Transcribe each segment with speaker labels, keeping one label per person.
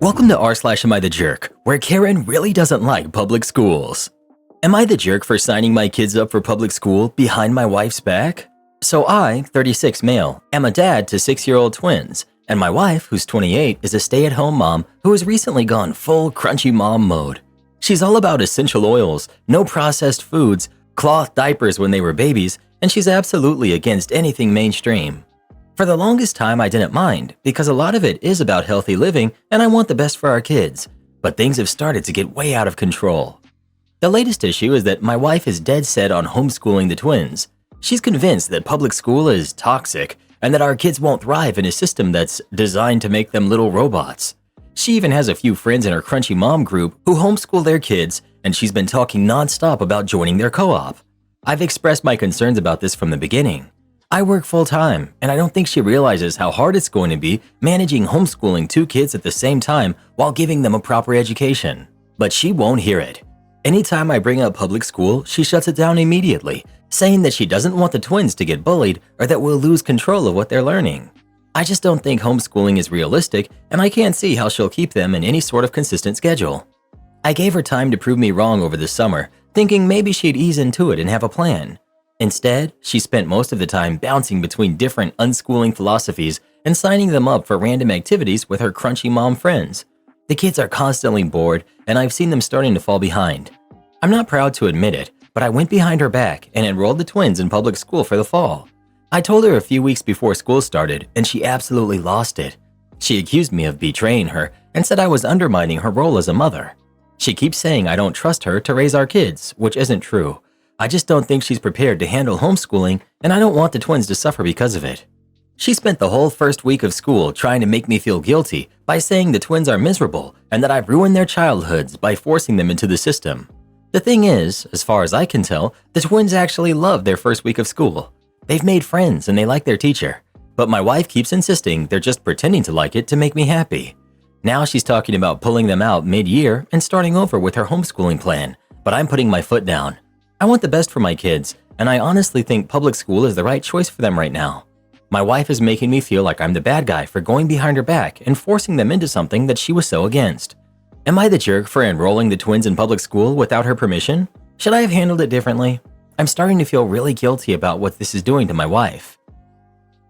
Speaker 1: Welcome to r/Am I the Jerk, where Karen really doesn't like public schools. Am I the jerk for signing my kids up for public school behind my wife's back? So I, 36 male, am a dad to 6-year-old twins, and my wife, who's 28, is a stay-at-home mom who has recently gone full crunchy mom mode. She's all about essential oils, no processed foods, cloth diapers when they were babies, and she's absolutely against anything mainstream. For the longest time, I didn't mind, because a lot of it is about healthy living and I want the best for our kids. But things have started to get way out of control. The latest issue is that my wife is dead set on homeschooling the twins. She's convinced that public school is toxic and that our kids won't thrive in a system that's designed to make them little robots. She even has a few friends in her crunchy mom group who homeschool their kids, and she's been talking nonstop about joining their co-op. I've expressed my concerns about this from the beginning. I work full-time, and I don't think she realizes how hard it's going to be managing homeschooling 2 kids at the same time while giving them a proper education. But she won't hear it. Anytime I bring up public school, she shuts it down immediately, saying that she doesn't want the twins to get bullied or that we'll lose control of what they're learning. I just don't think homeschooling is realistic, and I can't see how she'll keep them in any sort of consistent schedule. I gave her time to prove me wrong over the summer, thinking maybe she'd ease into it and have a plan. Instead, she spent most of the time bouncing between different unschooling philosophies and signing them up for random activities with her crunchy mom friends. The kids are constantly bored, and I've seen them starting to fall behind. I'm not proud to admit it, but I went behind her back and enrolled the twins in public school for the fall. I told her a few weeks before school started, and she absolutely lost it. She accused me of betraying her and said I was undermining her role as a mother. She keeps saying I don't trust her to raise our kids, which isn't true. I just don't think she's prepared to handle homeschooling, and I don't want the twins to suffer because of it. She spent the whole first week of school trying to make me feel guilty by saying the twins are miserable and that I've ruined their childhoods by forcing them into the system. The thing is, as far as I can tell, the twins actually love their first week of school. They've made friends and they like their teacher, but my wife keeps insisting they're just pretending to like it to make me happy. Now she's talking about pulling them out mid-year and starting over with her homeschooling plan, but I'm putting my foot down. I want the best for my kids, and I honestly think public school is the right choice for them right now. My wife is making me feel like I'm the bad guy for going behind her back and forcing them into something that she was so against. Am I the jerk for enrolling the twins in public school without her permission? Should I have handled it differently? I'm starting to feel really guilty about what this is doing to my wife.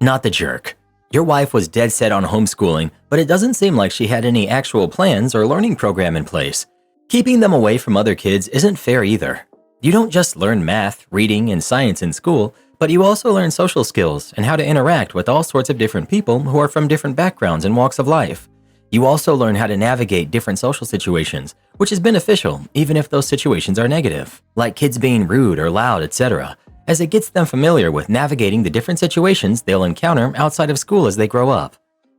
Speaker 1: Not the jerk. Your wife was dead set on homeschooling, but it doesn't seem like she had any actual plans or learning program in place. Keeping them away from other kids isn't fair either. You don't just learn math, reading, and science in school, but you also learn social skills and how to interact with all sorts of different people who are from different backgrounds and walks of life. You also learn how to navigate different social situations, which is beneficial even if those situations are negative, like kids being rude or loud, etc., as it gets them familiar with navigating the different situations they'll encounter outside of school as they grow up.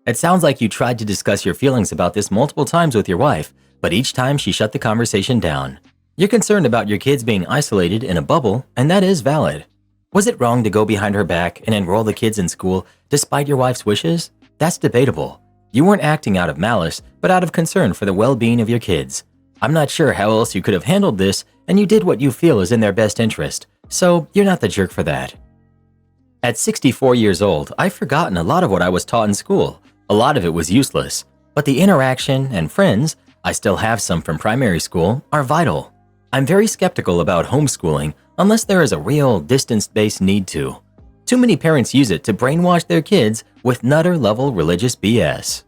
Speaker 1: It sounds like you tried to discuss your feelings about this multiple times with your wife, but each time she shut the conversation down. You're concerned about your kids being isolated in a bubble, and that is valid. Was it wrong to go behind her back and enroll the kids in school despite your wife's wishes? That's debatable. You weren't acting out of malice, but out of concern for the well-being of your kids. I'm not sure how else you could have handled this, and you did what you feel is in their best interest, so you're not the jerk for that. At 64 years old, I've forgotten a lot of what I was taught in school. A lot of it was useless, but the interaction and friends, I still have some from primary school, are vital. I'm very skeptical about homeschooling unless there is a real distance-based need to. Too many parents use it to brainwash their kids with nutter-level religious BS.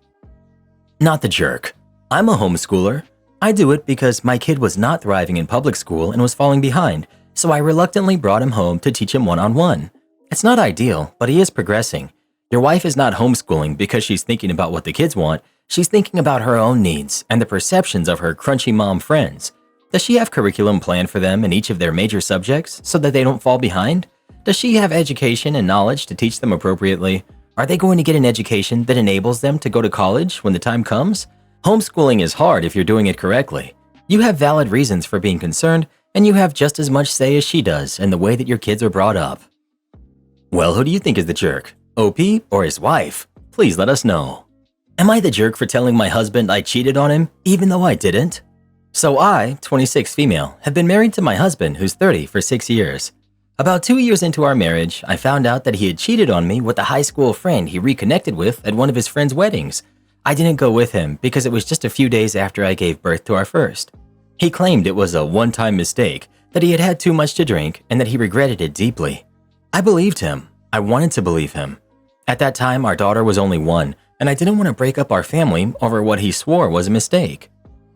Speaker 1: Not the jerk. I'm a homeschooler. I do it because my kid was not thriving in public school and was falling behind, so I reluctantly brought him home to teach him one-on-one. It's not ideal, but he is progressing. Your wife is not homeschooling because she's thinking about what the kids want. She's thinking about her own needs and the perceptions of her crunchy mom friends. Does she have curriculum planned for them in each of their major subjects so that they don't fall behind? Does she have education and knowledge to teach them appropriately? Are they going to get an education that enables them to go to college when the time comes? Homeschooling is hard if you're doing it correctly. You have valid reasons for being concerned, and you have just as much say as she does in the way that your kids are brought up. Well, who do you think is the jerk? OP or his wife? Please let us know. Am I the jerk for telling my husband I cheated on him, even though I didn't? So I, 26 female, have been married to my husband who's 30 for 6 years. About 2 years into our marriage, I found out that he had cheated on me with a high school friend he reconnected with at one of his friend's weddings. I didn't go with him because it was just a few days after I gave birth to our first. He claimed it was a one-time mistake, that he had had too much to drink, and that he regretted it deeply. I believed him. I wanted to believe him. At that time, our daughter was only 1, and I didn't want to break up our family over what he swore was a mistake.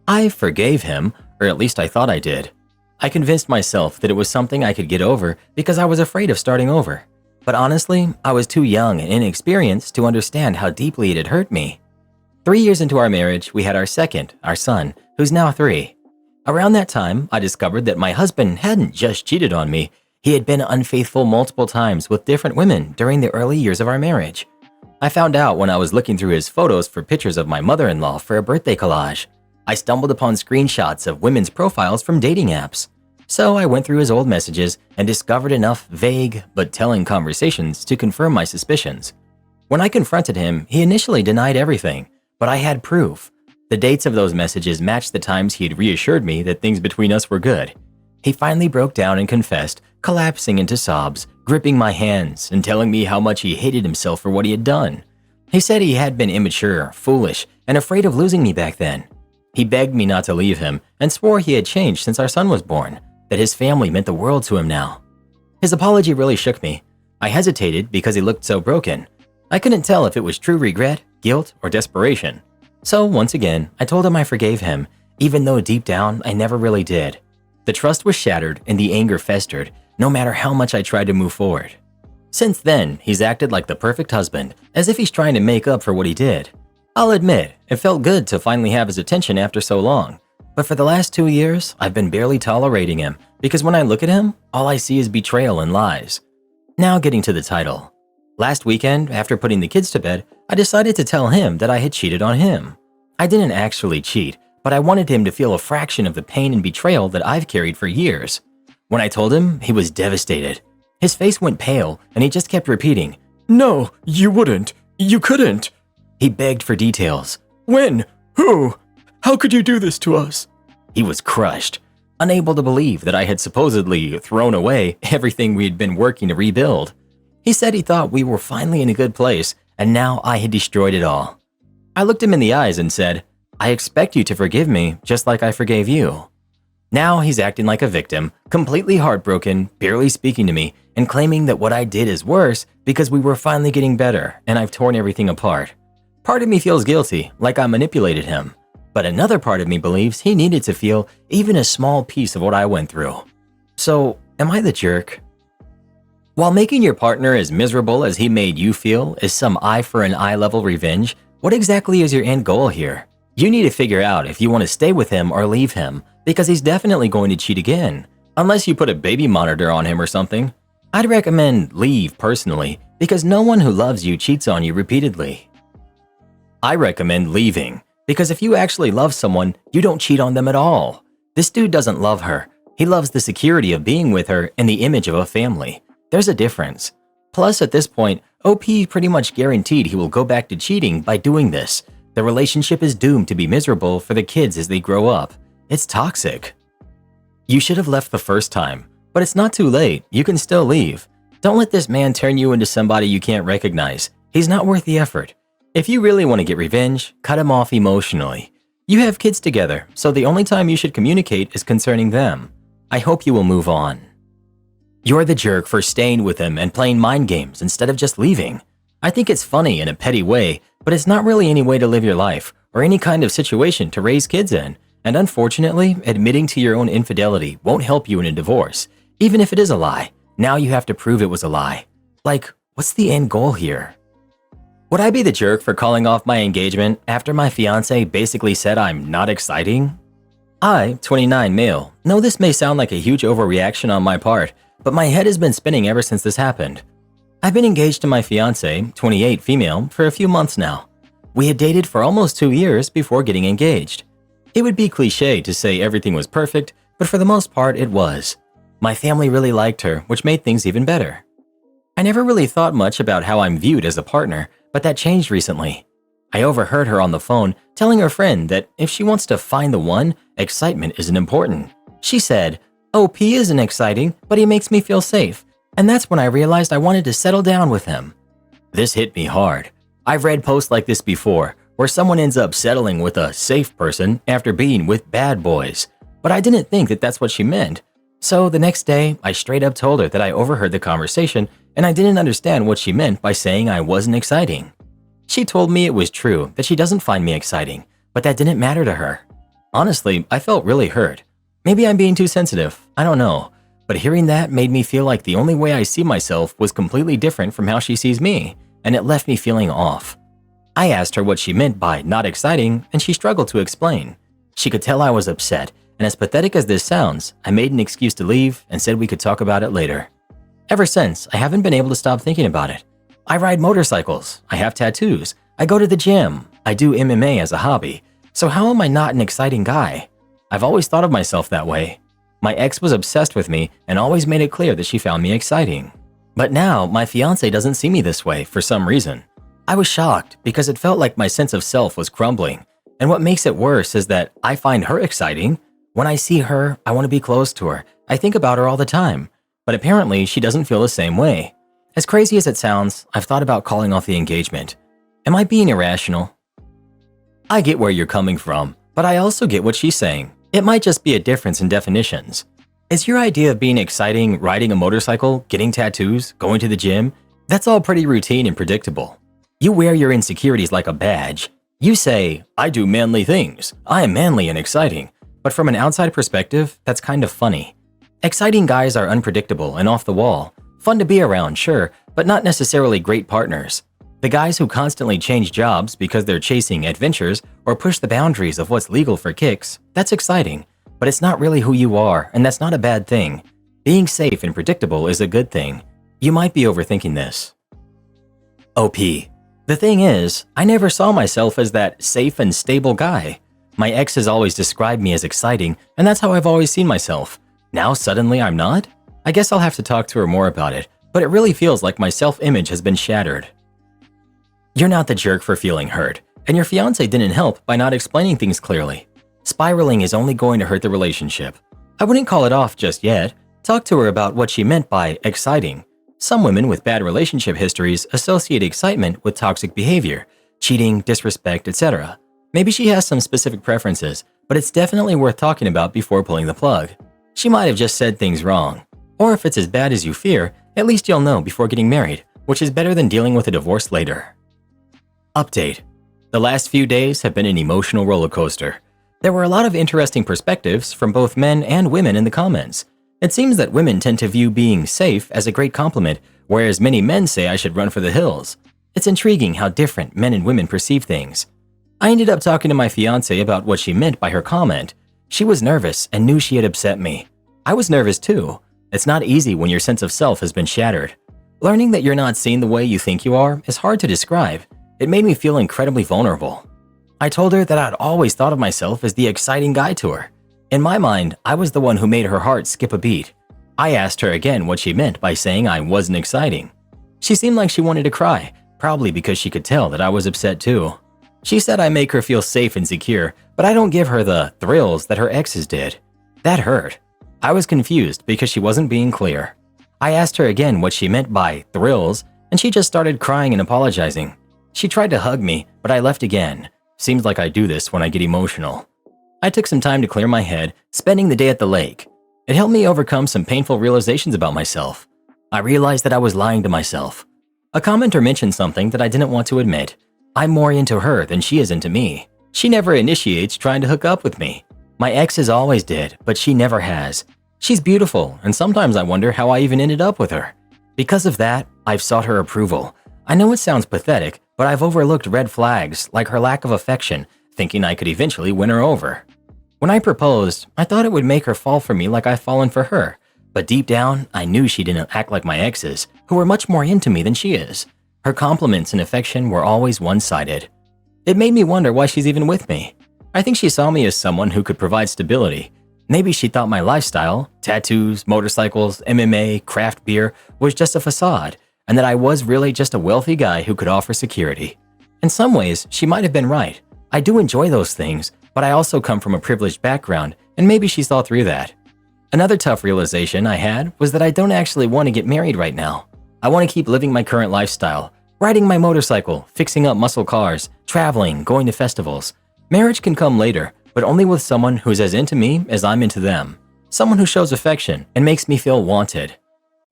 Speaker 1: I forgave him, or at least I thought I did. I convinced myself that it was something I could get over because I was afraid of starting over. But honestly, I was too young and inexperienced to understand how deeply it had hurt me. 3 years into our marriage, we had our second, our son, who's now 3. Around that time, I discovered that my husband hadn't just cheated on me, he had been unfaithful multiple times with different women during the early years of our marriage. I found out when I was looking through his photos for pictures of my mother-in-law for a birthday collage. I stumbled upon screenshots of women's profiles from dating apps. So I went through his old messages and discovered enough vague but telling conversations to confirm my suspicions. When I confronted him, he initially denied everything, but I had proof. The dates of those messages matched the times he had reassured me that things between us were good. He finally broke down and confessed, collapsing into sobs, gripping my hands, and telling me how much he hated himself for what he had done. He said he had been immature, foolish, and afraid of losing me back then. He begged me not to leave him and swore he had changed since our son was born, that his family meant the world to him now. His apology really shook me. I hesitated because he looked so broken. I couldn't tell if it was true regret, guilt, or desperation. So once again, I told him I forgave him, even though deep down I never really did. The trust was shattered and the anger festered, no matter how much I tried to move forward. Since then, he's acted like the perfect husband, as if he's trying to make up for what he did. I'll admit, it felt good to finally have his attention after so long. But for the last 2 years, I've been barely tolerating him because when I look at him, all I see is betrayal and lies. Now getting to the title. Last weekend, after putting the kids to bed, I decided to tell him that I had cheated on him. I didn't actually cheat, but I wanted him to feel a fraction of the pain and betrayal that I've carried for years. When I told him, he was devastated. His face went pale and he just kept repeating, "No, you wouldn't. You couldn't." He begged for details. "When? Who? How could you do this to us?" He was crushed, unable to believe that I had supposedly thrown away everything we had been working to rebuild. He said he thought we were finally in a good place, and now I had destroyed it all. I looked him in the eyes and said, "I expect you to forgive me just like I forgave you." Now he's acting like a victim, completely heartbroken, barely speaking to me, and claiming that what I did is worse because we were finally getting better and I've torn everything apart. Part of me feels guilty, like I manipulated him. But another part of me believes he needed to feel even a small piece of what I went through. So, am I the jerk? While making your partner as miserable as he made you feel is some eye for an eye level revenge, what exactly is your end goal here? You need to figure out if you want to stay with him or leave him, because he's definitely going to cheat again, unless you put a baby monitor on him or something. I'd recommend leave personally, because no one who loves you cheats on you repeatedly. I recommend leaving, because if you actually love someone, you don't cheat on them at all. This dude doesn't love her. He loves the security of being with her and the image of a family. There's a difference. Plus, at this point, OP pretty much guaranteed he will go back to cheating by doing this. The relationship is doomed to be miserable for the kids as they grow up. It's toxic. You should have left the first time, but it's not too late. You can still leave. Don't let this man turn you into somebody you can't recognize. He's not worth the effort. If you really want to get revenge, cut him off emotionally. You have kids together, so the only time you should communicate is concerning them. I hope you will move on. You're the jerk for staying with him and playing mind games instead of just leaving. I think it's funny in a petty way, but it's not really any way to live your life or any kind of situation to raise kids in. And unfortunately, admitting to your own infidelity won't help you in a divorce. Even if it is a lie, now you have to prove it was a lie. Like, what's the end goal here? Would I be the jerk for calling off my engagement after my fiance basically said I'm not exciting? I, 29 male, know this may sound like a huge overreaction on my part, but my head has been spinning ever since this happened. I've been engaged to my fiance, 28 female, for a few months now. We had dated for almost 2 years before getting engaged. It would be cliche to say everything was perfect, but for the most part it was. My family really liked her, which made things even better. I never really thought much about how I'm viewed as a partner, but that changed recently. I overheard her on the phone telling her friend that if she wants to find the one, excitement isn't important. She said, "OP isn't exciting, but he makes me feel safe." And that's when I realized I wanted to settle down with him. This hit me hard. I've read posts like this before, where someone ends up settling with a safe person after being with bad boys. But I didn't think that that's what she meant. So the next day, I straight up told her that I overheard the conversation and I didn't understand what she meant by saying I wasn't exciting. She told me it was true that she doesn't find me exciting, but that didn't matter to her. Honestly, I felt really hurt. Maybe I'm being too sensitive, I don't know. But hearing that made me feel like the only way I see myself was completely different from how she sees me, and it left me feeling off. I asked her what she meant by not exciting, and she struggled to explain. She could tell I was upset, and as pathetic as this sounds, I made an excuse to leave and said we could talk about it later. Ever since, I haven't been able to stop thinking about it. I ride motorcycles, I have tattoos, I go to the gym, I do MMA as a hobby, so how am I not an exciting guy? I've always thought of myself that way. My ex was obsessed with me and always made it clear that she found me exciting. But now, my fiance doesn't see me this way for some reason. I was shocked because it felt like my sense of self was crumbling. And what makes it worse is that I find her exciting. When I see her, I want to be close to her. I think about her all the time. But apparently, she doesn't feel the same way. As crazy as it sounds, I've thought about calling off the engagement. Am I being irrational? I get where you're coming from, but I also get what she's saying. It might just be a difference in definitions. Is your idea of being exciting riding a motorcycle, getting tattoos, going to the gym? That's all pretty routine and predictable. You wear your insecurities like a badge. You say, I do manly things. I am manly and exciting. But from an outside perspective, that's kind of funny. Exciting guys are unpredictable and off the wall. Fun to be around, sure, but not necessarily great partners. The guys who constantly change jobs because they're chasing adventures or push the boundaries of what's legal for kicks, that's exciting, but it's not really who you are, and that's not a bad thing. Being safe and predictable is a good thing. You might be overthinking this. OP. The thing is, I never saw myself as that safe and stable guy. My ex has always described me as exciting, and that's how I've always seen myself. Now suddenly I'm not? I guess I'll have to talk to her more about it, but it really feels like my self-image has been shattered. You're not the jerk for feeling hurt, and your fiance didn't help by not explaining things clearly. Spiraling is only going to hurt the relationship. I wouldn't call it off just yet. Talk to her about what she meant by exciting. Some women with bad relationship histories associate excitement with toxic behavior, cheating, disrespect, etc. Maybe she has some specific preferences, but it's definitely worth talking about before pulling the plug. She might have just said things wrong. Or if it's as bad as you fear, at least you'll know before getting married, which is better than dealing with a divorce later. Update. The last few days have been an emotional roller coaster. There were a lot of interesting perspectives from both men and women in the comments. It seems that women tend to view being safe as a great compliment, whereas many men say I should run for the hills. It's intriguing how different men and women perceive things. I ended up talking to my fiance about what she meant by her comment. She was nervous and knew she had upset me. I was nervous too. It's not easy when your sense of self has been shattered. Learning that you're not seen the way you think you are is hard to describe. It made me feel incredibly vulnerable. I told her that I'd always thought of myself as the exciting guy to her. In my mind, I was the one who made her heart skip a beat. I asked her again what she meant by saying I wasn't exciting. She seemed like she wanted to cry, probably because she could tell that I was upset too. She said I make her feel safe and secure, but I don't give her the thrills that her exes did. That hurt. I was confused because she wasn't being clear. I asked her again what she meant by thrills, and she just started crying and apologizing. She tried to hug me, but I left again. Seems like I do this when I get emotional. I took some time to clear my head, spending the day at the lake. It helped me overcome some painful realizations about myself. I realized that I was lying to myself. A commenter mentioned something that I didn't want to admit. I'm more into her than she is into me. She never initiates trying to hook up with me. My exes always did, but she never has. She's beautiful, and sometimes I wonder how I even ended up with her. Because of that, I've sought her approval. I know it sounds pathetic, but I've overlooked red flags like her lack of affection, thinking I could eventually win her over. When I proposed, I thought it would make her fall for me like I've fallen for her, but deep down, I knew she didn't act like my exes, who were much more into me than she is. Her compliments and affection were always one-sided. It made me wonder why she's even with me. I think she saw me as someone who could provide stability. Maybe she thought my lifestyle, tattoos, motorcycles, MMA, craft beer, was just a facade, and that I was really just a wealthy guy who could offer security. In some ways, she might have been right. I do enjoy those things, but I also come from a privileged background, and maybe she saw through that. Another tough realization I had was that I don't actually want to get married right now. I want to keep living my current lifestyle, Riding my motorcycle, fixing up muscle cars, traveling, going to festivals. Marriage can come later, but only with someone who's as into me as I'm into them. Someone who shows affection and makes me feel wanted.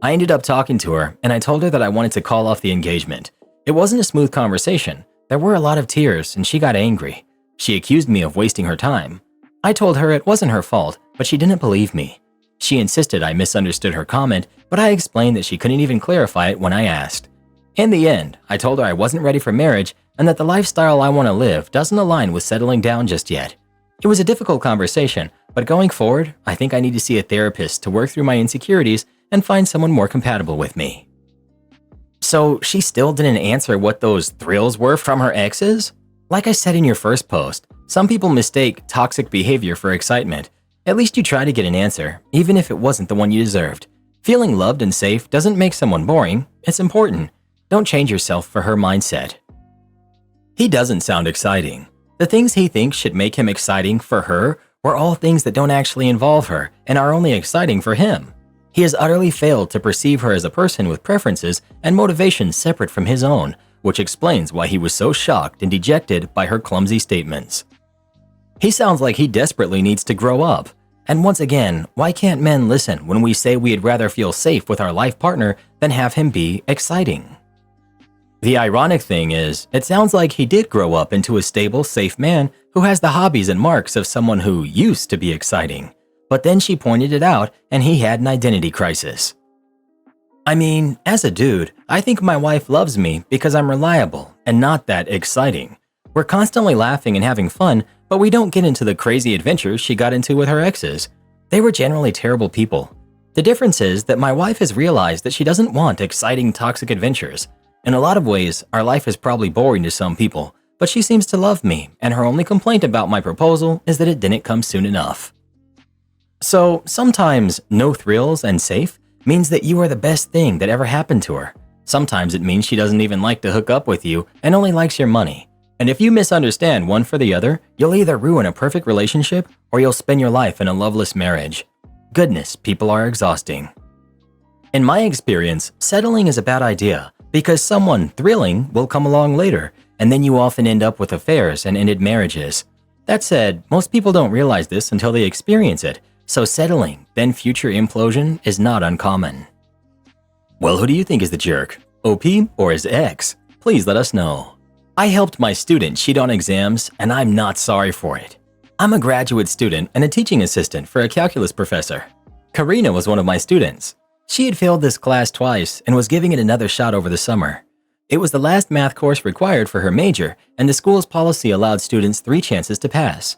Speaker 1: I ended up talking to her, and I told her that I wanted to call off the engagement. It wasn't a smooth conversation. There were a lot of tears, and she got angry. She accused me of wasting her time. I told her it wasn't her fault, but she didn't believe me. She insisted I misunderstood her comment, but I explained that she couldn't even clarify it when I asked. In the end, I told her I wasn't ready for marriage and that the lifestyle I want to live doesn't align with settling down just yet. It was a difficult conversation, but going forward, I think I need to see a therapist to work through my insecurities and find someone more compatible with me. So she still didn't answer what those thrills were from her exes? Like I said in your first post, some people mistake toxic behavior for excitement. At least you try to get an answer, even if it wasn't the one you deserved. Feeling loved and safe doesn't make someone boring, it's important. Don't change yourself for her mindset. He doesn't sound exciting. The things he thinks should make him exciting for her were all things that don't actually involve her and are only exciting for him. He has utterly failed to perceive her as a person with preferences and motivations separate from his own, which explains why he was so shocked and dejected by her clumsy statements. He sounds like he desperately needs to grow up. And once again, why can't men listen when we say we'd rather feel safe with our life partner than have him be exciting? The ironic thing is, it sounds like he did grow up into a stable, safe man who has the hobbies and marks of someone who used to be exciting. But then she pointed it out and he had an identity crisis. I mean, as a dude, I think my wife loves me because I'm reliable and not that exciting. We're constantly laughing and having fun, but we don't get into the crazy adventures she got into with her exes. They were generally terrible people. The difference is that my wife has realized that she doesn't want exciting, toxic adventures. In a lot of ways, our life is probably boring to some people, but she seems to love me, and her only complaint about my proposal is that it didn't come soon enough. So, sometimes no thrills and safe means that you are the best thing that ever happened to her. Sometimes it means she doesn't even like to hook up with you and only likes your money. And if you misunderstand one for the other, you'll either ruin a perfect relationship or you'll spend your life in a loveless marriage. Goodness, people are exhausting. In my experience, settling is a bad idea because someone thrilling will come along later, and then you often end up with affairs and ended marriages. That said, most people don't realize this until they experience it, so settling, then future implosion is not uncommon. Well, who do you think is the jerk? OP or his ex? Please let us know. I helped my student cheat on exams, and I'm not sorry for it. I'm a graduate student and a teaching assistant for a calculus professor. Karina was one of my students. She had failed this class twice and was giving it another shot over the summer. It was the last math course required for her major, and the school's policy allowed students 3 chances to pass.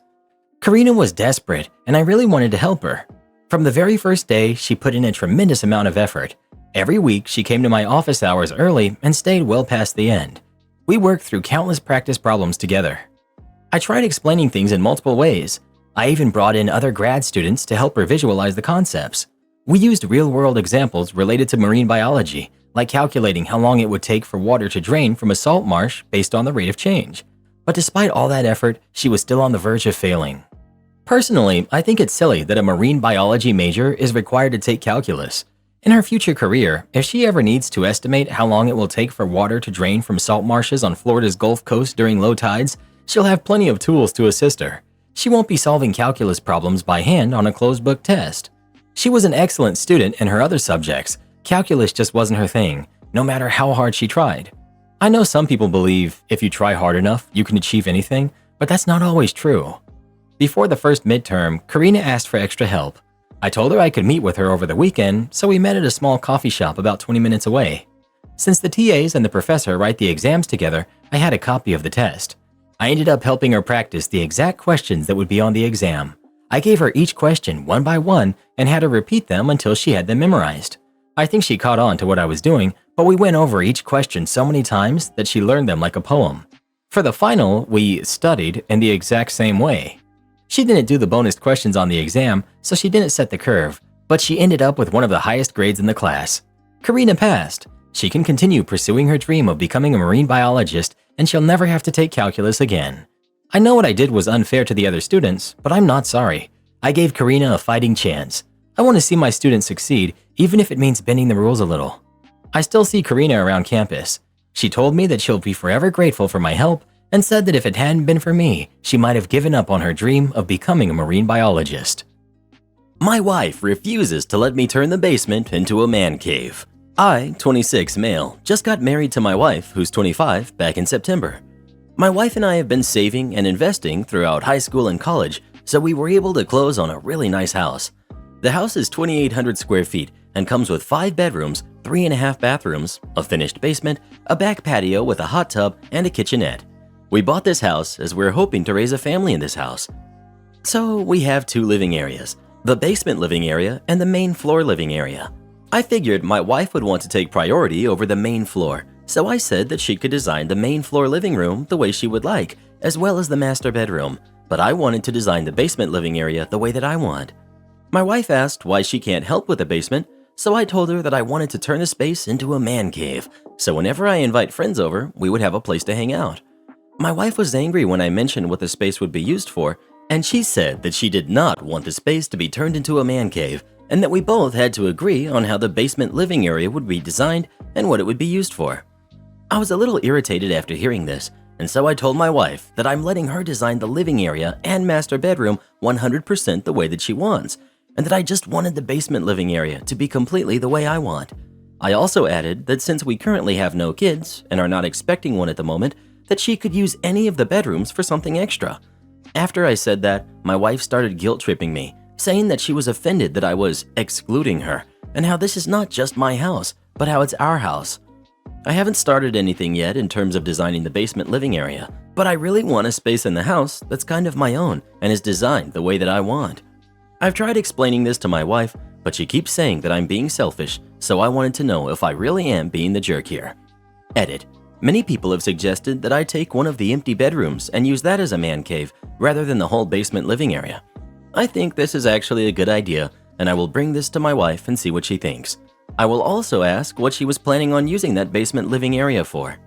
Speaker 1: Karina was desperate, and I really wanted to help her. From the very first day, she put in a tremendous amount of effort. Every week, she came to my office hours early and stayed well past the end. We worked through countless practice problems together. I tried explaining things in multiple ways. I even brought in other grad students to help her visualize the concepts. We used real-world examples related to marine biology, like calculating how long it would take for water to drain from a salt marsh based on the rate of change. But despite all that effort, she was still on the verge of failing. Personally, I think it's silly that a marine biology major is required to take calculus. In her future career, if she ever needs to estimate how long it will take for water to drain from salt marshes on Florida's Gulf Coast during low tides, she'll have plenty of tools to assist her. She won't be solving calculus problems by hand on a closed-book test. She was an excellent student in her other subjects. Calculus just wasn't her thing, no matter how hard she tried. I know some people believe if you try hard enough, you can achieve anything, but that's not always true. Before the first midterm, Karina asked for extra help. I told her I could meet with her over the weekend, so we met at a small coffee shop about 20 minutes away. Since the TAs and the professor write the exams together, I had a copy of the test. I ended up helping her practice the exact questions that would be on the exam. I gave her each question one by one and had her repeat them until she had them memorized. I think she caught on to what I was doing, but we went over each question so many times that she learned them like a poem. For the final, we studied in the exact same way. She didn't do the bonus questions on the exam, so she didn't set the curve, but she ended up with one of the highest grades in the class. Karina passed. She can continue pursuing her dream of becoming a marine biologist, and she'll never have to take calculus again. I know what I did was unfair to the other students, but I'm not sorry. I gave Karina a fighting chance. I want to see my students succeed, even if it means bending the rules a little. I still see Karina around campus. She told me that she'll be forever grateful for my help and said that if it hadn't been for me, she might have given up on her dream of becoming a marine biologist. My wife refuses to let me turn the basement into a man cave. I, 26 male, just got married to my wife, who's 25, back in September. My wife and I have been saving and investing throughout high school and college, so we were able to close on a really nice house. The house is 2,800 square feet and comes with 5 bedrooms, 3.5 bathrooms, a finished basement, a back patio with a hot tub, and a kitchenette. We bought this house as we're hoping to raise a family in this house. So we have 2 living areas, the basement living area and the main floor living area. I figured my wife would want to take priority over the main floor, so I said that she could design the main floor living room the way she would like, as well as the master bedroom, but I wanted to design the basement living area the way that I want. My wife asked why she can't help with the basement, so I told her that I wanted to turn the space into a man cave, so whenever I invite friends over, we would have a place to hang out. My wife was angry when I mentioned what the space would be used for, and she said that she did not want the space to be turned into a man cave, and that we both had to agree on how the basement living area would be designed and what it would be used for. I was a little irritated after hearing this, and so I told my wife that I'm letting her design the living area and master bedroom 100% the way that she wants, and that I just wanted the basement living area to be completely the way I want. I also added that since we currently have no kids and are not expecting one at the moment, that she could use any of the bedrooms for something extra. After I said that, my wife started guilt-tripping me, saying that she was offended that I was excluding her, and how this is not just my house, but how it's our house. I haven't started anything yet in terms of designing the basement living area, but I really want a space in the house that's kind of my own and is designed the way that I want. I've tried explaining this to my wife, but she keeps saying that I'm being selfish, so I wanted to know if I really am being the jerk here. Edit. Many people have suggested that I take one of the empty bedrooms and use that as a man cave rather than the whole basement living area. I think this is actually a good idea, and I will bring this to my wife and see what she thinks. I will also ask what she was planning on using that basement living area for.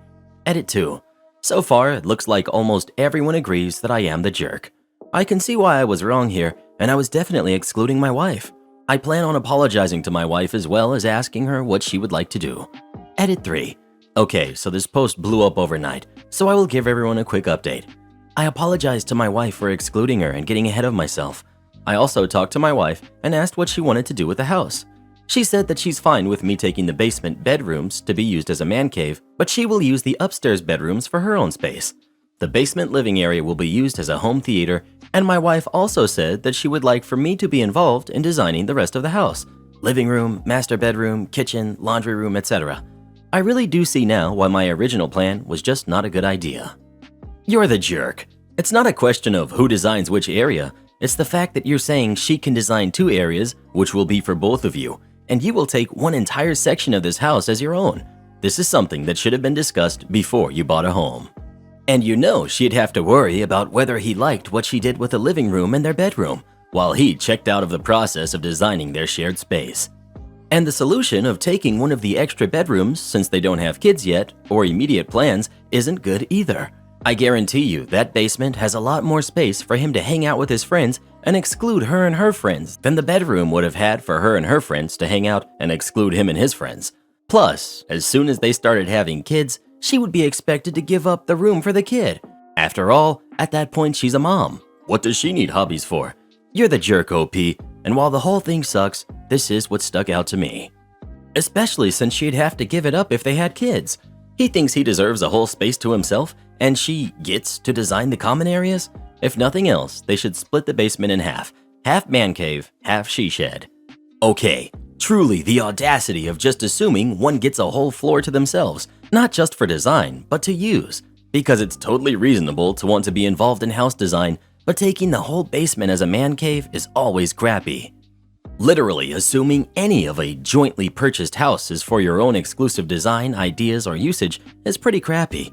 Speaker 1: Edit 2. So far, it looks like almost everyone agrees that I am the jerk. I can see why I was wrong here, and I was definitely excluding my wife. I plan on apologizing to my wife as well as asking her what she would like to do. Edit 3. Okay, so this post blew up overnight, so I will give everyone a quick update. I apologized to my wife for excluding her and getting ahead of myself. I also talked to my wife and asked what she wanted to do with the house. She said that she's fine with me taking the basement bedrooms to be used as a man cave, but she will use the upstairs bedrooms for her own space. The basement living area will be used as a home theater, and my wife also said that she would like for me to be involved in designing the rest of the house. Living room, master bedroom, kitchen, laundry room, etc. I really do see now why my original plan was just not a good idea. You're the jerk. It's not a question of who designs which area, it's the fact that you're saying she can design 2 areas, which will be for both of you, and you will take one entire section of this house as your own. This is something that should have been discussed before you bought a home. And you know she'd have to worry about whether he liked what she did with the living room and their bedroom, while he checked out of the process of designing their shared space. And the solution of taking one of the extra bedrooms, since they don't have kids yet or immediate plans, isn't good either. I guarantee you that basement has a lot more space for him to hang out with his friends and exclude her and her friends than the bedroom would have had for her and her friends to hang out and exclude him and his friends. Plus, as soon as they started having kids, she would be expected to give up the room for the kid. After all, at that point she's a mom. What does she need hobbies for? You're the jerk, OP, and while the whole thing sucks, this is what stuck out to me. Especially since she'd have to give it up if they had kids. He thinks he deserves a whole space to himself, and she gets to design the common areas? If nothing else, they should split the basement in half. Half man cave, half she shed. Okay, truly the audacity of just assuming one gets a whole floor to themselves, not just for design, but to use. Because it's totally reasonable to want to be involved in house design, but taking the whole basement as a man cave is always crappy. Literally assuming any of a jointly purchased house is for your own exclusive design, ideas, or usage is pretty crappy.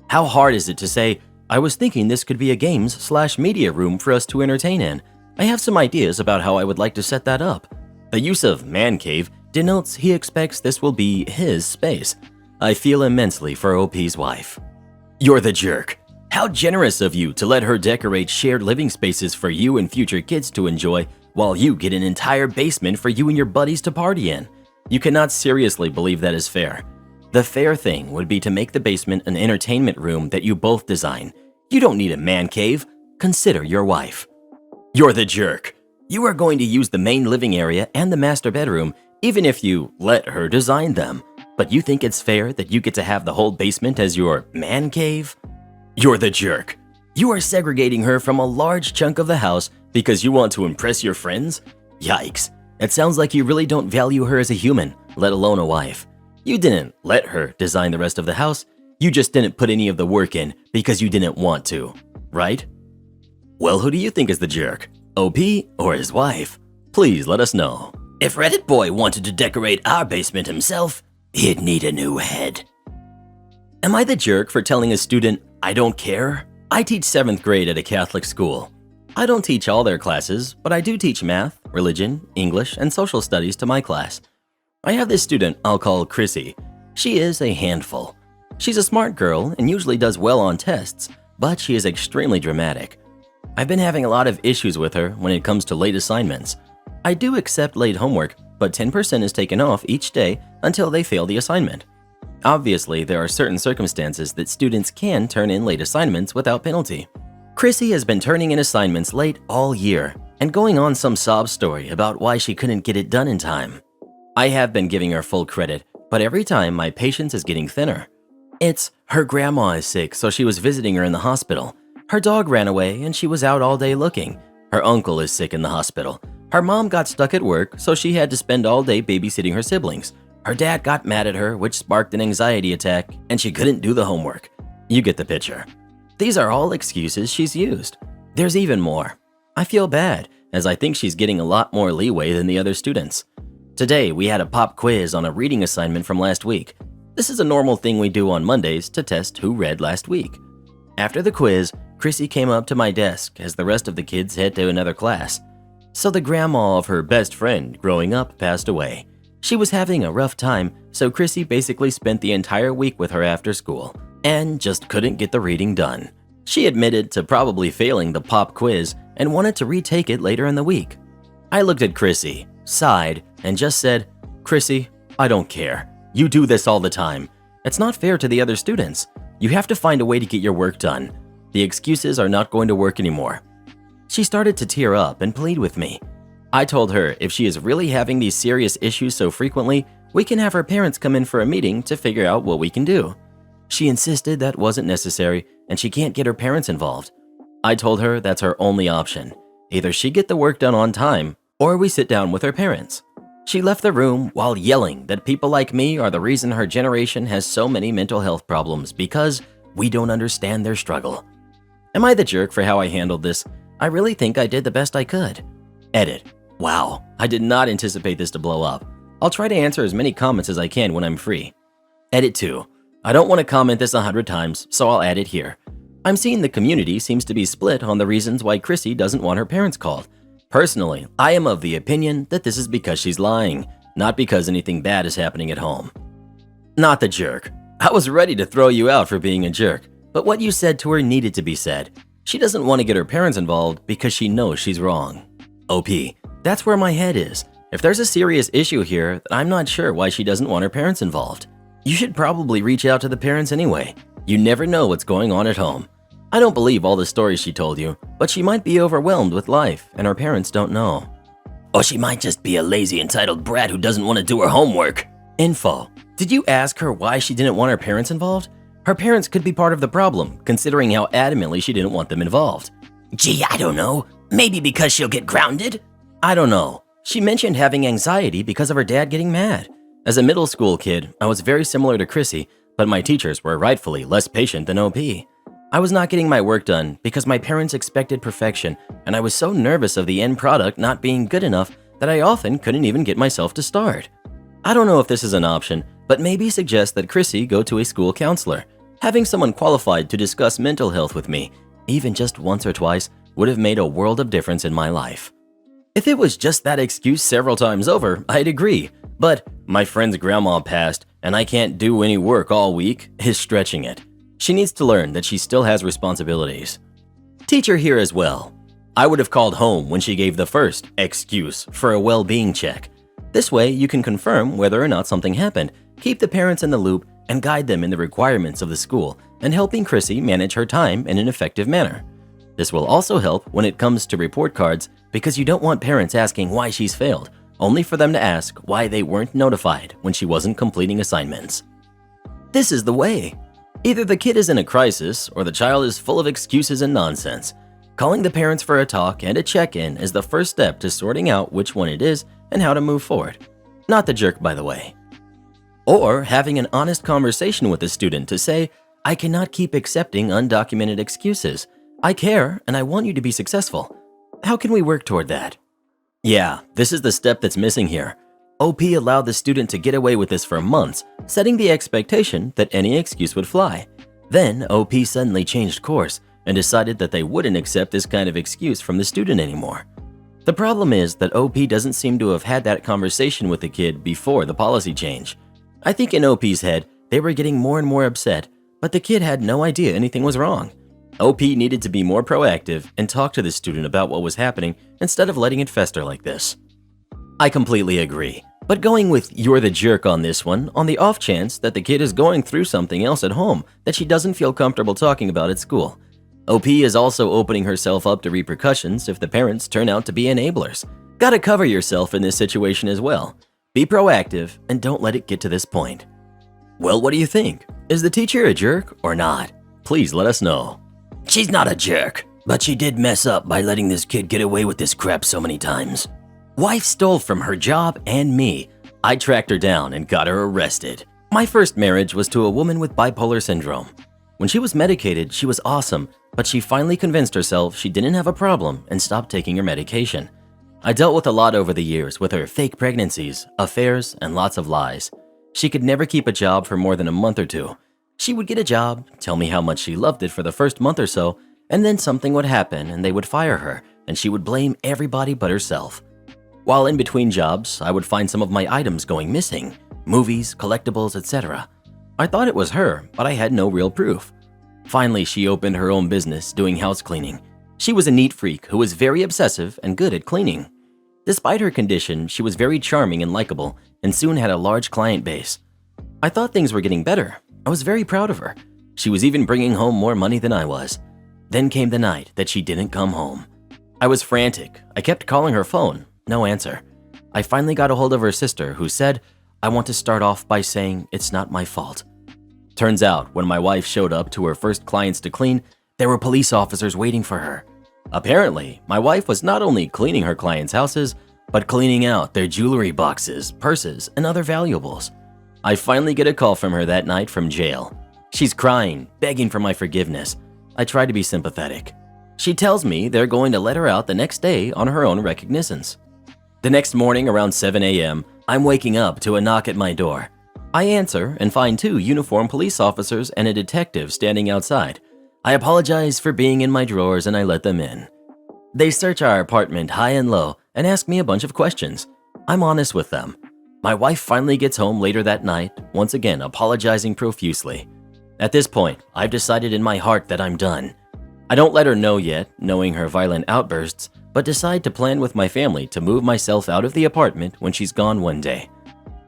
Speaker 1: How hard is it to say, I was thinking this could be a games/media room for us to entertain in. I have some ideas about how I would like to set that up. The use of man cave denotes he expects this will be his space. I feel immensely for OP's wife. You're the jerk. How generous of you to let her decorate shared living spaces for you and future kids to enjoy while you get an entire basement for you and your buddies to party in. You cannot seriously believe that is fair. The fair thing would be to make the basement an entertainment room that you both design. You don't need a man cave. Consider your wife. You're the jerk. You are going to use the main living area and the master bedroom even if you let her design them. But you think it's fair that you get to have the whole basement as your man cave? You're the jerk. You are segregating her from a large chunk of the house because you want to impress your friends? Yikes. It sounds like you really don't value her as a human, let alone a wife. You didn't let her design the rest of the house. You just didn't put any of the work in because you didn't want to, right? Well, who do you think is the jerk? OP or his wife? Please let us know. If Reddit Boy wanted to decorate our basement himself, he'd need a new head. Am I the jerk for telling a student, I don't care? I teach 7th grade at a Catholic school. I don't teach all their classes, but I do teach math, religion, English, and social studies to my class. I have this student I'll call Chrissy. She is a handful. She's a smart girl and usually does well on tests, but she is extremely dramatic. I've been having a lot of issues with her when it comes to late assignments. I do accept late homework, but 10% is taken off each day until they fail the assignment. Obviously, there are certain circumstances that students can turn in late assignments without penalty. Chrissy has been turning in assignments late all year and going on some sob story about why she couldn't get it done in time. I have been giving her full credit, but every time my patience is getting thinner. It's her grandma is sick, so she was visiting her in the hospital. Her dog ran away and she was out all day looking. Her uncle is sick in the hospital. Her mom got stuck at work, so she had to spend all day babysitting her siblings. Her dad got mad at her, which sparked an anxiety attack, and she couldn't do the homework. You get the picture. These are all excuses she's used. There's even more. I feel bad, as I think she's getting a lot more leeway than the other students. Today, we had a pop quiz on a reading assignment from last week. This is a normal thing we do on Mondays to test who read last week. After the quiz, Chrissy came up to my desk as the rest of the kids head to another class. So the grandma of her best friend growing up passed away. She was having a rough time, so Chrissy basically spent the entire week with her after school and just couldn't get the reading done. She admitted to probably failing the pop quiz and wanted to retake it later in the week. I looked at Chrissy, sighed, and just said, Chrissy, I don't care. You do this all the time. It's not fair to the other students. You have to find a way to get your work done. The excuses are not going to work anymore. She started to tear up and plead with me. I told her if she is really having these serious issues so frequently, we can have her parents come in for a meeting to figure out what we can do. She insisted that wasn't necessary and she can't get her parents involved. I told her that's her only option. Either she get the work done on time or we sit down with her parents. She left the room while yelling that people like me are the reason her generation has so many mental health problems because we don't understand their struggle. Am I the jerk for how I handled this? I really think I did the best I could. Edit. Wow, I did not anticipate this to blow up. I'll try to answer as many comments as I can when I'm free. Edit 2. I don't want to comment this 100 times, so I'll add it here. I'm seeing the community seems to be split on the reasons why Chrissy doesn't want her parents called. Personally, I am of the opinion that this is because she's lying, not because anything bad is happening at home. Not the jerk. I was ready to throw you out for being a jerk, but what you said to her needed to be said. She doesn't want to get her parents involved because she knows she's wrong. OP. That's where my head is. If there's a serious issue here, then I'm not sure why she doesn't want her parents involved. You should probably reach out to the parents anyway. You never know what's going on at home. I don't believe all the stories she told you, but she might be overwhelmed with life and her parents don't know. Or she might just be a lazy, entitled brat who doesn't want to do her homework. Info. Did you ask her why she didn't want her parents involved? Her parents could be part of the problem, considering how adamantly she didn't want them involved. Gee, I don't know. Maybe because she'll get grounded? I don't know. She mentioned having anxiety because of her dad getting mad. As a middle school kid, I was very similar to Chrissy, but my teachers were rightfully less patient than OP. I was not getting my work done because my parents expected perfection, and I was so nervous of the end product not being good enough that I often couldn't even get myself to start. I don't know if this is an option, but maybe suggest that Chrissy go to a school counselor. Having someone qualified to discuss mental health with me, even just once or twice, would have made a world of difference in my life. If it was just that excuse several times over, I'd agree, but my friend's grandma passed and I can't do any work all week is stretching it. She needs to learn that she still has responsibilities. Teacher here as well. I would have called home when she gave the first excuse for a well-being check. This way you can confirm whether or not something happened, keep the parents in the loop, and guide them in the requirements of the school and helping Chrissy manage her time in an effective manner. This will also help when it comes to report cards because you don't want parents asking why she's failed, only for them to ask why they weren't notified when she wasn't completing assignments. This is the way. Either the kid is in a crisis or the child is full of excuses and nonsense. Calling the parents for a talk and a check-in is the first step to sorting out which one it is and how to move forward. Not the jerk, by the way. Or having an honest conversation with the student to say, I cannot keep accepting undocumented excuses. I care and I want you to be successful. How can we work toward that? Yeah, this is the step that's missing here. OP allowed the student to get away with this for months, setting the expectation that any excuse would fly. Then OP suddenly changed course and decided that they wouldn't accept this kind of excuse from the student anymore. The problem is that OP doesn't seem to have had that conversation with the kid before the policy change. I think in OP's head, they were getting more and more upset, but the kid had no idea anything was wrong. OP needed to be more proactive and talk to the student about what was happening instead of letting it fester like this. I completely agree, but going with you're the jerk on this one on the off chance that the kid is going through something else at home that she doesn't feel comfortable talking about at school. OP is also opening herself up to repercussions if the parents turn out to be enablers. Gotta cover yourself in this situation as well. Be proactive and don't let it get to this point. Well, what do you think? Is the teacher a jerk or not? Please let us know. She's not a jerk, but she did mess up by letting this kid get away with this crap so many times. Wife stole from her job and me. I tracked her down and got her arrested. My first marriage was to a woman with bipolar syndrome. When she was medicated, she was awesome, but she finally convinced herself she didn't have a problem and stopped taking her medication. I dealt with a lot over the years with her fake pregnancies, affairs, and lots of lies. She could never keep a job for more than a month or two. She would get a job, tell me how much she loved it for the first month or so, and then something would happen and they would fire her, and she would blame everybody but herself. While in between jobs, I would find some of my items going missing, movies, collectibles, etc. I thought it was her, but I had no real proof. Finally, she opened her own business doing house cleaning. She was a neat freak who was very obsessive and good at cleaning. Despite her condition, she was very charming and likable and soon had a large client base. I thought things were getting better. I was very proud of her. She was even bringing home more money than I was. Then came the night that she didn't come home. I was frantic. I kept calling her phone. No answer. I finally got a hold of her sister who said, I want to start off by saying it's not my fault. Turns out, when my wife showed up to her first clients to clean, there were police officers waiting for her. Apparently, my wife was not only cleaning her clients' houses, but cleaning out their jewelry boxes, purses, and other valuables. I finally get a call from her that night from jail. She's crying, begging for my forgiveness. I try to be sympathetic. She tells me they're going to let her out the next day on her own recognizance. The next morning around 7 a.m., I'm waking up to a knock at my door. I answer and find 2 uniformed police officers and a detective standing outside. I apologize for being in my drawers and I let them in. They search our apartment high and low and ask me a bunch of questions. I'm honest with them. My wife finally gets home later that night, once again apologizing profusely. At this point, I've decided in my heart that I'm done. I don't let her know yet, knowing her violent outbursts, but decide to plan with my family to move myself out of the apartment when she's gone one day.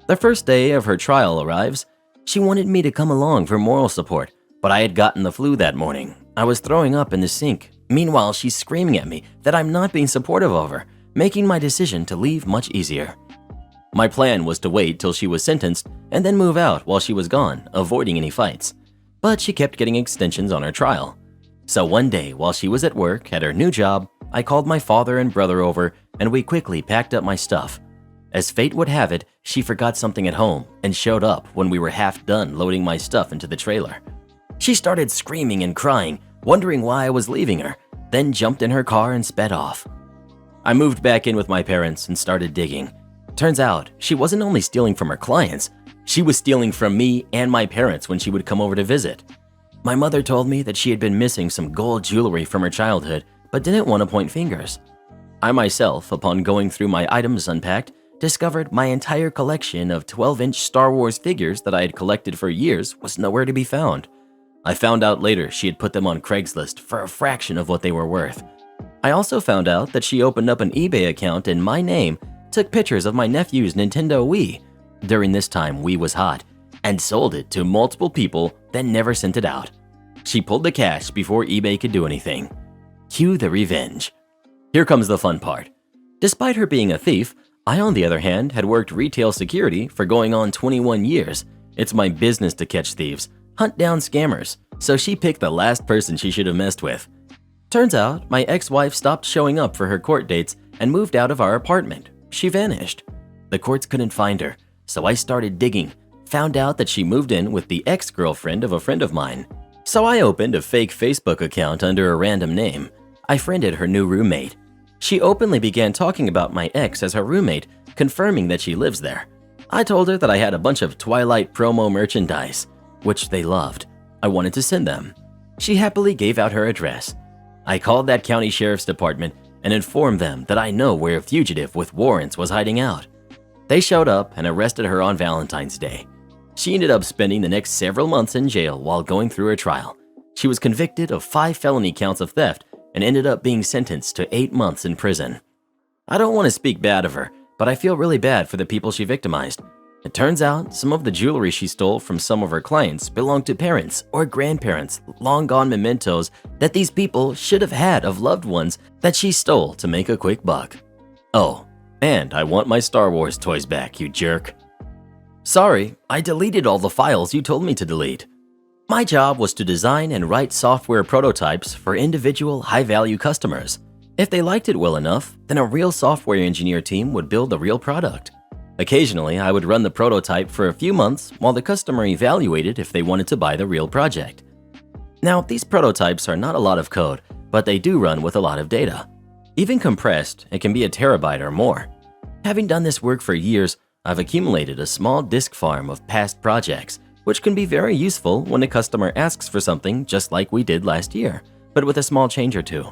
Speaker 1: The first day of her trial arrives. She wanted me to come along for moral support, but I had gotten the flu that morning. I was throwing up in the sink. Meanwhile, she's screaming at me that I'm not being supportive of her, making my decision to leave much easier. My plan was to wait till she was sentenced and then move out while she was gone, avoiding any fights. But she kept getting extensions on her trial. So one day, while she was at work at her new job, I called my father and brother over and we quickly packed up my stuff. As fate would have it, she forgot something at home and showed up when we were half done loading my stuff into the trailer. She started screaming and crying, wondering why I was leaving her, then jumped in her car and sped off. I moved back in with my parents and started digging. Turns out, she wasn't only stealing from her clients, she was stealing from me and my parents when she would come over to visit. My mother told me that she had been missing some gold jewelry from her childhood, but didn't want to point fingers. I myself, upon going through my items unpacked, discovered my entire collection of 12-inch Star Wars figures that I had collected for years was nowhere to be found. I found out later she had put them on Craigslist for a fraction of what they were worth. I also found out that she opened up an eBay account in my name, took pictures of my nephew's Nintendo Wii. During this time, Wii was hot, and sold it to multiple people, then never sent it out. She pulled the cash before eBay could do anything. Cue the revenge. Here comes the fun part. Despite her being a thief, I, on the other hand, had worked retail security for going on 21 years. It's my business to catch thieves, hunt down scammers, so she picked the last person she should have messed with. Turns out, my ex-wife stopped showing up for her court dates and moved out of our apartment. She vanished. The courts couldn't find her, so I started digging, found out that she moved in with the ex-girlfriend of a friend of mine. So I opened a fake Facebook account under a random name. I friended her new roommate. She openly began talking about my ex as her roommate, confirming that she lives there. I told her that I had a bunch of Twilight promo merchandise, which they loved. I wanted to send them. She happily gave out her address. I called that county sheriff's department and informed them that I know where a fugitive with warrants was hiding out. They showed up and arrested her on Valentine's Day. She ended up spending the next several months in jail while going through her trial. She was convicted of 5 felony counts of theft and ended up being sentenced to 8 months in prison. I don't want to speak bad of her, but I feel really bad for the people she victimized. It turns out some of the jewelry she stole from some of her clients belonged to parents or grandparents, long-gone mementos that these people should have had of loved ones that she stole to make a quick buck. Oh, and I want my Star Wars toys back, you jerk. Sorry, I deleted all the files you told me to delete. My job was to design and write software prototypes for individual high-value customers. If they liked it well enough, then a real software engineer team would build the real product. Occasionally, I would run the prototype for a few months while the customer evaluated if they wanted to buy the real project. Now, these prototypes are not a lot of code, but they do run with a lot of data. Even compressed, it can be a terabyte or more. Having done this work for years, I've accumulated a small disk farm of past projects, which can be very useful when a customer asks for something just like we did last year, but with a small change or two.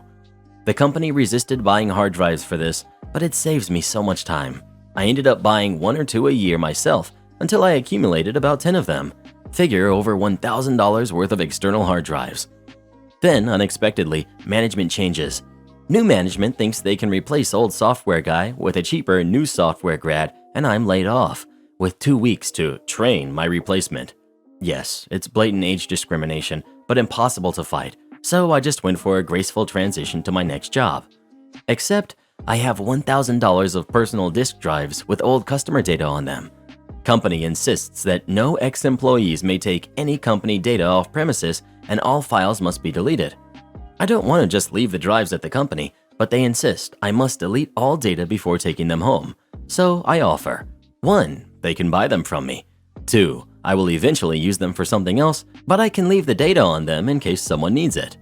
Speaker 1: The company resisted buying hard drives for this, but it saves me so much time. I ended up buying 1 or 2 a year myself until I accumulated about 10 of them. Figure over $1,000 worth of external hard drives. Then, unexpectedly, management changes. New management thinks they can replace old software guy with a cheaper new software grad, and I'm laid off, with 2 weeks to train my replacement. Yes, it's blatant age discrimination, but impossible to fight, so I just went for a graceful transition to my next job. Except, I have $1,000 of personal disk drives with old customer data on them. Company insists that no ex-employees may take any company data off premises and all files must be deleted. I don't want to just leave the drives at the company, but they insist I must delete all data before taking them home. So I offer. 1, they can buy them from me. 2, I will eventually use them for something else, but I can leave the data on them in case someone needs it.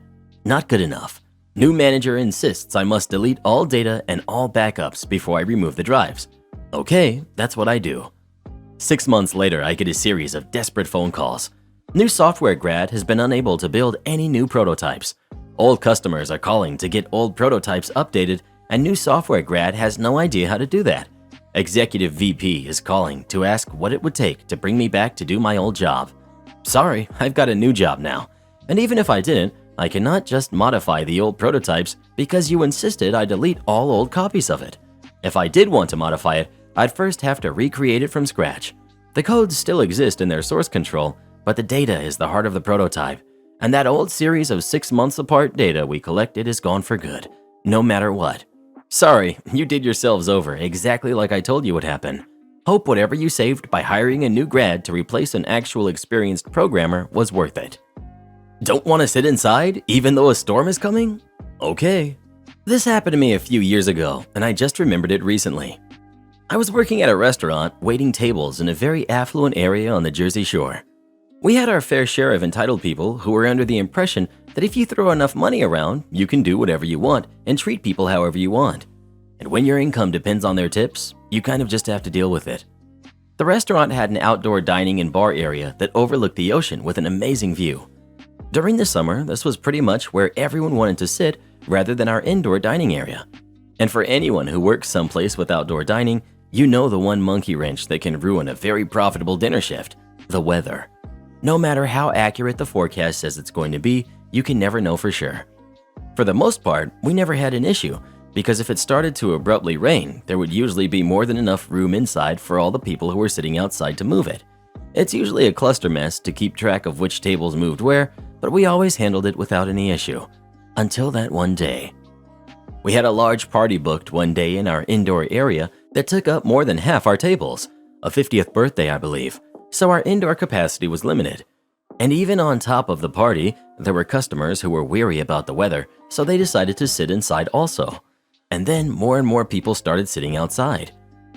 Speaker 1: Not good enough. New manager insists I must delete all data and all backups before I remove the drives. Okay, that's what I do. 6 months later, I get a series of desperate phone calls. New software grad has been unable to build any new prototypes. Old customers are calling to get old prototypes updated, and new software grad has no idea how to do that. Executive VP is calling to ask what it would take to bring me back to do my old job. Sorry, I've got a new job now. And even if I didn't, I cannot just modify the old prototypes because you insisted I delete all old copies of it. If I did want to modify it, I'd first have to recreate it from scratch. The codes still exist in their source control, but the data is the heart of the prototype. And that old series of 6 months apart data we collected is gone for good, no matter what. Sorry, you did yourselves over exactly like I told you would happen. Hope whatever you saved by hiring a new grad to replace an actual experienced programmer was worth it. Don't want to sit inside even though a storm is coming? Okay. This happened to me a few years ago, and I just remembered it recently. I was working at a restaurant waiting tables in a very affluent area on the Jersey Shore. We had our fair share of entitled people who were under the impression that if you throw enough money around, you can do whatever you want and treat people however you want. And when your income depends on their tips, you kind of just have to deal with it. The restaurant had an outdoor dining and bar area that overlooked the ocean with an amazing view. During the summer, this was pretty much where everyone wanted to sit rather than our indoor dining area. And for anyone who works someplace with outdoor dining, you know the one monkey wrench that can ruin a very profitable dinner shift: the weather. No matter how accurate the forecast says it's going to be, you can never know for sure. For the most part, we never had an issue, because if it started to abruptly rain, there would usually be more than enough room inside for all the people who were sitting outside to move it. It's usually a cluster mess to keep track of which tables moved where, but we always handled it without any issue. Until that one day. We had a large party booked one day in our indoor area that took up more than half our tables, a 50th birthday I believe, so our indoor capacity was limited. And even on top of the party, there were customers who were weary about the weather, so they decided to sit inside also. And then more and more people started sitting outside.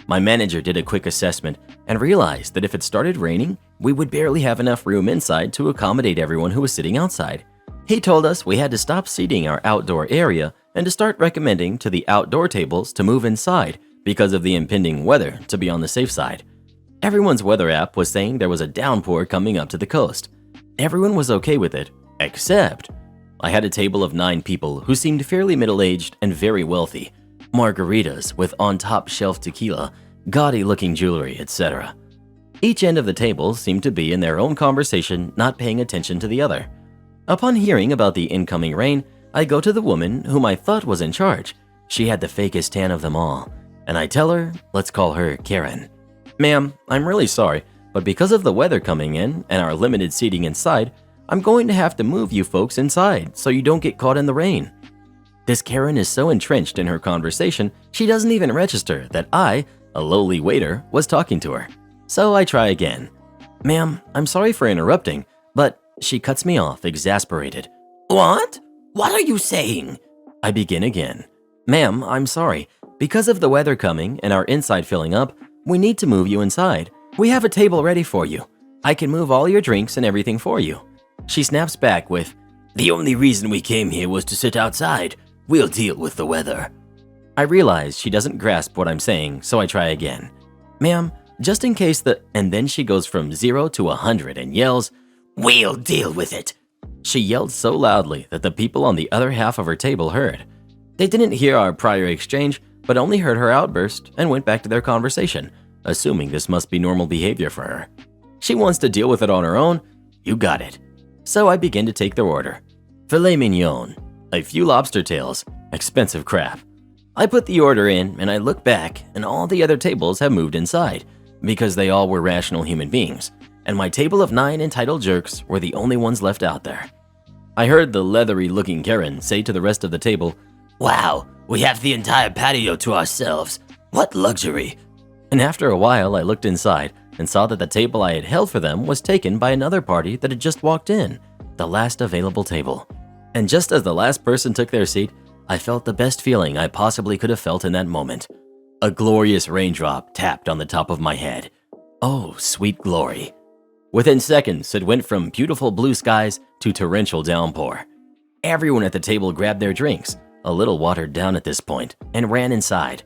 Speaker 1: My manager did a quick assessment and realized that if it started raining, we would barely have enough room inside to accommodate everyone who was sitting outside. He told us we had to stop seating our outdoor area and to start recommending to the outdoor tables to move inside because of the impending weather to be on the safe side. Everyone's weather app was saying there was a downpour coming up to the coast. Everyone was okay with it, except I had a table of 9 people who seemed fairly middle-aged and very wealthy. Margaritas with on-top shelf tequila, gaudy-looking jewelry, etc. Each end of the table seemed to be in their own conversation, not paying attention to the other. Upon hearing about the incoming rain, I go to the woman whom I thought was in charge. She had the fakest tan of them all, and I tell her, let's call her Karen. Ma'am, I'm really sorry, but because of the weather coming in and our limited seating inside, I'm going to have to move you folks inside so you don't get caught in the rain. This Karen is so entrenched in her conversation, she doesn't even register that I, a lowly waiter, was talking to her. So I try again. Ma'am, I'm sorry for interrupting, but she cuts me off, exasperated. What? What are you saying? I begin again. Ma'am, I'm sorry. Because of the weather coming and our inside filling up, we need to move you inside. We have a table ready for you. I can move all your drinks and everything for you. She snaps back with, the only reason we came here was to sit outside. We'll deal with the weather. I realize she doesn't grasp what I'm saying, so I try again. Ma'am, just in case and then she goes from 0 to 100 and yells, we'll deal with it. She yelled so loudly that the people on the other half of her table heard. They didn't hear our prior exchange, but only heard her outburst and went back to their conversation, assuming this must be normal behavior for her. She wants to deal with it on her own? You got it. So I begin to take their order. Filet mignon, a few lobster tails, expensive crap. I put the order in and I look back and all the other tables have moved inside because they all were rational human beings, and my table of 9 entitled jerks were the only ones left out there. I heard the leathery-looking Karen say to the rest of the table, wow, we have the entire patio to ourselves. What luxury. And after a while, I looked inside and saw that the table I had held for them was taken by another party that had just walked in, the last available table. And just as the last person took their seat, I felt the best feeling I possibly could have felt in that moment. A glorious raindrop tapped on the top of my head. Oh, sweet glory. Within seconds, it went from beautiful blue skies to torrential downpour. Everyone at the table grabbed their drinks, a little watered down at this point, and ran inside.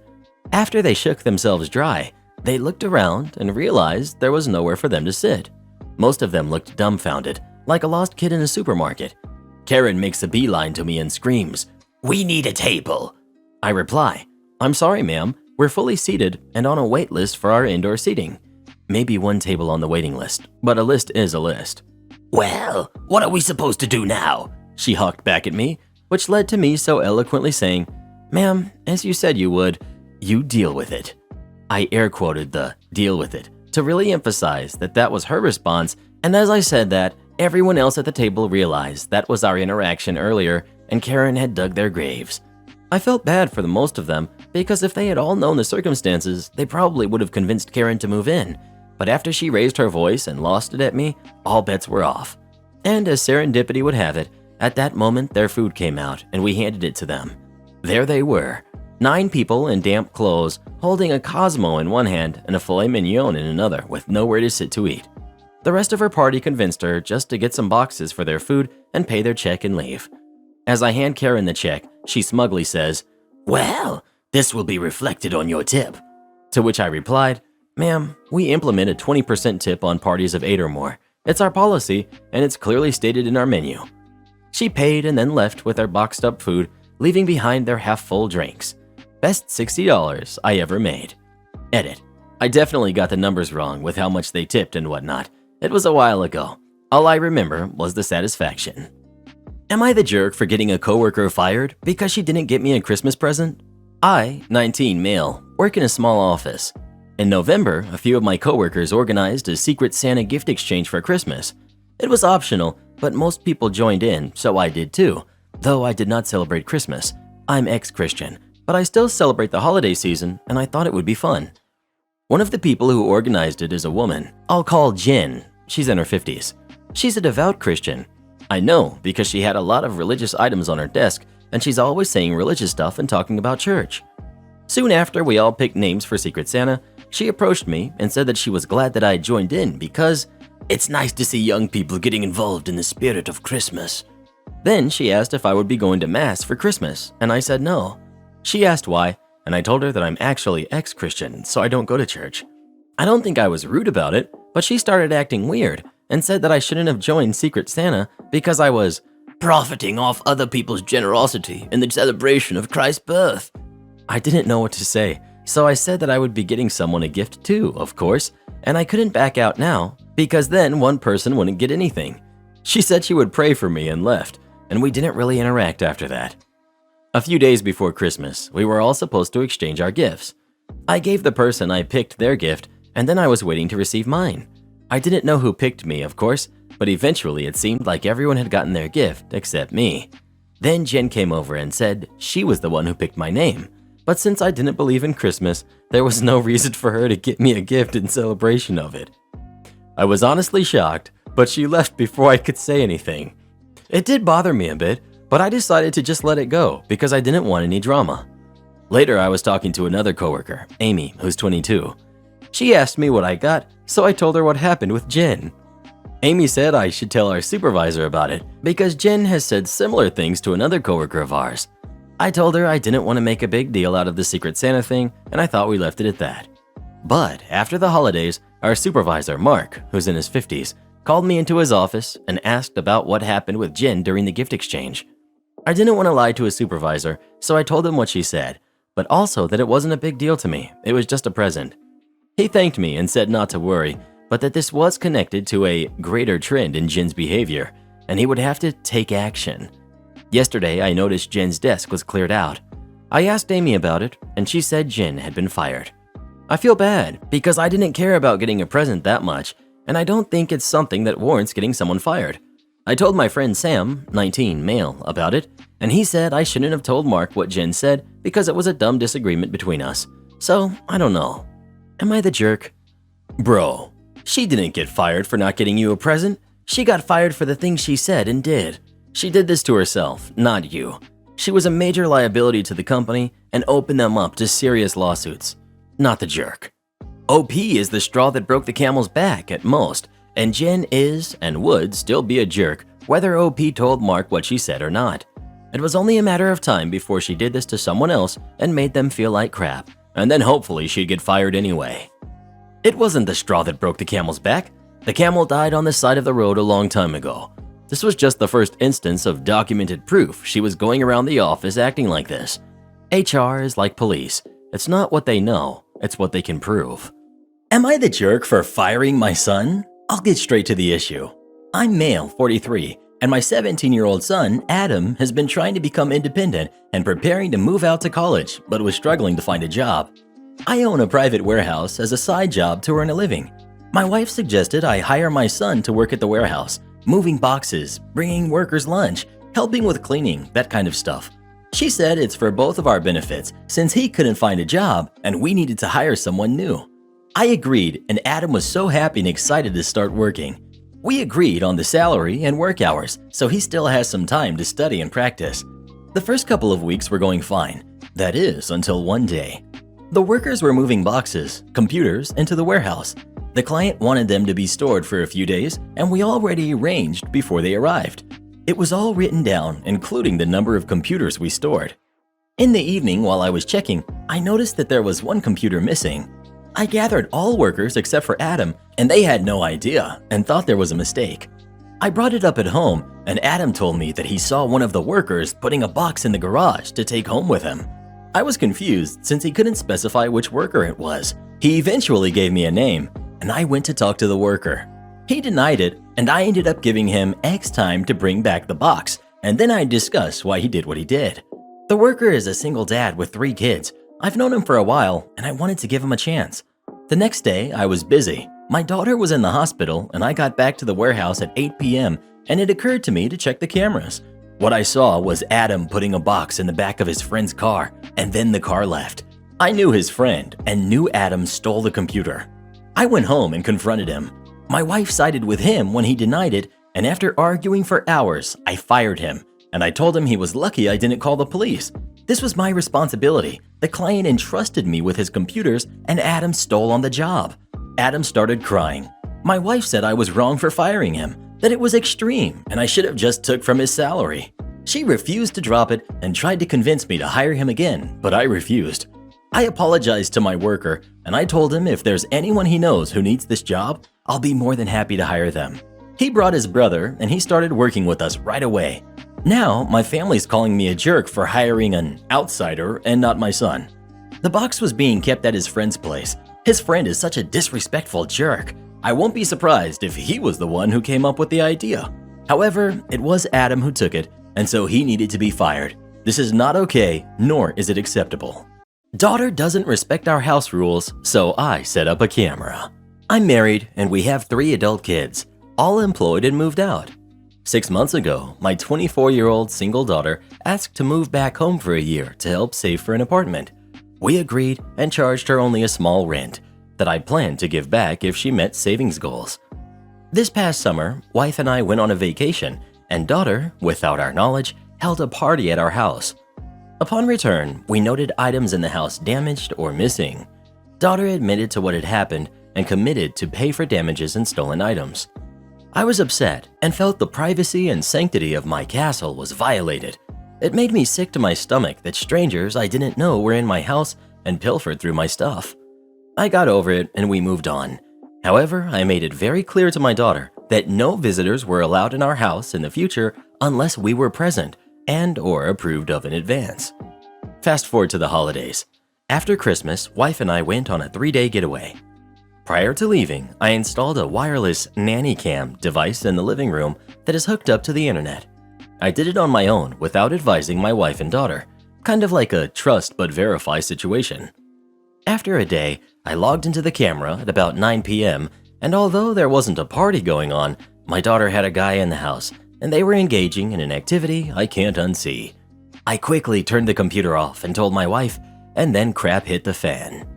Speaker 1: After they shook themselves dry, they looked around and realized there was nowhere for them to sit. Most of them looked dumbfounded, like a lost kid in a supermarket. Karen makes a beeline to me and screams, we need a table. I reply, I'm sorry ma'am, we're fully seated and on a wait list for our indoor seating. Maybe one table on the waiting list, but a list is a list. Well, what are we supposed to do now? She hawked back at me, which led to me so eloquently saying, ma'am, as you said you would, you deal with it. I air quoted the deal with it to really emphasize that that was her response, and as I said that, everyone else at the table realized that was our interaction earlier and Karen had dug their graves. I felt bad for the most of them because if they had all known the circumstances, they probably would have convinced Karen to move in. But after she raised her voice and lost it at me, all bets were off. And as serendipity would have it, at that moment their food came out and we handed it to them. There they were, 9 people in damp clothes, holding a Cosmo in one hand and a filet mignon in another with nowhere to sit to eat. The rest of her party convinced her just to get some boxes for their food and pay their check and leave. As I hand Karen the check, she smugly says, well, this will be reflected on your tip. To which I replied, ma'am, we implement a 20% tip on parties of 8 or more. It's our policy, and it's clearly stated in our menu. She paid and then left with their boxed up food, leaving behind their half-full drinks. Best $60 I ever made. Edit. I definitely got the numbers wrong with how much they tipped and whatnot. It was a while ago. All I remember was the satisfaction. Am I the jerk for getting a coworker fired because she didn't get me a Christmas present? I, 19 male, work in a small office. In November, a few of my coworkers organized a Secret Santa gift exchange for Christmas. It was optional, but most people joined in, so I did too, though I did not celebrate Christmas. I'm ex-Christian, but I still celebrate the holiday season, and I thought it would be fun. One of the people who organized it is a woman. I'll call Jen. She's in her 50s. She's a devout Christian. I know because she had a lot of religious items on her desk, and she's always saying religious stuff and talking about church. Soon after we all picked names for Secret Santa, she approached me and said that she was glad that I had joined in because it's nice to see young people getting involved in the spirit of Christmas. Then she asked if I would be going to Mass for Christmas, and I said no. She asked why, and I told her that I'm actually ex-Christian, so I don't go to church. I don't think I was rude about it, but she started acting weird and said that I shouldn't have joined Secret Santa because I was profiting off other people's generosity in the celebration of Christ's birth. I didn't know what to say, so I said that I would be getting someone a gift too, of course, and I couldn't back out now because then one person wouldn't get anything. She said she would pray for me and left, and we didn't really interact after that. A few days before Christmas, we were all supposed to exchange our gifts. I gave the person I picked their gift, and then I was waiting to receive mine. I didn't know who picked me, of course, but eventually it seemed like everyone had gotten their gift except me. Then Jen came over and said she was the one who picked my name. But since I didn't believe in Christmas, there was no reason for her to get me a gift in celebration of it. I was honestly shocked, but she left before I could say anything. It did bother me a bit, but I decided to just let it go because I didn't want any drama. Later, I was talking to another coworker, Amy, who's 22. She asked me what I got, so I told her what happened with Jen. Amy said I should tell our supervisor about it because Jen has said similar things to another coworker of ours. I told her I didn't want to make a big deal out of the Secret Santa thing, and I thought we left it at that. But after the holidays, our supervisor, Mark, who's in his 50s, called me into his office and asked about what happened with Jen during the gift exchange. I didn't want to lie to his supervisor, so I told him what she said, but also that it wasn't a big deal to me, it was just a present. He thanked me and said not to worry, but that this was connected to a greater trend in Jen's behavior, and he would have to take action. Yesterday, I noticed Jen's desk was cleared out. I asked Amy about it, and she said Jen had been fired. I feel bad because I didn't care about getting a present that much, and I don't think it's something that warrants getting someone fired. I told my friend Sam, 19, male, about it, and he said I shouldn't have told Mark what Jen said because it was a dumb disagreement between us. So, I don't know. Am I the jerk? Bro, she didn't get fired for not getting you a present. She got fired for the things she said and did. She did this to herself, not you. She was a major liability to the company and opened them up to serious lawsuits. Not the jerk. OP is the straw that broke the camel's back at most, and Jen is and would still be a jerk whether OP told Mark what she said or not. It was only a matter of time before she did this to someone else and made them feel like crap, and then hopefully she'd get fired anyway. It wasn't the straw that broke the camel's back. The camel died on the side of the road a long time ago. This was just the first instance of documented proof she was going around the office acting like this. HR is like police. It's not what they know, it's what they can prove. Am I the jerk for firing my son? I'll get straight to the issue. I'm male, 43, and my 17-year-old son, Adam, has been trying to become independent and preparing to move out to college, but was struggling to find a job. I own a private warehouse as a side job to earn a living. My wife suggested I hire my son to work at the warehouse, moving boxes, bringing workers lunch, helping with cleaning, that kind of stuff. She said it's for both of our benefits since he couldn't find a job and we needed to hire someone new. I agreed, and Adam was so happy and excited to start working. We agreed on the salary and work hours, so he still has some time to study and practice. The first couple of weeks were going fine. That is, until one day. The workers were moving boxes, computers, into the warehouse. The client wanted them to be stored for a few days, and we already arranged before they arrived. It was all written down, including the number of computers we stored. In the evening, while I was checking, I noticed that there was one computer missing. I gathered all workers except for Adam, and they had no idea and thought there was a mistake. I brought it up at home, and Adam told me that he saw one of the workers putting a box in the garage to take home with him. I was confused since he couldn't specify which worker it was. He eventually gave me a name, and I went to talk to the worker. He denied it, and I ended up giving him X time to bring back the box, and then I discussed why he did what he did. The worker is a single dad with 3 kids. I've known him for a while, and I wanted to give him a chance. The next day, I was busy. My daughter was in the hospital, and I got back to the warehouse at 8 p.m., and it occurred to me to check the cameras. What I saw was Adam putting a box in the back of his friend's car, and then the car left. I knew his friend and knew Adam stole the computer. I went home and confronted him. My wife sided with him when he denied it, and after arguing for hours, I fired him, and I told him he was lucky I didn't call the police. This was my responsibility. The client entrusted me with his computers, and Adam stole on the job. Adam started crying. My wife said I was wrong for firing him, that it was extreme, and I should have just took from his salary. She refused to drop it and tried to convince me to hire him again, but I refused. I apologized to my worker, and I told him if there's anyone he knows who needs this job, I'll be more than happy to hire them. He brought his brother, and he started working with us right away. Now, my family's calling me a jerk for hiring an outsider and not my son. The box was being kept at his friend's place. His friend is such a disrespectful jerk. I won't be surprised if he was the one who came up with the idea. However, it was Adam who took it, and so he needed to be fired. This is not okay, nor is it acceptable. Daughter doesn't respect our house rules, so I set up a camera. I'm married, and we have 3 adult kids, all employed and moved out. 6 months ago, my 24-year-old single daughter asked to move back home for a year to help save for an apartment. We agreed and charged her only a small rent that I planned to give back if she met savings goals. This past summer, wife and I went on a vacation, and daughter, without our knowledge, held a party at our house. Upon return, we noted items in the house damaged or missing. Daughter admitted to what had happened and committed to pay for damages and stolen items. I was upset and felt the privacy and sanctity of my castle was violated. It made me sick to my stomach that strangers I didn't know were in my house and pilfered through my stuff. I got over it and we moved on. However, I made it very clear to my daughter that no visitors were allowed in our house in the future unless we were present and or approved of in advance. Fast forward to the holidays. After Christmas, wife and I went on a 3-day getaway. Prior to leaving, I installed a wireless nanny cam device in the living room that is hooked up to the internet. I did it on my own without advising my wife and daughter, kind of like a trust but verify situation. After a day, I logged into the camera at about 9 p.m., and although there wasn't a party going on, my daughter had a guy in the house, and they were engaging in an activity I can't unsee. I quickly turned the computer off and told my wife, and then crap hit the fan.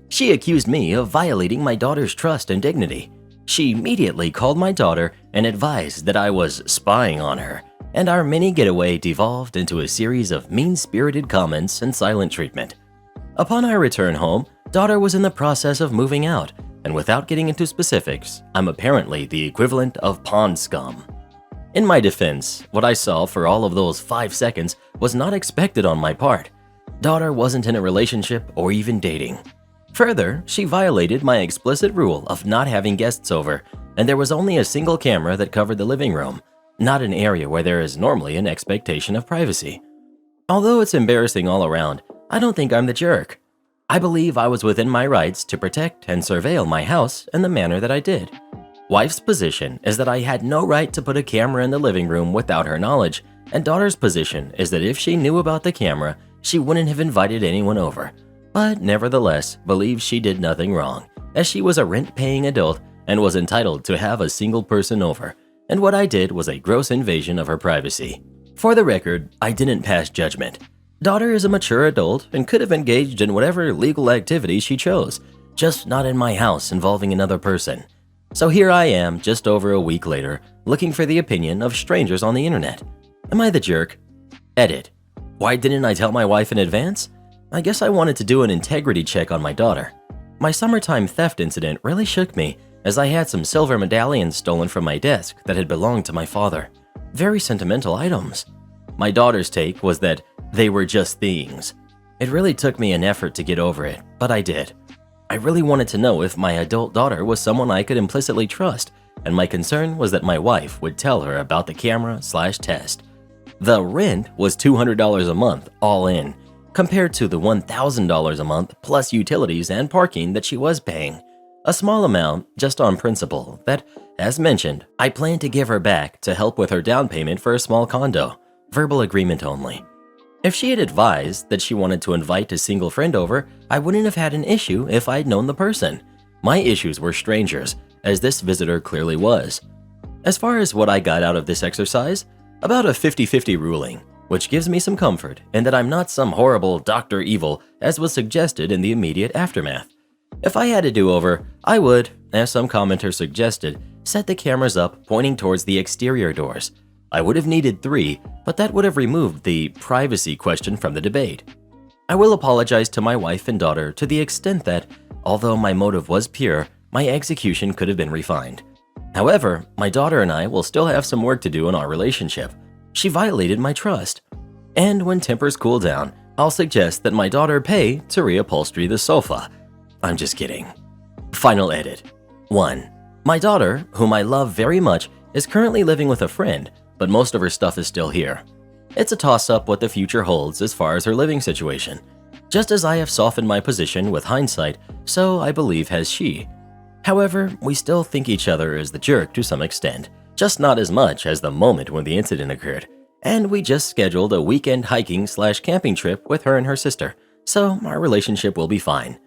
Speaker 1: She accused me of violating my daughter's trust and dignity. She immediately called my daughter and advised that I was spying on her, and our mini getaway devolved into a series of mean-spirited comments and silent treatment. Upon our return home, daughter was in the process of moving out, and without getting into specifics, I'm apparently the equivalent of pond scum. In my defense, what I saw for all of those 5 seconds was not expected on my part. Daughter wasn't in a relationship or even dating. Further, she violated my explicit rule of not having guests over, and there was only a single camera that covered the living room, not an area where there is normally an expectation of privacy. Although it's embarrassing all around, I don't think I'm the jerk. I believe I was within my rights to protect and surveil my house in the manner that I did. Wife's position is that I had no right to put a camera in the living room without her knowledge, and daughter's position is that if she knew about the camera, she wouldn't have invited anyone over, but nevertheless believes she did nothing wrong, as she was a rent-paying adult and was entitled to have a single person over, and what I did was a gross invasion of her privacy. For the record, I didn't pass judgment. Daughter is a mature adult and could have engaged in whatever legal activity she chose, just not in my house involving another person. So here I am, just over a week later, looking for the opinion of strangers on the internet. Am I the jerk? Edit. Why didn't I tell my wife in advance? I guess I wanted to do an integrity check on my daughter. My summertime theft incident really shook me, as I had some silver medallions stolen from my desk that had belonged to my father. Very sentimental items. My daughter's take was that they were just things. It really took me an effort to get over it, but I did. I really wanted to know if my adult daughter was someone I could implicitly trust, and my concern was that my wife would tell her about the camera/test. The rent was $200 a month, all in, compared to the $1,000 a month plus utilities and parking that she was paying. A small amount just on principle that, as mentioned, I plan to give her back to help with her down payment for a small condo, verbal agreement only. If she had advised that she wanted to invite a single friend over, I wouldn't have had an issue if I'd known the person. My issues were strangers, as this visitor clearly was. As far as what I got out of this exercise, about a 50-50 ruling, which gives me some comfort in that I'm not some horrible Dr. Evil as was suggested in the immediate aftermath. If I had a do-over, I would, as some commenters suggested, set the cameras up pointing towards the exterior doors. I would have needed 3, but that would have removed the privacy question from the debate. I will apologize to my wife and daughter to the extent that, although my motive was pure, my execution could have been refined. However, my daughter and I will still have some work to do in our relationship. She violated my trust. And when tempers cool down, I'll suggest that my daughter pay to reupholstery the sofa. I'm just kidding. Final edit. 1. My daughter, whom I love very much, is currently living with a friend, but most of her stuff is still here. It's a toss-up what the future holds as far as her living situation. Just as I have softened my position with hindsight, so I believe has she. However, we still think each other is the jerk to some extent, just not as much as the moment when the incident occurred. And we just scheduled a weekend hiking/camping trip with her and her sister, so our relationship will be fine.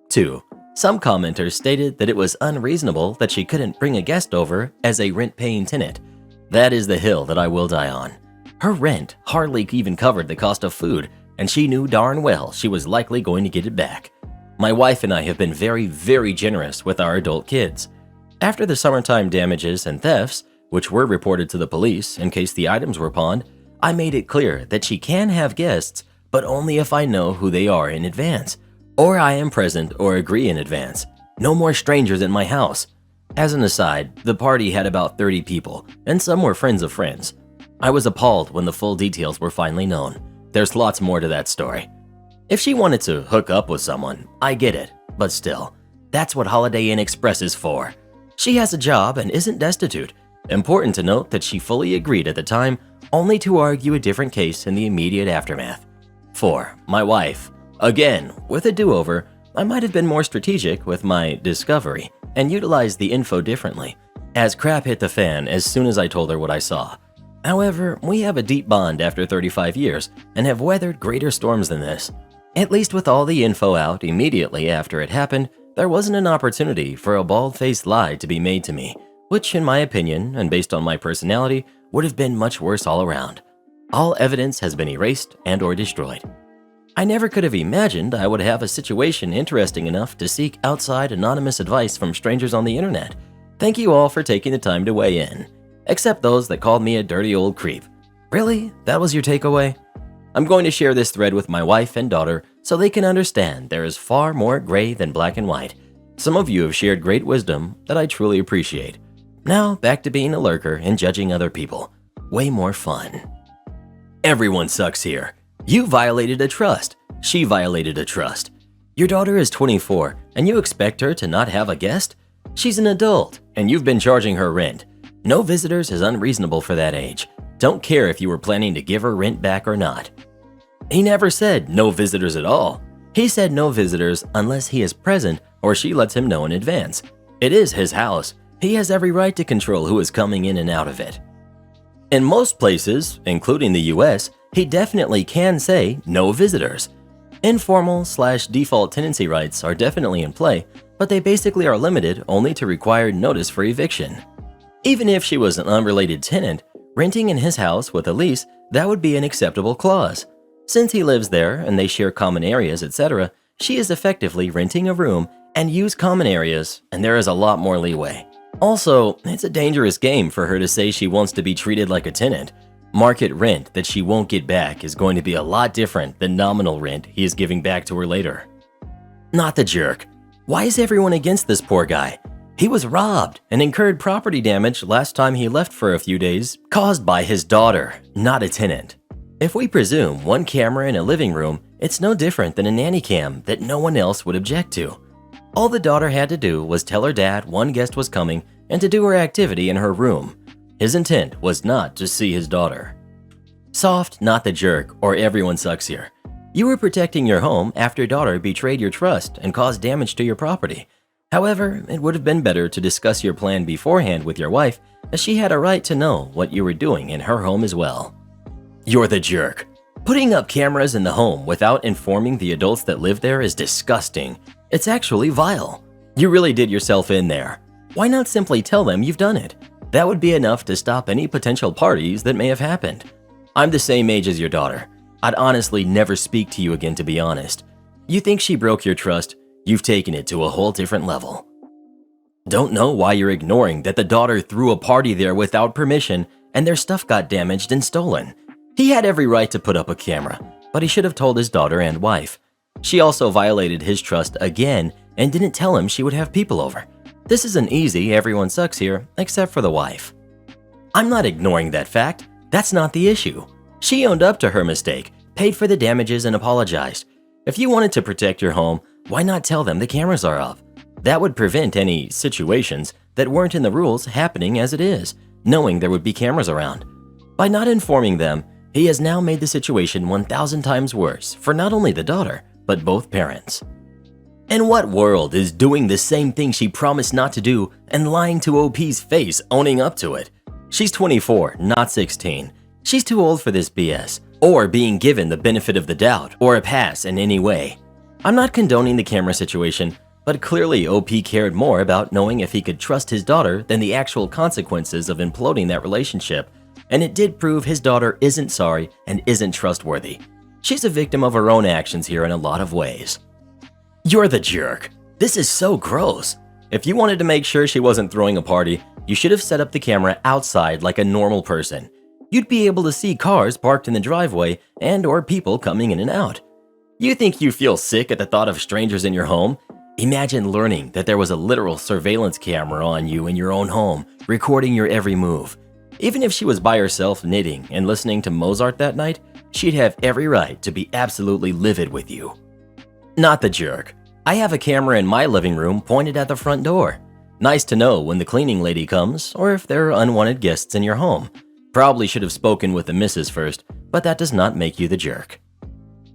Speaker 1: 2. Some commenters stated that it was unreasonable that she couldn't bring a guest over as a rent-paying tenant. That is the hill that I will die on. Her rent hardly even covered the cost of food, and she knew darn well she was likely going to get it back. My wife and I have been very, very generous with our adult kids. After the summertime damages and thefts, which were reported to the police in case the items were pawned, I made it clear that she can have guests, but only if I know who they are in advance, or I am present or agree in advance. No more strangers in my house. As an aside, the party had about 30 people, and some were friends of friends. I was appalled when the full details were finally known. There's lots more to that story. If she wanted to hook up with someone, I get it, but still, that's what Holiday Inn Express is for. She has a job and isn't destitute. Important to note that she fully agreed at the time, only to argue a different case in the immediate aftermath. 4. My wife. Again, with a do-over, I might have been more strategic with my discovery and utilized the info differently, as crap hit the fan as soon as I told her what I saw. However, we have a deep bond after 35 years and have weathered greater storms than this. At least with all the info out immediately after it happened, there wasn't an opportunity for a bald-faced lie to be made to me, which in my opinion, and based on my personality, would have been much worse all around. All evidence has been erased and or destroyed. I never could have imagined I would have a situation interesting enough to seek outside anonymous advice from strangers on the internet. Thank you all for taking the time to weigh in. Except those that called me a dirty old creep. Really? That was your takeaway? I'm going to share this thread with my wife and daughter so they can understand there is far more gray than black and white. Some of you have shared great wisdom that I truly appreciate. Now, back to being a lurker and judging other people. Way more fun. Everyone sucks here. You violated a trust. She violated a trust. Your daughter is 24 and you expect her to not have a guest? She's an adult and you've been charging her rent. No visitors is unreasonable for that age. Don't care if you were planning to give her rent back or not. He never said no visitors at all. He said no visitors unless he is present or she lets him know in advance. It is his house. He has every right to control who is coming in and out of it. In most places, including the US, he definitely can say no visitors. Informal/default tenancy rights are definitely in play, but they basically are limited only to required notice for eviction. Even if she was an unrelated tenant, renting in his house with a lease, that would be an acceptable clause. Since he lives there and they share common areas, etc., she is effectively renting a room and use common areas, and there is a lot more leeway. Also, it's a dangerous game for her to say she wants to be treated like a tenant. Market rent that she won't get back is going to be a lot different than nominal rent he is giving back to her later. Not the jerk. Why is everyone against this poor guy? He was robbed and incurred property damage last time he left for a few days, caused by his daughter, not a tenant. If we presume one camera in a living room, it's no different than a nanny cam that no one else would object to. All the daughter had to do was tell her dad one guest was coming and to do her activity in her room. His intent was not to see his daughter. Soft, not the jerk, or everyone sucks here. You were protecting your home after daughter betrayed your trust and caused damage to your property. However, it would have been better to discuss your plan beforehand with your wife, as she had a right to know what you were doing in her home as well. You're the jerk. Putting up cameras in the home without informing the adults that live there is disgusting. It's actually vile. You really did yourself in there. Why not simply tell them you've done it? That would be enough to stop any potential parties that may have happened. I'm the same age as your daughter. I'd honestly never speak to you again, to be honest. You think she broke your trust? You've taken it to a whole different level. Don't know why you're ignoring that the daughter threw a party there without permission and their stuff got damaged and stolen. He had every right to put up a camera, but he should have told his daughter and wife. She also violated his trust again and didn't tell him she would have people over. This isn't easy, everyone sucks here, except for the wife. I'm not ignoring that fact. That's not the issue. She owned up to her mistake, paid for the damages, and apologized. If you wanted to protect your home, why not tell them the cameras are up? That would prevent any situations that weren't in the rules happening as it is, knowing there would be cameras around. By not informing them, he has now made the situation 1,000 times worse for not only the daughter, but both parents. In what world is doing the same thing she promised not to do and lying to OP's face owning up to it? She's 24, not 16. She's too old for this BS, or being given the benefit of the doubt or a pass in any way. I'm not condoning the camera situation, but clearly OP cared more about knowing if he could trust his daughter than the actual consequences of imploding that relationship, and it did prove his daughter isn't sorry and isn't trustworthy. She's a victim of her own actions here in a lot of ways. You're the jerk. This is so gross. If you wanted to make sure she wasn't throwing a party, you should have set up the camera outside like a normal person. You'd be able to see cars parked in the driveway and or people coming in and out. You think you feel sick at the thought of strangers in your home? Imagine learning that there was a literal surveillance camera on you in your own home, recording your every move. Even if she was by herself knitting and listening to Mozart that night, she'd have every right to be absolutely livid with you. Not the jerk. I have a camera in my living room pointed at the front door. Nice to know when the cleaning lady comes or if there are unwanted guests in your home. Probably should have spoken with the missus first, but that does not make you the jerk.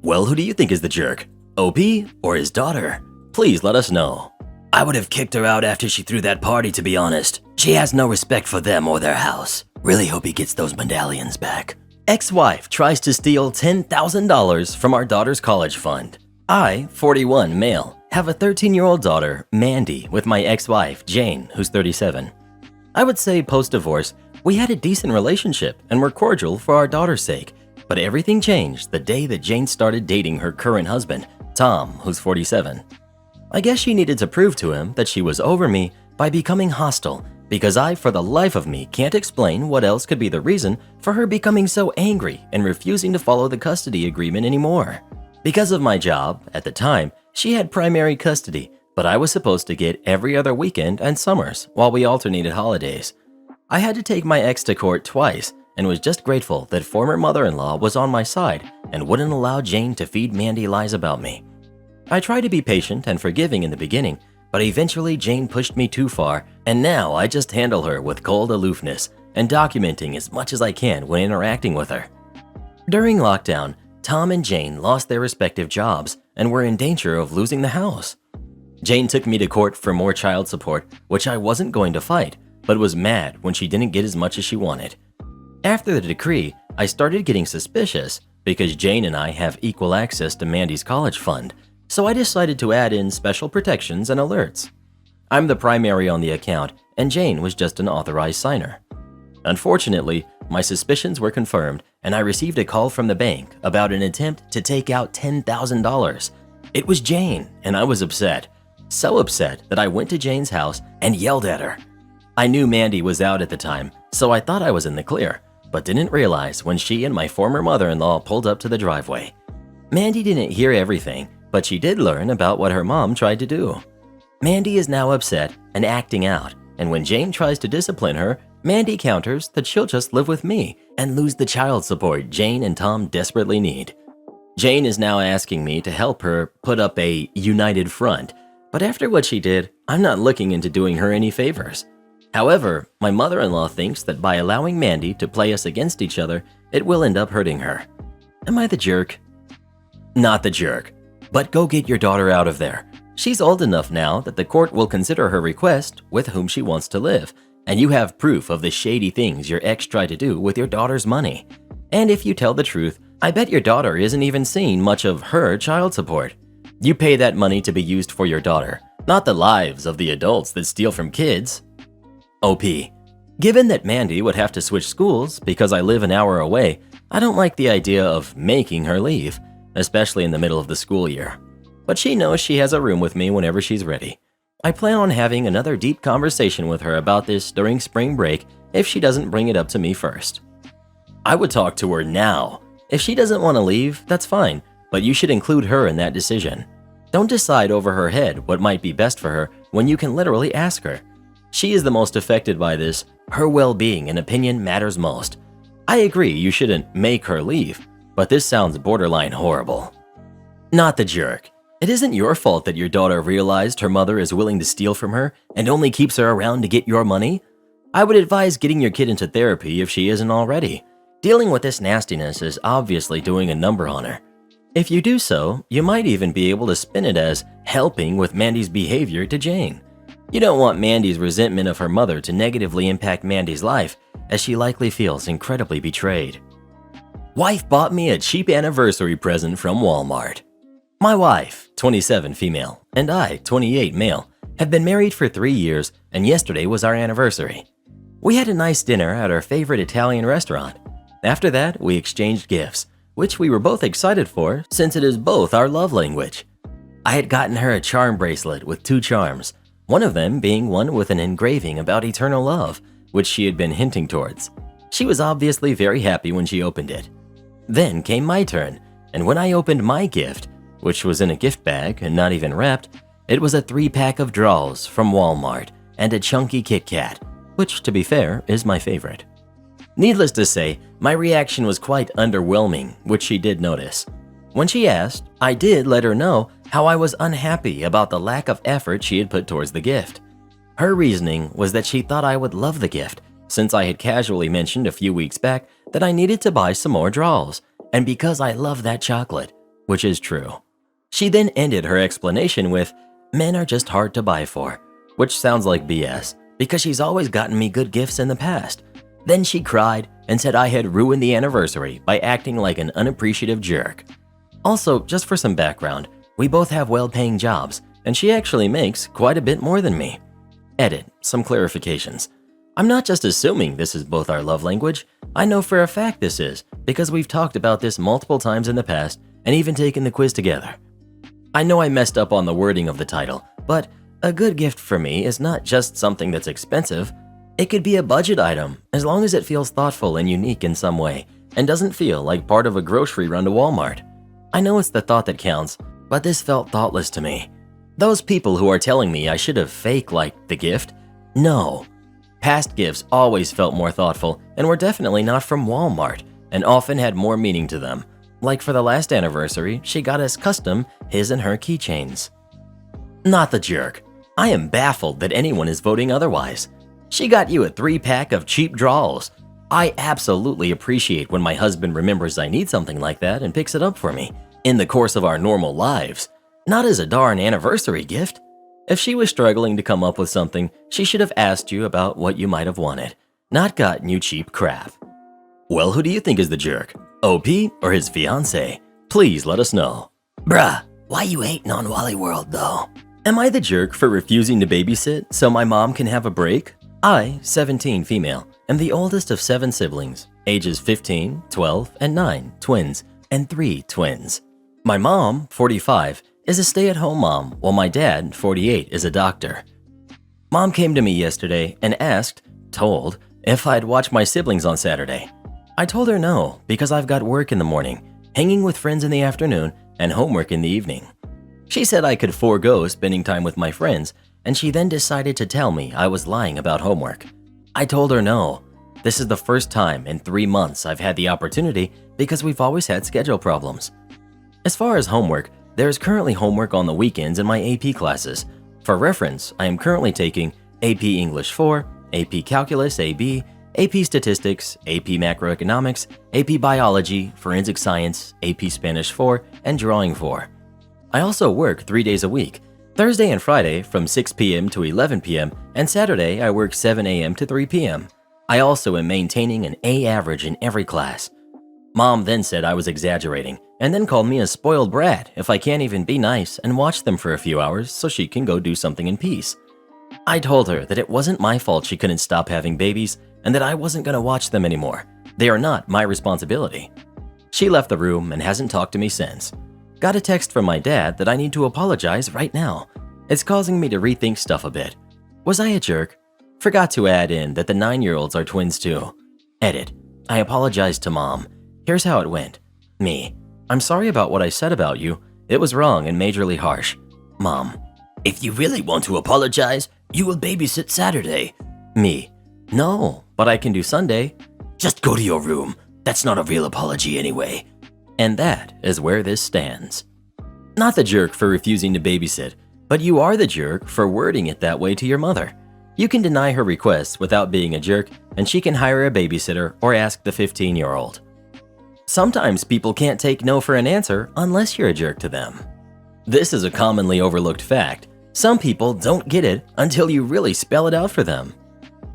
Speaker 1: Well, who do you think is the jerk? OP or his daughter? Please let us know. I would have kicked her out after she threw that party, to be honest. She has no respect for them or their house. Really hope he gets those medallions back. Ex-wife tries to steal $10,000 from our daughter's college fund. I, 41 male, have a 13-year-old daughter, Mandy, with my ex-wife, Jane, who's 37. I would say post-divorce, we had a decent relationship and were cordial for our daughter's sake, but everything changed the day that Jane started dating her current husband, Tom, who's 47. I guess she needed to prove to him that she was over me by becoming hostile, because I, for the life of me, can't explain what else could be the reason for her becoming so angry and refusing to follow the custody agreement anymore. Because of my job, at the time, she had primary custody, but I was supposed to get every other weekend and summers while we alternated holidays. I had to take my ex to court twice and was just grateful that former mother-in-law was on my side and wouldn't allow Jane to feed Mandy lies about me. I tried to be patient and forgiving in the beginning, but eventually Jane pushed me too far, and now I just handle her with cold aloofness and documenting as much as I can when interacting with her. During lockdown, Tom and Jane lost their respective jobs and were in danger of losing the house. Jane took me to court for more child support, which I wasn't going to fight, but was mad when she didn't get as much as she wanted. After the decree, I started getting suspicious because Jane and I have equal access to Mandy's college fund, so I decided to add in special protections and alerts. I'm the primary on the account, and Jane was just an authorized signer. Unfortunately, my suspicions were confirmed, and I received a call from the bank about an attempt to take out $10,000. It was Jane, and I was upset. So upset that I went to Jane's house and yelled at her. I knew Mandy was out at the time, so I thought I was in the clear, but didn't realize when she and my former mother-in-law pulled up to the driveway. Mandy didn't hear everything, but she did learn about what her mom tried to do. Mandy is now upset and acting out, and when Jane tries to discipline her, Mandy counters that she'll just live with me and lose the child support Jane and Tom desperately need. Jane is now asking me to help her put up a united front, but after what she did, I'm not looking into doing her any favors. However, my mother-in-law thinks that by allowing Mandy to play us against each other, it will end up hurting her. Am I the jerk? Not the jerk. But go get your daughter out of there. She's old enough now that the court will consider her request with whom she wants to live, and you have proof of the shady things your ex tried to do with your daughter's money. And if you tell the truth, I bet your daughter isn't even seeing much of her child support. You pay that money to be used for your daughter. not the lives of the adults that steal from kids. OP. Given that Mandy would have to switch schools because I live an hour away, I don't like the idea of making her leave, especially in the middle of the school year. But she knows she has a room with me whenever she's ready. I plan on having another deep conversation with her about this during spring break if she doesn't bring it up to me first. I would talk to her now. If she doesn't want to leave, that's fine, but you should include her in that decision. Don't decide over her head what might be best for her when you can literally ask her. She is the most affected by this. Her well-being and opinion matters most. I agree you shouldn't make her leave, but this sounds borderline horrible. Not the jerk. It isn't your fault that your daughter realized her mother is willing to steal from her and only keeps her around to get your money. I would advise getting your kid into therapy if she isn't already. Dealing with this nastiness is obviously doing a number on her. If you do so, you might even be able to spin it as helping with Mandy's behavior to Jane. You don't want Mandy's resentment of her mother to negatively impact Mandy's life, as she likely feels incredibly betrayed. Wife bought me a cheap anniversary present from Walmart. My wife, 27 female, and I, 28 male, have been married for 3 years, and yesterday was our anniversary. We had a nice dinner at our favorite Italian restaurant. After that, we exchanged gifts, which we were both excited for since it is both our love language. I had gotten her a charm bracelet with 2 charms, one of them being one with an engraving about eternal love, which she had been hinting towards. She was obviously very happy when she opened it. Then came my turn, and when I opened my gift, which was in a gift bag and not even wrapped, it was a 3-pack of draws from Walmart and a chunky Kit Kat, which, to be fair, is my favorite. Needless to say, my reaction was quite underwhelming, which she did notice. When she asked, I did let her know how I was unhappy about the lack of effort she had put towards the gift. Her reasoning was that she thought I would love the gift, since I had casually mentioned a few weeks back that I needed to buy some more draws, and because I love that chocolate, which is true. She then ended her explanation with, men are just hard to buy for, which sounds like BS, because she's always gotten me good gifts in the past. Then she cried and said I had ruined the anniversary by acting like an unappreciative jerk. Also, just for some background, we both have well-paying jobs, and she actually makes quite a bit more than me. Edit, some clarifications. I'm not just assuming this is both our love language. I know for a fact this is, because we've talked about this multiple times in the past and even taken the quiz together. I know I messed up on the wording of the title, but a good gift for me is not just something that's expensive. It could be a budget item, as long as it feels thoughtful and unique in some way, and doesn't feel like part of a grocery run to Walmart. I know it's the thought that counts, but this felt thoughtless to me. Those people who are telling me I should have fake-liked the gift, no. Past gifts always felt more thoughtful and were definitely not from Walmart, and often had more meaning to them. Like for the last anniversary, she got us custom his and her keychains. Not the jerk. I am baffled that anyone is voting otherwise. She got you a 3-pack of cheap draws. I absolutely appreciate when my husband remembers I need something like that and picks it up for me in the course of our normal lives, not as a darn anniversary gift. If she was struggling to come up with something, she should have asked you about what you might have wanted, not gotten you cheap crap. Well, who do you think is the jerk? OP or his fiancé? Please let us know. Bruh, why you hating on Wally World though? Am I the jerk for refusing to babysit so my mom can have a break? I, 17 female, am the oldest of 7 siblings, ages 15, 12, and 9, twins, and 3 twins. My mom, 45, is a stay-at-home mom, while my dad, 48, is a doctor. Mom came to me yesterday and told, if I'd watch my siblings on Saturday. I told her no, because I've got work in the morning, hanging with friends in the afternoon, and homework in the evening. She said I could forego spending time with my friends, and she then decided to tell me I was lying about homework. I told her no. This is the first time in 3 months I've had the opportunity because we've always had schedule problems. As far as homework, there is currently homework on the weekends in my AP classes. For reference, I am currently taking AP English 4, AP Calculus AB, AP Statistics, AP Macroeconomics, AP Biology, Forensic Science, AP Spanish 4, and Drawing 4. I also work 3 days a week, Thursday and Friday from 6 p.m. to 11 p.m., and Saturday I work 7 a.m. to 3 p.m. I also am maintaining an A average in every class. Mom then said I was exaggerating and then called me a spoiled brat if I can't even be nice and watch them for a few hours so she can go do something in peace. I told her that it wasn't my fault she couldn't stop having babies and that I wasn't going to watch them anymore. They are not my responsibility. She left the room and hasn't talked to me since. Got a text from my dad that I need to apologize right now. It's causing me to rethink stuff a bit. Was I a jerk? Forgot to add in that the 9-year-olds are twins too. Edit. I apologized to Mom. Here's how it went. Me. I'm sorry about what I said about you. It was wrong and majorly harsh. Mom. If you really want to apologize, you will babysit Saturday. Me. No, but I can do Sunday. Just go to your room. That's not a real apology anyway. And that is where this stands. Not the jerk for refusing to babysit, but you are the jerk for wording it that way to your mother. You can deny her requests without being a jerk, and she can hire a babysitter or ask the 15-year-old. Sometimes people can't take no for an answer unless you're a jerk to them. This is a commonly overlooked fact. Some people don't get it until you really spell it out for them.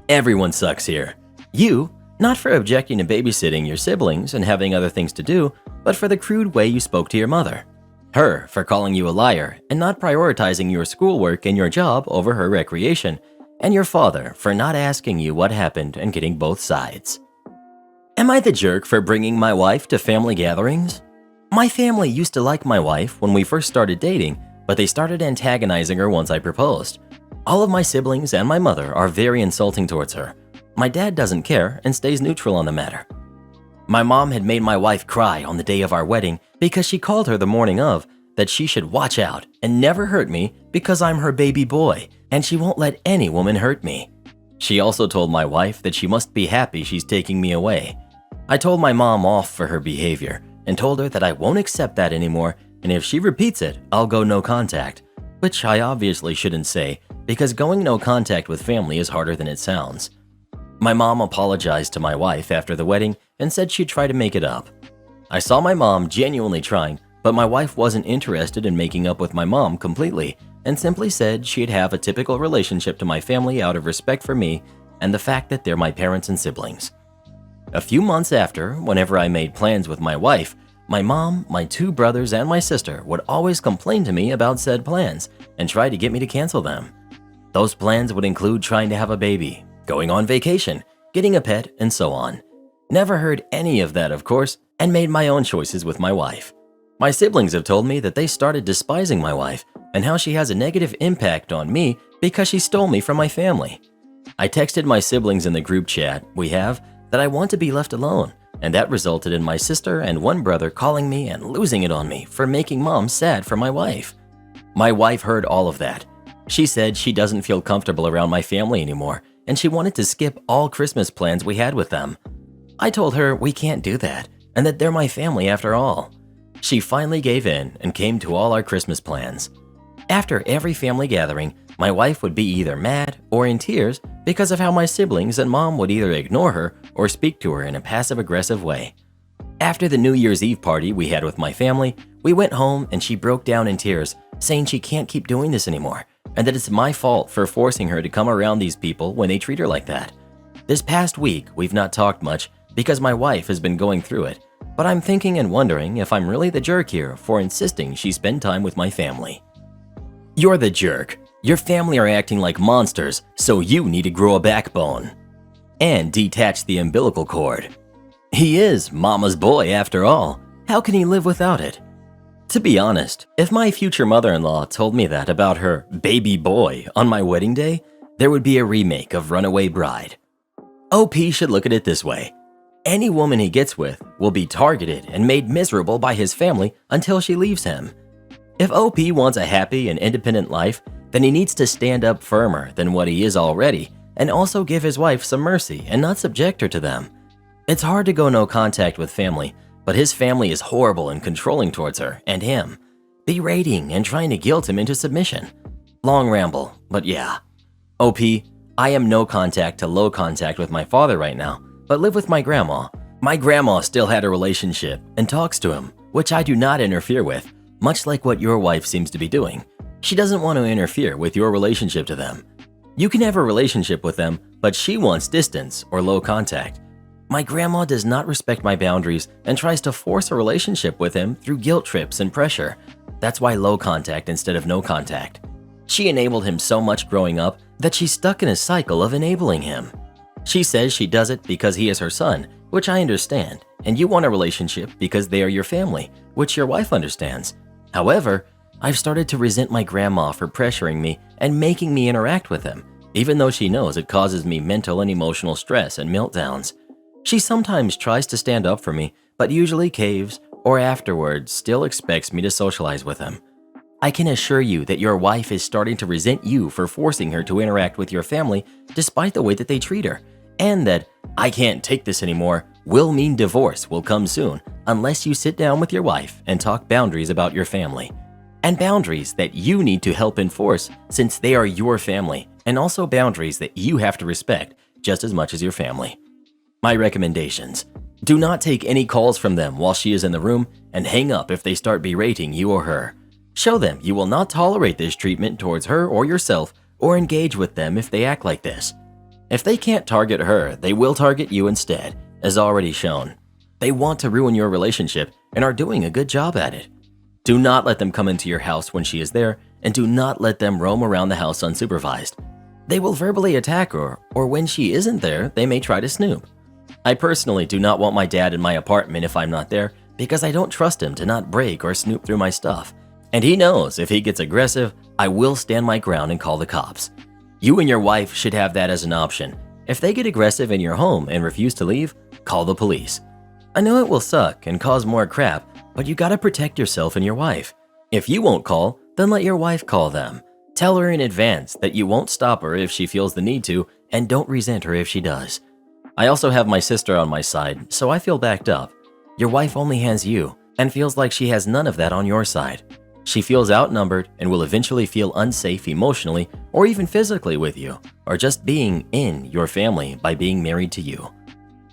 Speaker 1: Everyone sucks here. You, not for objecting to babysitting your siblings and having other things to do, but for the crude way you spoke to your mother. Her for calling you a liar and not prioritizing your schoolwork and your job over her recreation, and your father for not asking you what happened and getting both sides. Am I the jerk for bringing my wife to family gatherings? My family used to like my wife when we first started dating, but they started antagonizing her once I proposed. All of my siblings and my mother are very insulting towards her. My dad doesn't care and stays neutral on the matter. My mom had made my wife cry on the day of our wedding because she called her the morning of that she should watch out and never hurt me because I'm her baby boy and she won't let any woman hurt me. She also told my wife that she must be happy she's taking me away. I told my mom off for her behavior and told her that I won't accept that anymore, and if she repeats it, I'll go no contact, which I obviously shouldn't say because going no contact with family is harder than it sounds. My mom apologized to my wife after the wedding and said she'd try to make it up. I saw my mom genuinely trying, but my wife wasn't interested in making up with my mom completely and simply said she'd have a typical relationship to my family out of respect for me and the fact that they're my parents and siblings. A few months after, whenever I made plans with my wife, my mom, my 2 brothers, and my sister would always complain to me about said plans and try to get me to cancel them. Those plans would include trying to have a baby, going on vacation, getting a pet, and so on. Never heard any of that, of course, and made my own choices with my wife. My siblings have told me that they started despising my wife and how she has a negative impact on me because she stole me from my family. I texted my siblings in the group chat we have that I want to be left alone, and that resulted in my sister and 1 brother calling me and losing it on me for making mom sad for my wife. My wife heard all of that. She said she doesn't feel comfortable around my family anymore, and she wanted to skip all Christmas plans we had with them. I told her we can't do that, and that they're my family after all. She finally gave in and came to all our Christmas plans. After every family gathering, my wife would be either mad or in tears because of how my siblings and mom would either ignore her or speak to her in a passive-aggressive way. After the New Year's Eve party we had with my family, we went home and she broke down in tears, saying she can't keep doing this anymore, and that it's my fault for forcing her to come around these people when they treat her like that. This past week, we've not talked much because my wife has been going through it, but I'm thinking and wondering if I'm really the jerk here for insisting she spend time with my family. You're the jerk. Your family are acting like monsters, so you need to grow a backbone. And detach the umbilical cord. He is mama's boy after all. How can he live without it? To be honest, if my future mother-in-law told me that about her baby boy on my wedding day, there would be a remake of Runaway Bride. OP should look at it this way. Any woman he gets with will be targeted and made miserable by his family until she leaves him. If OP wants a happy and independent life, then he needs to stand up firmer than what he is already and also give his wife some mercy and not subject her to them. It's hard to go no contact with family, but his family is horrible and controlling towards her and him, berating and trying to guilt him into submission. Long ramble, but yeah. OP, I am no contact to low contact with my father right now, but live with my grandma. My grandma still had a relationship and talks to him, which I do not interfere with, much like what your wife seems to be doing. She doesn't want to interfere with your relationship to them. You can have a relationship with them, but she wants distance or low contact. My grandma does not respect my boundaries and tries to force a relationship with him through guilt trips and pressure. That's why low contact instead of no contact. She enabled him so much growing up that she's stuck in a cycle of enabling him. She says she does it because he is her son, which I understand, and you want a relationship because they are your family, which your wife understands. However, I've started to resent my grandma for pressuring me and making me interact with him, even though she knows it causes me mental and emotional stress and meltdowns. She sometimes tries to stand up for me, but usually caves or afterwards still expects me to socialize with him. I can assure you that your wife is starting to resent you for forcing her to interact with your family despite the way that they treat her, and that "I can't take this anymore" will mean divorce will come soon unless you sit down with your wife and talk boundaries about your family. And boundaries that you need to help enforce since they are your family, and also boundaries that you have to respect just as much as your family. My recommendations: do not take any calls from them while she is in the room, and hang up if they start berating you or her. Show them you will not tolerate this treatment towards her or yourself, or engage with them if they act like this. If they can't target her, they will target you instead, as already shown. They want to ruin your relationship and are doing a good job at it. Do not let them come into your house when she is there, and do not let them roam around the house unsupervised. They will verbally attack her, or when she isn't there, they may try to snoop. I personally do not want my dad in my apartment if I'm not there, because I don't trust him to not break or snoop through my stuff. And he knows if he gets aggressive, I will stand my ground and call the cops. You and your wife should have that as an option. If they get aggressive in your home and refuse to leave, call the police. I know it will suck and cause more crap, but you gotta protect yourself and your wife. If you won't call, then let your wife call them. Tell her in advance that you won't stop her if she feels the need to, and don't resent her if she does. I also have my sister on my side, so I feel backed up. Your wife only has you, and feels like she has none of that on your side. She feels outnumbered and will eventually feel unsafe emotionally or even physically with you, or just being in your family by being married to you.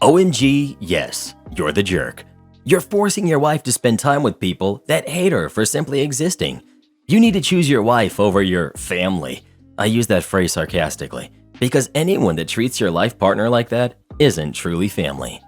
Speaker 1: OMG, yes, you're the jerk. You're forcing your wife to spend time with people that hate her for simply existing. You need to choose your wife over your family. I use that phrase sarcastically, because anyone that treats your life partner like that isn't truly family.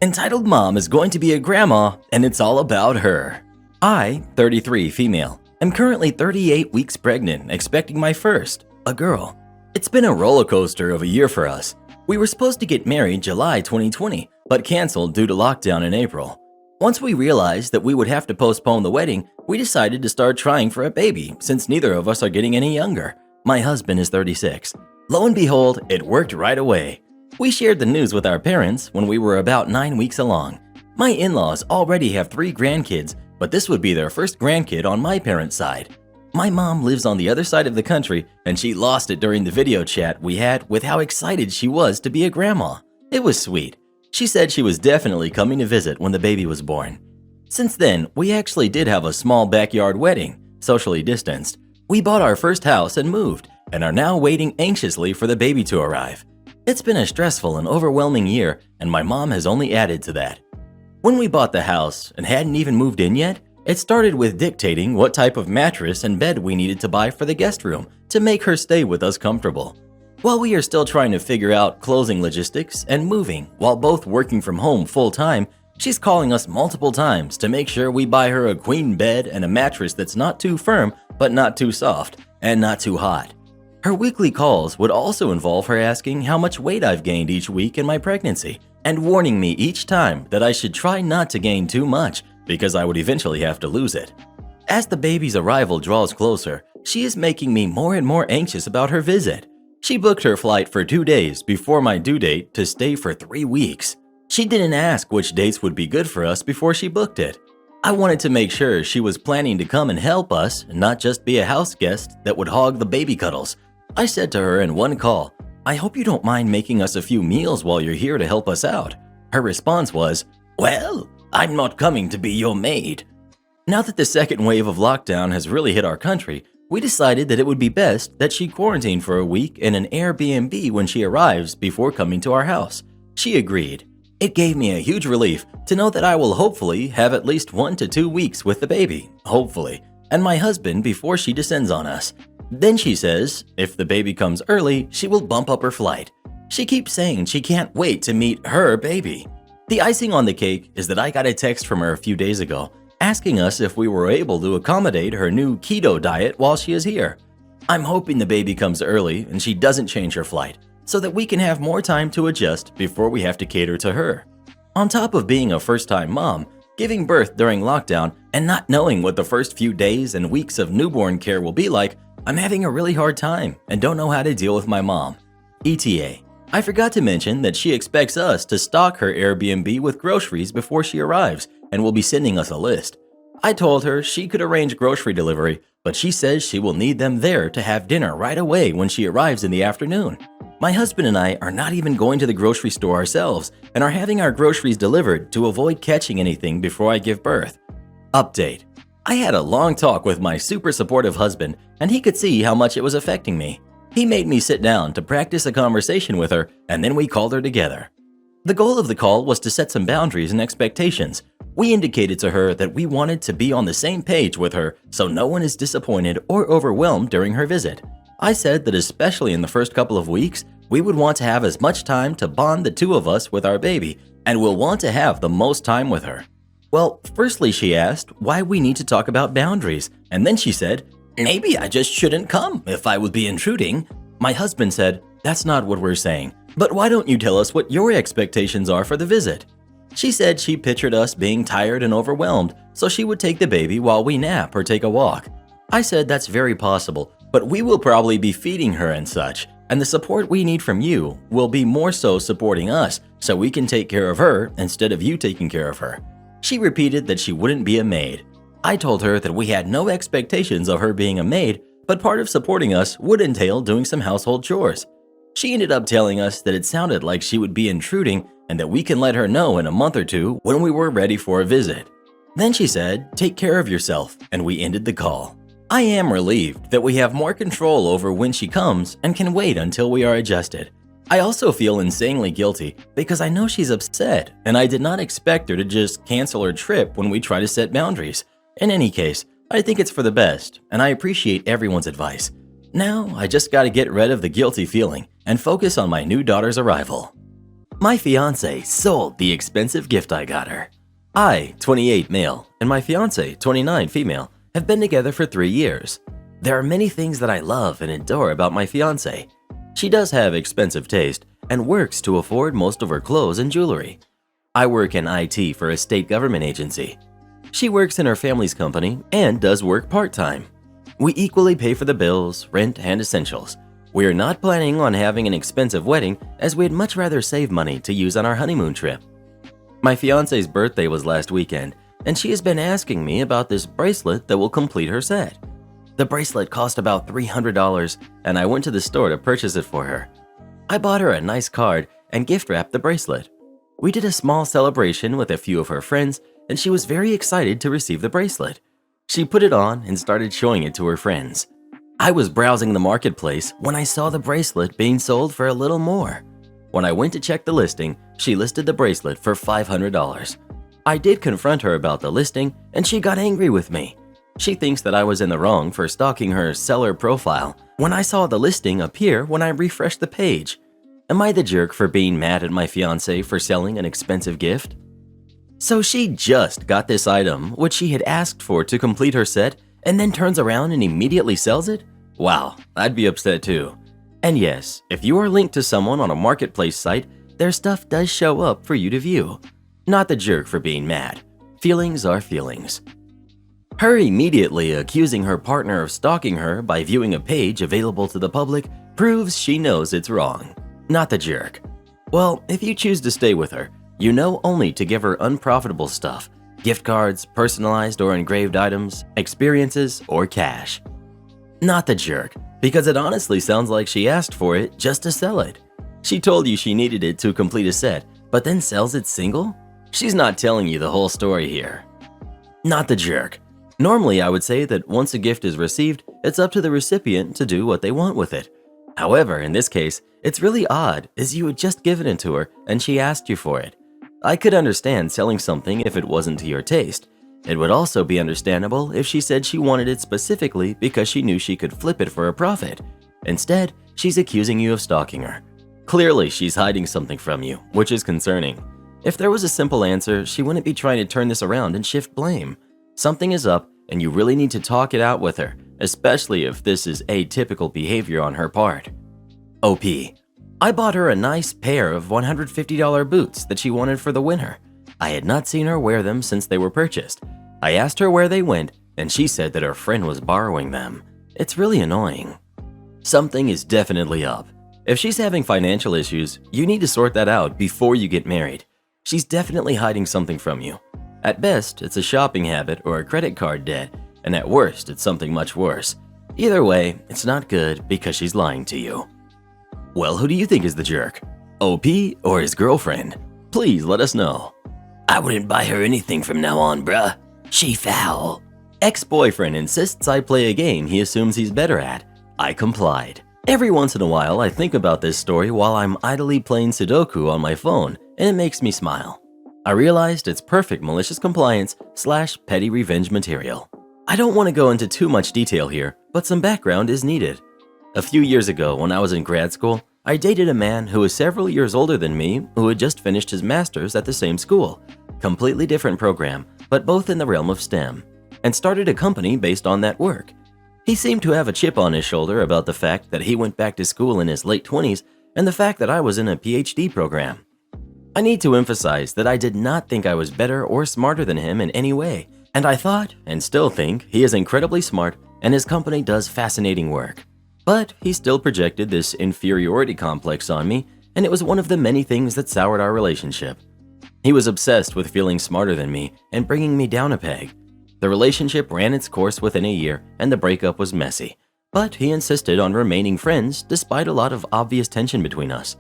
Speaker 1: Entitled mom is going to be a grandma, and it's all about her. I, 33 female, am currently 38 weeks pregnant, expecting my first, a girl. It's been a roller coaster of a year for us. We were supposed to get married July 2020, but canceled due to lockdown in April. Once we realized that we would have to postpone the wedding, we decided to start trying for a baby since neither of us are getting any younger. My husband is 36. Lo and behold, it worked right away. We shared the news with our parents when we were about 9 weeks along. My in-laws already have 3 grandkids, but this would be their first grandkid on my parents' side. My mom lives on the other side of the country, and she lost it during the video chat we had with how excited she was to be a grandma. It was sweet. She said she was definitely coming to visit when the baby was born. Since then, we actually did have a small backyard wedding, socially distanced. We bought our first house and moved, and are now waiting anxiously for the baby to arrive. It's been a stressful and overwhelming year, and my mom has only added to that. When we bought the house and hadn't even moved in yet, it started with dictating what type of mattress and bed we needed to buy for the guest room to make her stay with us comfortable. While we are still trying to figure out closing logistics and moving while both working from home full-time, she's calling us multiple times to make sure we buy her a queen bed and a mattress that's not too firm but not too soft and not too hot. Her weekly calls would also involve her asking how much weight I've gained each week in my pregnancy and warning me each time that I should try not to gain too much because I would eventually have to lose it. As the baby's arrival draws closer, she is making me more and more anxious about her visit. She booked her flight for 2 days before my due date to stay for 3 weeks. She didn't ask which dates would be good for us before she booked it. I wanted to make sure she was planning to come and help us and not just be a house guest that would hog the baby cuddles. I said to her in one call, "I hope you don't mind making us a few meals while you're here to help us out." Her response was, "Well, I'm not coming to be your maid." Now that the second wave of lockdown has really hit our country, we decided that it would be best that she quarantine for a week in an Airbnb when she arrives before coming to our house. She agreed. It gave me a huge relief to know that I will hopefully have at least 1 to 2 weeks with the baby, hopefully, and my husband before she descends on us. Then she says, if the baby comes early, she will bump up her flight. She keeps saying she can't wait to meet her baby. The icing on the cake is that I got a text from her a few days ago asking us if we were able to accommodate her new keto diet while she is here. I'm hoping the baby comes early and she doesn't change her flight so that we can have more time to adjust before we have to cater to her. On top of being a first-time mom, giving birth during lockdown, and not knowing what the first few days and weeks of newborn care will be like, I'm having a really hard time and don't know how to deal with my mom. ETA. I forgot to mention that she expects us to stock her Airbnb with groceries before she arrives and will be sending us a list. I told her she could arrange grocery delivery, but she says she will need them there to have dinner right away when she arrives in the afternoon. My husband and I are not even going to the grocery store ourselves and are having our groceries delivered to avoid catching anything before I give birth. Update. I had a long talk with my super supportive husband and he could see how much it was affecting me. He made me sit down to practice a conversation with her and then we called her together. The goal of the call was to set some boundaries and expectations. We indicated to her that we wanted to be on the same page with her so no one is disappointed or overwhelmed during her visit. I said that especially in the first couple of weeks, we would want to have as much time to bond the two of us with our baby and will want to have the most time with her. Well, firstly she asked why we need to talk about boundaries, and then she said, maybe I just shouldn't come if I would be intruding. My husband said, that's not what we're saying, but why don't you tell us what your expectations are for the visit? She said she pictured us being tired and overwhelmed, so she would take the baby while we nap or take a walk. I said that's very possible, but we will probably be feeding her and such, and the support we need from you will be more so supporting us so we can take care of her instead of you taking care of her. She repeated that she wouldn't be a maid. I told her that we had no expectations of her being a maid, but part of supporting us would entail doing some household chores. She ended up telling us that it sounded like she would be intruding and that we can let her know in a month or two when we were ready for a visit. Then she said, take care of yourself, and we ended the call. I am relieved that we have more control over when she comes and can wait until we are adjusted. I also feel insanely guilty because I know she's upset and I did not expect her to just cancel her trip when we try to set boundaries. In any case, I think it's for the best and I appreciate everyone's advice. Now, I just gotta get rid of the guilty feeling and focus on my new daughter's arrival. My fiance sold the expensive gift I got her. I, 28 male, and my fiance, 29 female, have been together for 3 years. There are many things that I love and adore about my fiance. She does have expensive taste and works to afford most of her clothes and jewelry. I work in IT for a state government agency. She works in her family's company and does work part-time. We equally pay for the bills, rent, and essentials. We are not planning on having an expensive wedding as we'd much rather save money to use on our honeymoon trip. My fiance's birthday was last weekend, and she has been asking me about this bracelet that will complete her set. The bracelet cost about $300, and I went to the store to purchase it for her. I bought her a nice card and gift wrapped the bracelet. We did a small celebration with a few of her friends, and she was very excited to receive the bracelet. She put it on and started showing it to her friends. I was browsing the marketplace when I saw the bracelet being sold for a little more. When I went to check the listing, she listed the bracelet for $500. I did confront her about the listing, and she got angry with me. She thinks that I was in the wrong for stalking her seller profile when I saw the listing appear when I refreshed the page. Am I the jerk for being mad at my fiance for selling an expensive gift? So she just got this item, which she had asked for to complete her set, and then turns around and immediately sells it? Wow, I'd be upset too. And yes, if you are linked to someone on a marketplace site, their stuff does show up for you to view. Not the jerk for being mad. Feelings are feelings. Her immediately accusing her partner of stalking her by viewing a page available to the public proves she knows it's wrong. Not the jerk. Well, if you choose to stay with her, you know only to give her unprofitable stuff, gift cards, personalized or engraved items, experiences, or cash. Not the jerk, because it honestly sounds like she asked for it just to sell it. She told you she needed it to complete a set, but then sells it single? She's not telling you the whole story here. Not the jerk. Normally, I would say that once a gift is received, it's up to the recipient to do what they want with it. However, in this case, it's really odd as you had just given it to her and she asked you for it. I could understand selling something if it wasn't to your taste. It would also be understandable if she said she wanted it specifically because she knew she could flip it for a profit. Instead, she's accusing you of stalking her. Clearly, she's hiding something from you, which is concerning. If there was a simple answer, she wouldn't be trying to turn this around and shift blame. Something is up, and you really need to talk it out with her, especially if this is atypical behavior on her part. OP. I bought her a nice pair of $150 boots that she wanted for the winter. I had not seen her wear them since they were purchased. I asked her where they went, and she said that her friend was borrowing them. It's really annoying. Something is definitely up. If she's having financial issues, you need to sort that out before you get married. She's definitely hiding something from you. At best, it's a shopping habit or a credit card debt, and at worst, it's something much worse. Either way, it's not good because she's lying to you. Well, who do you think is the jerk? OP or his girlfriend? Please let us know. I wouldn't buy her anything from now on, bruh. She foul. Ex-boyfriend insists I play a game he assumes he's better at. I complied. Every once in a while, I think about this story while I'm idly playing Sudoku on my phone, and it makes me smile. I realized it's perfect malicious compliance / petty revenge material. I don't want to go into too much detail here, but some background is needed. A few years ago, when I was in grad school, I dated a man who was several years older than me who had just finished his master's at the same school. Completely different program, but both in the realm of STEM, and started a company based on that work. He seemed to have a chip on his shoulder about the fact that he went back to school in his late 20s and the fact that I was in a PhD program. I need to emphasize that I did not think I was better or smarter than him in any way, and I thought, and still think, he is incredibly smart and his company does fascinating work. But he still projected this inferiority complex on me, and it was one of the many things that soured our relationship. He was obsessed with feeling smarter than me and bringing me down a peg. The relationship ran its course within a year, and the breakup was messy. But he insisted on remaining friends despite a lot of obvious tension between us.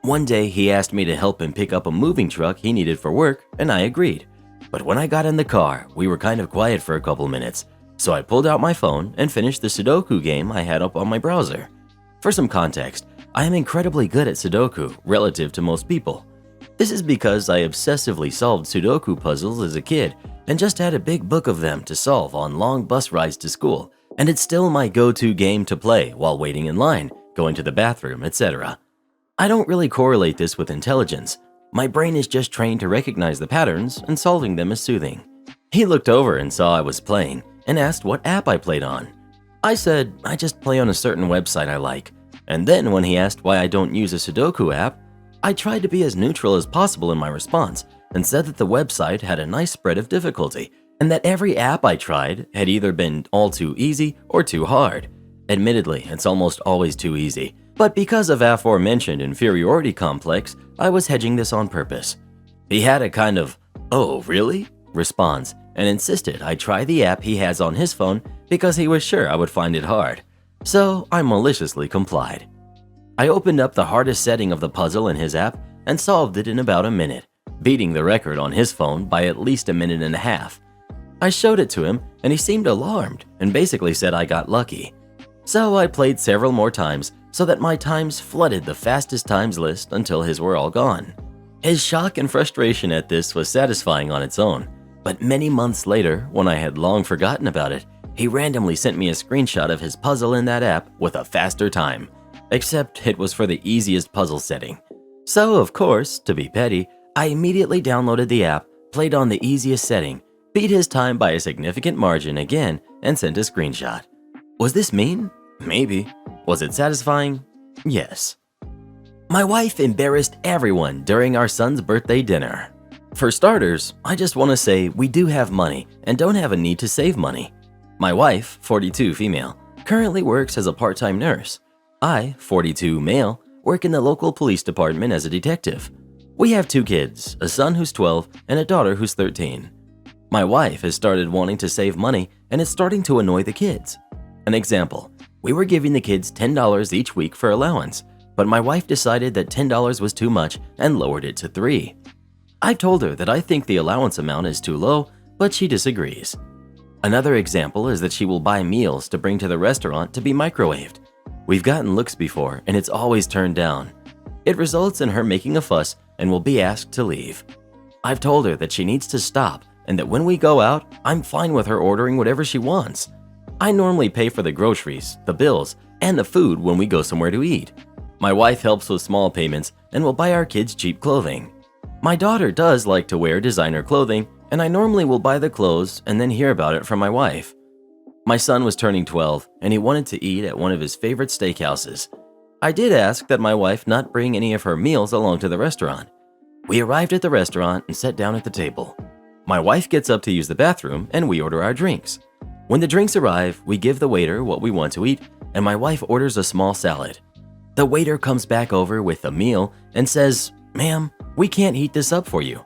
Speaker 1: One day, he asked me to help him pick up a moving truck he needed for work, and I agreed. But when I got in the car, we were kind of quiet for a couple minutes, so I pulled out my phone and finished the Sudoku game I had up on my browser. For some context, I am incredibly good at Sudoku relative to most people. This is because I obsessively solved Sudoku puzzles as a kid and just had a big book of them to solve on long bus rides to school, and it's still my go-to game to play while waiting in line, going to the bathroom, etc. I don't really correlate this with intelligence. My brain is just trained to recognize the patterns, and solving them is soothing. He looked over and saw I was playing and asked what app I played on. I said I just play on a certain website I like, and then when he asked why I don't use a Sudoku app, I tried to be as neutral as possible in my response and said that the website had a nice spread of difficulty and that every app I tried had either been all too easy or too hard. Admittedly, it's almost always too easy, but because of aforementioned inferiority complex, I was hedging this on purpose. He had a kind of, "Oh, really?" response and insisted I try the app he has on his phone because he was sure I would find it hard. So I maliciously complied. I opened up the hardest setting of the puzzle in his app and solved it in about a minute, beating the record on his phone by at least a minute and a half. I showed it to him and he seemed alarmed and basically said I got lucky. So I played several more times so that my times flooded the fastest times list until his were all gone. His shock and frustration at this was satisfying on its own, but many months later, when I had long forgotten about it, he randomly sent me a screenshot of his puzzle in that app with a faster time. Except it was for the easiest puzzle setting. So, of course, to be petty, I immediately downloaded the app, played on the easiest setting, beat his time by a significant margin again, and sent a screenshot. Was this mean? Maybe. Was it satisfying? Yes. My wife embarrassed everyone during our son's birthday dinner. For starters, I just want to say we do have money and don't have a need to save money. My wife, 42 female, currently works as a part-time nurse. I, 42 male, work in the local police department as a detective. We have 2 kids, a son who's 12 and a daughter who's 13. My wife has started wanting to save money and it's starting to annoy the kids. An example, we were giving the kids $10 each week for allowance, but my wife decided that $10 was too much and lowered it to $3. I've told her that I think the allowance amount is too low, but she disagrees. Another example is that she will buy meals to bring to the restaurant to be microwaved. We've gotten looks before and it's always turned down. It results in her making a fuss and will be asked to leave. I've told her that she needs to stop and that when we go out, I'm fine with her ordering whatever she wants. I normally pay for the groceries, the bills, and the food when we go somewhere to eat. My wife helps with small payments and will buy our kids cheap clothing. My daughter does like to wear designer clothing, and I normally will buy the clothes and then hear about it from my wife. My son was turning 12 and he wanted to eat at one of his favorite steakhouses. I did ask that my wife not bring any of her meals along to the restaurant. We arrived at the restaurant and sat down at the table. My wife gets up to use the bathroom and we order our drinks. When the drinks arrive, we give the waiter what we want to eat and my wife orders a small salad. The waiter comes back over with a meal and says, "Ma'am, we can't heat this up for you."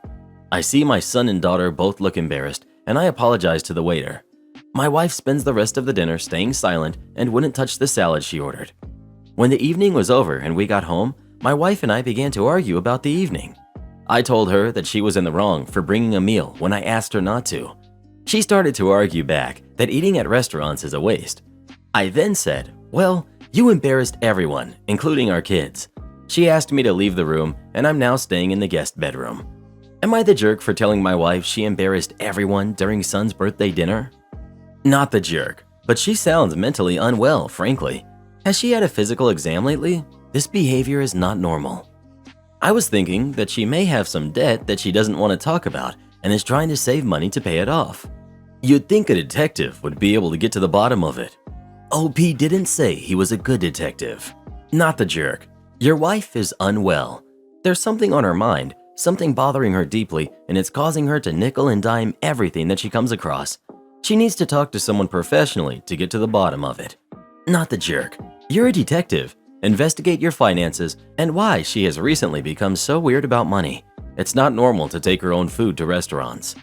Speaker 1: I see my son and daughter both look embarrassed and I apologize to the waiter. My wife spends the rest of the dinner staying silent and wouldn't touch the salad she ordered. When the evening was over and we got home, my wife and I began to argue about the evening. I told her that she was in the wrong for bringing a meal when I asked her not to. She started to argue back that eating at restaurants is a waste. I then said, "Well, you embarrassed everyone, including our kids." She asked me to leave the room and I'm now staying in the guest bedroom. Am I the jerk for telling my wife she embarrassed everyone during son's birthday dinner? Not the jerk, but she sounds mentally unwell, frankly. Has she had a physical exam lately? This behavior is not normal. I was thinking that she may have some debt that she doesn't want to talk about and is trying to save money to pay it off. You'd think a detective would be able to get to the bottom of it. OP didn't say he was a good detective. Not the jerk. Your wife is unwell. There's something on her mind, something bothering her deeply, and it's causing her to nickel and dime everything that she comes across. She needs to talk to someone professionally to get to the bottom of it. Not the jerk. You're a detective. Investigate your finances and why she has recently become so weird about money. It's not normal to take her own food to restaurants.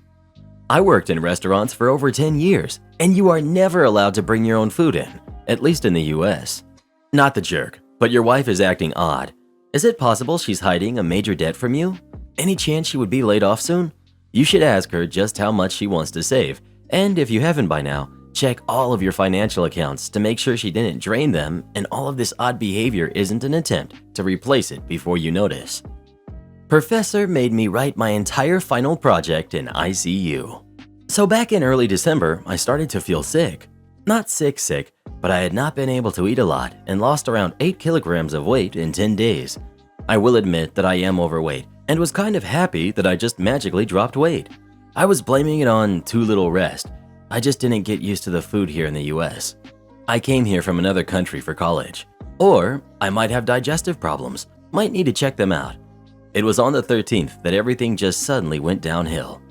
Speaker 1: I worked in restaurants for over 10 years, and you are never allowed to bring your own food in, at least in the US. Not the jerk, but your wife is acting odd. Is it possible she's hiding a major debt from you? Any chance she would be laid off soon? You should ask her just how much she wants to save, and if you haven't by now, check all of your financial accounts to make sure she didn't drain them and all of this odd behavior isn't an attempt to replace it before you notice. Professor made me write my entire final project in ICU. So back in early December, I started to feel sick. Not sick, but I had not been able to eat a lot and lost around 8 kilograms of weight in 10 days. I will admit that I am overweight and was kind of happy that I just magically dropped weight. I was blaming it on too little rest. I just didn't get used to the food here in the US. I came here from another country for college. Or I might have digestive problems, might need to check them out. It was on the 13th that everything just suddenly went downhill.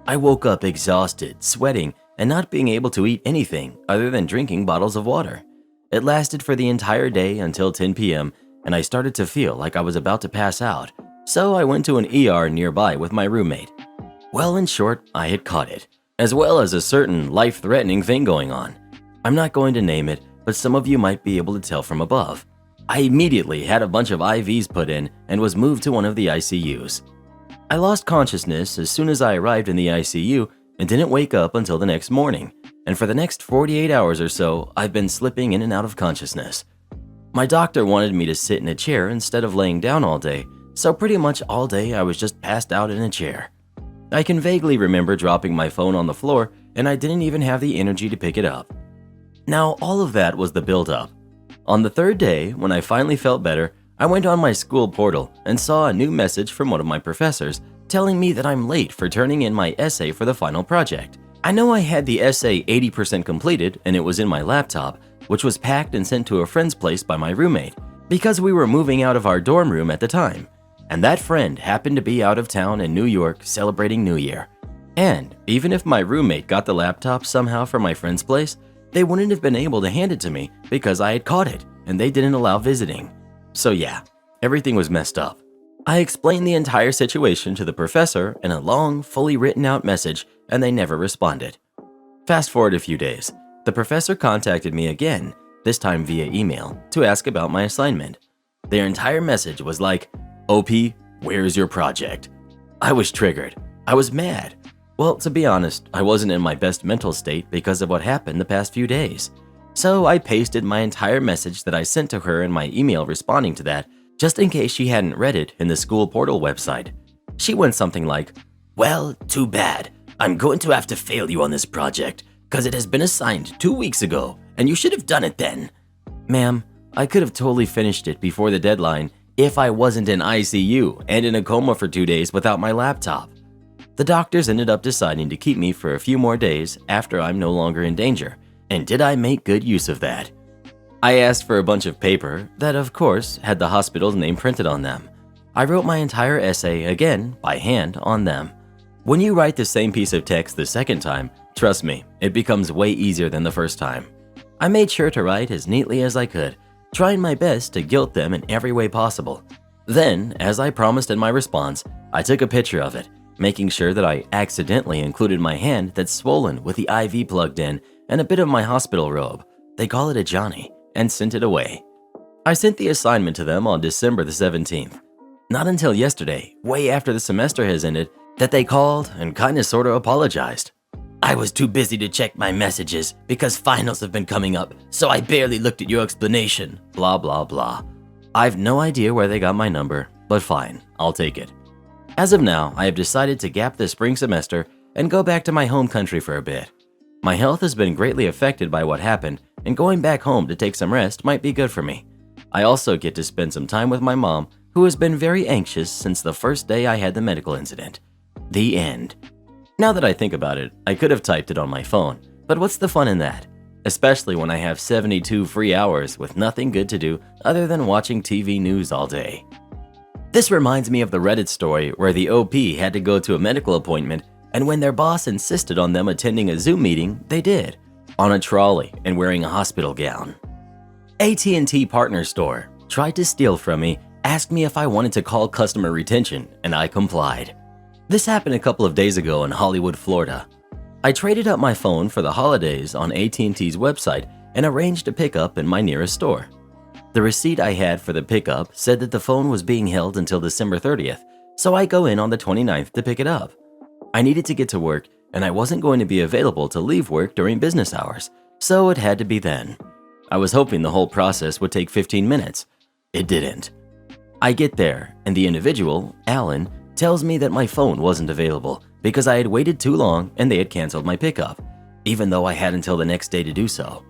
Speaker 1: I woke up exhausted, sweating, and not being able to eat anything other than drinking bottles of water. It lasted for the entire day until 10 p.m. and I started to feel like I was about to pass out, so I went to an ER nearby with my roommate. Well, in short, I had caught it, as well as a certain life-threatening thing going on. I'm not going to name it, but some of you might be able to tell from above. I immediately had a bunch of IVs put in and was moved to one of the ICUs. I lost consciousness as soon as I arrived in the ICU and didn't wake up until the next morning, and for the next 48 hours or so, I've been slipping in and out of consciousness. My doctor wanted me to sit in a chair instead of laying down all day, so pretty much all day I was just passed out in a chair. I can vaguely remember dropping my phone on the floor and I didn't even have the energy to pick it up. Now, all of that was the build-up. On the third day, when I finally felt better, I went on my school portal and saw a new message from one of my professors telling me that I'm late for turning in my essay for the final project. I know I had the essay 80% completed and it was in my laptop, which was packed and sent to a friend's place by my roommate, because we were moving out of our dorm room at the time. And that friend happened to be out of town in New York celebrating New Year. And even if my roommate got the laptop somehow from my friend's place, they wouldn't have been able to hand it to me because I had caught it and they didn't allow visiting. So yeah, everything was messed up. I explained the entire situation to the professor in a long, fully written out message and they never responded. Fast forward a few days, the professor contacted me again, this time via email, to ask about my assignment. Their entire message was like, "OP, where's your project?" I was triggered. I was mad. Well, to be honest, I wasn't in my best mental state because of what happened the past few days. So I pasted my entire message that I sent to her in my email responding to that, just in case she hadn't read it in the school portal website. She went something like, "Well, too bad. I'm going to have to fail you on this project because it has been assigned 2 weeks ago and you should have done it then." Ma'am, I could have totally finished it before the deadline if I wasn't in ICU and in a coma for 2 days without my laptop. The doctors ended up deciding to keep me for a few more days after I'm no longer in danger, and did I make good use of that? I asked for a bunch of paper that, of course, had the hospital's name printed on them. I wrote my entire essay again by hand on them. When you write the same piece of text the second time, trust me, it becomes way easier than the first time. I made sure to write as neatly as I could, trying my best to guilt them in every way possible. Then, as I promised in my response, I took a picture of it, making sure that I accidentally included my hand that's swollen with the IV plugged in and a bit of my hospital robe. They call it a Johnny, and sent it away. I sent the assignment to them on December the 17th. Not until yesterday, way after the semester has ended, that they called and kinda sorta apologized. I was too busy to check my messages because finals have been coming up, so I barely looked at your explanation, blah blah blah. I've no idea where they got my number, but fine, I'll take it. As of now, I have decided to gap the spring semester and go back to my home country for a bit. My health has been greatly affected by what happened, and going back home to take some rest might be good for me. I also get to spend some time with my mom, who has been very anxious since the first day I had the medical incident. The end. Now that I think about it, I could have typed it on my phone, but what's the fun in that? Especially when I have 72 free hours with nothing good to do other than watching TV news all day. This reminds me of the Reddit story where the OP had to go to a medical appointment, and when their boss insisted on them attending a Zoom meeting, they did, on a trolley and wearing a hospital gown. AT&T Partner Store tried to steal from me, asked me if I wanted to call customer retention, and I complied. This happened a couple of days ago in Hollywood, Florida. I traded up my phone for the holidays on AT&T's website and arranged a pickup in my nearest store. The receipt I had for the pickup said that the phone was being held until December 30th, so I go in on the 29th to pick it up. I needed to get to work, and I wasn't going to be available to leave work during business hours, so it had to be then. I was hoping the whole process would take 15 minutes. It didn't. I get there, and the individual, Alan, tells me that my phone wasn't available because I had waited too long and they had canceled my pickup, even though I had until the next day to do so.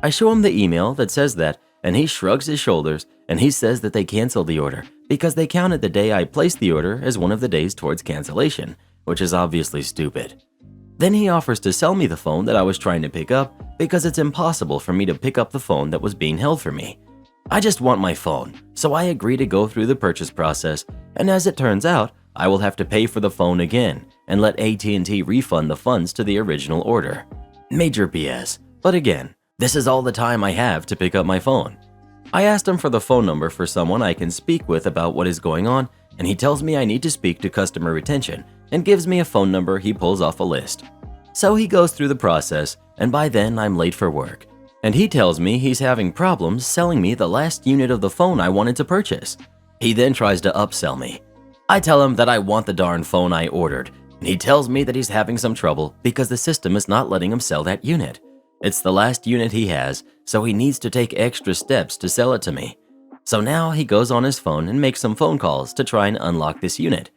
Speaker 1: I show him the email that says that, and he shrugs his shoulders and he says that they canceled the order because they counted the day I placed the order as one of the days towards cancellation, which is obviously stupid. Then he offers to sell me the phone that I was trying to pick up because it's impossible for me to pick up the phone that was being held for me. I just want my phone, so I agree to go through the purchase process, and as it turns out, I will have to pay for the phone again and let AT&T refund the funds to the original order. Major BS, but again, this is all the time I have to pick up my phone. I asked him for the phone number for someone I can speak with about what is going on, and he tells me I need to speak to customer retention and gives me a phone number he pulls off a list. So he goes through the process, and by then I'm late for work. And he tells me he's having problems selling me the last unit of the phone I wanted to purchase. He then tries to upsell me. I tell him that I want the darn phone I ordered, and he tells me that he's having some trouble because the system is not letting him sell that unit. It's the last unit he has, so he needs to take extra steps to sell it to me. So now he goes on his phone and makes some phone calls to try and unlock this unit.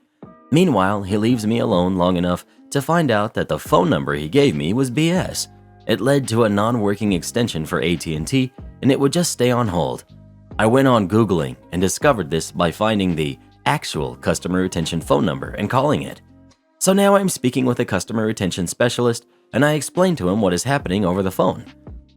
Speaker 1: Meanwhile, he leaves me alone long enough to find out that the phone number he gave me was BS. It led to a non-working extension for AT&T, and it would just stay on hold. I went on Googling and discovered this by finding the actual customer retention phone number and calling it. So now I'm speaking with a customer retention specialist, and I explain to him what is happening over the phone.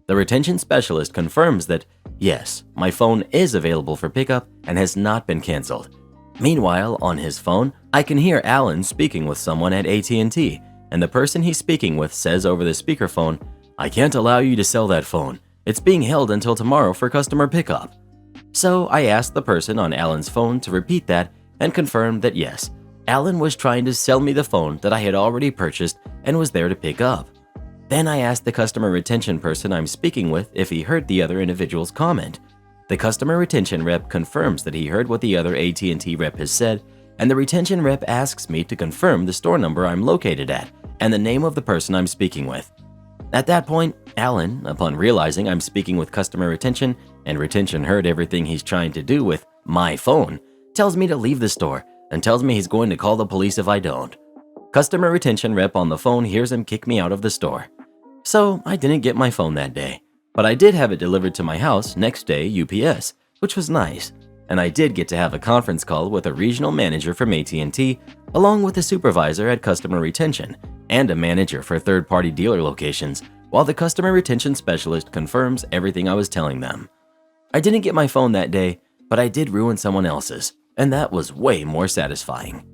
Speaker 1: The retention specialist confirms that, yes, my phone is available for pickup and has not been canceled. Meanwhile, on his phone, I can hear Alan speaking with someone at AT&T, and the person he's speaking with says over the speakerphone, "I can't allow you to sell that phone. It's being held until tomorrow for customer pickup." So I asked the person on Alan's phone to repeat that and confirmed that yes, Alan was trying to sell me the phone that I had already purchased and was there to pick up. Then I asked the customer retention person I'm speaking with if he heard the other individual's comment. The customer retention rep confirms that he heard what the other AT&T rep has said, and the retention rep asks me to confirm the store number I'm located at and the name of the person I'm speaking with. At that point, Alan, upon realizing I'm speaking with customer retention and retention heard everything he's trying to do with my phone, tells me to leave the store and tells me he's going to call the police if I don't. Customer retention rep on the phone hears him kick me out of the store. So I didn't get my phone that day, but I did have it delivered to my house next day UPS, which was nice. And I did get to have a conference call with a regional manager from AT&T, along with a supervisor at customer retention and a manager for third-party dealer locations, while the customer retention specialist confirms everything I was telling them. I didn't get my phone that day, but I did ruin someone else's, and that was way more satisfying.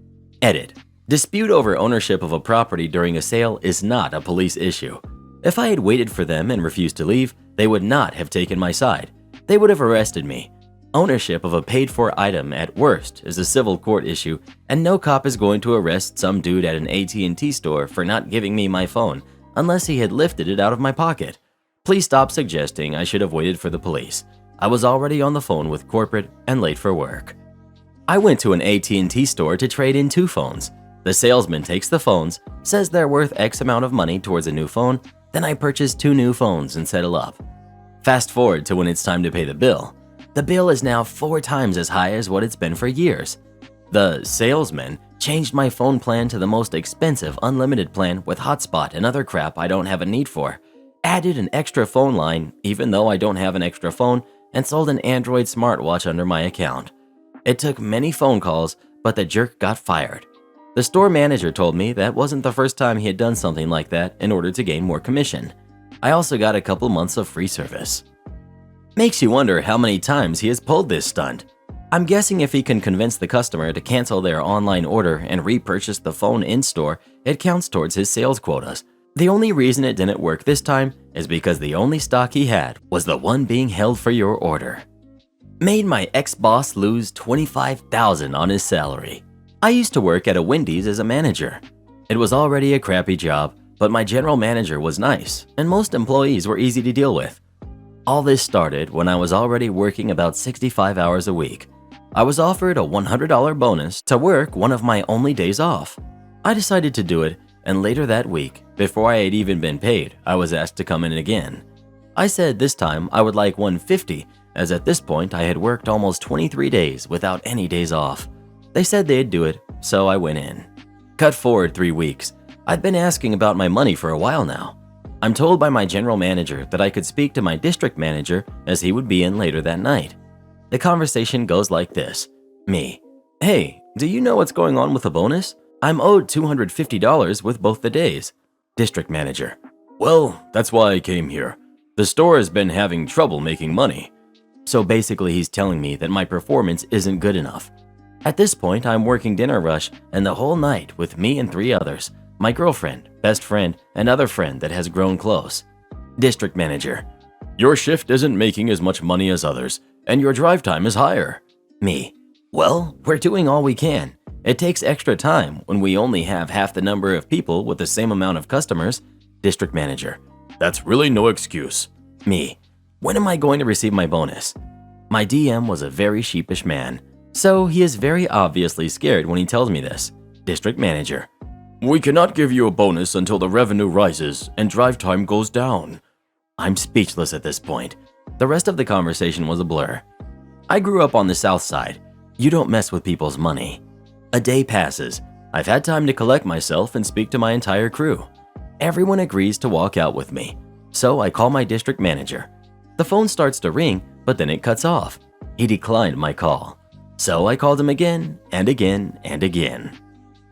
Speaker 1: Edit. Dispute over ownership of a property during a sale is not a police issue. If I had waited for them and refused to leave, they would not have taken my side. They would have arrested me. Ownership of a paid-for item at worst is a civil court issue, and no cop is going to arrest some dude at an AT&T store for not giving me my phone unless he had lifted it out of my pocket. Please stop suggesting I should have waited for the police. I was already on the phone with corporate and late for work. I went to an AT&T store to trade in 2 phones. The salesman takes the phones, says they're worth X amount of money towards a new phone, then I purchased 2 new phones and settle up. Fast forward to when it's time to pay the bill. The bill is now 4 times as high as what it's been for years. The salesman changed my phone plan to the most expensive unlimited plan with hotspot and other crap I don't have a need for, added an extra phone line even though I don't have an extra phone, and sold an Android smartwatch under my account. It took many phone calls, but the jerk got fired. The store manager told me that wasn't the first time he had done something like that in order to gain more commission. I also got a couple months of free service. Makes you wonder how many times he has pulled this stunt. I'm guessing if he can convince the customer to cancel their online order and repurchase the phone in-store, it counts towards his sales quotas. The only reason it didn't work this time is because the only stock he had was the one being held for your order. Made my ex-boss lose $25,000 on his salary. I used to work at a Wendy's as a manager. It was already a crappy job, but my general manager was nice, and most employees were easy to deal with. All this started when I was already working about 65 hours a week. I was offered a $100 bonus to work one of my only days off. I decided to do it, and later that week, before I had even been paid, I was asked to come in again. I said this time I would like $150, as at this point I had worked almost 23 days without any days off. They said they'd do it, so I went in. Cut forward 3 weeks. I'd been asking about my money for a while now. I'm told by my general manager that I could speak to my district manager as he would be in later that night. The conversation goes like this. Me: "Hey, do you know what's going on with the bonus? I'm owed $250 with both the days." District manager: "Well, that's why I came here. The store has been having trouble making money." So basically he's telling me that my performance isn't good enough. At this point, I'm working dinner rush and the whole night with me and 3 others. My girlfriend, best friend, and other friend that has grown close. District manager: "Your shift isn't making as much money as others, and your drive time is higher." Me: "Well, we're doing all we can. It takes extra time when we only have half the number of people with the same amount of customers." District manager: "That's really no excuse." Me: "When am I going to receive my bonus?" My DM was a very sheepish man, so he is very obviously scared when he tells me this. District manager: "We cannot give you a bonus until the revenue rises and drive time goes down." I'm speechless at this point. The rest of the conversation was a blur. I grew up on the south side. You don't mess with people's money. A day passes. I've had time to collect myself and speak to my entire crew. Everyone agrees to walk out with me, so I call my district manager. The phone starts to ring, but then it cuts off. He declined my call. So I called him again and again and again.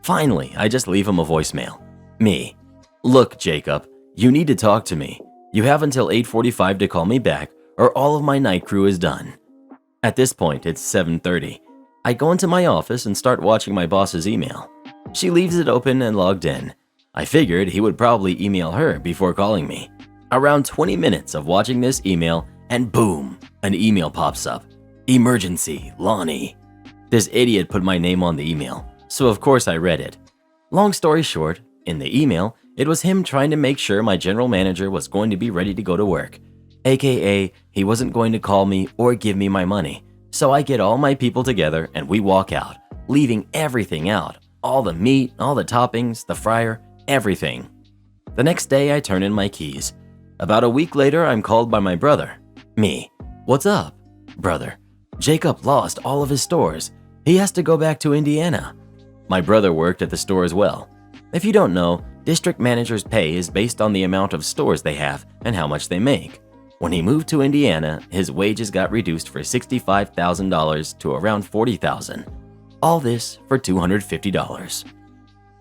Speaker 1: Finally, I just leave him a voicemail. Me: "Look, Jacob, you need to talk to me. You have until 8:45 to call me back or all of my night crew is done." At this point, it's 7:30. I go into my office and start watching my boss's email. She leaves it open and logged in. I figured he would probably email her before calling me. Around 20 minutes of watching this email, and boom, an email pops up. "Emergency, Lonnie." This idiot put my name on the email, so of course I read it. Long story short, in the email, it was him trying to make sure my general manager was going to be ready to go to work. AKA, he wasn't going to call me or give me my money. So I get all my people together and we walk out, leaving everything out. All the meat, all the toppings, the fryer, everything. The next day I turn in my keys. About a week later, I'm called by my brother. Me: "What's up?" Brother: "Jacob lost all of his stores. He has to go back to Indiana." My brother worked at the store as well. If you don't know, district managers' pay is based on the amount of stores they have and how much they make. When he moved to Indiana, his wages got reduced for $65,000 to around $40,000. All this for $250.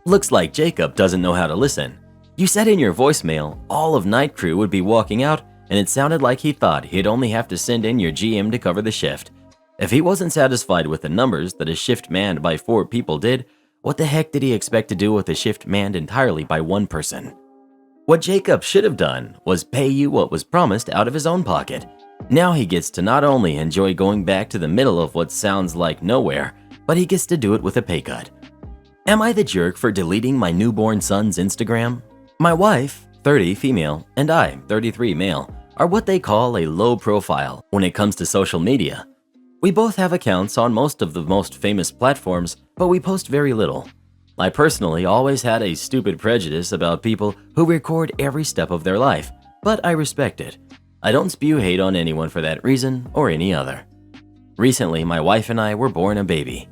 Speaker 1: Looks like Jacob doesn't know how to listen. You said in your voicemail all of night crew would be walking out, and it sounded like he thought he'd only have to send in your GM to cover the shift. If he wasn't satisfied with the numbers that a shift manned by 4 people did, what the heck did he expect to do with a shift manned entirely by 1 person? What Jacob should have done was pay you what was promised out of his own pocket. Now he gets to not only enjoy going back to the middle of what sounds like nowhere, but he gets to do it with a pay cut. Am I the jerk for deleting my newborn son's Instagram? My wife, 30 female, and I, 33 male, are what they call a low profile when it comes to social media. We both have accounts on most of the most famous platforms, but we post very little. I personally always had a stupid prejudice about people who record every step of their life, but I respect it. I don't spew hate on anyone for that reason or any other. Recently, my wife and I were born a baby.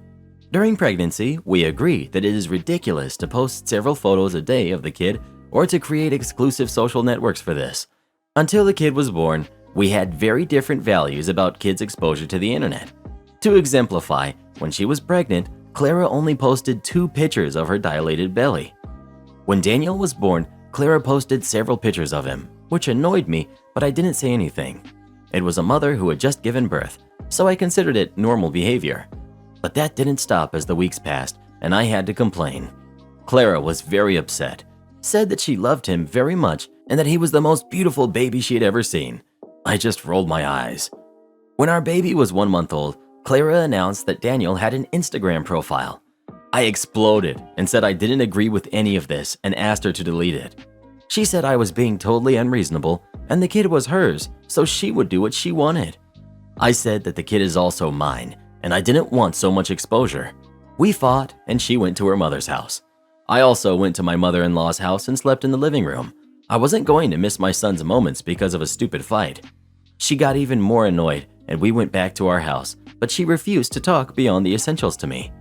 Speaker 1: During pregnancy, we agreed that it is ridiculous to post several photos a day of the kid or to create exclusive social networks for this. Until the kid was born, we had very different values about kids' exposure to the internet. To exemplify, when she was pregnant, Clara only posted 2 pictures of her dilated belly. When Daniel was born, Clara posted several pictures of him, which annoyed me, but I didn't say anything. It was a mother who had just given birth, so I considered it normal behavior. But that didn't stop as the weeks passed, and I had to complain. Clara was very upset, said that she loved him very much and that he was the most beautiful baby she had ever seen. I just rolled my eyes. When our baby was 1 month old, Clara announced that Daniel had an Instagram profile. I exploded and said I didn't agree with any of this and asked her to delete it. She said I was being totally unreasonable and the kid was hers, so she would do what she wanted. I said that the kid is also mine and I didn't want so much exposure. We fought and she went to her mother's house. I also went to my mother-in-law's house and slept in the living room. I wasn't going to miss my son's moments because of a stupid fight. She got even more annoyed and we went back to our house, but she refused to talk beyond the essentials to me.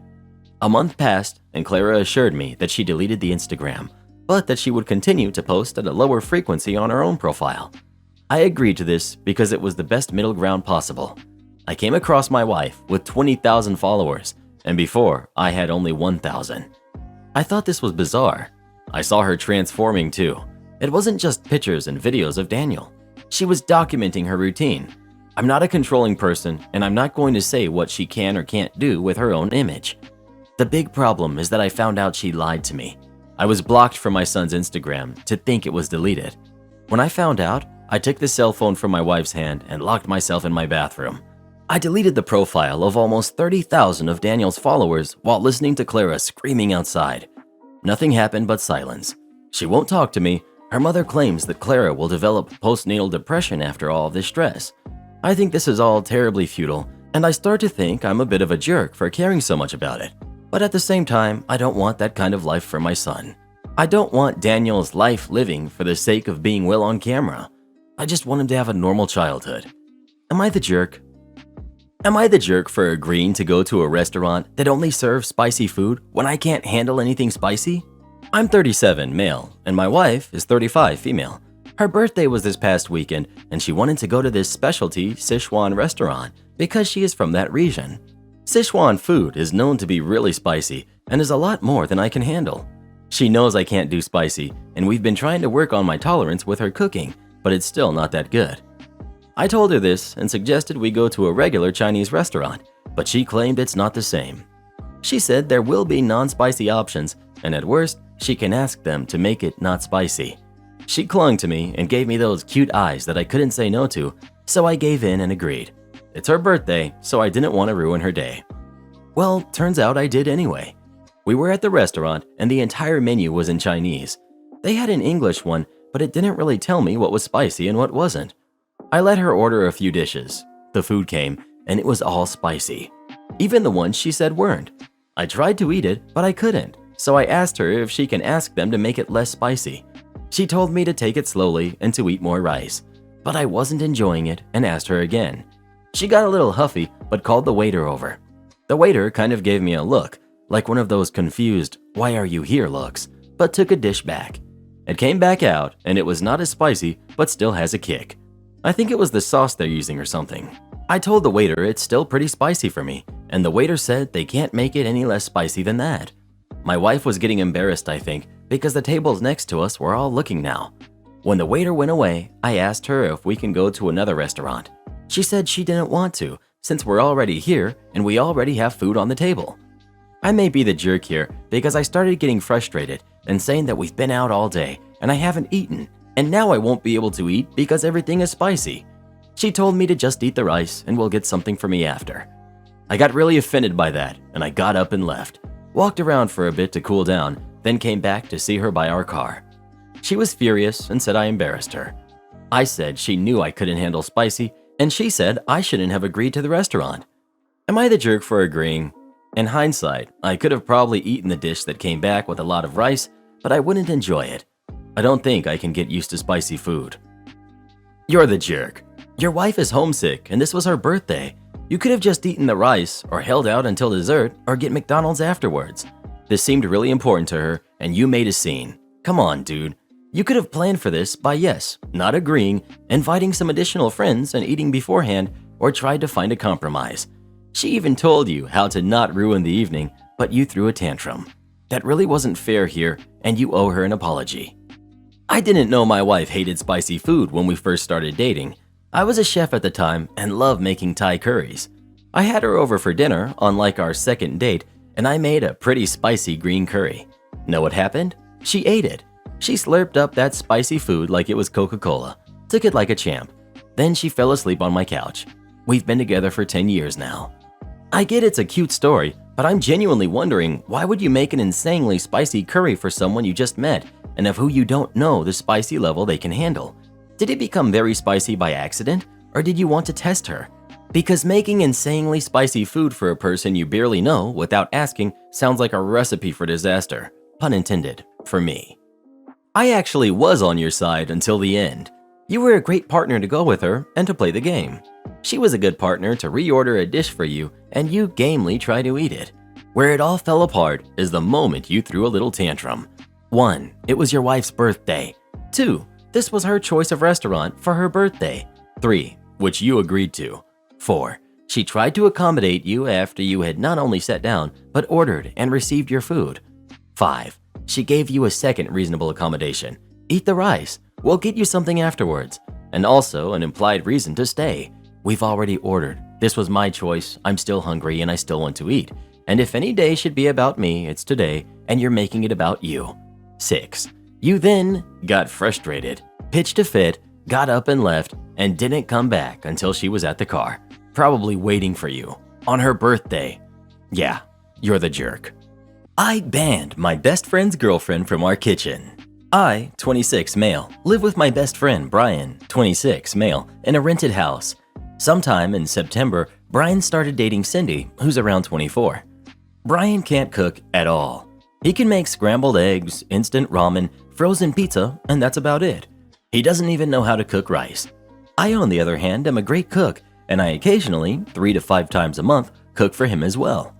Speaker 1: A month passed and Clara assured me that she deleted the Instagram, but that she would continue to post at a lower frequency on her own profile. I agreed to this because it was the best middle ground possible. I came across my wife with 20,000 followers, and before I had only 1,000. I thought this was bizarre. I saw her transforming too. It wasn't just pictures and videos of Daniel. She was documenting her routine. I'm not a controlling person, and I'm not going to say what she can or can't do with her own image. The big problem is that I found out she lied to me. I was blocked from my son's Instagram to think it was deleted. When I found out, I took the cell phone from my wife's hand and locked myself in my bathroom. I deleted the profile of almost 30,000 of Daniel's followers while listening to Clara screaming outside. Nothing happened but silence. She won't talk to me. Her mother claims that Clara will develop postnatal depression after all this stress. I think this is all terribly futile, and I start to think I'm a bit of a jerk for caring so much about it. But at the same time, I don't want that kind of life for my son. I don't want Daniel's life living for the sake of being well on camera. I just want him to have a normal childhood. Am I the jerk? Am I the jerk for agreeing to go to a restaurant that only serves spicy food when I can't handle anything spicy? I'm 37, male, and my wife is 35, female. Her birthday was this past weekend, and she wanted to go to this specialty Sichuan restaurant because she is from that region. Sichuan food is known to be really spicy and is a lot more than I can handle. She knows I can't do spicy, and we've been trying to work on my tolerance with her cooking, but it's still not that good. I told her this and suggested we go to a regular Chinese restaurant, but she claimed it's not the same. She said there will be non-spicy options, and at worst, she can ask them to make it not spicy. She clung to me and gave me those cute eyes that I couldn't say no to, so I gave in and agreed. It's her birthday, so I didn't want to ruin her day. Well, turns out I did anyway. We were at the restaurant and the entire menu was in Chinese. They had an English one, but it didn't really tell me what was spicy and what wasn't. I let her order a few dishes. The food came, and it was all spicy. Even the ones she said weren't. I tried to eat it, but I couldn't, so I asked her if she can ask them to make it less spicy. She told me to take it slowly and to eat more rice, but I wasn't enjoying it and asked her again. She got a little huffy, but called the waiter over. The waiter kind of gave me a look, like one of those confused, "why are you here" looks, but took a dish back. It came back out, and it was not as spicy, but still has a kick. I think it was the sauce they're using or something. I told the waiter it's still pretty spicy for me, and the waiter said they can't make it any less spicy than that. My wife was getting embarrassed, I think, because the tables next to us were all looking now. When the waiter went away, I asked her if we can go to another restaurant. She said she didn't want to, since we're already here and we already have food on the table. I may be the jerk here because I started getting frustrated and saying that we've been out all day and I haven't eaten, and now I won't be able to eat because everything is spicy. She told me to just eat the rice and will get something for me after. I got really offended by that and I got up and left. Walked around for a bit to cool down, then came back to see her by our car. She was furious and said I embarrassed her. I said she knew I couldn't handle spicy, and she said I shouldn't have agreed to the restaurant. Am I the jerk for agreeing? In hindsight, I could have probably eaten the dish that came back with a lot of rice, but I wouldn't enjoy it. I don't think I can get used to spicy food. You're the jerk. Your wife is homesick and this was her birthday. You could have just eaten the rice or held out until dessert or get McDonald's afterwards. This seemed really important to her and you made a scene. Come on, dude. You could have planned for this by yes, not agreeing, inviting some additional friends and eating beforehand, or tried to find a compromise. She even told you how to not ruin the evening, but you threw a tantrum. That really wasn't fair here, and you owe her an apology. I didn't know my wife hated spicy food when we first started dating. I was a chef at the time and loved making Thai curries. I had her over for dinner on like our second date, and I made a pretty spicy green curry. Know what happened? She ate it. She slurped up that spicy food like it was Coca-Cola, took it like a champ. Then she fell asleep on my couch. We've been together for 10 years now. I get it's a cute story, but I'm genuinely wondering why would you make an insanely spicy curry for someone you just met and of who you don't know the spicy level they can handle? Did it become very spicy by accident, or did you want to test her? Because making insanely spicy food for a person you barely know without asking sounds like a recipe for disaster, pun intended, for me. I actually was on your side until the end. You were a great partner to go with her and to play the game. She was a good partner to reorder a dish for you and you gamely try to eat it. Where it all fell apart is the moment you threw a little tantrum. 1. It was your wife's birthday. 2. This was her choice of restaurant for her birthday. 3. Which you agreed to. 4. She tried to accommodate you after you had not only sat down, but ordered and received your food. 5. She gave you a second reasonable accommodation. Eat the rice. We'll get you something afterwards. And also an implied reason to stay. We've already ordered. This was my choice. I'm still hungry and I still want to eat. And if any day should be about me, it's today, and you're making it about you. 6. You then got frustrated, pitched a fit, got up and left, and didn't come back until she was at the car, probably waiting for you, on her birthday. Yeah, you're the jerk. I banned my best friend's girlfriend from our kitchen. I, 26 male, live with my best friend Brian, 26 male, in a rented house. Sometime in September, Brian started dating Cindy, who's around 24. Brian can't cook at all. He can make scrambled eggs, instant ramen, frozen pizza, and that's about it. He doesn't even know how to cook rice. I, on the other hand, am a great cook, and I occasionally, 3 to 5 times a month, cook for him as well.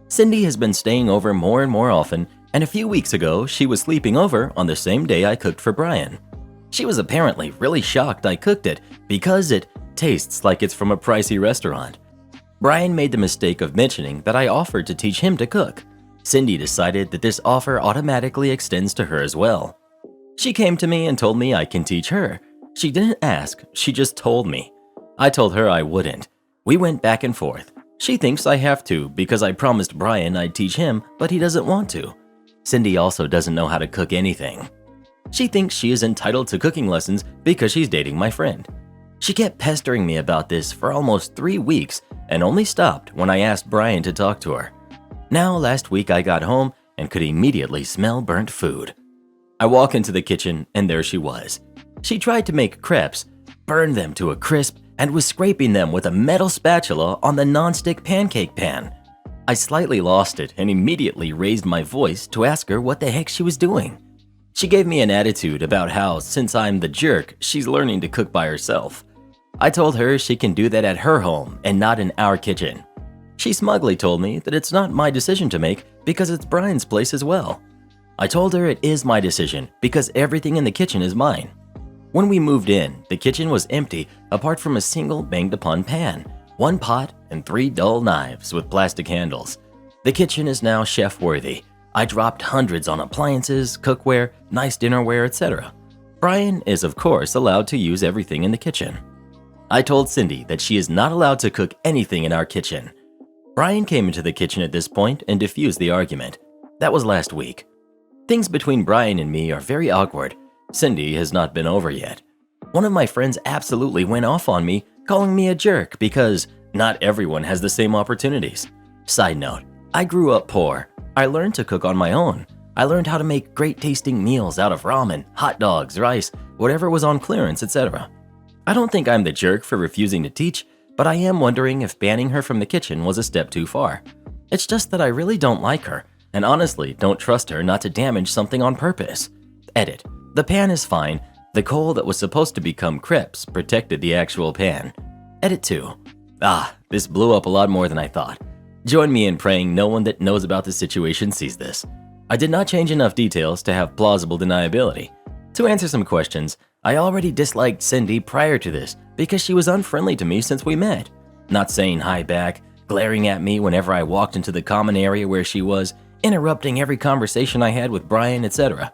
Speaker 1: Cindy has been staying over more and more often, and a few weeks ago, she was sleeping over on the same day I cooked for Brian. She was apparently really shocked I cooked it because it tastes like it's from a pricey restaurant. Brian made the mistake of mentioning that I offered to teach him to cook. Cindy decided that this offer automatically extends to her as well. She came to me and told me I can teach her. She didn't ask, she just told me. I told her I wouldn't. We went back and forth. She thinks I have to because I promised Brian I'd teach him, but he doesn't want to. Cindy also doesn't know how to cook anything. She thinks she is entitled to cooking lessons because she's dating my friend. She kept pestering me about this for almost 3 weeks and only stopped when I asked Brian to talk to her. Now, last week I got home and could immediately smell burnt food. I walk into the kitchen and there she was. She tried to make crepes, burned them to a crisp, and was scraping them with a metal spatula on the nonstick pancake pan. I slightly lost it and immediately raised my voice to ask her what the heck she was doing. She gave me an attitude about how, since I'm the jerk, she's learning to cook by herself. I told her she can do that at her home and not in our kitchen. She smugly told me that it's not my decision to make because it's Brian's place as well. I told her it is my decision because everything in the kitchen is mine. When we moved in, the kitchen was empty apart from a single banged-upon pan, one pot, and 3 dull knives with plastic handles. The kitchen is now chef-worthy. I dropped hundreds on appliances, cookware, nice dinnerware, etc. Brian is, of course, allowed to use everything in the kitchen. I told Cindy that she is not allowed to cook anything in our kitchen. Brian came into the kitchen at this point and diffused the argument. That was last week. Things between Brian and me are very awkward. Cindy has not been over yet. One of my friends absolutely went off on me, calling me a jerk because not everyone has the same opportunities. Side note, I grew up poor. I learned to cook on my own. I learned how to make great tasting meals out of ramen, hot dogs, rice, whatever was on clearance, etc. I don't think I'm the jerk for refusing to teach, but I am wondering if banning her from the kitchen was a step too far. It's just that I really don't like her, and honestly don't trust her not to damage something on purpose. Edit. The pan is fine. The coal that was supposed to become crepes protected the actual pan. Edit 2. This blew up a lot more than I thought. Join me in praying no one that knows about the situation sees this. I did not change enough details to have plausible deniability. To answer some questions, I already disliked Cindy prior to this because she was unfriendly to me since we met. Not saying hi back, glaring at me whenever I walked into the common area where she was, interrupting every conversation I had with Brian, etc.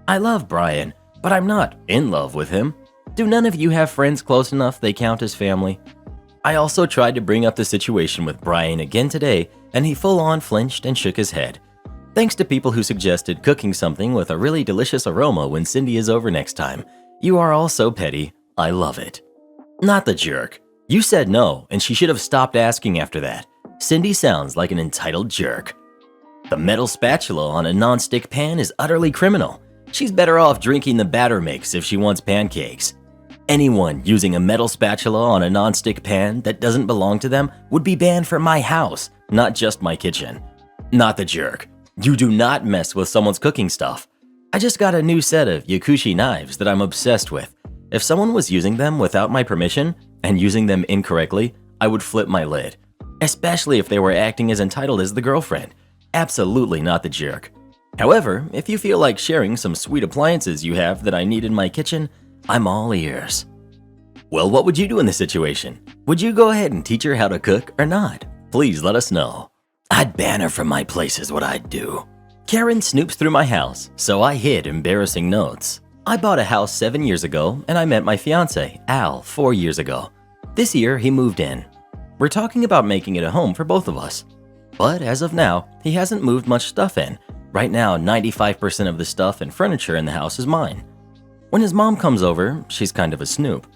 Speaker 1: I love Brian, but I'm not in love with him. Do none of you have friends close enough they count as family? I also tried to bring up the situation with Brian again today, and he full-on flinched and shook his head. Thanks to people who suggested cooking something with a really delicious aroma when Cindy is over next time. You are all so petty. I love it. Not the jerk. You said no, and she should have stopped asking after that. Cindy sounds like an entitled jerk. The metal spatula on a non-stick pan is utterly criminal. She's better off drinking the batter mix if she wants pancakes. Anyone using a metal spatula on a non-stick pan that doesn't belong to them would be banned from my house, not just my kitchen. Not the jerk. You do not mess with someone's cooking stuff. I just got a new set of yakushi knives that I'm obsessed with. If someone was using them without my permission and using them incorrectly, I would flip my lid. Especially if they were acting as entitled as the girlfriend. Absolutely not the jerk. However, if you feel like sharing some sweet appliances you have that I need in my kitchen, I'm all ears. Well, what would you do in this situation? Would you go ahead and teach her how to cook or not? Please let us know. I'd ban her from my place is what I'd do. Karen snoops through my house, so I hid embarrassing notes. I bought a house 7 years ago, and I met my fiance, Al, 4 years ago. This year, he moved in. We're talking about making it a home for both of us. But as of now, he hasn't moved much stuff in. Right now, 95% of the stuff and furniture in the house is mine. When his mom comes over, she's kind of a snoop.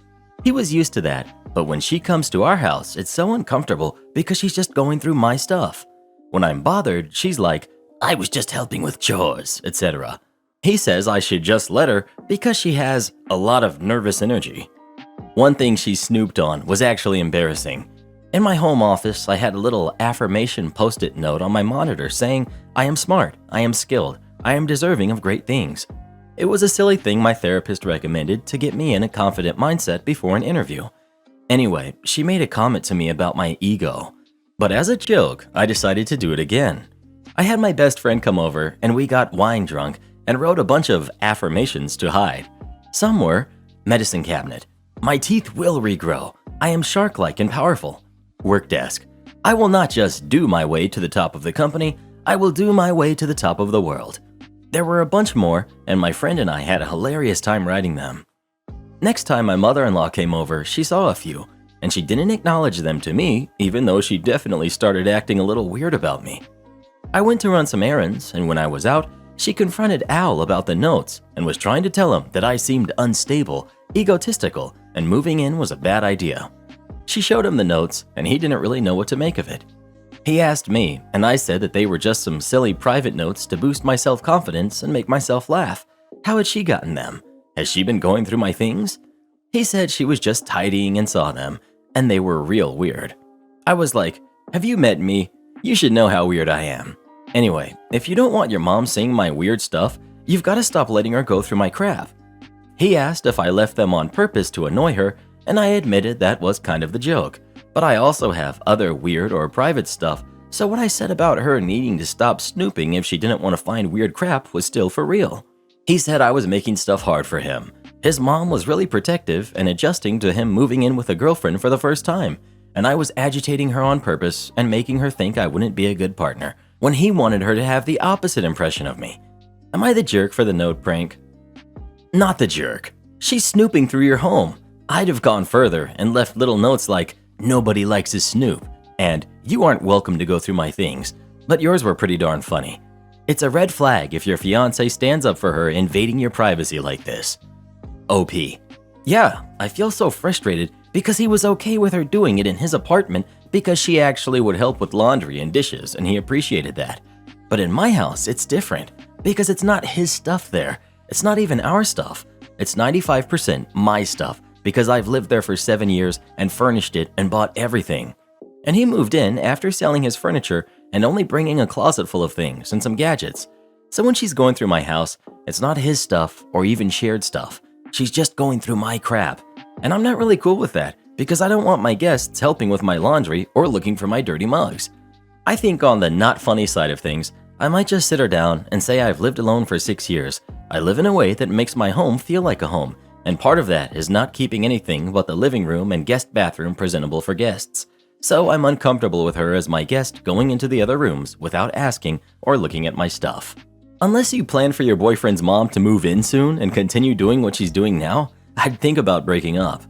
Speaker 1: He was used to that, but when she comes to our house, it's so uncomfortable because she's just going through my stuff. When I'm bothered, she's like, I was just helping with chores, etc. He says I should just let her because she has a lot of nervous energy. One thing she snooped on was actually embarrassing. In my home office, I had a little affirmation post-it note on my monitor saying, I am smart, I am skilled, I am deserving of great things. It was a silly thing my therapist recommended to get me in a confident mindset before an interview. Anyway, she made a comment to me about my ego. But as a joke, I decided to do it again. I had my best friend come over and we got wine drunk and wrote a bunch of affirmations to hide. Some were, medicine cabinet, my teeth will regrow, I am shark-like and powerful. Work desk, I will not just do my way to the top of the company, I will do my way to the top of the world. There were a bunch more, and my friend and I had a hilarious time writing them. Next time my mother-in-law came over, she saw a few, and she didn't acknowledge them to me, even though she definitely started acting a little weird about me. I went to run some errands, and when I was out, she confronted Al about the notes and was trying to tell him that I seemed unstable, egotistical, and moving in was a bad idea. She showed him the notes, and he didn't really know what to make of it. He asked me, and I said that they were just some silly private notes to boost my self-confidence and make myself laugh. How had she gotten them? Has she been going through my things? He said she was just tidying and saw them, and they were real weird. I was like, have you met me? You should know how weird I am. Anyway, if you don't want your mom seeing my weird stuff, you've got to stop letting her go through my crap. He asked if I left them on purpose to annoy her, and I admitted that was kind of the joke. But I also have other weird or private stuff, so what I said about her needing to stop snooping if she didn't want to find weird crap was still for real. He said I was making stuff hard for him. His mom was really protective and adjusting to him moving in with a girlfriend for the first time, and I was agitating her on purpose and making her think I wouldn't be a good partner, when he wanted her to have the opposite impression of me. Am I the jerk for the note prank? Not the jerk. She's snooping through your home. I'd have gone further and left little notes like, "Nobody likes a snoop," and "You aren't welcome to go through my things," but yours were pretty darn funny. It's a red flag if your fiancé stands up for her invading your privacy like this. OP. Yeah, I feel so frustrated because he was okay with her doing it in his apartment because she actually would help with laundry and dishes and he appreciated that. But in my house, it's different because it's not his stuff there. It's not even our stuff. It's 95% my stuff because I've lived there for 7 years and furnished it and bought everything. And he moved in after selling his furniture and only bringing a closet full of things and some gadgets. So when she's going through my house, it's not his stuff or even shared stuff. She's just going through my crap. And I'm not really cool with that because I don't want my guests helping with my laundry or looking for my dirty mugs. I think on the not funny side of things, I might just sit her down and say I've lived alone for 6 years. I live in a way that makes my home feel like a home, and part of that is not keeping anything but the living room and guest bathroom presentable for guests. So I'm uncomfortable with her as my guest going into the other rooms without asking or looking at my stuff. Unless you plan for your boyfriend's mom to move in soon and continue doing what she's doing now, I'd think about breaking up.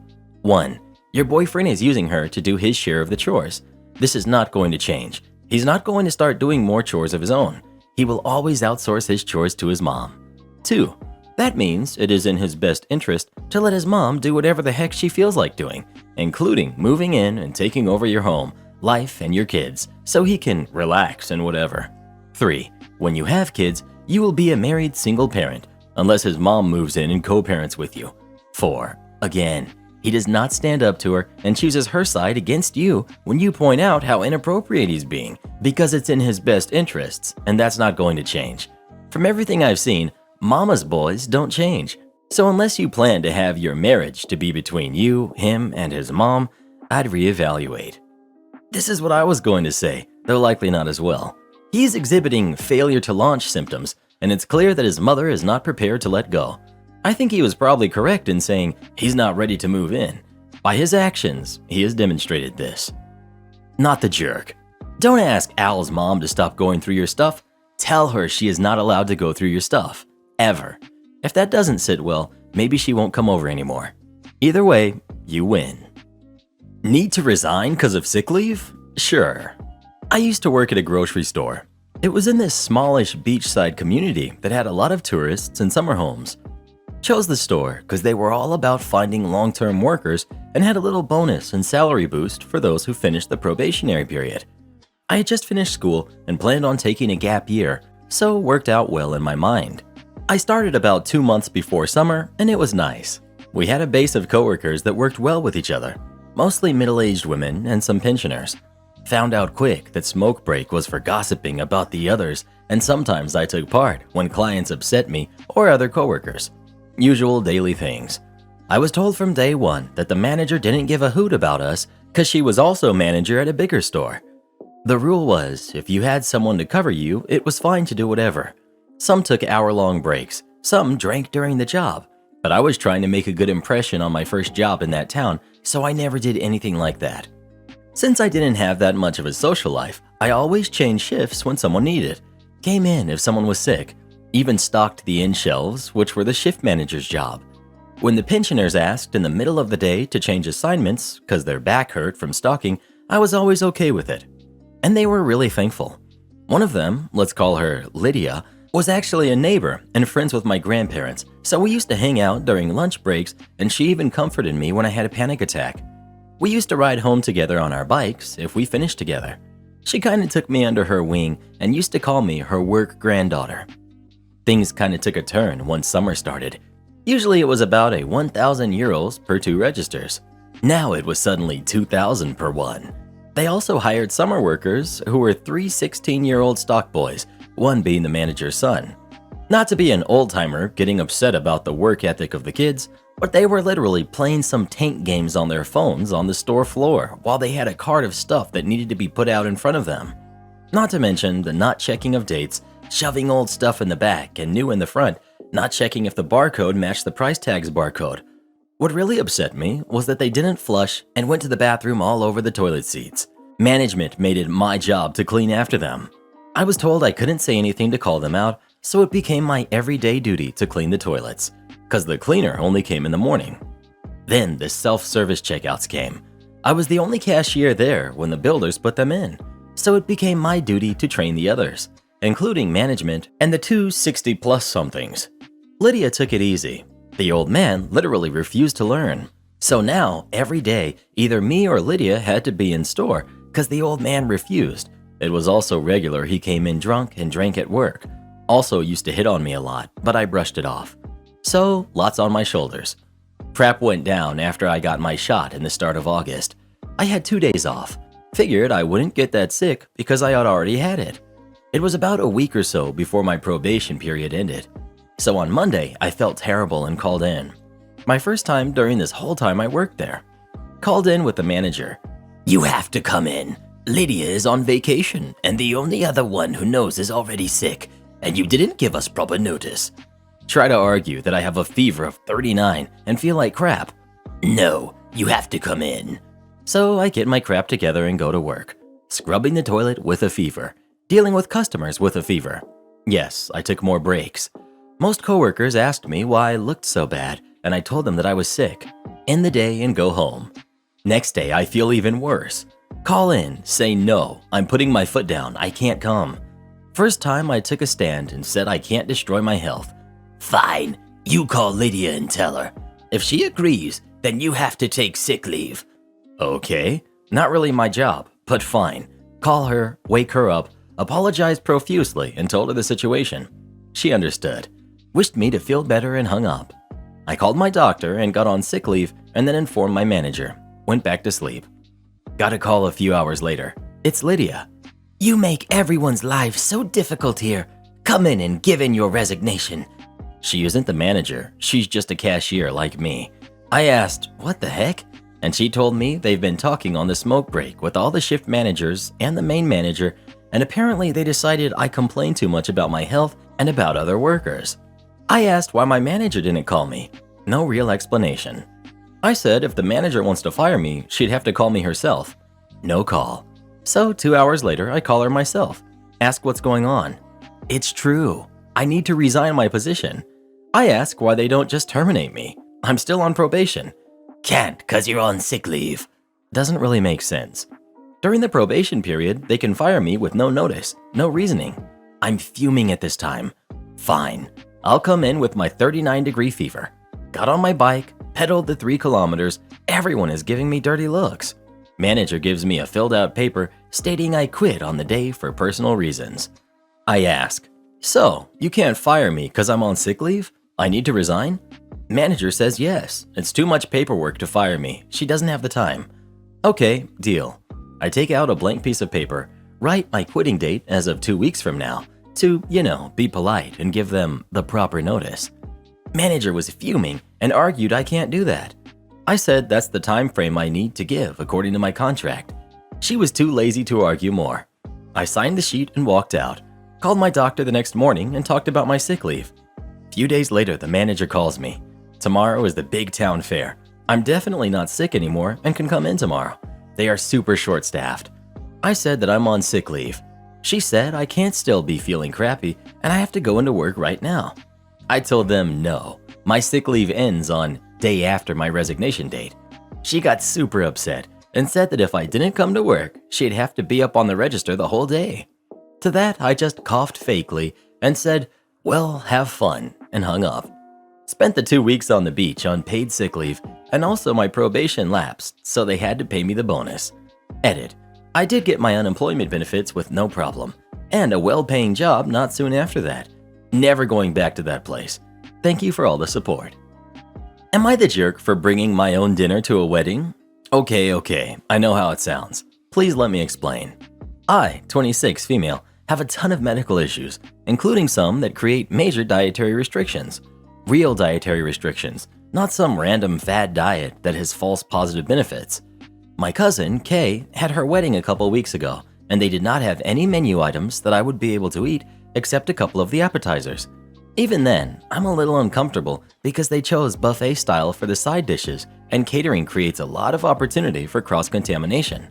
Speaker 1: 1. Your boyfriend is using her to do his share of the chores. This is not going to change. He's not going to start doing more chores of his own. He will always outsource his chores to his mom. 2. That means it is in his best interest to let his mom do whatever the heck she feels like doing, including moving in and taking over your home, life, and your kids, so he can relax and whatever. 3. When you have kids, you will be a married single parent, unless his mom moves in and co-parents with you. 4. Again, he does not stand up to her and chooses her side against you when you point out how inappropriate he's being, because it's in his best interests, and that's not going to change. From everything I've seen, mama's boys don't change. So unless you plan to have your marriage to be between you, him, and his mom, I'd reevaluate. This is what I was going to say, though likely not as well. He's exhibiting failure to launch symptoms, and it's clear that his mother is not prepared to let go. I think he was probably correct in saying he's not ready to move in. By his actions, he has demonstrated this. Not the jerk. Don't ask Al's mom to stop going through your stuff. Tell her she is not allowed to go through your stuff. Ever. If that doesn't sit well, maybe she won't come over anymore. Either way, you win. Need to resign because of sick leave? Sure. I used to work at a grocery store. It was in this smallish beachside community that had a lot of tourists and summer homes. Chose the store because they were all about finding long-term workers and had a little bonus and salary boost for those who finished the probationary period. I had just finished school and planned on taking a gap year, so it worked out well in my mind. I started about 2 months before summer, and it was nice. We had a base of coworkers that worked well with each other, mostly middle-aged women and some pensioners. Found out quick that smoke break was for gossiping about the others, and sometimes I took part when clients upset me or other coworkers. Usual daily things. I was told from day one that the manager didn't give a hoot about us because she was also manager at a bigger store. The rule was, if you had someone to cover you, it was fine to do whatever. Some took hour-long breaks, some drank during the job, but I was trying to make a good impression on my first job in that town, so I never did anything like that. Since I didn't have that much of a social life, I always changed shifts when someone needed, came in if someone was sick, even stocked the inn shelves, which were the shift manager's job. When the pensioners asked in the middle of the day to change assignments because their back hurt from stocking, I was always okay with it. And they were really thankful. One of them, let's call her Lydia, was actually a neighbor and friends with my grandparents, so we used to hang out during lunch breaks, and she even comforted me when I had a panic attack. We used to ride home together on our bikes if we finished together. She kinda took me under her wing and used to call me her work granddaughter. Things kinda took a turn once summer started. Usually it was about a 1,000 euros per 2 registers. Now it was suddenly 2,000 per one. They also hired summer workers who were 3 16-year-old stock boys, one being the manager's son. Not to be an old-timer getting upset about the work ethic of the kids, but they were literally playing some tank games on their phones on the store floor while they had a cart of stuff that needed to be put out in front of them. Not to mention the not checking of dates, shoving old stuff in the back and new in the front, not checking if the barcode matched the price tag's barcode. What really upset me was that they didn't flush and went to the bathroom all over the toilet seats. Management made it my job to clean after them. I was told I couldn't say anything to call them out, so it became my everyday duty to clean the toilets, because the cleaner only came in the morning. Then the self-service checkouts came. I was the only cashier there when the builders put them in, so it became my duty to train the others, including management and the two 60-plus somethings. Lydia took it easy. The old man literally refused to learn. So now, every day, either me or Lydia had to be in store because the old man refused. It was also regular he came in drunk and drank at work. Also used to hit on me a lot, but I brushed it off. So, lots on my shoulders. Prep went down after I got my shot in the start of August. I had 2 days off. Figured I wouldn't get that sick because I had already had it. It was about a week or so before my probation period ended. So on Monday, I felt terrible and called in. My first time during this whole time I worked there. Called in with the manager. "You have to come in. Lydia is on vacation, and the only other one who knows is already sick, and you didn't give us proper notice." Try to argue that I have a fever of 39 and feel like crap. "No, you have to come in." So I get my crap together and go to work. Scrubbing the toilet with a fever. Dealing with customers with a fever. Yes, I took more breaks. Most coworkers asked me why I looked so bad, and I told them that I was sick. End the day and go home. Next day, I feel even worse. Call in, say no, I'm putting my foot down, I can't come. First time I took a stand and said I can't destroy my health. "Fine, you call Lydia and tell her. If she agrees, then you have to take sick leave." Okay, not really my job, but fine. Call her, wake her up, apologized profusely and told her the situation. She understood, wished me to feel better and hung up. I called my doctor and got on sick leave and then informed my manager. Went back to sleep. Got a call a few hours later. It's Lydia. "You make everyone's life so difficult here. Come in and give in your resignation." She isn't the manager, she's just a cashier like me. I asked, "What the heck?" And she told me they've been talking on the smoke break with all the shift managers and the main manager, and apparently they decided I complained too much about my health and about other workers. I asked why my manager didn't call me. No real explanation. I said if the manager wants to fire me, she'd have to call me herself. No call. So 2 hours later, I call her myself. Ask what's going on. It's true. I need to resign my position. I ask why they don't just terminate me. I'm still on probation. Can't, 'cause you're on sick leave. Doesn't really make sense. During the probation period, they can fire me with no notice, no reasoning. I'm fuming at this time. Fine. I'll come in with my 39-degree fever. Got on my bike, pedaled the 3 kilometers. Everyone is giving me dirty looks. Manager gives me a filled-out paper stating I quit on the day for personal reasons. I ask, "So, you can't fire me because I'm on sick leave? I need to resign?" Manager says yes, it's too much paperwork to fire me. She doesn't have the time. Okay, deal. I take out a blank piece of paper, write my quitting date as of 2 weeks from now, to, be polite and give them the proper notice. Manager was fuming and argued I can't do that. I said that's the time frame I need to give according to my contract. She was too lazy to argue more. I signed the sheet and walked out. Called my doctor the next morning and talked about my sick leave. Few days later, the manager calls me. Tomorrow is the big town fair. I'm definitely not sick anymore and can come in tomorrow. They are super short-staffed. I said that I'm on sick leave. She said I can't still be feeling crappy and I have to go into work right now. I told them no. My sick leave ends on day after my resignation date. She got super upset and said that if I didn't come to work, she'd have to be up on the register the whole day. To that, I just coughed fakely and said, "Well, have fun," and hung up. Spent the 2 weeks on the beach on paid sick leave, and also my probation lapsed, so they had to pay me the bonus. Edit. I did get my unemployment benefits with no problem, and a well-paying job not soon after that. Never going back to that place. Thank you for all the support. Am I the jerk for bringing my own dinner to a wedding? Okay, I know how it sounds. Please let me explain. I, 26 female, have a ton of medical issues, including some that create major dietary restrictions. Real dietary restrictions, not some random fad diet that has false positive benefits. My cousin, Kay, had her wedding a couple weeks ago, and they did not have any menu items that I would be able to eat except a couple of the appetizers. Even then, I'm a little uncomfortable because they chose buffet style for the side dishes, and catering creates a lot of opportunity for cross-contamination.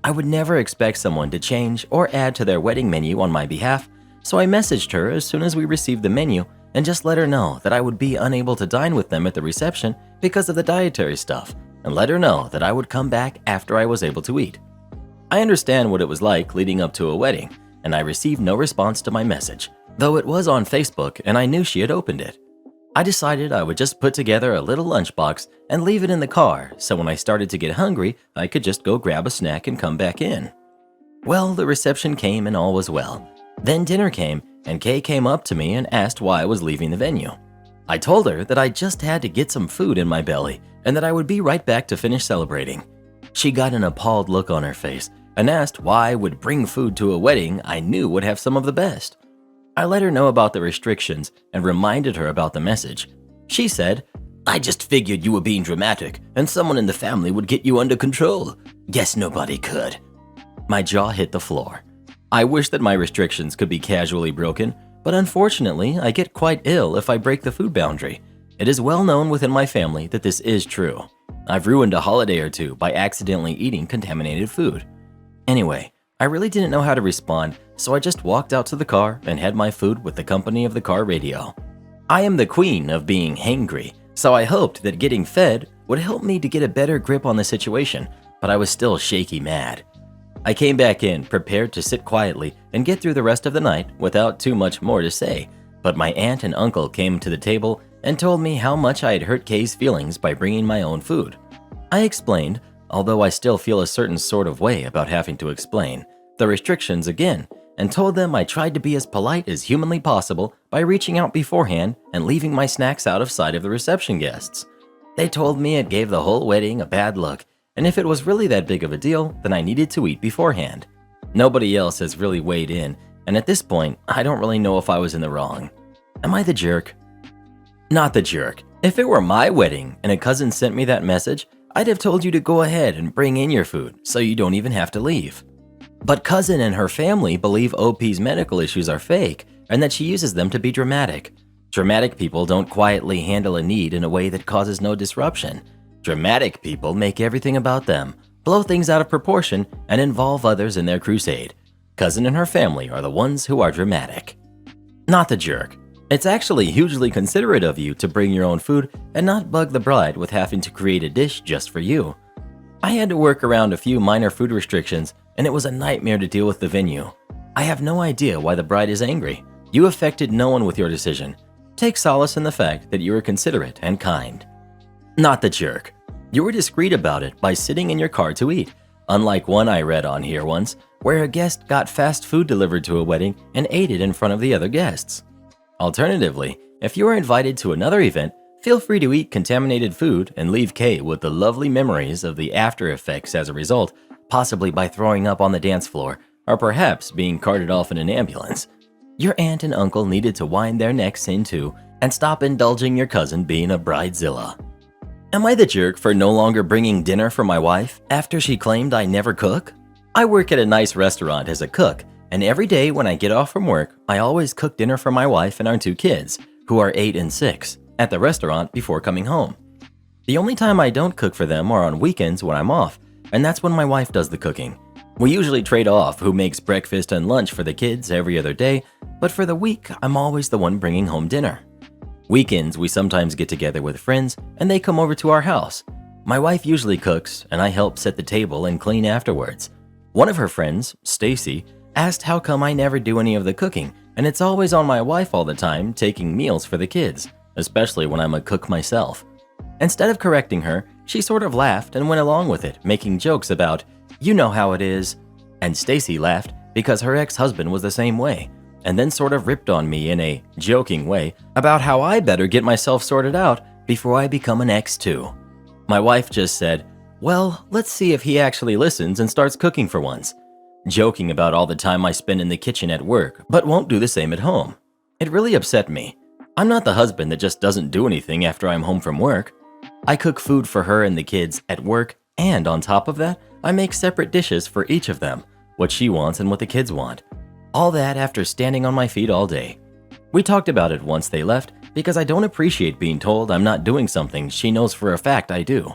Speaker 1: I would never expect someone to change or add to their wedding menu on my behalf, so I messaged her as soon as we received the menu and just let her know that I would be unable to dine with them at the reception because of the dietary stuff, and let her know that I would come back after I was able to eat. I understand what it was like leading up to a wedding, and I received no response to my message, though it was on Facebook and I knew she had opened it. I decided I would just put together a little lunchbox and leave it in the car so when I started to get hungry, I could just go grab a snack and come back in. Well, the reception came and all was well. Then dinner came and Kay came up to me and asked why I was leaving the venue. I told her that I just had to get some food in my belly and that I would be right back to finish celebrating. She got an appalled look on her face and asked why I would bring food to a wedding I knew would have some of the best. I let her know about the restrictions and reminded her about the message. She said, "I just figured you were being dramatic and someone in the family would get you under control. Guess nobody could." My jaw hit the floor. I wish that my restrictions could be casually broken, but unfortunately, I get quite ill if I break the food boundary. It is well known within my family that this is true. I've ruined a holiday or two by accidentally eating contaminated food. Anyway, I really didn't know how to respond, so I just walked out to the car and had my food with the company of the car radio. I am the queen of being hangry, so I hoped that getting fed would help me to get a better grip on the situation, but I was still shaky mad. I came back in prepared to sit quietly and get through the rest of the night without too much more to say, but my aunt and uncle came to the table and told me how much I had hurt Kay's feelings by bringing my own food. I explained, although I still feel a certain sort of way about having to explain, the restrictions again, and told them I tried to be as polite as humanly possible by reaching out beforehand and leaving my snacks out of sight of the reception guests. They told me it gave the whole wedding a bad look, and if it was really that big of a deal, then I needed to eat beforehand. Nobody else has really weighed in, and at this point, I don't really know if I was in the wrong. Am I the jerk? Not the jerk. If it were my wedding and a cousin sent me that message, I'd have told you to go ahead and bring in your food so you don't even have to leave. But cousin and her family believe OP's medical issues are fake and that she uses them to be dramatic. Dramatic people don't quietly handle a need in a way that causes no disruption. Dramatic people make everything about them, blow things out of proportion, and involve others in their crusade. Cousin and her family are the ones who are dramatic. Not the jerk. It's actually hugely considerate of you to bring your own food and not bug the bride with having to create a dish just for you. I had to work around a few minor food restrictions, and it was a nightmare to deal with the venue. I have no idea why the bride is angry. You affected no one with your decision. Take solace in the fact that you were considerate and kind. Not the jerk. You were discreet about it by sitting in your car to eat, unlike one I read on here once, where a guest got fast food delivered to a wedding and ate it in front of the other guests. Alternatively, if you are invited to another event, feel free to eat contaminated food and leave Kay with the lovely memories of the after effects as a result, possibly by throwing up on the dance floor, or perhaps being carted off in an ambulance. Your aunt and uncle needed to wind their necks in too and stop indulging your cousin being a bridezilla. Am I the jerk for no longer bringing dinner for my wife after she claimed I never cook? I work at a nice restaurant as a cook, and every day when I get off from work, I always cook dinner for my wife and our 2 kids, who are 8 and 6, at the restaurant before coming home. The only time I don't cook for them are on weekends when I'm off, and that's when my wife does the cooking. We usually trade off who makes breakfast and lunch for the kids every other day, but for the week, I'm always the one bringing home dinner. Weekends, we sometimes get together with friends, and they come over to our house. My wife usually cooks, and I help set the table and clean afterwards. One of her friends, Stacy, asked how come I never do any of the cooking, and it's always on my wife all the time taking meals for the kids, especially when I'm a cook myself. Instead of correcting her, she sort of laughed and went along with it, making jokes about, "You know how it is." And Stacy laughed because her ex-husband was the same way, and then sort of ripped on me in a joking way about how I better get myself sorted out before I become an ex too. My wife just said, "Well, let's see if he actually listens and starts cooking for once," joking about all the time I spend in the kitchen at work, but won't do the same at home. It really upset me. I'm not the husband that just doesn't do anything after I'm home from work. I cook food for her and the kids at work, and on top of that, I make separate dishes for each of them, what she wants and what the kids want. All that after standing on my feet all day. We talked about it once they left because I don't appreciate being told I'm not doing something she knows for a fact I do.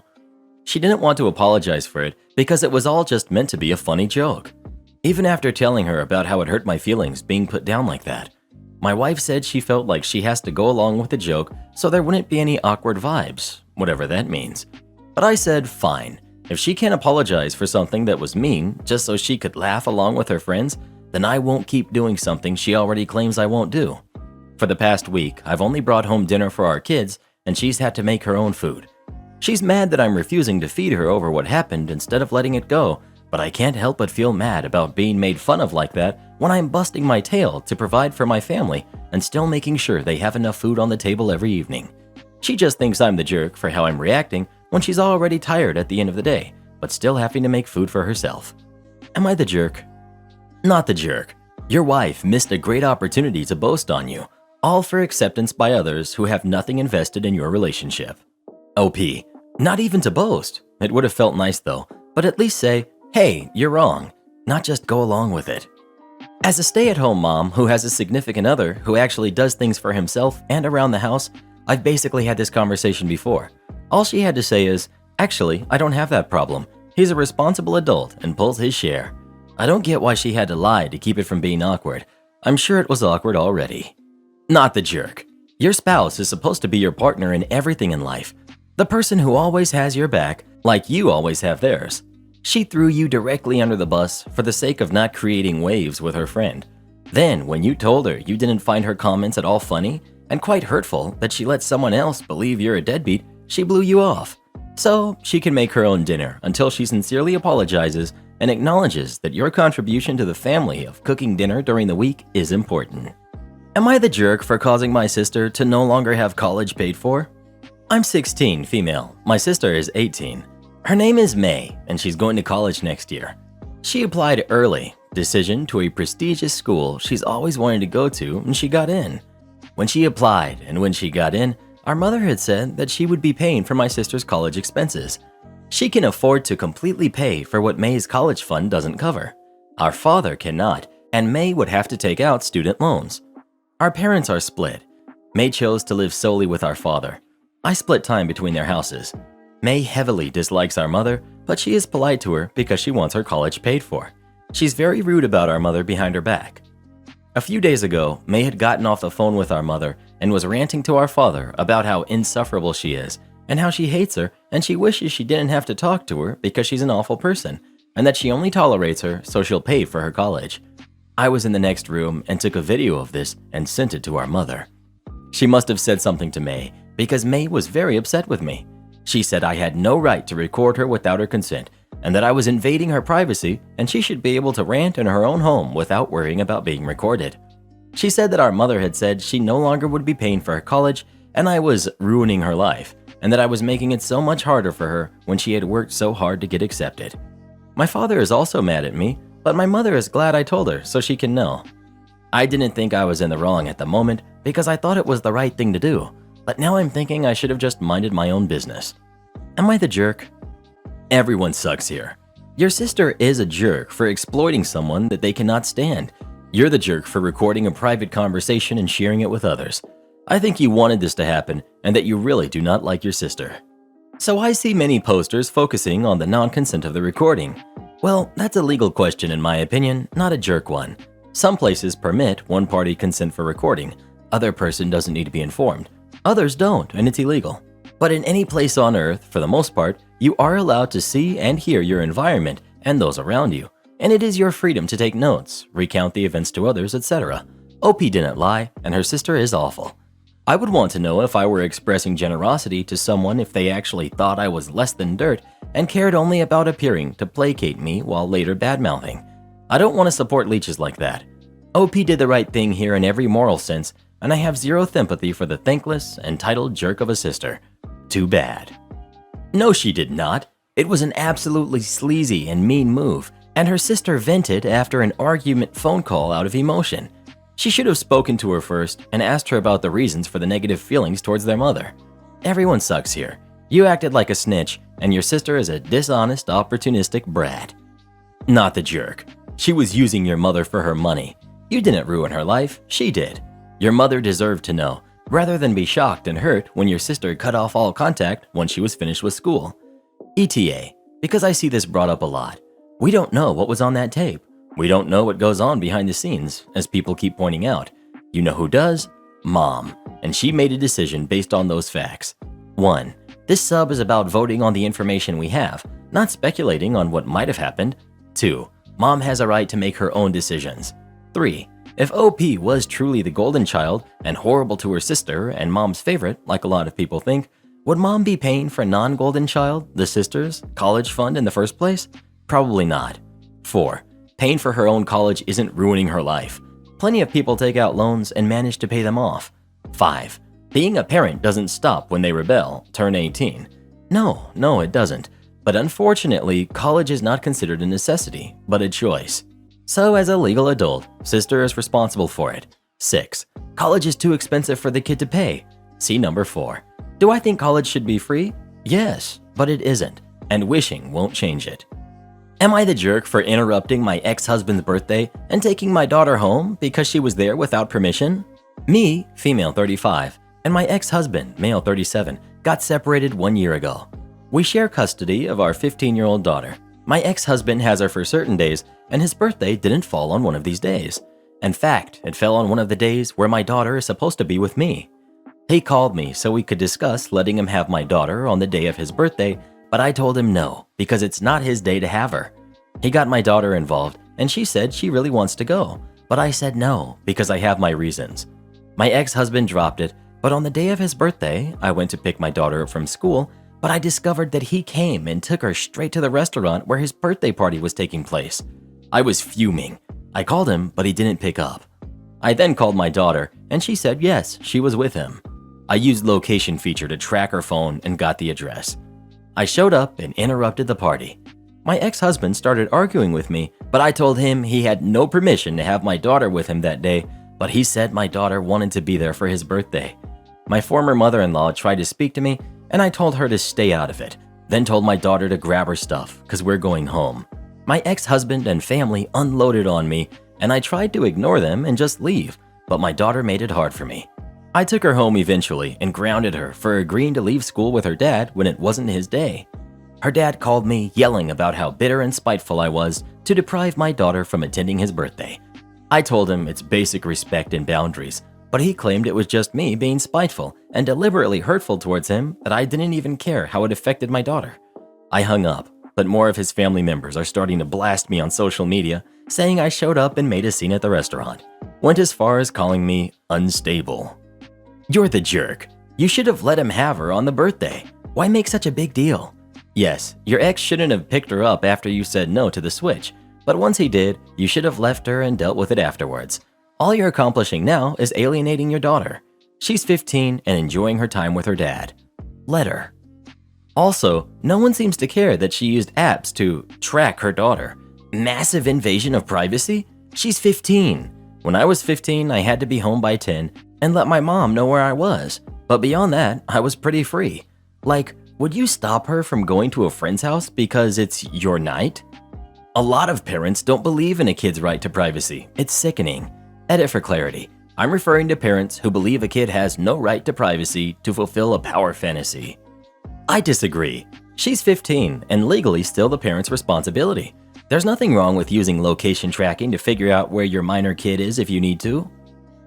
Speaker 1: She didn't want to apologize for it because it was all just meant to be a funny joke. Even after telling her about how it hurt my feelings being put down like that, my wife said she felt like she has to go along with the joke so there wouldn't be any awkward vibes, whatever that means. But I said, fine. If she can't apologize for something that was mean just so she could laugh along with her friends, then I won't keep doing something she already claims I won't do. For the past week, I've only brought home dinner for our kids, and she's had to make her own food. She's mad that I'm refusing to feed her over what happened instead of letting it go, but I can't help but feel mad about being made fun of like that when I'm busting my tail to provide for my family and still making sure they have enough food on the table every evening. She just thinks I'm the jerk for how I'm reacting when she's already tired at the end of the day, but still having to make food for herself. Am I the jerk? Not the jerk. Your wife missed a great opportunity to boast on you, all for acceptance by others who have nothing invested in your relationship. OP, not even to boast. It would have felt nice though, but at least say, hey, you're wrong, not just go along with it. As a stay-at-home mom who has a significant other who actually does things for himself and around the house, I've basically had this conversation before. All she had to say is, actually, I don't have that problem. He's a responsible adult and pulls his share. I don't get why she had to lie to keep it from being awkward. I'm sure it was awkward already. Not the jerk. Your spouse is supposed to be your partner in everything in life. The person who always has your back, like you always have theirs. She threw you directly under the bus for the sake of not creating waves with her friend. Then, when you told her you didn't find her comments at all funny and quite hurtful that she let someone else believe you're a deadbeat, she blew you off. So, she can make her own dinner until she sincerely apologizes and acknowledges that your contribution to the family of cooking dinner during the week is important. Am I the jerk for causing my sister to no longer have college paid for? I'm 16, female. My sister is 18. Her name is May, and she's going to college next year. She applied early, decision to a prestigious school she's always wanted to go to, and she got in. When she applied and when she got in, our mother had said that she would be paying for my sister's college expenses. She can afford to completely pay for what May's college fund doesn't cover. Our father cannot, and May would have to take out student loans. Our parents are split. May chose to live solely with our father. I split time between their houses. May heavily dislikes our mother, but she is polite to her because she wants her college paid for. She's very rude about our mother behind her back. A few days ago, May had gotten off the phone with our mother and was ranting to our father about how insufferable she is and how she hates her and she wishes she didn't have to talk to her because she's an awful person and that she only tolerates her so she'll pay for her college. I was in the next room and took a video of this and sent it to our mother. She must have said something to May because May was very upset with me. She said I had no right to record her without her consent and that I was invading her privacy and she should be able to rant in her own home without worrying about being recorded. She said that our mother had said she no longer would be paying for her college and I was ruining her life and that I was making it so much harder for her when she had worked so hard to get accepted. My father is also mad at me, but my mother is glad I told her so she can know. I didn't think I was in the wrong at the moment because I thought it was the right thing to do. But now I'm thinking I should have just minded my own business. Am I the jerk? Everyone sucks here. Your sister is a jerk for exploiting someone that they cannot stand. You're the jerk for recording a private conversation and sharing it with others. I think you wanted this to happen and that you really do not like your sister. So I see many posters focusing on the non-consent of the recording. Well, that's a legal question in my opinion, not a jerk one. Some places permit one-party consent for recording. Other person doesn't need to be informed. Others don't, and it's illegal. But in any place on earth, for the most part, you are allowed to see and hear your environment and those around you, and it is your freedom to take notes, recount the events to others, etc. OP didn't lie, and her sister is awful. I would want to know if I were expressing generosity to someone if they actually thought I was less than dirt and cared only about appearing to placate me while later badmouthing. I don't want to support leeches like that. OP did the right thing here in every moral sense, and I have zero sympathy for the thankless, entitled jerk of a sister. Too bad. No, she did not. It was an absolutely sleazy and mean move, and her sister vented after an argument phone call out of emotion. She should have spoken to her first and asked her about the reasons for the negative feelings towards their mother. Everyone sucks here. You acted like a snitch, and your sister is a dishonest, opportunistic brat. Not the jerk. She was using your mother for her money. You didn't ruin her life, she did. Your mother deserved to know, rather than be shocked and hurt when your sister cut off all contact once she was finished with school. ETA, because I see this brought up a lot. We don't know what was on that tape. We don't know what goes on behind the scenes, as people keep pointing out. You know who does? Mom, and she made a decision based on those facts. 1. This sub is about voting on the information we have, not speculating on what might have happened. 2. Mom has a right to make her own decisions. 3. If OP was truly the golden child and horrible to her sister and Mom's favorite, like a lot of people think, would Mom be paying for non-golden child, the sister's, college fund in the first place? Probably not. 4. Paying for her own college isn't ruining her life. Plenty of people take out loans and manage to pay them off. 5. Being a parent doesn't stop when they rebel, turn 18. No, it doesn't. But unfortunately, college is not considered a necessity, but a choice. So as a legal adult, sister is responsible for it. 6. College is too expensive for the kid to pay. See number 4. Do I think college should be free? Yes, but it isn't, and wishing won't change it. Am I the jerk for interrupting my ex-husband's birthday and taking my daughter home because she was there without permission? Me, female 35, and my ex-husband, male 37, got separated 1 year ago. We share custody of our 15-year-old daughter. My ex-husband has her for certain days, and his birthday didn't fall on one of these days. In fact, it fell on one of the days where my daughter is supposed to be with me. He called me so we could discuss letting him have my daughter on the day of his birthday, but I told him no, because it's not his day to have her. He got my daughter involved, and she said she really wants to go, but I said no, because I have my reasons. My ex-husband dropped it, but on the day of his birthday, I went to pick my daughter up from school, but I discovered that he came and took her straight to the restaurant where his birthday party was taking place. I was fuming. I called him, but he didn't pick up. I then called my daughter, and she said yes, she was with him. I used location feature to track her phone and got the address. I showed up and interrupted the party. My ex-husband started arguing with me, but I told him he had no permission to have my daughter with him that day, but he said my daughter wanted to be there for his birthday. My former mother-in-law tried to speak to me, and I told her to stay out of it, then told my daughter to grab her stuff because we're going home. My ex-husband and family unloaded on me, and I tried to ignore them and just leave, but my daughter made it hard for me. I took her home eventually and grounded her for agreeing to leave school with her dad when it wasn't his day. Her dad called me yelling about how bitter and spiteful I was to deprive my daughter from attending his birthday. I told him it's basic respect and boundaries, but he claimed it was just me being spiteful and deliberately hurtful towards him that I didn't even care how it affected my daughter. I hung up, but more of his family members are starting to blast me on social media, saying I showed up and made a scene at the restaurant. Went as far as calling me unstable. You're the jerk. You should have let him have her on the birthday. Why make such a big deal? Yes, your ex shouldn't have picked her up after you said no to the switch, but once he did, you should have left her and dealt with it afterwards. All you're accomplishing now is alienating your daughter. She's 15 and enjoying her time with her dad. Let her. Also, no one seems to care that she used apps to track her daughter. Massive invasion of privacy? She's 15. When I was 15, I had to be home by 10 and let my mom know where I was. But beyond that, I was pretty free. Like, would you stop her from going to a friend's house because it's your night? A lot of parents don't believe in a kid's right to privacy. It's sickening. Edit for clarity. I'm referring to parents who believe a kid has no right to privacy to fulfill a power fantasy. I disagree. She's 15 and legally still the parent's responsibility. There's nothing wrong with using location tracking to figure out where your minor kid is if you need to.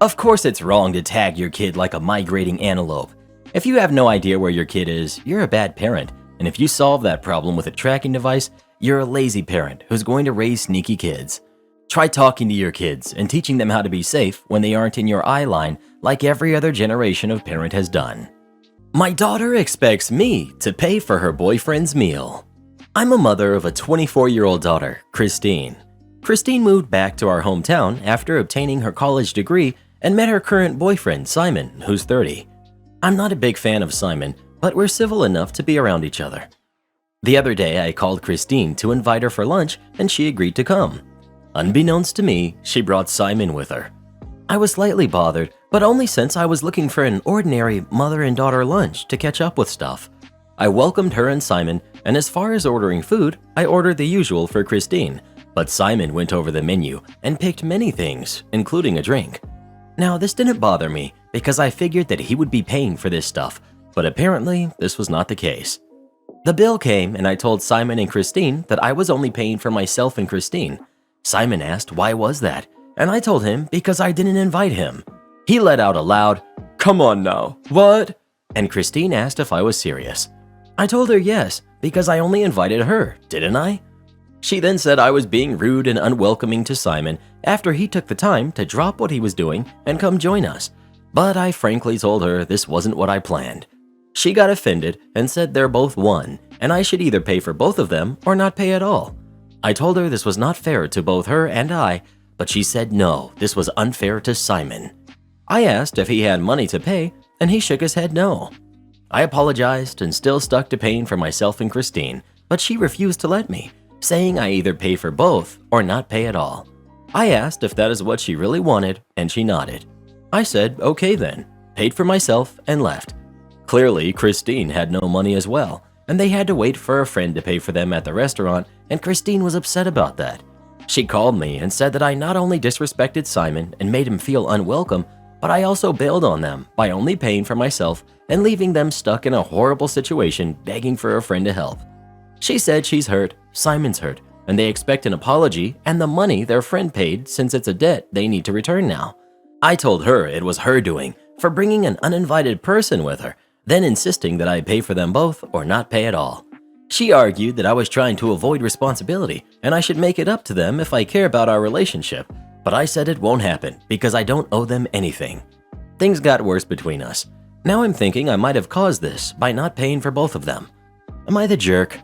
Speaker 1: Of course it's wrong to tag your kid like a migrating antelope. If you have no idea where your kid is, you're a bad parent, and if you solve that problem with a tracking device, you're a lazy parent who's going to raise sneaky kids. Try talking to your kids and teaching them how to be safe when they aren't in your eye line like every other generation of parent has done. My daughter expects me to pay for her boyfriend's meal. I'm a mother of a 24-year-old daughter, Christine. Christine moved back to our hometown after obtaining her college degree and met her current boyfriend, Simon, who's 30. I'm not a big fan of Simon, but we're civil enough to be around each other. The other day, I called Christine to invite her for lunch, and she agreed to come. Unbeknownst to me, she brought Simon with her. I was slightly bothered, but only since I was looking for an ordinary mother and daughter lunch to catch up with stuff. I welcomed her and Simon, and as far as ordering food, I ordered the usual for Christine, but Simon went over the menu and picked many things, including a drink. Now, this didn't bother me because I figured that he would be paying for this stuff, but apparently this was not the case. The bill came and I told Simon and Christine that I was only paying for myself and Christine. Simon asked why was that, and I told him because I didn't invite him. He let out a loud, "Come on now, what?" And Christine asked if I was serious. I told her yes, because I only invited her, didn't I? She then said I was being rude and unwelcoming to Simon after he took the time to drop what he was doing and come join us, but I frankly told her this wasn't what I planned. She got offended and said they're both one, and I should either pay for both of them or not pay at all. I told her this was not fair to both her and I, but she said no, this was unfair to Simon. I asked if he had money to pay, and he shook his head no. I apologized and still stuck to paying for myself and Christine, but she refused to let me, saying I either pay for both or not pay at all. I asked if that is what she really wanted, and she nodded. I said, okay then, paid for myself and left. Clearly, Christine had no money as well, and they had to wait for a friend to pay for them at the restaurant, and Christine was upset about that. She called me and said that I not only disrespected Simon and made him feel unwelcome, but I also bailed on them by only paying for myself and leaving them stuck in a horrible situation begging for a friend to help. She said she's hurt, Simon's hurt, and they expect an apology and the money their friend paid since it's a debt they need to return now. I told her it was her doing for bringing an uninvited person with her, then insisting that I pay for them both or not pay at all. She argued that I was trying to avoid responsibility and I should make it up to them if I care about our relationship, but I said it won't happen because I don't owe them anything. Things got worse between us. Now I'm thinking I might have caused this by not paying for both of them. Am I the jerk?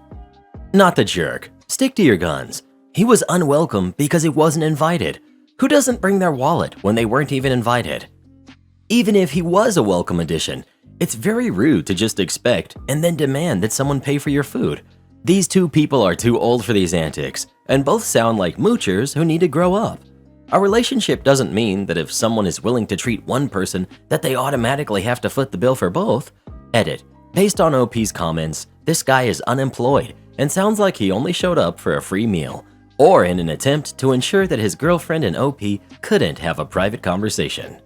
Speaker 1: Not the jerk. Stick to your guns. He was unwelcome because he wasn't invited. Who doesn't bring their wallet when they weren't even invited? Even if he was a welcome addition, it's very rude to just expect and then demand that someone pay for your food. These two people are too old for these antics, and both sound like moochers who need to grow up. A relationship doesn't mean that if someone is willing to treat one person that they automatically have to foot the bill for both. Edit. Based on OP's comments, this guy is unemployed and sounds like he only showed up for a free meal or in an attempt to ensure that his girlfriend and OP couldn't have a private conversation.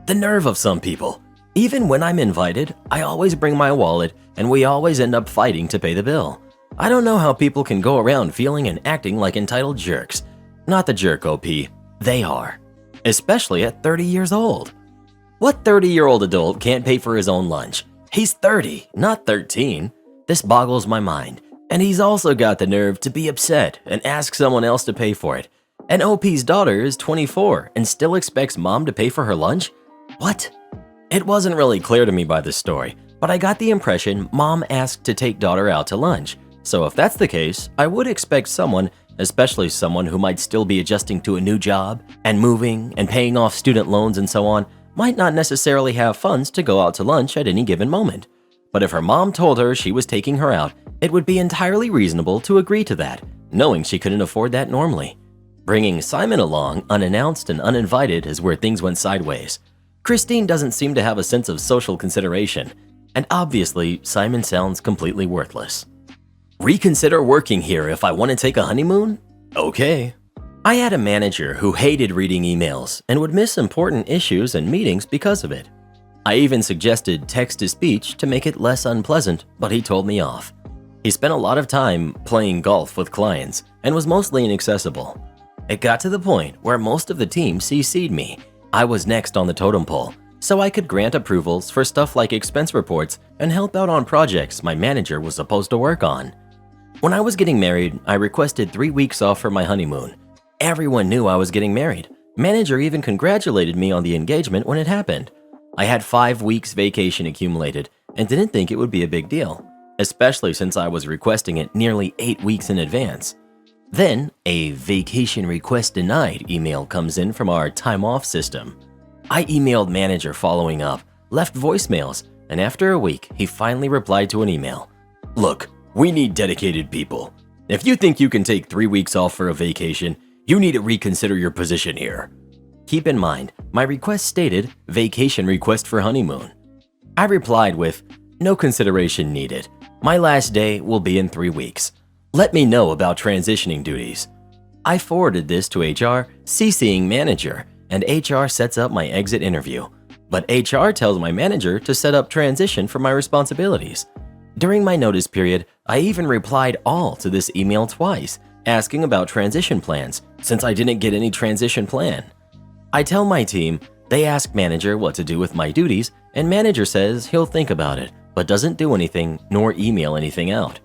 Speaker 1: The nerve of some people. Even when I'm invited, I always bring my wallet and we always end up fighting to pay the bill. I don't know how people can go around feeling and acting like entitled jerks. Not the jerk, OP. They are. Especially at 30 years old. What 30-year-old adult can't pay for his own lunch? He's 30, not 13. This boggles my mind. And he's also got the nerve to be upset and ask someone else to pay for it. And OP's daughter is 24 and still expects mom to pay for her lunch? What? It wasn't really clear to me by this story, but I got the impression mom asked to take daughter out to lunch. So if that's the case, I would expect someone, especially someone who might still be adjusting to a new job and moving and paying off student loans and so on, might not necessarily have funds to go out to lunch at any given moment. But if her mom told her she was taking her out, it would be entirely reasonable to agree to that, knowing she couldn't afford that normally. Bringing Simon along unannounced and uninvited is where things went sideways. Christine doesn't seem to have a sense of social consideration, and obviously Simon sounds completely worthless. Reconsider working here if I want to take a honeymoon? Okay. I had a manager who hated reading emails and would miss important issues and meetings because of it. I even suggested text-to-speech to make it less unpleasant, but he told me off. He spent a lot of time playing golf with clients and was mostly inaccessible. It got to the point where most of the team CC'd me. I was next on the totem pole, so I could grant approvals for stuff like expense reports and help out on projects my manager was supposed to work on. When I was getting married, I requested 3 weeks off for my honeymoon. Everyone knew I was getting married. Manager even congratulated me on the engagement when it happened. I had 5 weeks vacation accumulated and didn't think it would be a big deal, especially since I was requesting it nearly 8 weeks in advance. Then, a vacation request denied email comes in from our time off system. I emailed manager following up, left voicemails, and after a week, he finally replied to an email. Look, we need dedicated people. If you think you can take 3 weeks off for a vacation, you need to reconsider your position here. Keep in mind, my request stated vacation request for honeymoon. I replied with, no consideration needed. My last day will be in 3 weeks. Let me know about transitioning duties. I forwarded this to HR, CCing manager, and HR sets up my exit interview. But HR tells my manager to set up transition for my responsibilities. During my notice period, I even replied all to this email twice, asking about transition plans, since I didn't get any transition plan. I tell my team, they ask manager what to do with my duties, and manager says he'll think about it, but doesn't do anything nor email anything out.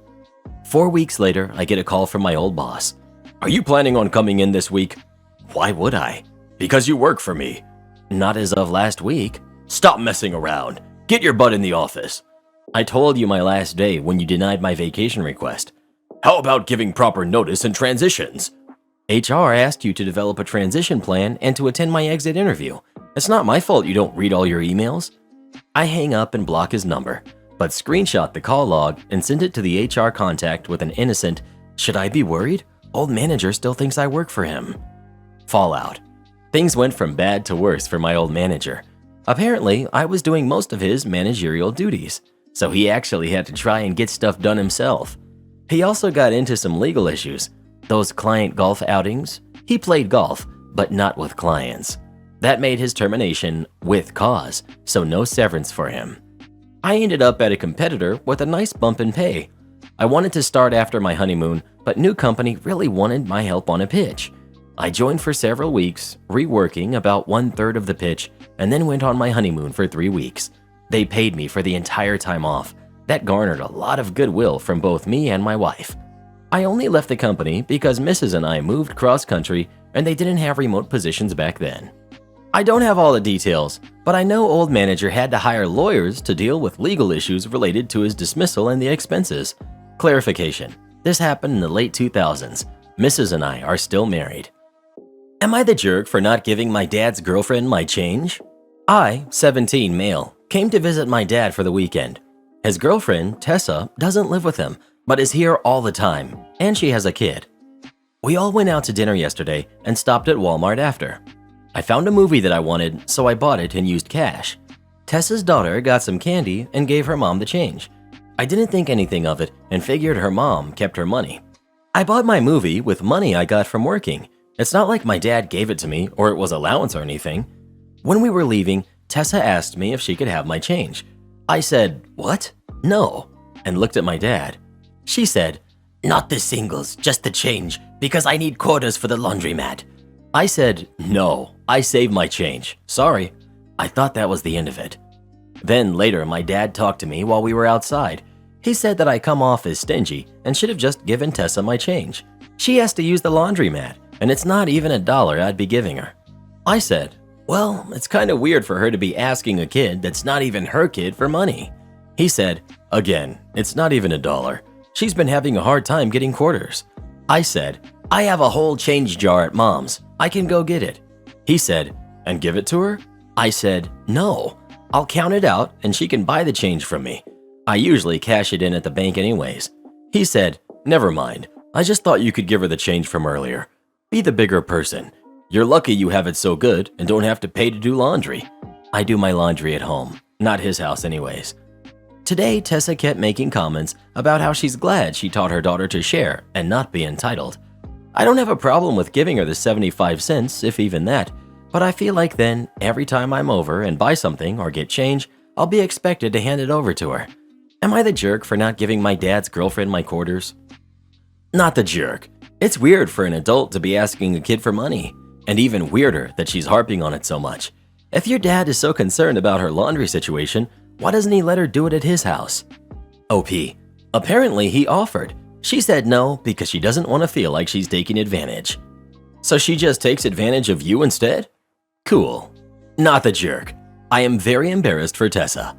Speaker 1: 4 weeks later, I get a call from my old boss. "Are you planning on coming in this week?" "Why would I?" "Because you work for me." "Not as of last week." "Stop messing around. Get your butt in the office." "I told you my last day when you denied my vacation request." "How about giving proper notice and transitions?" "HR asked you to develop a transition plan and to attend my exit interview. It's not my fault you don't read all your emails." I hang up and block his number, but screenshot the call log and send it to the HR contact with an innocent, "Should I be worried? Old manager still thinks I work for him." Fallout. Things went from bad to worse for my old manager. Apparently, I was doing most of his managerial duties, so he actually had to try and get stuff done himself. He also got into some legal issues. Those client golf outings, he played golf, but not with clients. That made his termination with cause, so no severance for him. I ended up at a competitor with a nice bump in pay. I wanted to start after my honeymoon, but new company really wanted my help on a pitch. I joined for several weeks, reworking about 1/3 of the pitch, and then went on my honeymoon for 3 weeks. They paid me for the entire time off. That garnered a lot of goodwill from both me and my wife. I only left the company because Mrs. and I moved cross-country and they didn't have remote positions back then. I don't have all the details, but I know old manager had to hire lawyers to deal with legal issues related to his dismissal and the expenses. Clarification: this happened in the late 2000s. Mrs. and I are still married. Am I the jerk for not giving my dad's girlfriend my change? I, 17 male, came to visit my dad for the weekend. His girlfriend, Tessa, doesn't live with him, but is here all the time, and she has a kid. We all went out to dinner yesterday and stopped at Walmart after. I found a movie that I wanted, so I bought it and used cash. Tessa's daughter got some candy and gave her mom the change. I didn't think anything of it and figured her mom kept her money. I bought my movie with money I got from working. It's not like my dad gave it to me or it was allowance or anything. When we were leaving, Tessa asked me if she could have my change. I said, "What? No," and looked at my dad. She said, "Not the singles, just the change, because I need quarters for the laundromat." I said, "No, I saved my change. Sorry." I thought that was the end of it. Then later, my dad talked to me while we were outside. He said that I come off as stingy and should have just given Tessa my change. She has to use the laundromat, and it's not even $1 I'd be giving her. I said, "Well, it's kind of weird for her to be asking a kid that's not even her kid for money." He said, "Again, it's not even $1. She's been having a hard time getting quarters." I said, "I have a whole change jar at mom's. I can go get it." He said, "And give it to her?" I said, "No, I'll count it out and she can buy the change from me. I usually cash it in at the bank anyways." He said, "Never mind. I just thought you could give her the change from earlier. Be the bigger person. You're lucky you have it so good and don't have to pay to do laundry." I do my laundry at home, not his house anyways. Today, Tessa kept making comments about how she's glad she taught her daughter to share and not be entitled. I don't have a problem with giving her the 75 cents, if even that, but I feel like then, every time I'm over and buy something or get change, I'll be expected to hand it over to her. Am I the jerk for not giving my dad's girlfriend my quarters? Not the jerk. It's weird for an adult to be asking a kid for money, and even weirder that she's harping on it so much. If your dad is so concerned about her laundry situation, why doesn't he let her do it at his house? OP. Apparently he offered. She said no because she doesn't want to feel like she's taking advantage. So she just takes advantage of you instead? Cool. Not the jerk. I am very embarrassed for Tessa.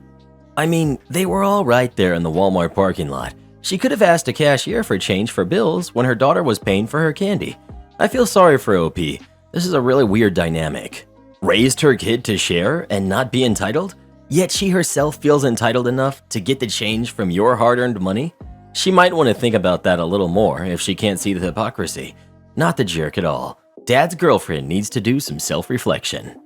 Speaker 1: I mean, they were all right there in the Walmart parking lot. She could have asked a cashier for change for bills when her daughter was paying for her candy. I feel sorry for OP. This is a really weird dynamic. Raised her kid to share and not be entitled? Yet she herself feels entitled enough to get the change from your hard-earned money? She might want to think about that a little more if she can't see the hypocrisy. Not the jerk at all. Dad's girlfriend needs to do some self-reflection.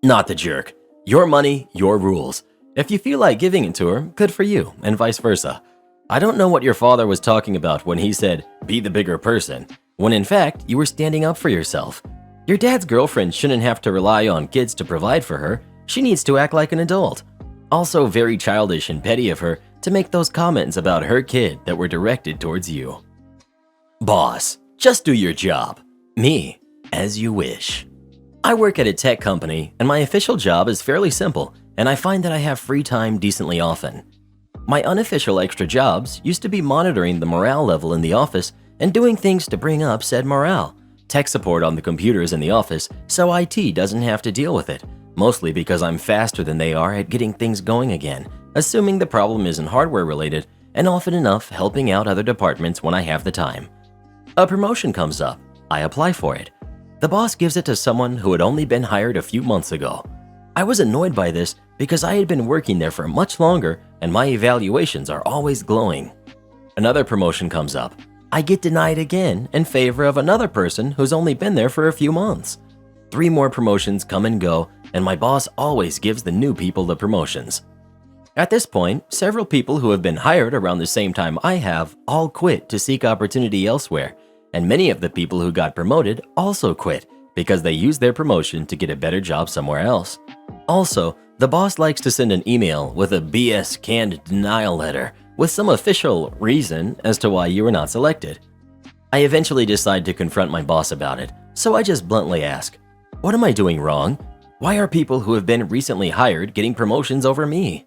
Speaker 1: Not the jerk. Your money, your rules. If you feel like giving it to her, good for you, and vice versa. I don't know what your father was talking about when he said, "Be the bigger person," when in fact, you were standing up for yourself. Your dad's girlfriend shouldn't have to rely on kids to provide for her. She needs to act like an adult. Also very childish and petty of her to make those comments about her kid that were directed towards you. Boss, just do your job. Me, as you wish. I work at a tech company, and my official job is fairly simple, and I find that I have free time decently often. My unofficial extra jobs used to be monitoring the morale level in the office and doing things to bring up said morale, tech support on the computers in the office so IT doesn't have to deal with it, mostly because I'm faster than they are at getting things going again, assuming the problem isn't hardware related, and often enough helping out other departments when I have the time. A promotion comes up. I apply for it. The boss gives it to someone who had only been hired a few months ago. I was annoyed by this because I had been working there for much longer and my evaluations are always glowing. Another promotion comes up. I get denied again in favor of another person who's only been there for a few months. 3 more promotions come and go, and my boss always gives the new people the promotions. At this point, several people who have been hired around the same time I have all quit to seek opportunity elsewhere, and many of the people who got promoted also quit because they used their promotion to get a better job somewhere else. Also, the boss likes to send an email with a BS canned denial letter with some official reason as to why you were not selected. I eventually decide to confront my boss about it, so I just bluntly ask, "What am I doing wrong? Why are people who have been recently hired getting promotions over me?"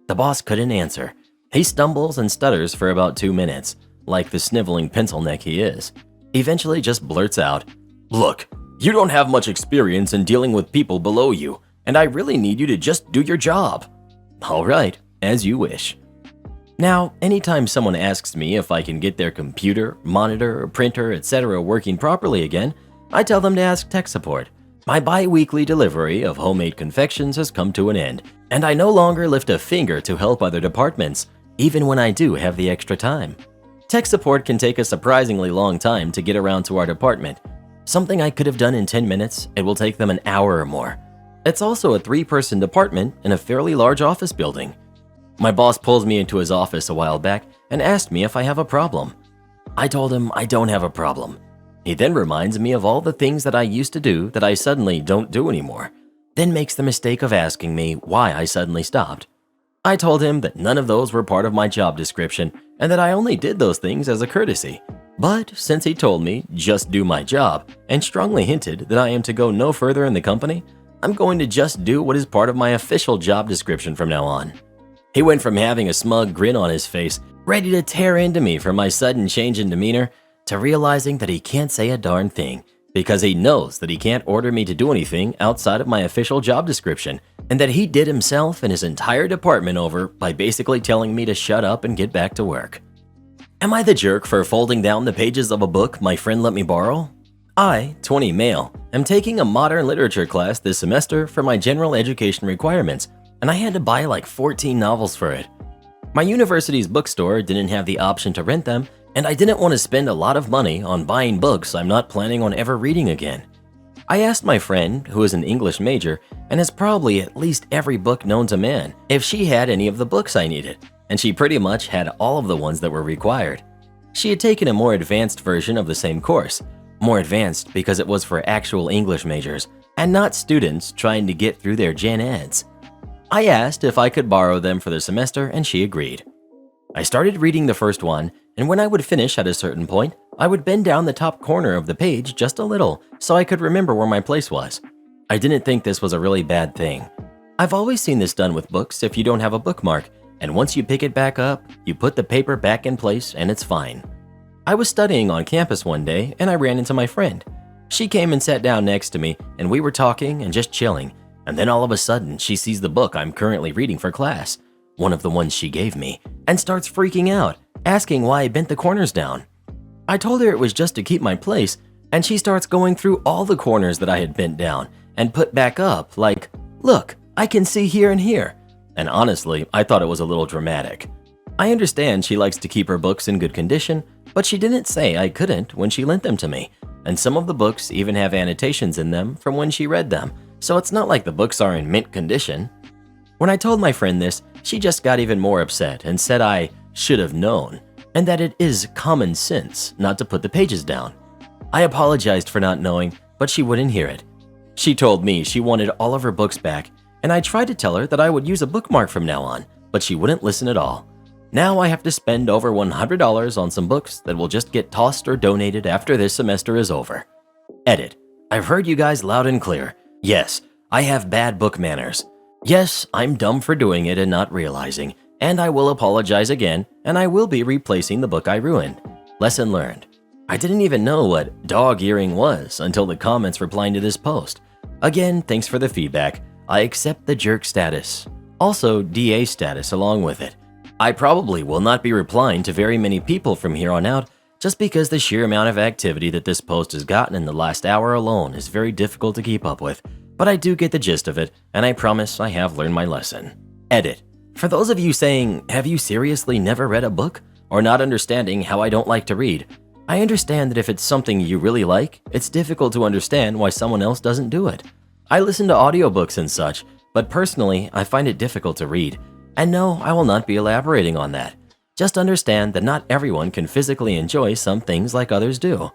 Speaker 1: The boss couldn't answer. He stumbles and stutters for about 2 minutes, like the sniveling pencil neck he is. Eventually just blurts out, "Look, you don't have much experience in dealing with people below you, and I really need you to just do your job." All right, as you wish. Now, anytime someone asks me if I can get their computer, monitor, printer, etc. working properly again, I tell them to ask tech support. My bi-weekly delivery of homemade confections has come to an end, and I no longer lift a finger to help other departments, even when I do have the extra time. Tech support can take a surprisingly long time to get around to our department. Something I could have done in 10 minutes, it will take them an hour or more. It's also a 3-person department in a fairly large office building. My boss pulls me into his office a while back and asked me if I have a problem. I told him I don't have a problem. He then reminds me of all the things that I used to do that I suddenly don't do anymore, then makes the mistake of asking me why I suddenly stopped. I told him that none of those were part of my job description and that I only did those things as a courtesy. But since he told me just do my job and strongly hinted that I am to go no further in the company, I'm going to just do what is part of my official job description from now on. He went from having a smug grin on his face, ready to tear into me for my sudden change in demeanor, to realizing that he can't say a darn thing because he knows that he can't order me to do anything outside of my official job description, and that he did himself and his entire department over by basically telling me to shut up and get back to work. Am I the jerk for folding down the pages of a book my friend let me borrow? I, 20 male, am taking a modern literature class this semester for my general education requirements, and I had to buy like 14 novels for it. My university's bookstore didn't have the option to rent them, and I didn't want to spend a lot of money on buying books I'm not planning on ever reading again. I asked my friend, who is an English major and has probably at least every book known to man, if she had any of the books I needed, and she pretty much had all of the ones that were required. She had taken a more advanced version of the same course, more advanced because it was for actual English majors and not students trying to get through their gen eds. I asked if I could borrow them for the semester and she agreed. I started reading the first one, and when I would finish at a certain point, I would bend down the top corner of the page just a little so I could remember where my place was. I didn't think this was a really bad thing. I've always seen this done with books if you don't have a bookmark, and once you pick it back up, you put the paper back in place and it's fine. I was studying on campus one day and I ran into my friend. She came and sat down next to me and we were talking and just chilling, and then all of a sudden she sees the book I'm currently reading for class, one of the ones she gave me, and starts freaking out, asking why I bent the corners down. I told her it was just to keep my place, and she starts going through all the corners that I had bent down and put back up like, "Look, I can see here and here." And honestly, I thought it was a little dramatic. I understand she likes to keep her books in good condition, but she didn't say I couldn't when she lent them to me, and some of the books even have annotations in them from when she read them, so it's not like the books are in mint condition. When I told my friend this, she just got even more upset and said I should have known, and that it is common sense not to put the pages down. I apologized for not knowing, but she wouldn't hear it. She told me she wanted all of her books back, and I tried to tell her that I would use a bookmark from now on, but she wouldn't listen at all. Now I have to spend over $100 on some books that will just get tossed or donated after this semester is over. Edit. I've heard you guys loud and clear. Yes, I have bad book manners. Yes, I'm dumb for doing it and not realizing, and I will apologize again, and I will be replacing the book I ruined. Lesson learned. I didn't even know what dog-earing was until the comments replying to this post. Again, thanks for the feedback. I accept the jerk status. Also, DA status along with it. I probably will not be replying to very many people from here on out just because the sheer amount of activity that this post has gotten in the last hour alone is very difficult to keep up with, but I do get the gist of it, and I promise I have learned my lesson. Edit. For those of you saying, have you seriously never read a book? Or not understanding how I don't like to read, I understand that if it's something you really like, it's difficult to understand why someone else doesn't do it. I listen to audiobooks and such, but personally, I find it difficult to read. And no, I will not be elaborating on that. Just understand that not everyone can physically enjoy some things like others do.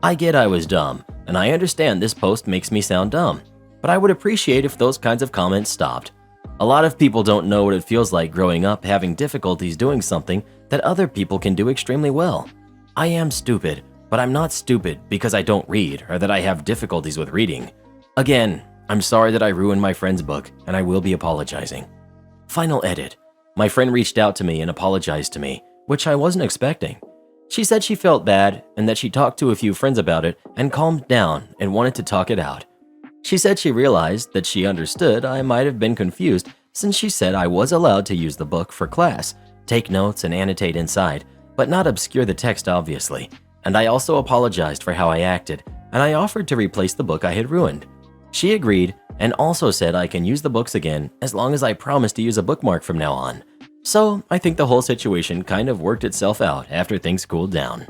Speaker 1: I get I was dumb, and I understand this post makes me sound dumb, but I would appreciate if those kinds of comments stopped. A lot of people don't know what it feels like growing up having difficulties doing something that other people can do extremely well. I am stupid, but I'm not stupid because I don't read or that I have difficulties with reading. Again, I'm sorry that I ruined my friend's book, and I will be apologizing. Final edit. My friend reached out to me and apologized to me, which I wasn't expecting. She said she felt bad and that she talked to a few friends about it and calmed down and wanted to talk it out. She said she realized that she understood I might have been confused since she said I was allowed to use the book for class, take notes and annotate inside, but not obscure the text obviously. And I also apologized for how I acted, and I offered to replace the book I had ruined. She agreed and also said I can use the books again as long as I promise to use a bookmark from now on. So I think the whole situation kind of worked itself out after things cooled down.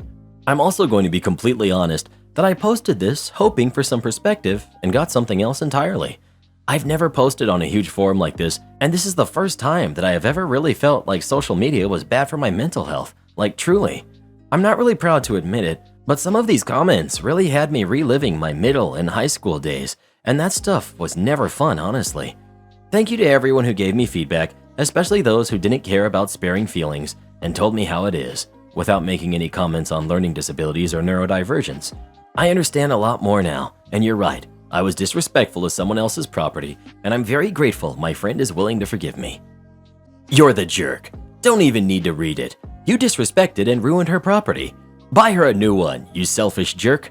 Speaker 1: I'm also going to be completely honest that I posted this hoping for some perspective and got something else entirely. I've never posted on a huge forum like this, and this is the first time that I have ever really felt like social media was bad for my mental health, like truly. I'm not really proud to admit it, but some of these comments really had me reliving my middle and high school days, and that stuff was never fun, honestly. Thank you to everyone who gave me feedback, especially those who didn't care about sparing feelings and told me how it is, without making any comments on learning disabilities or neurodivergence. I understand a lot more now, and you're right, I was disrespectful to someone else's property, and I'm very grateful my friend is willing to forgive me. You're the jerk. Don't even need to read it. You disrespected and ruined her property. Buy her a new one, you selfish jerk.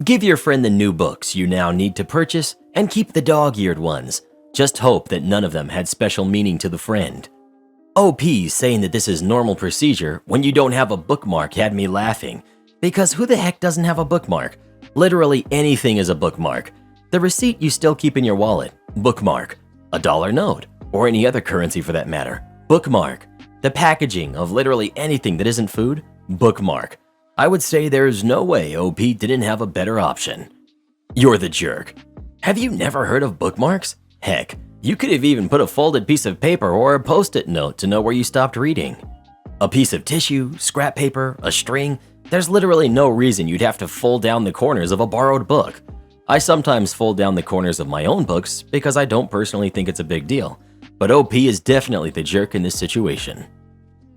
Speaker 1: Give your friend the new books you now need to purchase and keep the dog-eared ones. Just hope that none of them had special meaning to the friend. OP saying that this is normal procedure when you don't have a bookmark had me laughing. Because who the heck doesn't have a bookmark? Literally anything is a bookmark. The receipt you still keep in your wallet, bookmark. A dollar note, or any other currency for that matter, bookmark. The packaging of literally anything that isn't food, bookmark. I would say there's no way OP didn't have a better option. You're the jerk. Have you never heard of bookmarks? Heck, you could have even put a folded piece of paper or a post-it note to know where you stopped reading. A piece of tissue, scrap paper, a string, there's literally no reason you'd have to fold down the corners of a borrowed book. I sometimes fold down the corners of my own books because I don't personally think it's a big deal, but OP is definitely the jerk in this situation.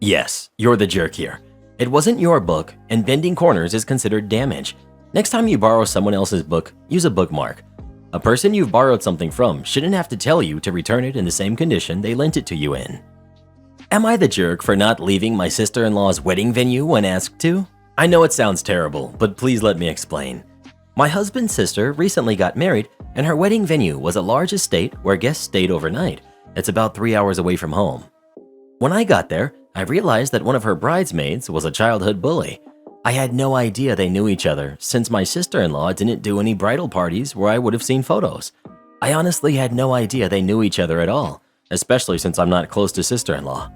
Speaker 1: Yes, you're the jerk here. It wasn't your book, and bending corners is considered damage. Next time you borrow someone else's book, use a bookmark. A person you've borrowed something from shouldn't have to tell you to return it in the same condition they lent it to you in. Am I the jerk for not leaving my sister-in-law's wedding venue when asked to? I know it sounds terrible, but please let me explain. My husband's sister recently got married, and her wedding venue was a large estate where guests stayed overnight. It's about 3 hours away from home. When I got there, I realized that one of her bridesmaids was a childhood bully. I had no idea they knew each other since my sister-in-law didn't do any bridal parties where I would have seen photos. I honestly had no idea they knew each other at all, especially since I'm not close to sister-in-law.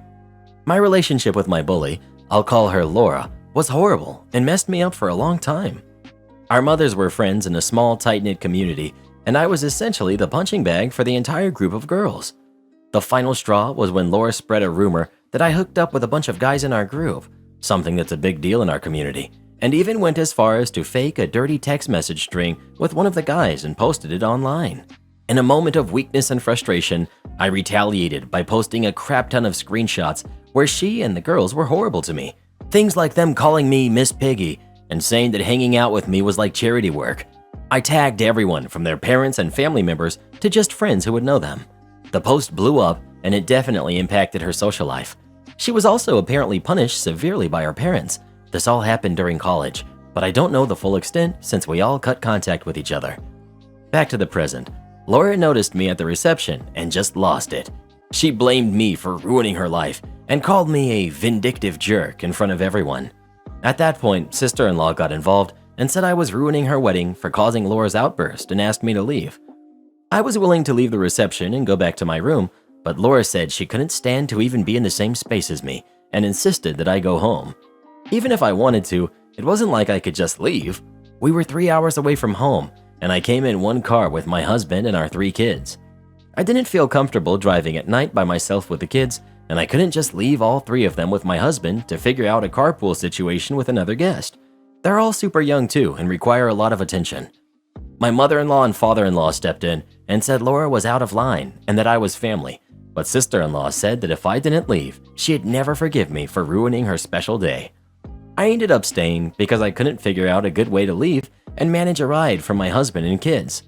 Speaker 1: My relationship with my bully, I'll call her Laura, was horrible and messed me up for a long time. Our mothers were friends in a small, tight-knit community, and I was essentially the punching bag for the entire group of girls. The final straw was when Laura spread a rumor that I hooked up with a bunch of guys in our group, something that's a big deal in our community, and even went as far as to fake a dirty text message string with one of the guys and posted it online. In a moment of weakness and frustration, I retaliated by posting a crap ton of screenshots where she and the girls were horrible to me. Things like them calling me Miss Piggy and saying that hanging out with me was like charity work. I tagged everyone from their parents and family members to just friends who would know them. The post blew up and it definitely impacted her social life. She was also apparently punished severely by her parents. This all happened during college, but I don't know the full extent since we all cut contact with each other. Back to the present. Laura noticed me at the reception and just lost it. She blamed me for ruining her life and called me a vindictive jerk in front of everyone. At that point, sister-in-law got involved and said I was ruining her wedding for causing Laura's outburst and asked me to leave. I was willing to leave the reception and go back to my room, but Laura said she couldn't stand to even be in the same space as me and insisted that I go home. Even if I wanted to, it wasn't like I could just leave. We were 3 hours away from home, and I came in one car with my husband and our 3 kids. I didn't feel comfortable driving at night by myself with the kids, and I couldn't just leave all 3 of them with my husband to figure out a carpool situation with another guest. They're all super young too and require a lot of attention. My mother-in-law and father-in-law stepped in and said Laura was out of line and that I was family, but sister-in-law said that if I didn't leave, she'd never forgive me for ruining her special day. I ended up staying because I couldn't figure out a good way to leave and manage a ride for my husband and kids.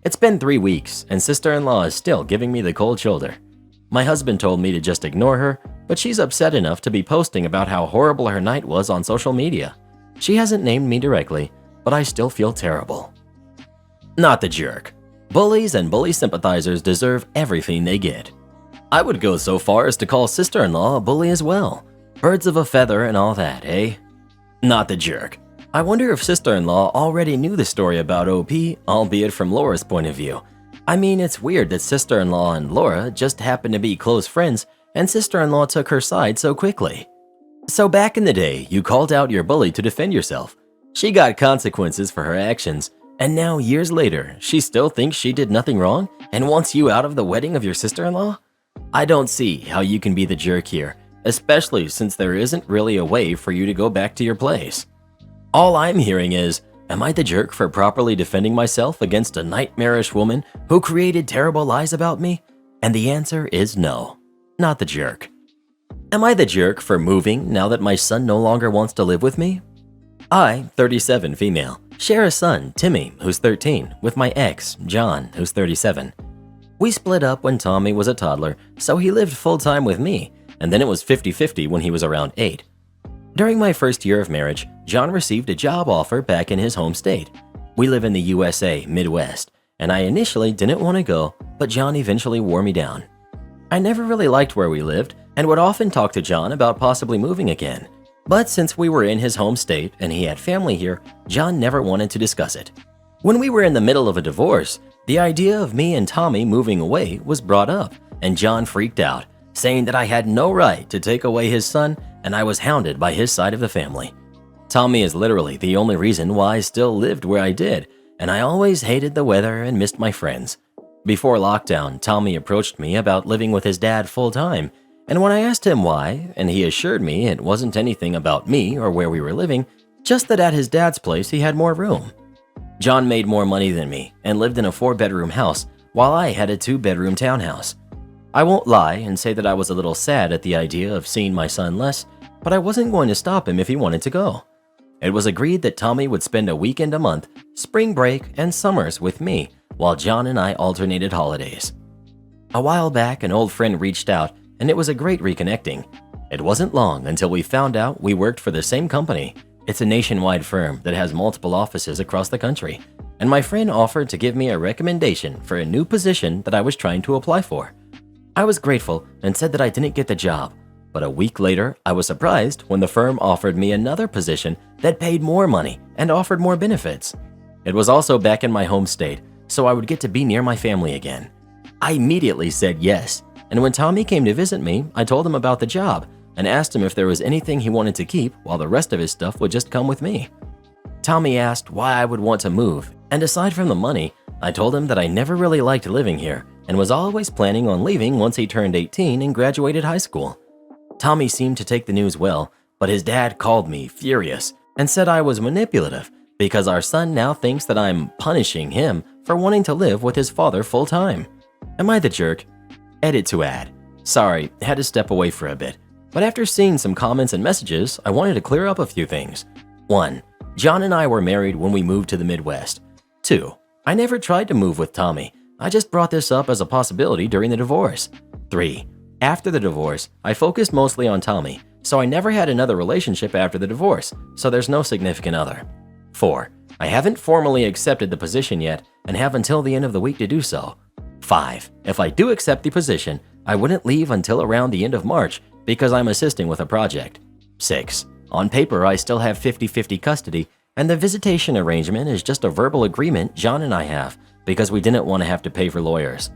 Speaker 1: It's been 3 weeks and sister-in-law is still giving me the cold shoulder. My husband told me to just ignore her, but she's upset enough to be posting about how horrible her night was on social media. She hasn't named me directly, but I still feel terrible. Not the jerk. Bullies and bully sympathizers deserve everything they get. I would go so far as to call sister-in-law a bully as well. Birds of a feather and all that, eh? Not the jerk. I wonder if sister-in-law already knew the story about OP, albeit from Laura's point of view. I mean, it's weird that sister-in-law and Laura just happened to be close friends and sister-in-law took her side so quickly. So back in the day, you called out your bully to defend yourself. She got consequences for her actions, and now years later, she still thinks she did nothing wrong and wants you out of the wedding of your sister-in-law? I don't see how you can be the jerk here, especially since there isn't really a way for you to go back to your place. All I'm hearing is, am I the jerk for properly defending myself against a nightmarish woman who created terrible lies about me? And the answer is no, not the jerk. Am I the jerk for moving now that my son no longer wants to live with me? I, 37 female, share a son, Timmy, who's 13, with my ex, John, who's 37. We split up when Tommy was a toddler, so he lived full-time with me, and then it was 50-50 when he was around 8. During my first year of marriage, John received a job offer back in his home state. We live in the USA, Midwest, and I initially didn't want to go, but John eventually wore me down. I never really liked where we lived and would often talk to John about possibly moving again. But since we were in his home state and he had family here, John never wanted to discuss it. When we were in the middle of a divorce, the idea of me and Tommy moving away was brought up, and John freaked out, saying that I had no right to take away his son and I was hounded by his side of the family. Tommy is literally the only reason why I still lived where I did, and I always hated the weather and missed my friends. Before lockdown, Tommy approached me about living with his dad full-time, and when I asked him why, and he assured me it wasn't anything about me or where we were living, just that at his dad's place he had more room. John made more money than me and lived in a 4-bedroom house while I had a 2-bedroom townhouse. I won't lie and say that I was a little sad at the idea of seeing my son less, but I wasn't going to stop him if he wanted to go. It was agreed that Tommy would spend a weekend a month, spring break, and summers with me, while John and I alternated holidays. A while back, an old friend reached out, and it was a great reconnecting. It wasn't long until we found out we worked for the same company. It's a nationwide firm that has multiple offices across the country, and my friend offered to give me a recommendation for a new position that I was trying to apply for. I was grateful and said that I didn't get the job, but a week later, I was surprised when the firm offered me another position that paid more money and offered more benefits. It was also back in my home state, so I would get to be near my family again. I immediately said yes, and when Tommy came to visit me, I told him about the job and asked him if there was anything he wanted to keep while the rest of his stuff would just come with me. Tommy asked why I would want to move, and aside from the money, I told him that I never really liked living here and was always planning on leaving once he turned 18 and graduated high school. Tommy seemed to take the news well, but his dad called me furious and said I was manipulative because our son now thinks that I'm punishing him for wanting to live with his father full time. Am I the jerk? Edit to add. Sorry, had to step away for a bit. But after seeing some comments and messages, I wanted to clear up a few things. 1. John and I were married when we moved to the Midwest. 2. I never tried to move with Tommy. I just brought this up as a possibility during the divorce. 3. After the divorce, I focused mostly on Tommy, so I never had another relationship after the divorce, so there's no significant other. 4. I haven't formally accepted the position yet and have until the end of the week to do so. 5. If I do accept the position, I wouldn't leave until around the end of March because I'm assisting with a project. 6. On paper, I still have 50-50 custody, and the visitation arrangement is just a verbal agreement John and I have because we didn't want to have to pay for lawyers.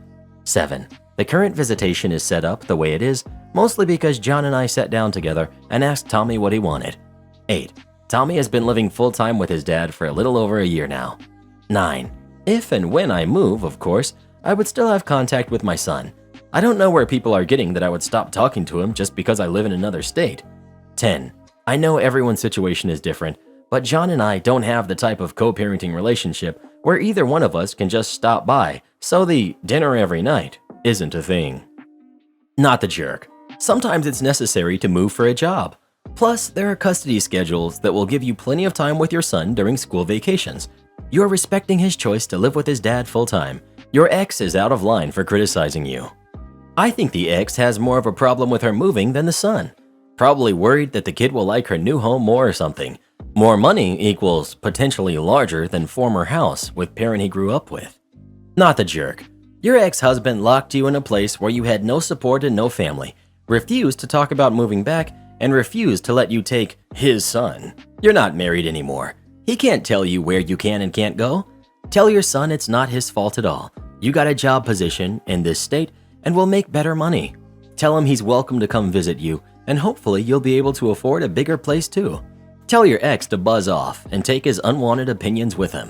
Speaker 1: 7. The current visitation is set up the way it is, mostly because John and I sat down together and asked Tommy what he wanted. 8. Tommy has been living full-time with his dad for a little over a year now. 9. If and when I move, of course, I would still have contact with my son. I don't know where people are getting that I would stop talking to him just because I live in another state. 10. I know everyone's situation is different, but John and I don't have the type of co-parenting relationship where either one of us can just stop by, so the dinner every night isn't a thing. Not the jerk. Sometimes it's necessary to move for a job. Plus, there are custody schedules that will give you plenty of time with your son during school vacations. You're respecting his choice to live with his dad full-time. Your ex is out of line for criticizing you. I think the ex has more of a problem with her moving than the son. Probably worried that the kid will like her new home more or something. More money equals potentially larger than former house with parent he grew up with. Not the jerk. Your ex-husband locked you in a place where you had no support and no family, refused to talk about moving back, and refused to let you take his son. You're not married anymore. He can't tell you where you can and can't go. Tell your son it's not his fault at all. You got a job position in this state and will make better money. Tell him he's welcome to come visit you, and hopefully you'll be able to afford a bigger place too. Tell your ex to buzz off and take his unwanted opinions with him.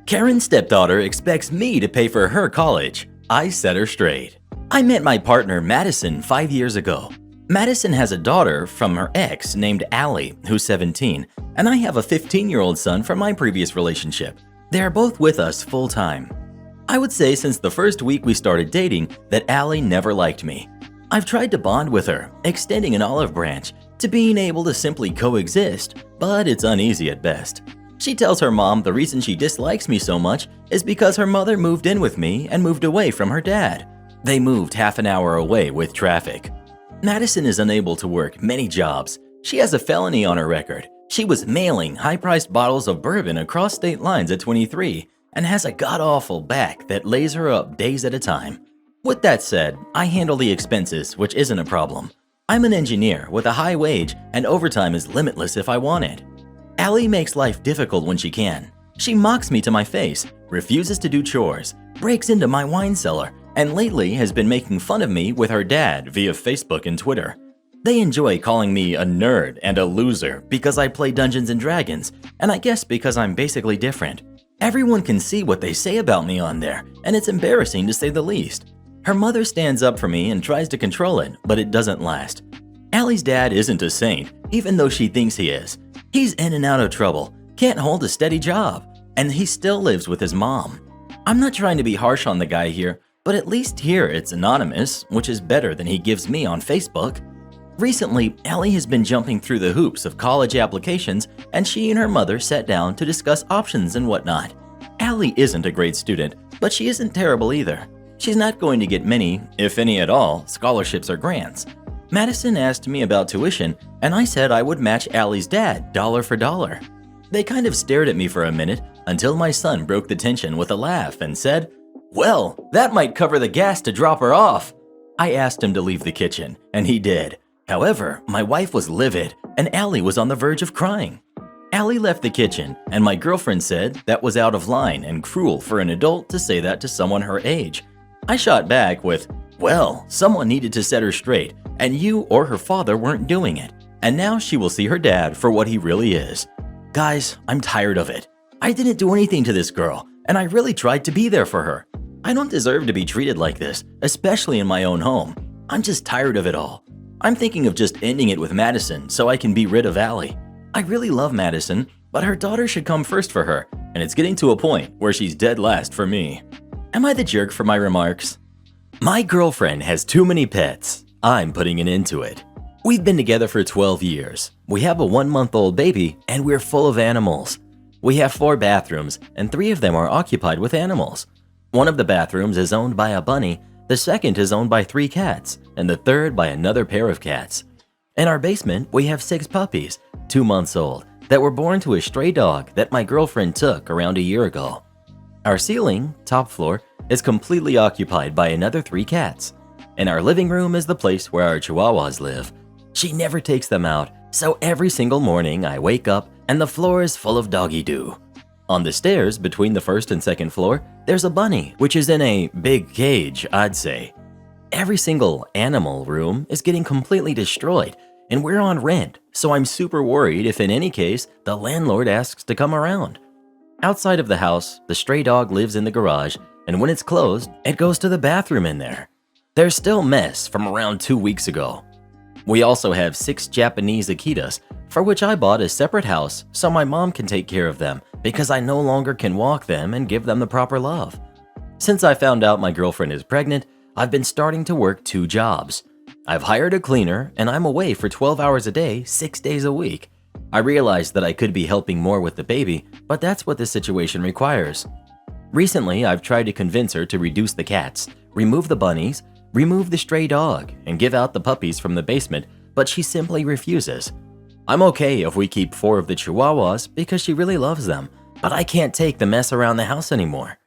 Speaker 1: Karen's stepdaughter expects me to pay for her college. I set her straight. I met my partner Madison 5 years ago. Madison has a daughter from her ex named Allie, who's 17, and I have a 15-year-old son from my previous relationship. They are both with us full-time. I would say since the first week we started dating that Allie never liked me. I've tried to bond with her, extending an olive branch to being able to simply coexist, but it's uneasy at best. She tells her mom the reason she dislikes me so much is because her mother moved in with me and moved away from her dad. They moved half an hour away with traffic. Madison is unable to work many jobs. She has a felony on her record. She was mailing high-priced bottles of bourbon across state lines at 23 and has a god-awful back that lays her up days at a time. With that said, I handle the expenses, which isn't a problem. I'm an engineer with a high wage and overtime is limitless if I want it. Allie makes life difficult when she can. She mocks me to my face, refuses to do chores, breaks into my wine cellar, and lately has been making fun of me with her dad via Facebook and Twitter. They enjoy calling me a nerd and a loser because I play Dungeons and Dragons, and I guess because I'm basically different. Everyone can see what they say about me on there, and it's embarrassing to say the least. Her mother stands up for me and tries to control it, but it doesn't last. Allie's dad isn't a saint, even though she thinks he is. He's in and out of trouble, can't hold a steady job, and he still lives with his mom. I'm not trying to be harsh on the guy here, but at least here it's anonymous, which is better than he gives me on Facebook. Recently, Allie has been jumping through the hoops of college applications, and she and her mother sat down to discuss options and whatnot. Allie isn't a great student, but she isn't terrible either. She's not going to get many, if any at all, scholarships or grants. Madison asked me about tuition, and I said I would match Allie's dad dollar for dollar. They kind of stared at me for a minute until my son broke the tension with a laugh and said, "Well, that might cover the gas to drop her off." I asked him to leave the kitchen, and he did. However, my wife was livid, and Allie was on the verge of crying. Allie left the kitchen, and my girlfriend said that was out of line and cruel for an adult to say that to someone her age. I shot back with, "Well, someone needed to set her straight, and you or her father weren't doing it, and now she will see her dad for what he really is." Guys, I'm tired of it. I didn't do anything to this girl, and I really tried to be there for her. I don't deserve to be treated like this, especially in my own home. I'm just tired of it all. I'm thinking of just ending it with Madison so I can be rid of Allie. I really love Madison, but her daughter should come first for her, and it's getting to a point where she's dead last for me. Am I the jerk for my remarks? My girlfriend has too many pets. I'm putting an end to it. We've been together for 12 years. We have a 1-month-old baby, and we're full of animals. We have 4 bathrooms, and 3 of them are occupied with animals. One of the bathrooms is owned by a bunny, the second is owned by 3 cats, and the third by another pair of cats. In our basement, we have 6 puppies, 2 months old, that were born to a stray dog that my girlfriend took around a year ago. Our ceiling, top floor, is completely occupied by another 3 cats. And our living room is the place where our chihuahuas live. She never takes them out, so every single morning I wake up and the floor is full of doggy doo. On the stairs between the first and second floor, there's a bunny, which is in a big cage, I'd say. Every single animal room is getting completely destroyed, and we're on rent, so I'm super worried if in any case the landlord asks to come around. Outside of the house, the stray dog lives in the garage, and when it's closed, it goes to the bathroom in there. There's still mess from around 2 weeks ago. We also have 6 Japanese Akitas, for which I bought a separate house so my mom can take care of them because I no longer can walk them and give them the proper love. Since I found out my girlfriend is pregnant, I've been starting to work 2 jobs. I've hired a cleaner and I'm away for 12 hours a day, 6 days a week. I realized that I could be helping more with the baby, but that's what the situation requires. Recently, I've tried to convince her to reduce the cats, remove the bunnies, remove the stray dog, and give out the puppies from the basement, but she simply refuses. I'm okay if we keep 4 of the chihuahuas because she really loves them, but I can't take the mess around the house anymore.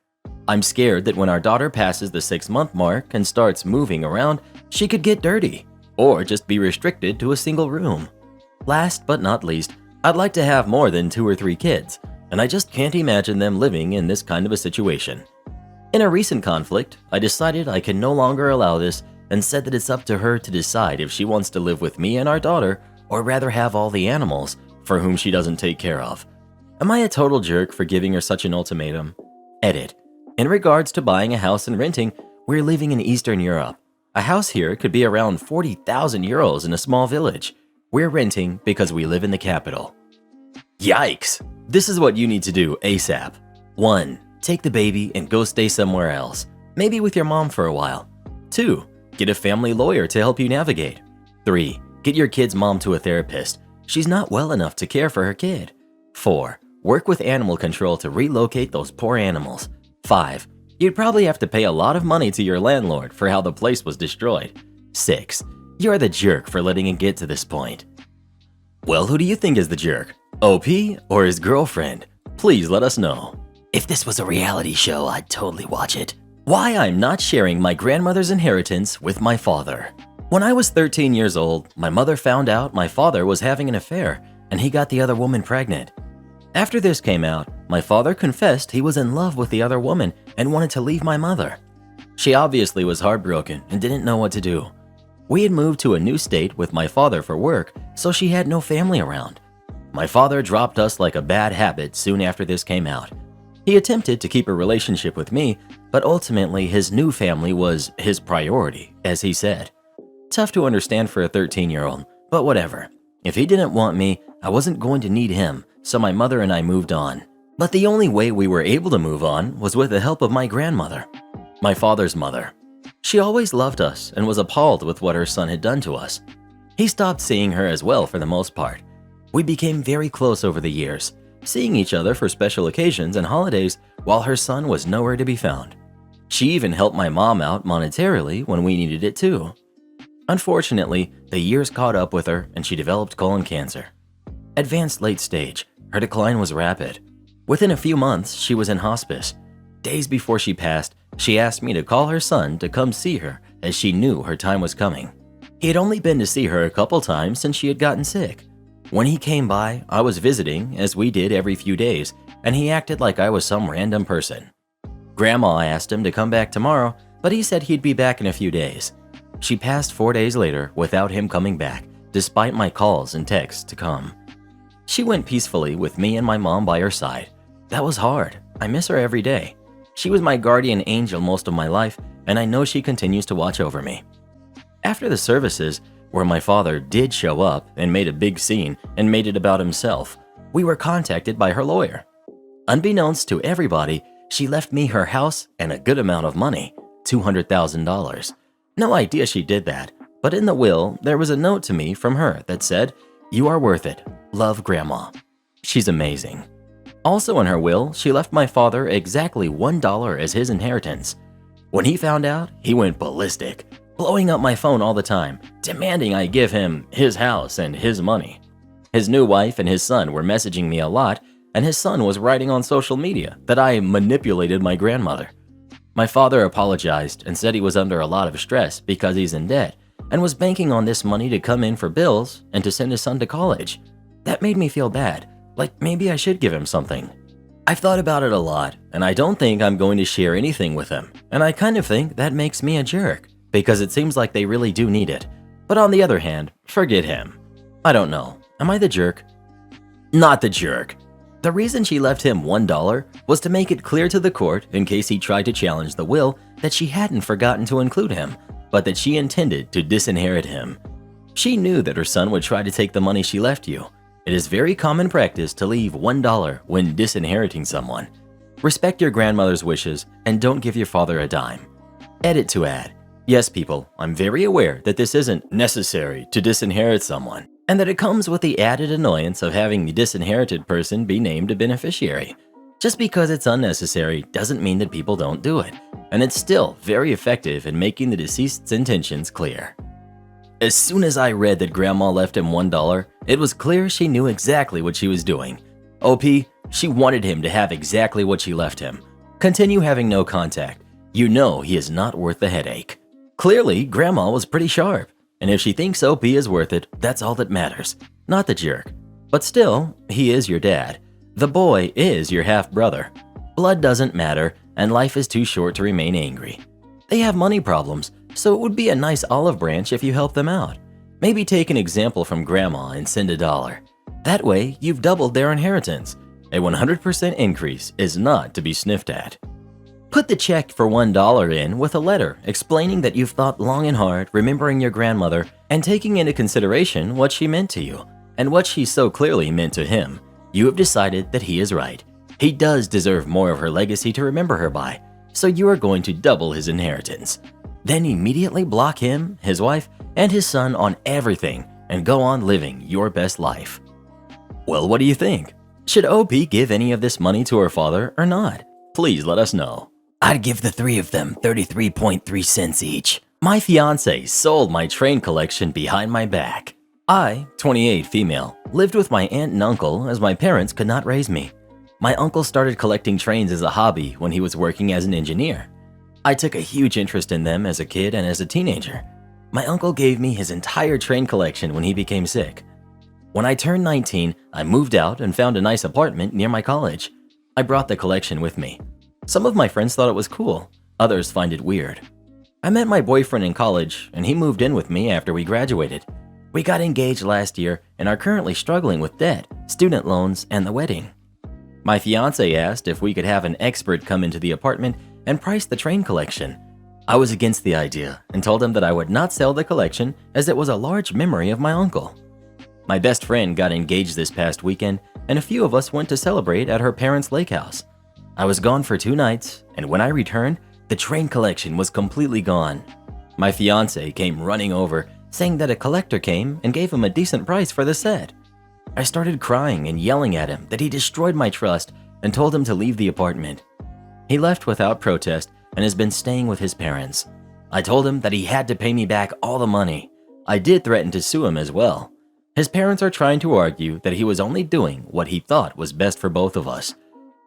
Speaker 1: I'm scared that when our daughter passes the 6-month mark and starts moving around, she could get dirty, or just be restricted to a single room. Last but not least, I'd like to have more than 2 or 3 kids, and I just can't imagine them living in this kind of a situation. In a recent conflict, I decided I can no longer allow this and said that it's up to her to decide if she wants to live with me and our daughter or rather have all the animals for whom she doesn't take care of. Am I a total jerk for giving her such an ultimatum? Edit. In regards to buying a house and renting, we're living in Eastern Europe. A house here could be around 40,000 euros in a small village. We're renting because we live in the capital. Yikes! This is what you need to do ASAP. 1. Take the baby and go stay somewhere else, maybe with your mom for a while. 2. Get a family lawyer to help you navigate. 3. Get your kid's mom to a therapist. She's not well enough to care for her kid. 4. Work with animal control to relocate those poor animals. 5. You'd probably have to pay a lot of money to your landlord for how the place was destroyed. 6. You're the jerk for letting it get to this point. Well, who do you think is the jerk? OP or his girlfriend? Please let us know. If this was a reality show, I'd totally watch it. Why I'm not sharing my grandmother's inheritance with my father. When I was 13 years old, my mother found out my father was having an affair and he got the other woman pregnant. After this came out, my father confessed he was in love with the other woman and wanted to leave my mother. She obviously was heartbroken and didn't know what to do. We had moved to a new state with my father for work, so she had no family around. My father dropped us like a bad habit soon after this came out. He attempted to keep a relationship with me, but ultimately his new family was his priority, as he said. Tough to understand for a 13-year-old, but whatever. If he didn't want me, I wasn't going to need him, so my mother and I moved on. But the only way we were able to move on was with the help of my grandmother, my father's mother. She always loved us and was appalled with what her son had done to us. He stopped seeing her as well for the most part. We became very close over the years, seeing each other for special occasions and holidays while her son was nowhere to be found. She even helped my mom out monetarily when we needed it too. Unfortunately, the years caught up with her and she developed colon cancer. Advanced late stage, her decline was rapid. Within a few months, she was in hospice. Days before she passed, she asked me to call her son to come see her as she knew her time was coming. He had only been to see her a couple times since she had gotten sick. When he came by, I was visiting, as we did every few days, and he acted like I was some random person. Grandma asked him to come back tomorrow, but he said he'd be back in a few days. She passed 4 days later without him coming back, despite my calls and texts to come. She went peacefully with me and my mom by her side. That was hard. I miss her every day. She was my guardian angel most of my life, and I know she continues to watch over me. After the services, where my father did show up and made a big scene and made it about himself, we were contacted by her lawyer. Unbeknownst to everybody, she left me her house and a good amount of money, $200,000. No idea she did that, but in the will, there was a note to me from her that said, "You are worth it. Love, Grandma." She's amazing. Also in her will, she left my father exactly $1 as his inheritance. When he found out, he went ballistic, blowing up my phone all the time, demanding I give him his house and his money. His new wife and his son were messaging me a lot, and his son was writing on social media that I manipulated my grandmother. My father apologized and said he was under a lot of stress because he's in debt and was banking on this money to come in for bills and to send his son to college. That made me feel bad, like maybe I should give him something. I've thought about it a lot, and I don't think I'm going to share anything with him, and I kind of think that makes me a jerk because it seems like they really do need it. But on the other hand, forget him. I don't know. Am I the jerk? Not the jerk. The reason she left him $1 was to make it clear to the court in case he tried to challenge the will that she hadn't forgotten to include him, but that she intended to disinherit him. She knew that her son would try to take the money she left you. It is very common practice to leave $1 when disinheriting someone. Respect your grandmother's wishes and don't give your father a dime. Edit to add, yes people, I'm very aware that this isn't necessary to disinherit someone, and that it comes with the added annoyance of having the disinherited person be named a beneficiary. Just because it's unnecessary doesn't mean that people don't do it, and it's still very effective in making the deceased's intentions clear. As soon as I read that Grandma left him $1, it was clear she knew exactly what she was doing. OP, she wanted him to have exactly what she left him. Continue having no contact. You know he is not worth the headache. Clearly, Grandma was pretty sharp. And if she thinks OP is worth it, that's all that matters, not the jerk. But still, he is your dad. The boy is your half-brother. Blood doesn't matter, and life is too short to remain angry. They have money problems, so it would be a nice olive branch if you help them out. Maybe take an example from Grandma and send $1. That way, you've doubled their inheritance. A 100% increase is not to be sniffed at. Put the check for $1 in with a letter explaining that you've thought long and hard remembering your grandmother and taking into consideration what she meant to you and what she so clearly meant to him. You have decided that he is right. He does deserve more of her legacy to remember her by, so you are going to double his inheritance. Then immediately block him, his wife, and his son on everything and go on living your best life. Well, what do you think? Should OP give any of this money to her father or not? Please let us know. I'd give the three of them 33.3 cents each. My fiance sold my train collection behind my back. I, 28 female, lived with my aunt and uncle as my parents could not raise me. My uncle started collecting trains as a hobby when he was working as an engineer. I took a huge interest in them as a kid and as a teenager. My uncle gave me his entire train collection when he became sick. When I turned 19, I moved out and found a nice apartment near my college. I brought the collection with me. Some of my friends thought it was cool, others find it weird. I met my boyfriend in college and he moved in with me after we graduated. We got engaged last year and are currently struggling with debt, student loans, and the wedding. My fiance asked if we could have an expert come into the apartment and price the train collection. I was against the idea and told him that I would not sell the collection as it was a large memory of my uncle. My best friend got engaged this past weekend and a few of us went to celebrate at her parents' lake house. I was gone for 2 nights, and when I returned, the train collection was completely gone. My fiance came running over, saying that a collector came and gave him a decent price for the set. I started crying and yelling at him that he destroyed my trust and told him to leave the apartment. He left without protest and has been staying with his parents. I told him that he had to pay me back all the money. I did threaten to sue him as well. His parents are trying to argue that he was only doing what he thought was best for both of us.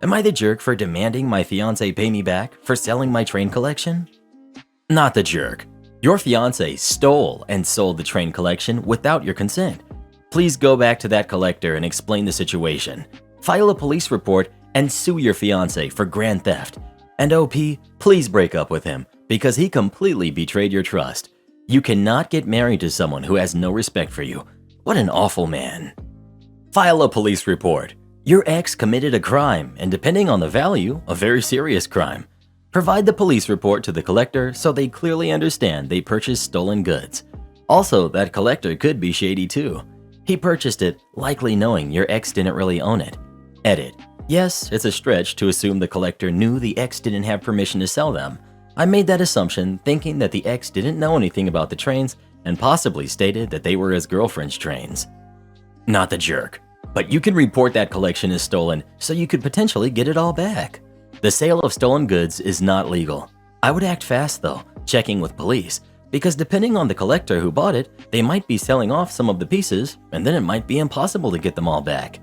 Speaker 1: Am I the jerk for demanding my fiance pay me back for selling my train collection? Not the jerk. Your fiance stole and sold the train collection without your consent. Please go back to that collector and explain the situation. File a police report and sue your fiance for grand theft. And OP, please break up with him because he completely betrayed your trust. You cannot get married to someone who has no respect for you. What an awful man. File a police report. Your ex committed a crime, and depending on the value, a very serious crime. Provide the police report to the collector so they clearly understand they purchased stolen goods. Also, that collector could be shady too. He purchased it, likely knowing your ex didn't really own it. Edit. Yes, it's a stretch to assume the collector knew the ex didn't have permission to sell them. I made that assumption thinking that the ex didn't know anything about the trains and possibly stated that they were his girlfriend's trains. Not the jerk. But you can report that collection is stolen so you could potentially get it all back. The sale of stolen goods is not legal. I would act fast though, checking with police, because depending on the collector who bought it, they might be selling off some of the pieces and then it might be impossible to get them all back.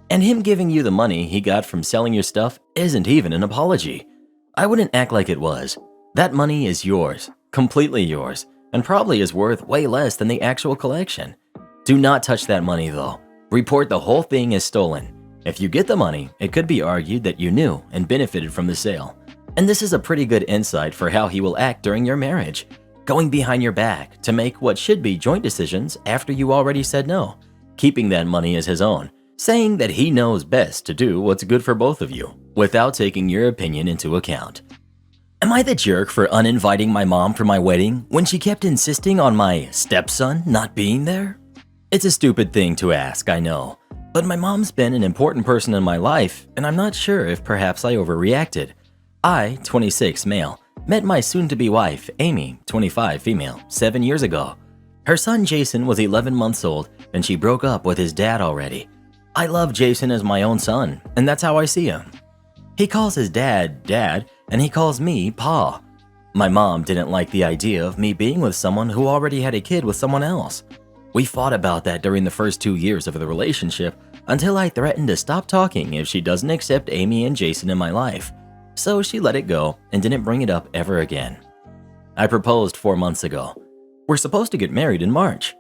Speaker 1: And him giving you the money he got from selling your stuff isn't even an apology. I wouldn't act like it was. That money is yours, completely yours, and probably is worth way less than the actual collection. Do not touch that money though. Report the whole thing as stolen. If you get the money, it could be argued that you knew and benefited from the sale. And this is a pretty good insight for how he will act during your marriage, going behind your back to make what should be joint decisions after you already said no, keeping that money as his own, saying that he knows best to do what's good for both of you, without taking your opinion into account. Am I the jerk for uninviting my mom for my wedding when she kept insisting on my stepson not being there? It's a stupid thing to ask, I know, but my mom's been an important person in my life, and I'm not sure if perhaps I overreacted. I, 26 male, met my soon-to-be wife, Amy, 25 female, 7 years ago. Her son Jason was 11 months old, and she broke up with his dad already. I love Jason as my own son, and that's how I see him. He calls his dad, Dad, and he calls me, Pa. My mom didn't like the idea of me being with someone who already had a kid with someone else. We fought about that during the first 2 years of the relationship until I threatened to stop talking if she doesn't accept Amy and Jason in my life. So she let it go and didn't bring it up ever again. I proposed 4 months ago. We're supposed to get married in March.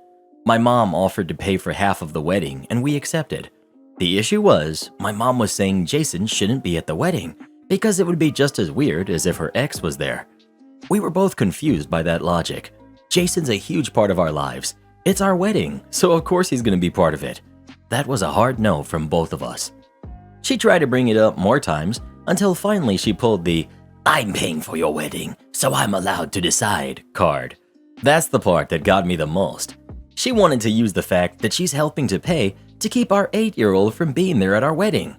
Speaker 1: My mom offered to pay for half of the wedding and we accepted. The issue was, my mom was saying Jason shouldn't be at the wedding because it would be just as weird as if her ex was there. We were both confused by that logic. Jason's a huge part of our lives. It's our wedding, so of course he's going to be part of it. That was a hard no from both of us. She tried to bring it up more times until finally she pulled the "I'm paying for your wedding, so I'm allowed to decide" card. That's the part that got me the most. She wanted to use the fact that she's helping to pay to keep our 8-year-old from being there at our wedding.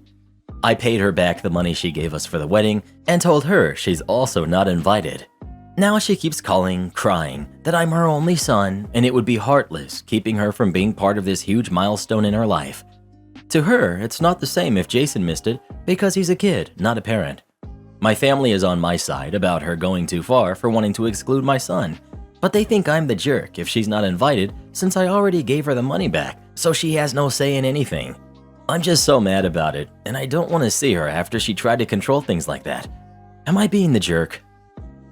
Speaker 1: I paid her back the money she gave us for the wedding and told her she's also not invited. Now she keeps calling, crying, that I'm her only son and it would be heartless keeping her from being part of this huge milestone in her life. To her, it's not the same if Jason missed it because he's a kid, not a parent. My family is on my side about her going too far for wanting to exclude my son, but they think I'm the jerk if she's not invited since I already gave her the money back, so she has no say in anything. I'm just so mad about it, and I don't want to see her after she tried to control things like that. Am I being the jerk?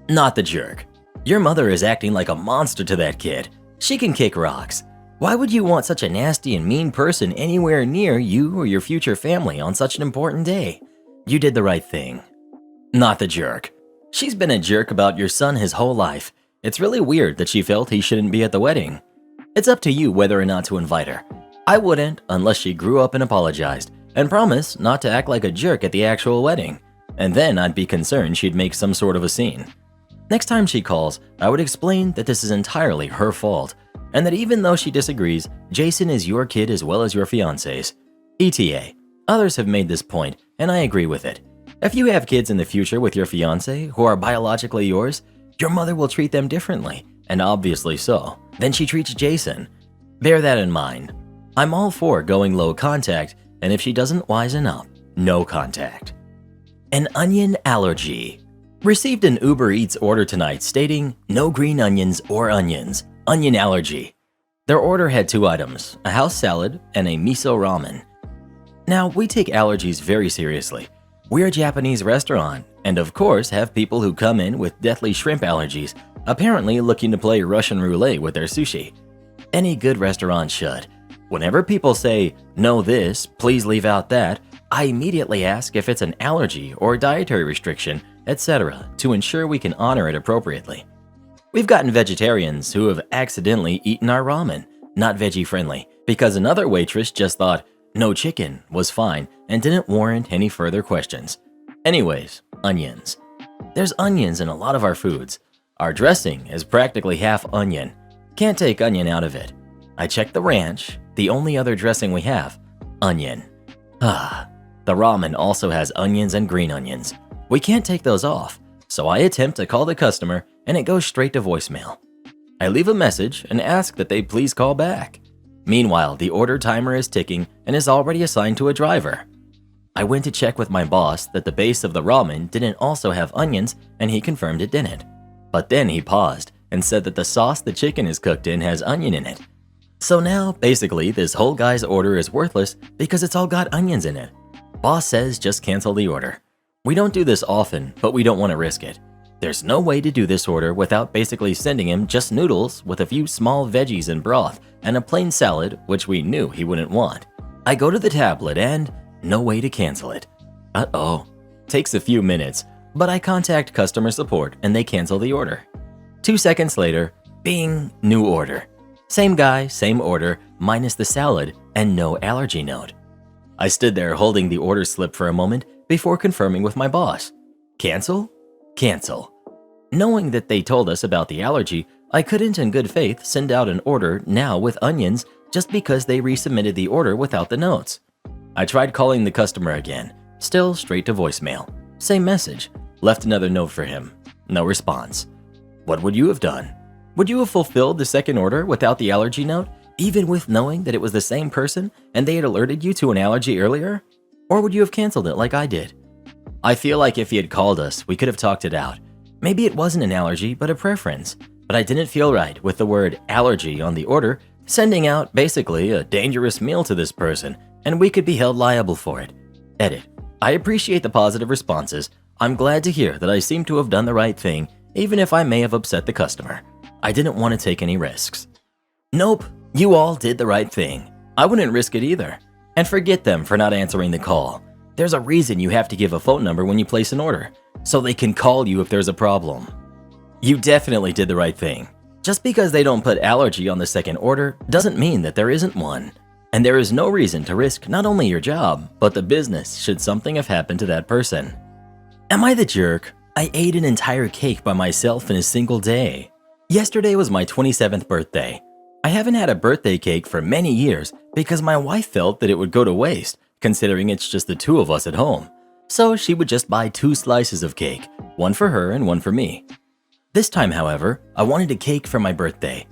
Speaker 1: Not the jerk. Your mother is acting like a monster to that kid. She can kick rocks. Why would you want such a nasty and mean person anywhere near you or your future family on such an important day? You did the right thing. Not the jerk. She's been a jerk about your son his whole life. It's really weird that she felt he shouldn't be at the wedding. It's up to you whether or not to invite her. I wouldn't unless she grew up and apologized and promised not to act like a jerk at the actual wedding. And then I'd be concerned she'd make some sort of a scene. Next time she calls, I would explain that this is entirely her fault and that even though she disagrees, Jason is your kid as well as your fiance's. ETA. Others have made this point, and I agree with it. If you have kids in the future with your fiance who are biologically yours, your mother will treat them differently, and obviously so, than she treats Jason. Bear that in mind. I'm all for going low contact, and if she doesn't wisen up, no contact. An onion allergy. Received an Uber Eats order tonight stating, no green onions or onions, onion allergy. Their order had 2 items, a house salad and a miso ramen. Now, we take allergies very seriously. We're a Japanese restaurant, and of course have people who come in with deathly shrimp allergies, apparently looking to play Russian roulette with their sushi. Any good restaurant should. Whenever people say, no this, please leave out that, I immediately ask if it's an allergy or dietary restriction, etc. to ensure we can honor it appropriately. We've gotten vegetarians who have accidentally eaten our ramen, not veggie friendly, because another waitress just thought no chicken was fine and didn't warrant any further questions. Anyways, onions. There's onions in a lot of our foods. Our dressing is practically half onion. Can't take onion out of it. I check the ranch, the only other dressing we have, onion. The ramen also has onions and green onions. We can't take those off, so I attempt to call the customer and it goes straight to voicemail. I leave a message and ask that they please call back. Meanwhile, the order timer is ticking and is already assigned to a driver. I went to check with my boss that the base of the ramen didn't also have onions and he confirmed it didn't. But then he paused and said that the sauce the chicken is cooked in has onion in it. So now, basically, this whole guy's order is worthless because it's all got onions in it. Boss says just cancel the order. We don't do this often, but we don't want to risk it. There's no way to do this order without basically sending him just noodles with a few small veggies and broth and a plain salad, which we knew he wouldn't want. I go to the tablet and no way to cancel it. Uh-oh. Takes a few minutes, but I contact customer support and they cancel the order. 2 seconds later, bing, new order. Same guy, same order, minus the salad and no allergy note. I stood there holding the order slip for a moment before confirming with my boss. Cancel? Cancel. Knowing that they told us about the allergy, I couldn't in good faith send out an order now with onions just because they resubmitted the order without the notes. I tried calling the customer again, still straight to voicemail. Same message, left another note for him. No response. What would you have done? Would you have fulfilled the second order without the allergy note, even with knowing that it was the same person and they had alerted you to an allergy earlier? Or would you have canceled it like I did? I feel like if he had called us, we could have talked it out. Maybe it wasn't an allergy, but a preference. But I didn't feel right with the word allergy on the order, sending out basically a dangerous meal to this person, and we could be held liable for it. Edit. I appreciate the positive responses. I'm glad to hear that I seem to have done the right thing, even if I may have upset the customer. I didn't want to take any risks. Nope, you all did the right thing. I wouldn't risk it either. And forget them for not answering the call. There's a reason you have to give a phone number when you place an order, so they can call you if there's a problem. You definitely did the right thing. Just because they don't put allergy on the second order doesn't mean that there isn't one. And there is no reason to risk not only your job, but the business should something have happened to that person. Am I the jerk? I ate an entire cake by myself in a single day. Yesterday was my 27th birthday. I haven't had a birthday cake for many years because my wife felt that it would go to waste, considering it's just the two of us at home. So she would just buy 2 slices of cake, one for her and one for me. This time, however, I wanted a cake for my birthday.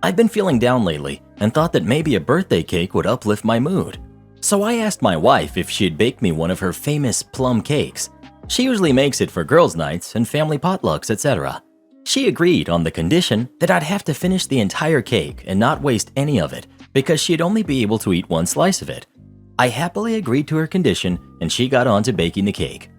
Speaker 1: I've been feeling down lately and thought that maybe a birthday cake would uplift my mood. So I asked my wife if she'd bake me one of her famous plum cakes. She usually makes it for girls' nights and family potlucks, etc. She agreed on the condition that I'd have to finish the entire cake and not waste any of it because she'd only be able to eat 1 slice of it. I happily agreed to her condition and she got on to baking the cake.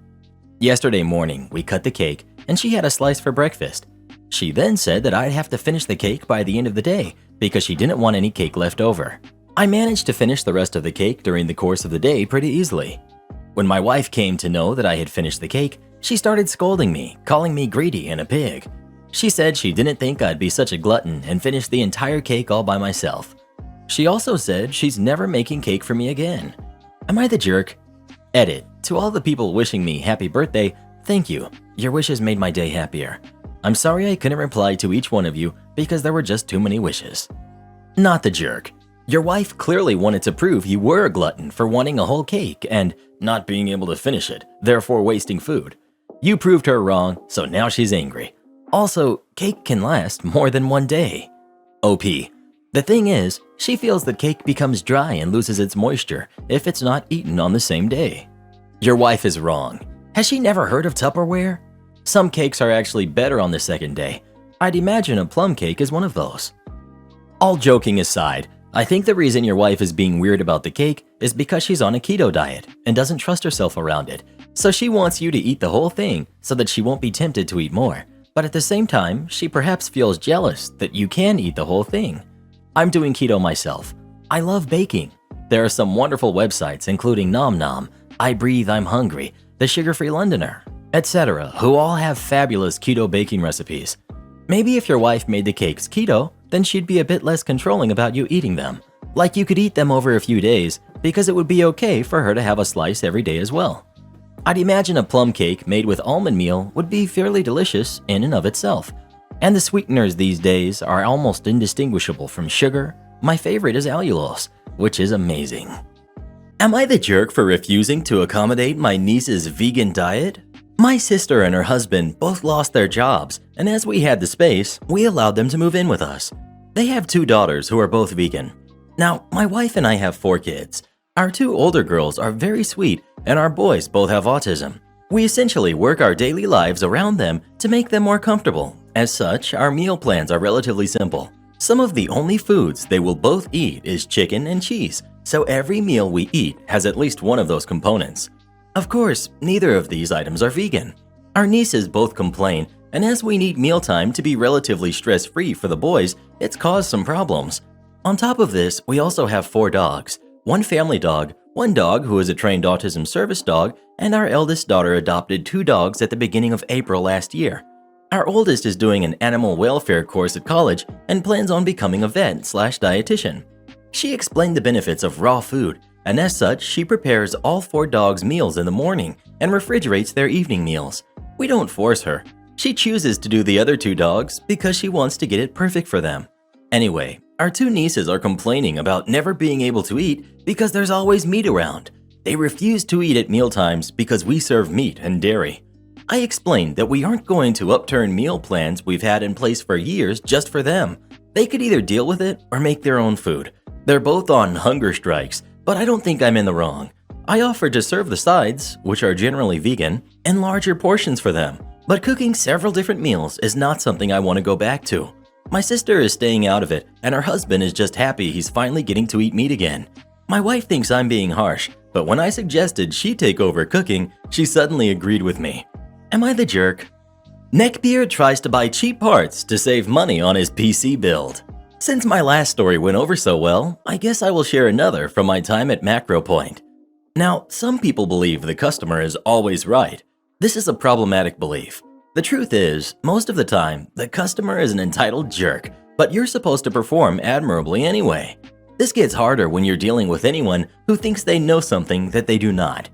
Speaker 1: Yesterday morning, we cut the cake and she had a slice for breakfast. She then said that I'd have to finish the cake by the end of the day because she didn't want any cake left over. I managed to finish the rest of the cake during the course of the day pretty easily. When my wife came to know that I had finished the cake, she started scolding me, calling me greedy and a pig. She said she didn't think I'd be such a glutton and finish the entire cake all by myself. She also said she's never making cake for me again. Am I the jerk? Edit. To all the people wishing me happy birthday, thank you. Your wishes made my day happier. I'm sorry I couldn't reply to each one of you because there were just too many wishes. Not the jerk. Your wife clearly wanted to prove you were a glutton for wanting a whole cake and not being able to finish it, therefore wasting food. You proved her wrong, so now she's angry. Also, cake can last more than 1 day. OP. The thing is, she feels that cake becomes dry and loses its moisture if it's not eaten on the same day. Your wife is wrong. Has she never heard of Tupperware? Some cakes are actually better on the second day. I'd imagine a plum cake is one of those. All joking aside, I think the reason your wife is being weird about the cake is because she's on a keto diet and doesn't trust herself around it. So she wants you to eat the whole thing so that she won't be tempted to eat more. But at the same time, she perhaps feels jealous that you can eat the whole thing. I'm doing keto myself. I love baking. There are some wonderful websites including Nom Nom, I Breathe, I'm Hungry, The Sugar-Free Londoner, etc. who all have fabulous keto baking recipes. Maybe if your wife made the cakes keto, then she'd be a bit less controlling about you eating them. Like you could eat them over a few days because it would be okay for her to have a slice every day as well. I'd imagine a plum cake made with almond meal would be fairly delicious in and of itself. And the sweeteners these days are almost indistinguishable from sugar. My favorite is allulose, which is amazing. Am I the jerk for refusing to accommodate my niece's vegan diet? My sister and her husband both lost their jobs, and as we had the space, we allowed them to move in with us. They have 2 daughters who are both vegan. Now, my wife and I have 4 kids. Our 2 older girls are very sweet, and our boys both have autism. We essentially work our daily lives around them to make them more comfortable. As such, our meal plans are relatively simple. Some of the only foods they will both eat is chicken and cheese, so every meal we eat has at least one of those components. Of course, neither of these items are vegan. Our nieces both complain, and as we need mealtime to be relatively stress-free for the boys, it's caused some problems. On top of this, we also have 4 dogs, 1 family dog, 1 dog who is a trained autism service dog, and our eldest daughter adopted 2 dogs at the beginning of April last year. Our oldest is doing an animal welfare course at college and plans on becoming a vet/dietitian. She explained the benefits of raw food, and as such, she prepares all 4 dogs' meals in the morning and refrigerates their evening meals. We don't force her. She chooses to do the other 2 dogs because she wants to get it perfect for them. Anyway, our 2 nieces are complaining about never being able to eat because there's always meat around. They refuse to eat at mealtimes because we serve meat and dairy. I explained that we aren't going to upturn meal plans we've had in place for years just for them. They could either deal with it or make their own food. They're both on hunger strikes, but I don't think I'm in the wrong. I offered to serve the sides, which are generally vegan, in larger portions for them, but cooking several different meals is not something I want to go back to. My sister is staying out of it, and her husband is just happy he's finally getting to eat meat again. My wife thinks I'm being harsh, but when I suggested she take over cooking, she suddenly agreed with me. Am I the jerk? Neckbeard tries to buy cheap parts to save money on his PC build. Since my last story went over so well, I guess I will share another from my time at Macro Point. Now, some people believe the customer is always right. This is a problematic belief. The truth is, most of the time, the customer is an entitled jerk, but you're supposed to perform admirably anyway. This gets harder when you're dealing with anyone who thinks they know something that they do not.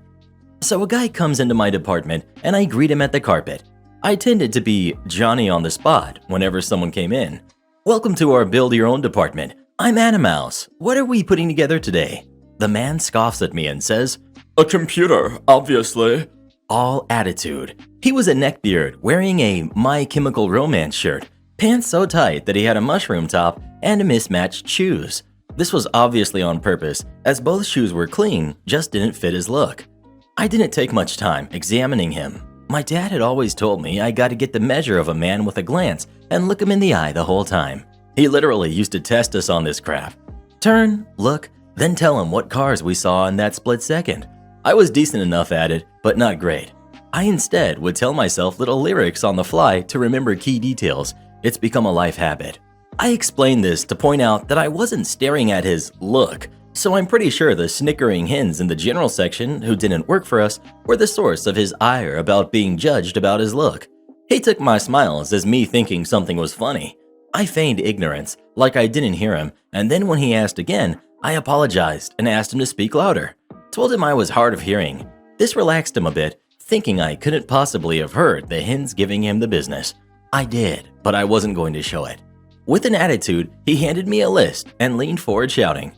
Speaker 1: So a guy comes into my department and I greet him at the carpet. I tended to be Johnny on the spot whenever someone came in. Welcome to our build your own department. I'm Animaus. What are we putting together today? The man scoffs at me and says, "A computer, obviously." All attitude. He was a neckbeard wearing a My Chemical Romance shirt, pants so tight that he had a mushroom top, and mismatched shoes. This was obviously on purpose, as both shoes were clean, just didn't fit his look. I didn't take much time examining him. My dad had always told me I got to get the measure of a man with a glance and look him in the eye the whole time. He literally used to test us on this crap. Turn, look, then tell him what cars we saw in that split second. I was decent enough at it, but not great. I instead would tell myself little lyrics on the fly to remember key details. It's become a life habit. I explained this to point out that I wasn't staring at his look, so I'm pretty sure the snickering hens in the general section who didn't work for us were the source of his ire about being judged about his look. He took my smiles as me thinking something was funny. I feigned ignorance, like I didn't hear him, and then when he asked again, I apologized and asked him to speak louder. Told him I was hard of hearing. This relaxed him a bit, thinking I couldn't possibly have heard the hens giving him the business. I did, but I wasn't going to show it. With an attitude, he handed me a list and leaned forward shouting,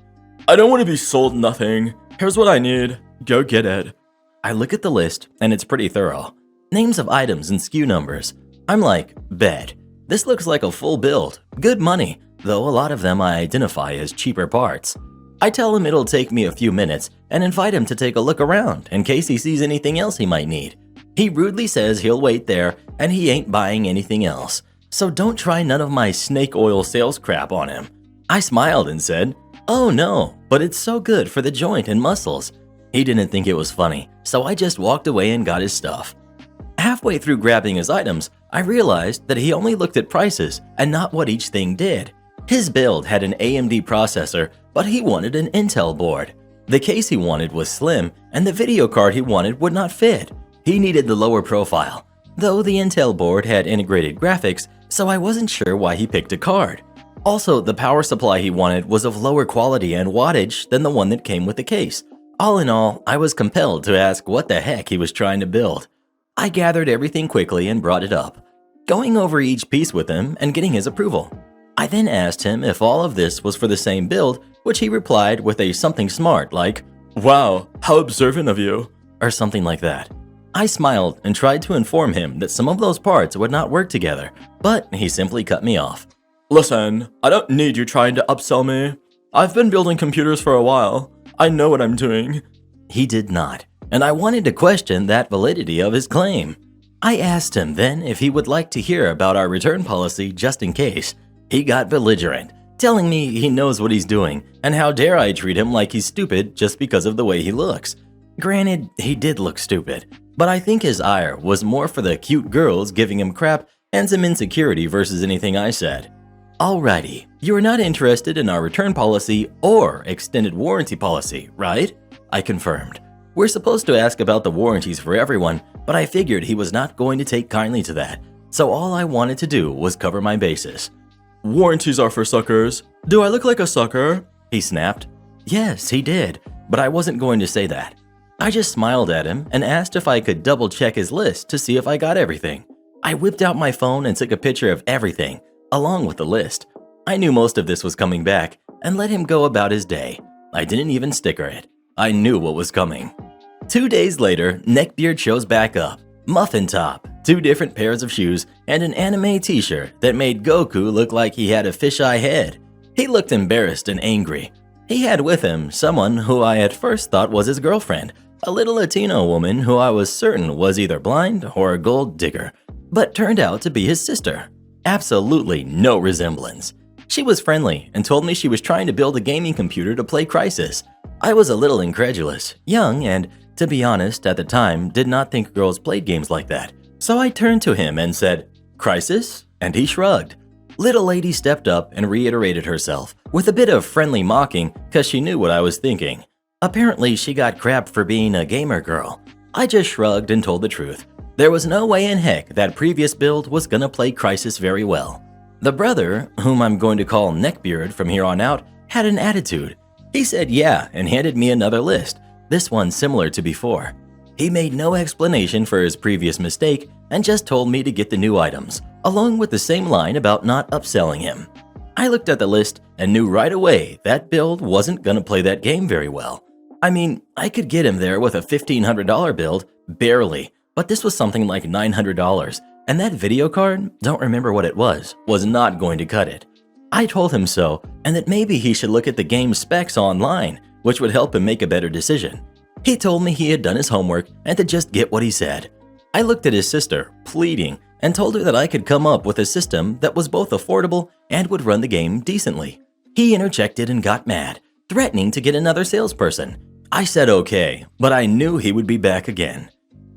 Speaker 1: "I don't want to be sold nothing. Here's what I need. Go get it." I look at the list, and it's pretty thorough. Names of items and SKU numbers. I'm like, bet. This looks like a full build. Good money, though a lot of them I identify as cheaper parts. I tell him it'll take me a few minutes and invite him to take a look around in case he sees anything else he might need. He rudely says he'll wait there and he ain't buying anything else, so don't try none of my snake oil sales crap on him. I smiled and said, "Oh no, but it's so good for the joint and muscles." He didn't think it was funny, so I just walked away and got his stuff. Halfway through grabbing his items, I realized that he only looked at prices and not what each thing did. His build had an AMD processor, but he wanted an Intel board. The case he wanted was slim, and the video card he wanted would not fit. He needed the lower profile, though the Intel board had integrated graphics, so I wasn't sure why he picked a card. Also, the power supply he wanted was of lower quality and wattage than the one that came with the case. All in all, I was compelled to ask what the heck he was trying to build. I gathered everything quickly and brought it up. going over each piece with him and getting his approval. I then asked him if all of this was for the same build, which he replied with a something smart like, "Wow, how observant of you," or something like that. I smiled and tried to inform him that some of those parts would not work together, but he simply cut me off. "Listen, I don't need you trying to upsell me. I've been building computers for a while. I know what I'm doing." He did not, and I wanted to question that validity of his claim. I asked him then if he would like to hear about our return policy just in case. He got belligerent, telling me he knows what he's doing and how dare I treat him like he's stupid just because of the way he looks. Granted, he did look stupid, but I think his ire was more for the cute girls giving him crap and some insecurity versus anything I said. Alrighty, you are not interested in our return policy or extended warranty policy, right? I confirmed. We're supposed to ask about the warranties for everyone, but I figured he was not going to take kindly to that, so all I wanted to do was cover my bases. "Warranties are for suckers. Do I look like a sucker?" he snapped. Yes, he did, but I wasn't going to say that. I just smiled at him and asked if I could double check his list to see if I got everything. I whipped out my phone and took a picture of everything, along with the list. I knew most of this was coming back and let him go about his day. I didn't even sticker it. I knew what was coming. 2 days later, Neckbeard shows back up. Muffin top, 2 different pairs of shoes, and an anime t-shirt that made Goku look like he had a fisheye head. He looked embarrassed and angry. He had with him someone who I at first thought was his girlfriend, a little Latino woman who I was certain was either blind or a gold digger, but turned out to be his sister. Absolutely no resemblance. She was friendly and told me she was trying to build a gaming computer to play Crysis. I was a little incredulous, young, and, to be honest, at the time, did not think girls played games like that. So I turned to him and said, "Crysis?" And he shrugged. Little lady stepped up and reiterated herself, with a bit of friendly mocking cause she knew what I was thinking. Apparently she got crap for being a gamer girl. I just shrugged and told the truth. There was no way in heck that previous build was gonna play Crysis very well. The brother, whom I'm going to call Neckbeard from here on out, had an attitude. He said yeah and handed me another list, this one similar to before. He made no explanation for his previous mistake and just told me to get the new items, along with the same line about not upselling him. I looked at the list and knew right away that build wasn't gonna play that game very well. I mean, I could get him there with a $1,500 build, barely, but this was something like $900, and that video card, don't remember what it was not going to cut it. I told him so, and that maybe he should look at the game's specs online, which would help him make a better decision. He told me he had done his homework and to just get what he said. I looked at his sister, pleading, and told her that I could come up with a system that was both affordable and would run the game decently. He interjected and got mad, threatening to get another salesperson. I said okay, but I knew he would be back again.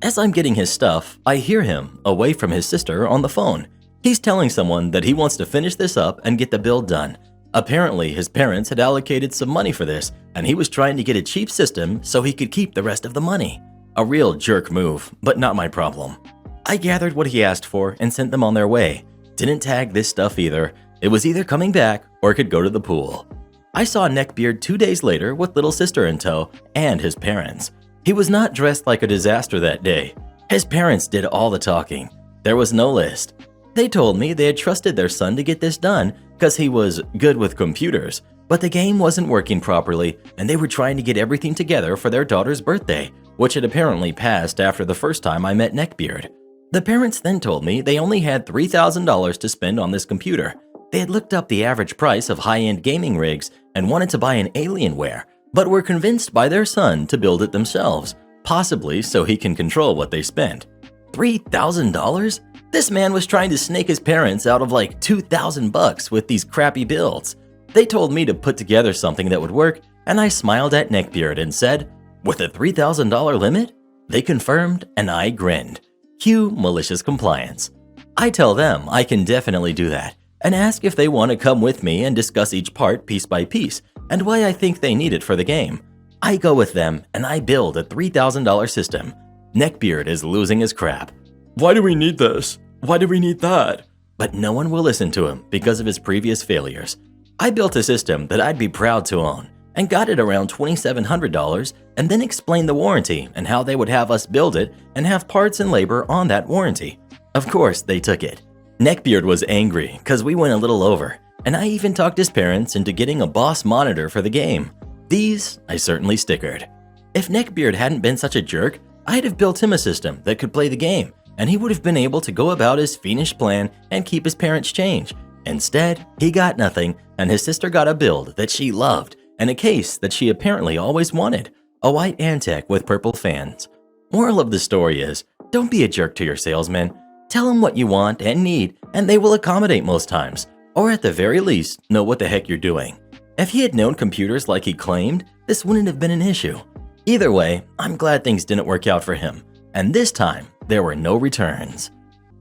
Speaker 1: As I'm getting his stuff, I hear him, away from his sister, on the phone. He's telling someone that he wants to finish this up and get the build done. Apparently, his parents had allocated some money for this, and he was trying to get a cheap system so he could keep the rest of the money. A real jerk move, but not my problem. I gathered what he asked for and sent them on their way. Didn't tag this stuff either. It was either coming back or could go to the pool. I saw Neckbeard 2 days later with little sister in tow and his parents. He was not dressed like a disaster that day. His parents did all the talking. There was no list. They told me they had trusted their son to get this done because he was good with computers, but the game wasn't working properly and they were trying to get everything together for their daughter's birthday, which had apparently passed after the first time I met Neckbeard. The parents then told me they only had $3,000 to spend on this computer. They had looked up the average price of high-end gaming rigs and wanted to buy an Alienware, but were convinced by their son to build it themselves, possibly so he can control what they spent. $3,000? This man was trying to snake his parents out of like $2,000 with these crappy builds. They told me to put together something that would work, and I smiled at Neckbeard and said, "With a $3,000 limit?" They confirmed, and I grinned. Cue malicious compliance. I tell them I can definitely do that, and ask if they want to come with me and discuss each part piece by piece, and why I think they need it for the game. I go with them, and I build a $3,000 system. Neckbeard is losing his crap. "Why do we need this? Why do we need that?" But no one will listen to him because of his previous failures. I built a system that I'd be proud to own, and got it around $2,700, and then explained the warranty and how they would have us build it and have parts and labor on that warranty. Of course, they took it. Neckbeard was angry because we went a little over, and I even talked his parents into getting a boss monitor for the game. These I certainly stickered. If Neckbeard hadn't been such a jerk, I'd have built him a system that could play the game, and he would have been able to go about his fiendish plan and keep his parents' change. Instead, he got nothing, and his sister got a build that she loved and a case that she apparently always wanted, a white Antec with purple fans. Moral of the story is, don't be a jerk to your salesman. Tell them what you want and need, and they will accommodate most times, or at the very least, know what the heck you're doing. If he had known computers like he claimed, this wouldn't have been an issue. Either way, I'm glad things didn't work out for him, and this time, there were no returns.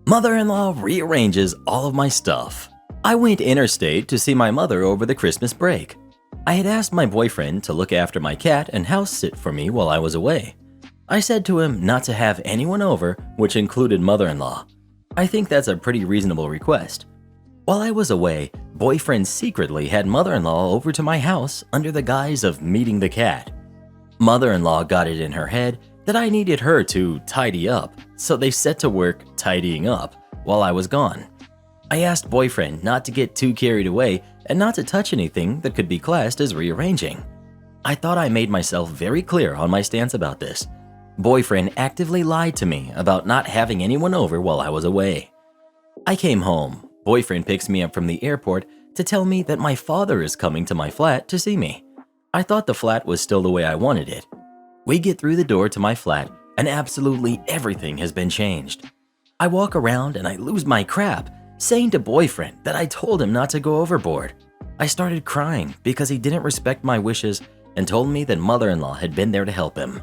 Speaker 1: Mother-in-law rearranges all of my stuff. I went interstate to see my mother over the Christmas break. I had asked my boyfriend to look after my cat and house sit for me while I was away. I said to him not to have anyone over, which included mother-in-law. I think that's a pretty reasonable request. While I was away, boyfriend secretly had mother-in-law over to my house under the guise of meeting the cat. Mother-in-law got it in her head that I needed her to tidy up, so they set to work tidying up while I was gone. I asked boyfriend not to get too carried away and not to touch anything that could be classed as rearranging. I thought I made myself very clear on my stance about this. Boyfriend actively lied to me about not having anyone over while I was away. I came home. Boyfriend picks me up from the airport to tell me that my father is coming to my flat to see me. I thought the flat was still the way I wanted it. We get through the door to my flat and absolutely everything has been changed. I walk around and I lose my crap, saying to boyfriend that I told him not to go overboard. I started crying because he didn't respect my wishes and told me that mother-in-law had been there to help him.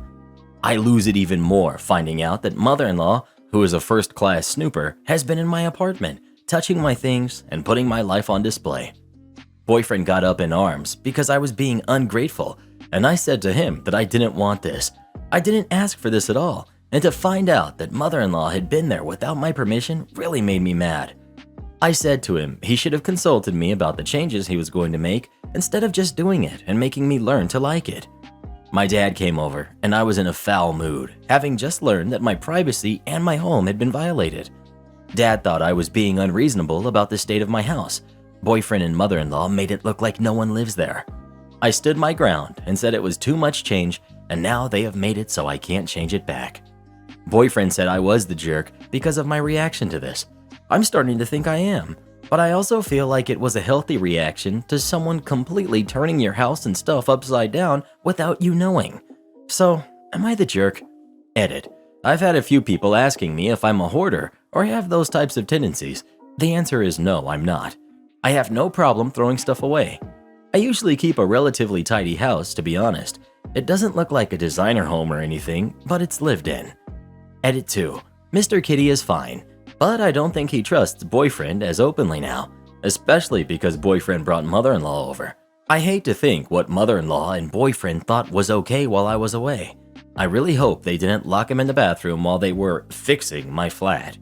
Speaker 1: I lose it even more finding out that mother-in-law, who is a first-class snooper, has been in my apartment, touching my things and putting my life on display. Boyfriend got up in arms because I was being ungrateful, and I said to him that I didn't want this. I didn't ask for this at all, and to find out that mother-in-law had been there without my permission really made me mad. I said to him he should have consulted me about the changes he was going to make instead of just doing it and making me learn to like it. My dad came over, and I was in a foul mood, having just learned that my privacy and my home had been violated. Dad thought I was being unreasonable about the state of my house. Boyfriend and mother-in-law made it look like no one lives there. I stood my ground and said it was too much change, and now they have made it so I can't change it back. Boyfriend said I was the jerk because of my reaction to this. I'm starting to think I am, but I also feel like it was a healthy reaction to someone completely turning your house and stuff upside down without you knowing. So, am I the jerk? Edit. I've had a few people asking me if I'm a hoarder or have those types of tendencies. The answer is no, I'm not. I have no problem throwing stuff away. I usually keep a relatively tidy house, to be honest. It doesn't look like a designer home or anything, but it's lived in. Edit 2. Mr. Kitty is fine, but I don't think he trusts boyfriend as openly now, especially because boyfriend brought mother-in-law over. I hate to think what mother-in-law and boyfriend thought was okay while I was away. I really hope they didn't lock him in the bathroom while they were fixing my flat.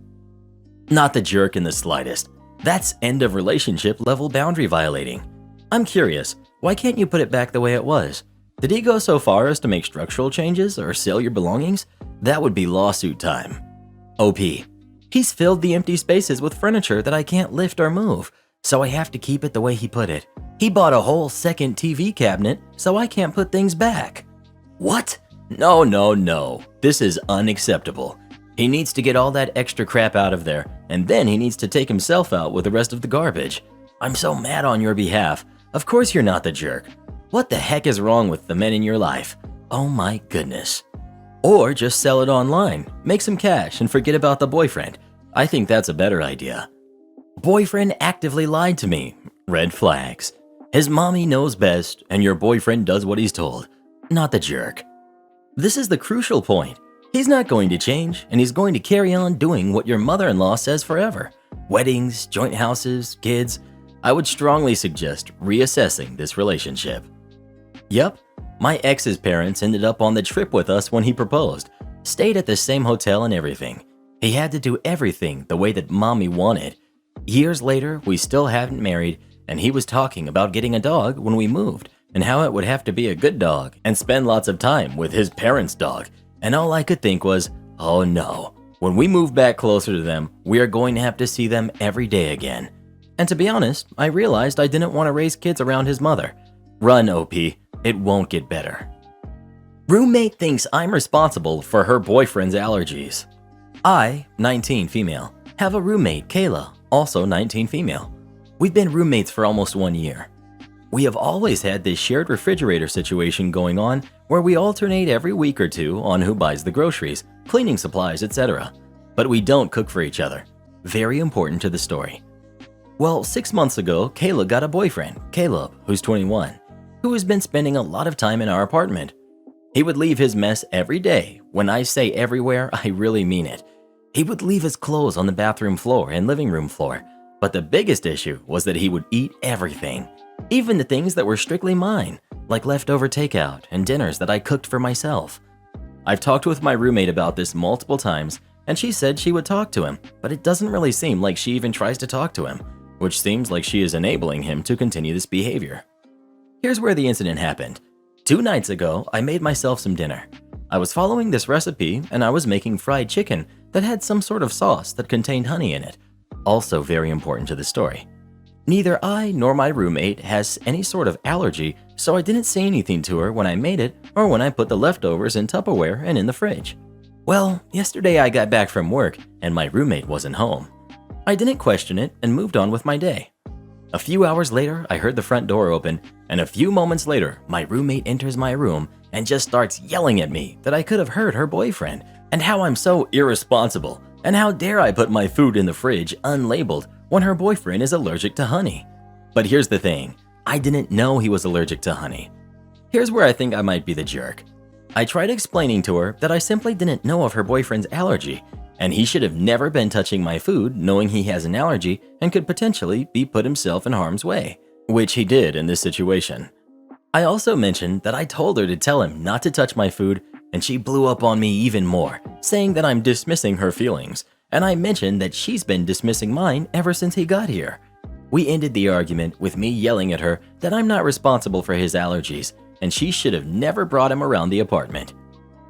Speaker 1: Not the jerk in the slightest. That's end of relationship level boundary violating. I'm curious, why can't you put it back the way it was? Did he go so far as to make structural changes or sell your belongings? That would be lawsuit time. OP. He's filled the empty spaces with furniture that I can't lift or move, so I have to keep it the way he put it. He bought a whole second TV cabinet, so I can't put things back. What? No. This is unacceptable. He needs to get all that extra crap out of there, and then he needs to take himself out with the rest of the garbage. I'm so mad on your behalf. Of course you're not the jerk. What the heck is wrong with the men in your life? Oh my goodness. Or just sell it online, make some cash, and forget about the boyfriend. I think that's a better idea. Boyfriend actively lied to me. Red flags. His mommy knows best, and your boyfriend does what he's told. Not the jerk. This is the crucial point. He's not going to change, and he's going to carry on doing what your mother-in-law says forever. Weddings, joint houses, kids. I would strongly suggest reassessing this relationship. Yep, my ex's parents ended up on the trip with us when he proposed. Stayed at the same hotel and everything. He had to do everything the way that mommy wanted. Years later, we still hadn't married, and he was talking about getting a dog when we moved, and how it would have to be a good dog and spend lots of time with his parents' dog. And all I could think was, oh no, When we move back closer to them, we are going to have to see them every day again. And to be honest, I realized I didn't want to raise kids around his mother. Run, OP. It won't get better. Roommate thinks I'm responsible for her boyfriend's allergies. I, 19 female, have a roommate, Kayla, also 19 female. We've been roommates for almost 1 year. We have always had this shared refrigerator situation going on where we alternate every week or two on who buys the groceries, cleaning supplies, etc. But we don't cook for each other. Very important to the story. Well, 6 months ago, Kayla got a boyfriend, Caleb, who's 21, who has been spending a lot of time in our apartment. He would leave his mess every day. When I say everywhere, I really mean it. He would leave his clothes on the bathroom floor and living room floor. But the biggest issue was that he would eat everything, even the things that were strictly mine, like leftover takeout and dinners that I cooked for myself. I've talked with my roommate about this multiple times, and she said she would talk to him, but it doesn't really seem like she even tries to talk to him, which seems like she is enabling him to continue this behavior. Here's where the incident happened. 2 nights ago, I made myself some dinner. I was following this recipe and I was making fried chicken that had some sort of sauce that contained honey in it. Also very important to the story. Neither I nor my roommate has any sort of allergy, so I didn't say anything to her when I made it or when I put the leftovers in Tupperware and in the fridge. Well, yesterday I got back from work and my roommate wasn't home. I didn't question it and moved on with my day. A few hours later, I heard the front door open, and a few moments later, my roommate enters my room and just starts yelling at me that I could have hurt her boyfriend and how I'm so irresponsible and how dare I put my food in the fridge unlabeled when her boyfriend is allergic to honey. But here's the thing, I didn't know he was allergic to honey. Here's where I think I might be the jerk. I tried explaining to her that I simply didn't know of her boyfriend's allergy, and he should have never been touching my food knowing he has an allergy and could potentially be put himself in harm's way, which he did in this situation. I also mentioned that I told her to tell him not to touch my food, and she blew up on me even more, saying that I'm dismissing her feelings, and I mentioned that she's been dismissing mine ever since he got here. We ended the argument with me yelling at her that I'm not responsible for his allergies, and she should have never brought him around the apartment.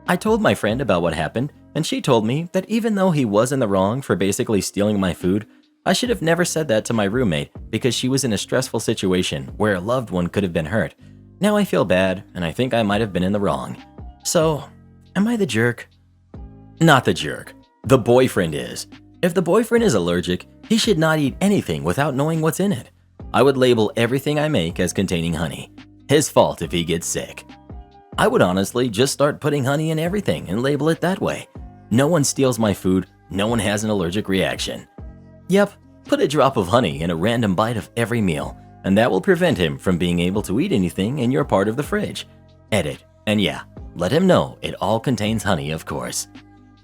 Speaker 1: I told my friend about what happened, and she told me that even though he was in the wrong for basically stealing my food, I should have never said that to my roommate because she was in a stressful situation where a loved one could have been hurt. Now I feel bad, and I think I might have been in the wrong. So, am I the jerk? Not the jerk. The boyfriend is. If the boyfriend is allergic, he should not eat anything without knowing what's in it. I would label everything I make as containing honey. His fault if he gets sick. I would honestly just start putting honey in everything and label it that way. No one steals my food, no one has an allergic reaction. Yep, put a drop of honey in a random bite of every meal, and that will prevent him from being able to eat anything in your part of the fridge. Edit, and yeah, let him know it all contains honey, of course.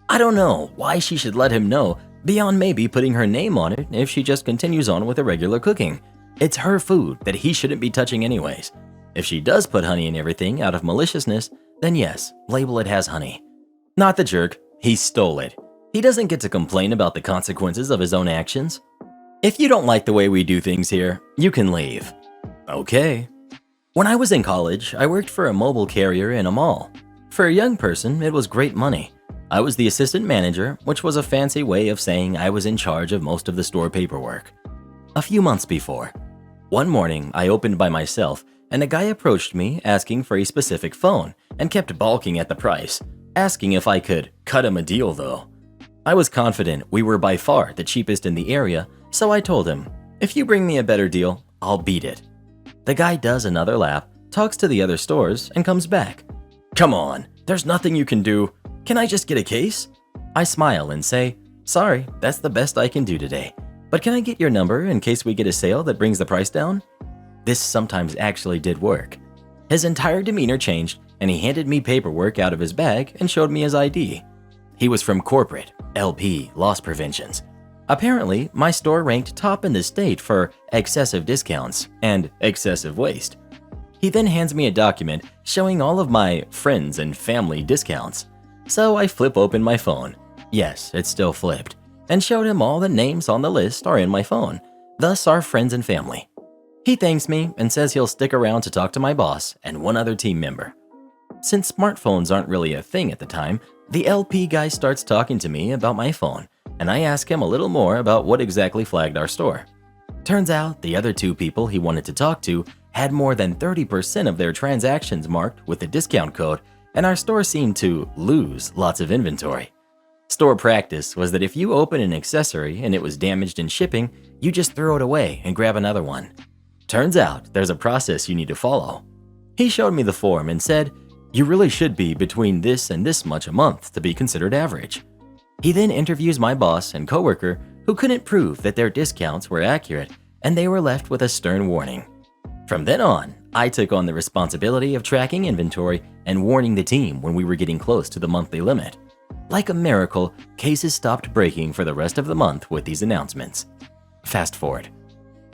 Speaker 1: I don't know why she should let him know, beyond maybe putting her name on it if she just continues on with the regular cooking. It's her food that he shouldn't be touching anyways. If she does put honey in everything out of maliciousness, then yes, label it as honey. Not the jerk, he stole it. He doesn't get to complain about the consequences of his own actions. If you don't like the way we do things here, you can leave. Okay. When I was in college, I worked for a mobile carrier in a mall. For a young person, it was great money. I was the assistant manager, which was a fancy way of saying I was in charge of most of the store paperwork. A few months before, one morning I opened by myself and a guy approached me asking for a specific phone and kept balking at the price, asking if I could cut him a deal though. I was confident we were by far the cheapest in the area, so I told him, if you bring me a better deal, I'll beat it. The guy does another lap, talks to the other stores, and comes back. Come on, there's nothing you can do. Can I just get a case? I smile and say, sorry, that's the best I can do today. But can I get your number in case we get a sale that brings the price down? This sometimes actually did work. His entire demeanor changed, and he handed me paperwork out of his bag and showed me his ID. He was from corporate, LP, loss preventions. Apparently, my store ranked top in the state for excessive discounts and excessive waste. He then hands me a document showing all of my friends and family discounts. So I flip open my phone. Yes, it's still flipped. And showed him all the names on the list are in my phone, thus our friends and family. He thanks me and says he'll stick around to talk to my boss and one other team member. Since smartphones aren't really a thing at the time, The LP guy starts talking to me about my phone, and I ask him a little more about what exactly flagged our store. Turns out the other two people he wanted to talk to had more than 30% of their transactions marked with a discount code, and our store seemed to lose lots of inventory. Store practice was that if you open an accessory and it was damaged in shipping, you just throw it away and grab another one. Turns out there's a process you need to follow. He showed me the form and said, "You really should be between this and this much a month to be considered average." He then interviews my boss and coworker who couldn't prove that their discounts were accurate, and they were left with a stern warning. From then on, I took on the responsibility of tracking inventory and warning the team when we were getting close to the monthly limit. Like a miracle, cases stopped breaking for the rest of the month with these announcements. Fast forward.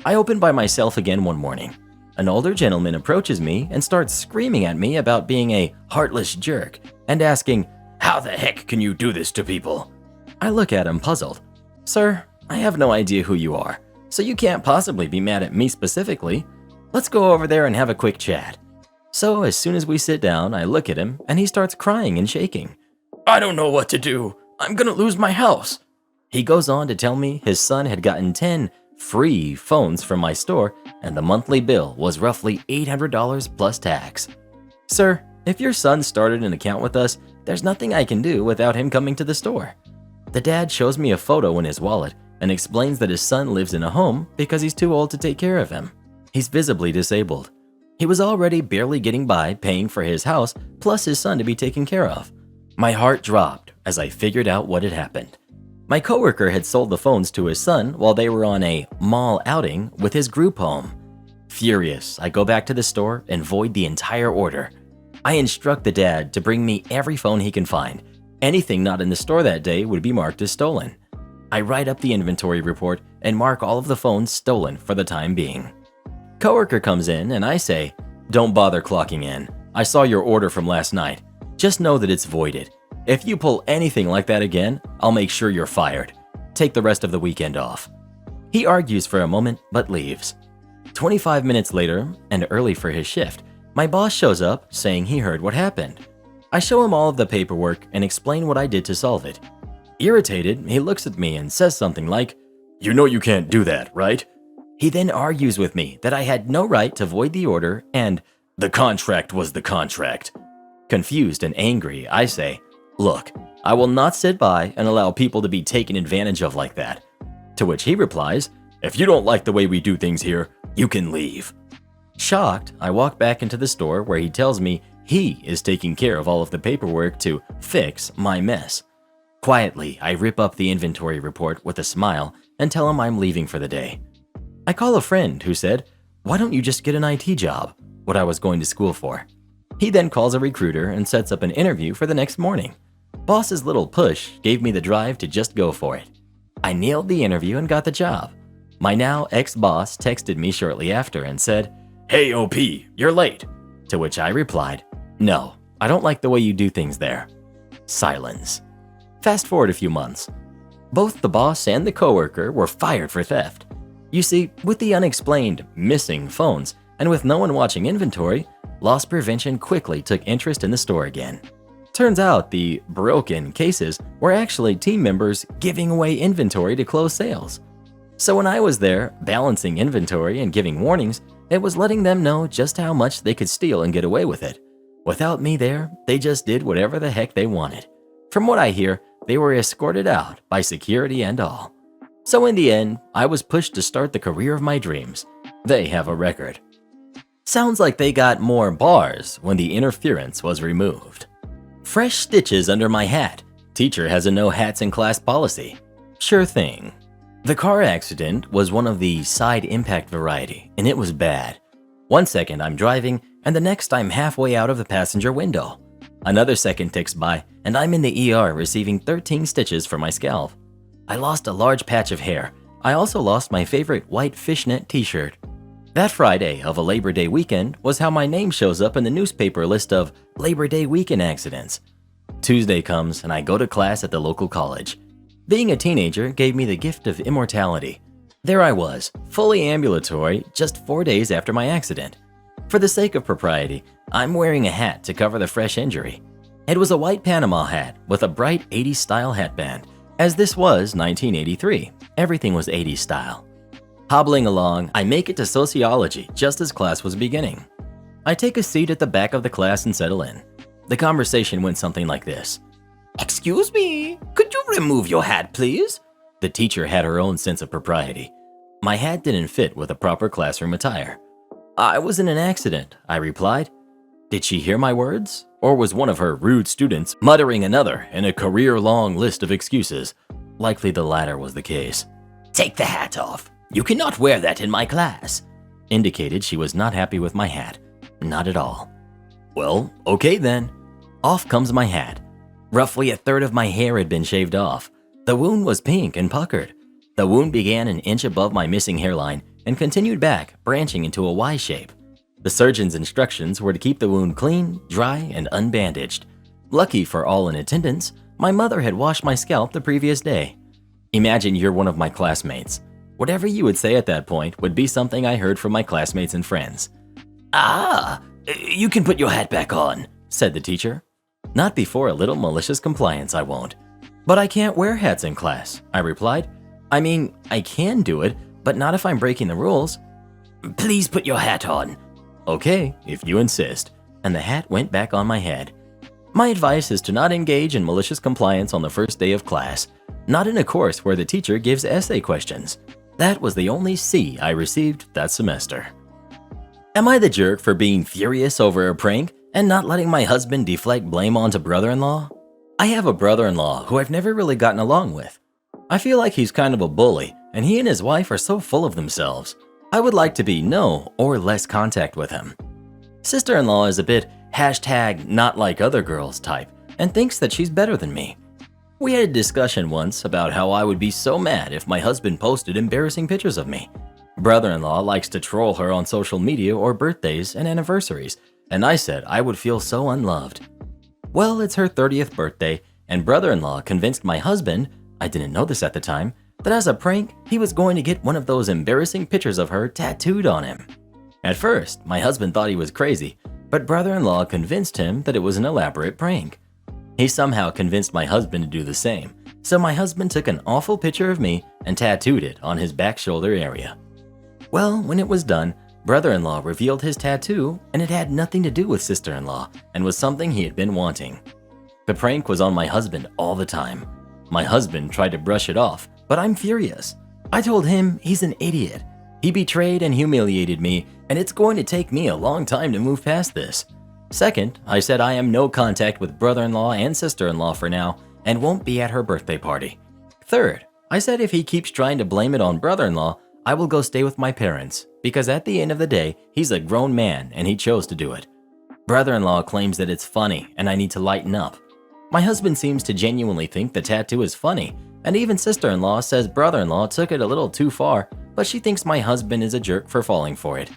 Speaker 1: I open by myself again one morning. An older gentleman approaches me and starts screaming at me about being a heartless jerk and asking, "How the heck can you do this to people?" I look at him puzzled. "Sir, I have no idea who you are, so you can't possibly be mad at me specifically. Let's go over there and have a quick chat." So as soon as we sit down, I look at him and he starts crying and shaking. "I don't know what to do. I'm gonna lose my house." He goes on to tell me his son had gotten 10 free phones from my store and the monthly bill was roughly $800 plus tax. "Sir, if your son started an account with us, there's nothing I can do without him coming to the store." The dad shows me a photo in his wallet and explains that his son lives in a home because he's too old to take care of him. He's visibly disabled. He was already barely getting by paying for his house plus his son to be taken care of. My heart dropped as I figured out what had happened. My coworker had sold the phones to his son while they were on a mall outing with his group home. Furious, I go back to the store and void the entire order. I instruct the dad to bring me every phone he can find. Anything not in the store that day would be marked as stolen. I write up the inventory report and mark all of the phones stolen for the time being. Coworker comes in and I say, "Don't bother clocking in. I saw your order from last night. Just know that it's voided. If you pull anything like that again, I'll make sure you're fired. Take the rest of the weekend off." He argues for a moment but leaves. 25 minutes later, and early for his shift, my boss shows up saying he heard what happened. I show him all of the paperwork and explain what I did to solve it. Irritated, he looks at me and says something like, "You know you can't do that, right?" He then argues with me that I had no right to void the order and the contract was the contract. Confused and angry, I say, "Look, I will not sit by and allow people to be taken advantage of like that." To which he replies, "If you don't like the way we do things here, you can leave." Shocked, I walk back into the store where he tells me he is taking care of all of the paperwork to fix my mess. Quietly, I rip up the inventory report with a smile and tell him I'm leaving for the day. I call a friend who said, "Why don't you just get an IT job?" What I was going to school for. He then calls a recruiter and sets up an interview for the next morning. Boss's little push gave me the drive to just go for it. I nailed the interview and got the job. My now ex-boss texted me shortly after and said, "Hey OP, you're late." To which I replied, "No, I don't like the way you do things there." Silence. Fast forward a few months. Both the boss and the coworker were fired for theft. You see, with the unexplained missing phones and with no one watching inventory, loss prevention quickly took interest in the store again. Turns out the broken cases were actually team members giving away inventory to close sales. So when I was there balancing inventory and giving warnings, it was letting them know just how much they could steal and get away with it. Without me there, they just did whatever the heck they wanted. From what I hear, they were escorted out by security and all. So in the end, I was pushed to start the career of my dreams. They have a record. Sounds like they got more bars when the interference was removed. Fresh stitches under my hat. Teacher has a no hats in class policy. Sure thing. The car accident was one of the side impact variety, and it was bad. One second I'm driving, and the next I'm halfway out of the passenger window. Another second ticks by, and I'm in the ER receiving 13 stitches for my scalp. I lost a large patch of hair. I also lost my favorite white fishnet t-shirt. That Friday of a Labor Day weekend was how my name shows up in the newspaper list of Labor Day weekend accidents. Tuesday comes and I go to class at the local college. Being a teenager gave me the gift of immortality. There I was, fully ambulatory just 4 days after my accident. For the sake of propriety, I'm wearing a hat to cover the fresh injury. It was a white Panama hat with a bright 80s style headband. As this was 1983, everything was 80s style. Hobbling along, I make it to sociology just as class was beginning. I take a seat at the back of the class and settle in. The conversation went something like this. "Excuse me, could you remove your hat, please?" The teacher had her own sense of propriety. My hat didn't fit with a proper classroom attire. "I was in an accident," I replied. Did she hear my words? Or was one of her rude students muttering another in a career-long list of excuses? Likely the latter was the case. "Take the hat off. You cannot wear that in my class," indicated she was not happy with my hat. Not at all. Well, okay then. Off comes my hat. Roughly a third of my hair had been shaved off. The wound was pink and puckered. The wound began an inch above my missing hairline and continued back, branching into a Y shape. The surgeon's instructions were to keep the wound clean, dry, and unbandaged. Lucky for all in attendance, my mother had washed my scalp the previous day. Imagine you're one of my classmates. Whatever you would say at that point would be something I heard from my classmates and friends. "Ah, you can put your hat back on," said the teacher. Not before a little malicious compliance, I won't. "But I can't wear hats in class," I replied. "I mean, I can do it, but not if I'm breaking the rules." "Please put your hat on." "Okay, if you insist," and the hat went back on my head. My advice is to not engage in malicious compliance on the first day of class, not in a course where the teacher gives essay questions. That was the only C I received that semester. Am I the jerk for being furious over a prank and not letting my husband deflect blame onto brother-in-law? I have a brother-in-law who I've never really gotten along with. I feel like he's kind of a bully, and he and his wife are so full of themselves. I would like to be no or less contact with him. Sister-in-law is a bit #not like other girls type and thinks that she's better than me. We had a discussion once about how I would be so mad if my husband posted embarrassing pictures of me. Brother-in-law likes to troll her on social media or birthdays and anniversaries, and I said I would feel so unloved. Well, it's her 30th birthday, and brother-in-law convinced my husband, I didn't know this at the time, that as a prank, he was going to get one of those embarrassing pictures of her tattooed on him. At first, my husband thought he was crazy, but brother-in-law convinced him that it was an elaborate prank. He somehow convinced my husband to do the same, so my husband took an awful picture of me and tattooed it on his back shoulder area. Well, when it was done, brother-in-law revealed his tattoo, and it had nothing to do with sister-in-law and was something he had been wanting. The prank was on my husband all the time. My husband tried to brush it off, but I'm furious. I told him he's an idiot. He betrayed and humiliated me, and it's going to take me a long time to move past this. Second, I said I am no contact with brother-in-law and sister-in-law for now and won't be at her birthday party. Third, I said if he keeps trying to blame it on brother-in-law, I will go stay with my parents, because at the end of the day, he's a grown man and he chose to do it. Brother-in-law claims that it's funny and I need to lighten up. My husband seems to genuinely think the tattoo is funny, and even sister-in-law says brother-in-law took it a little too far, but she thinks my husband is a jerk for falling for it.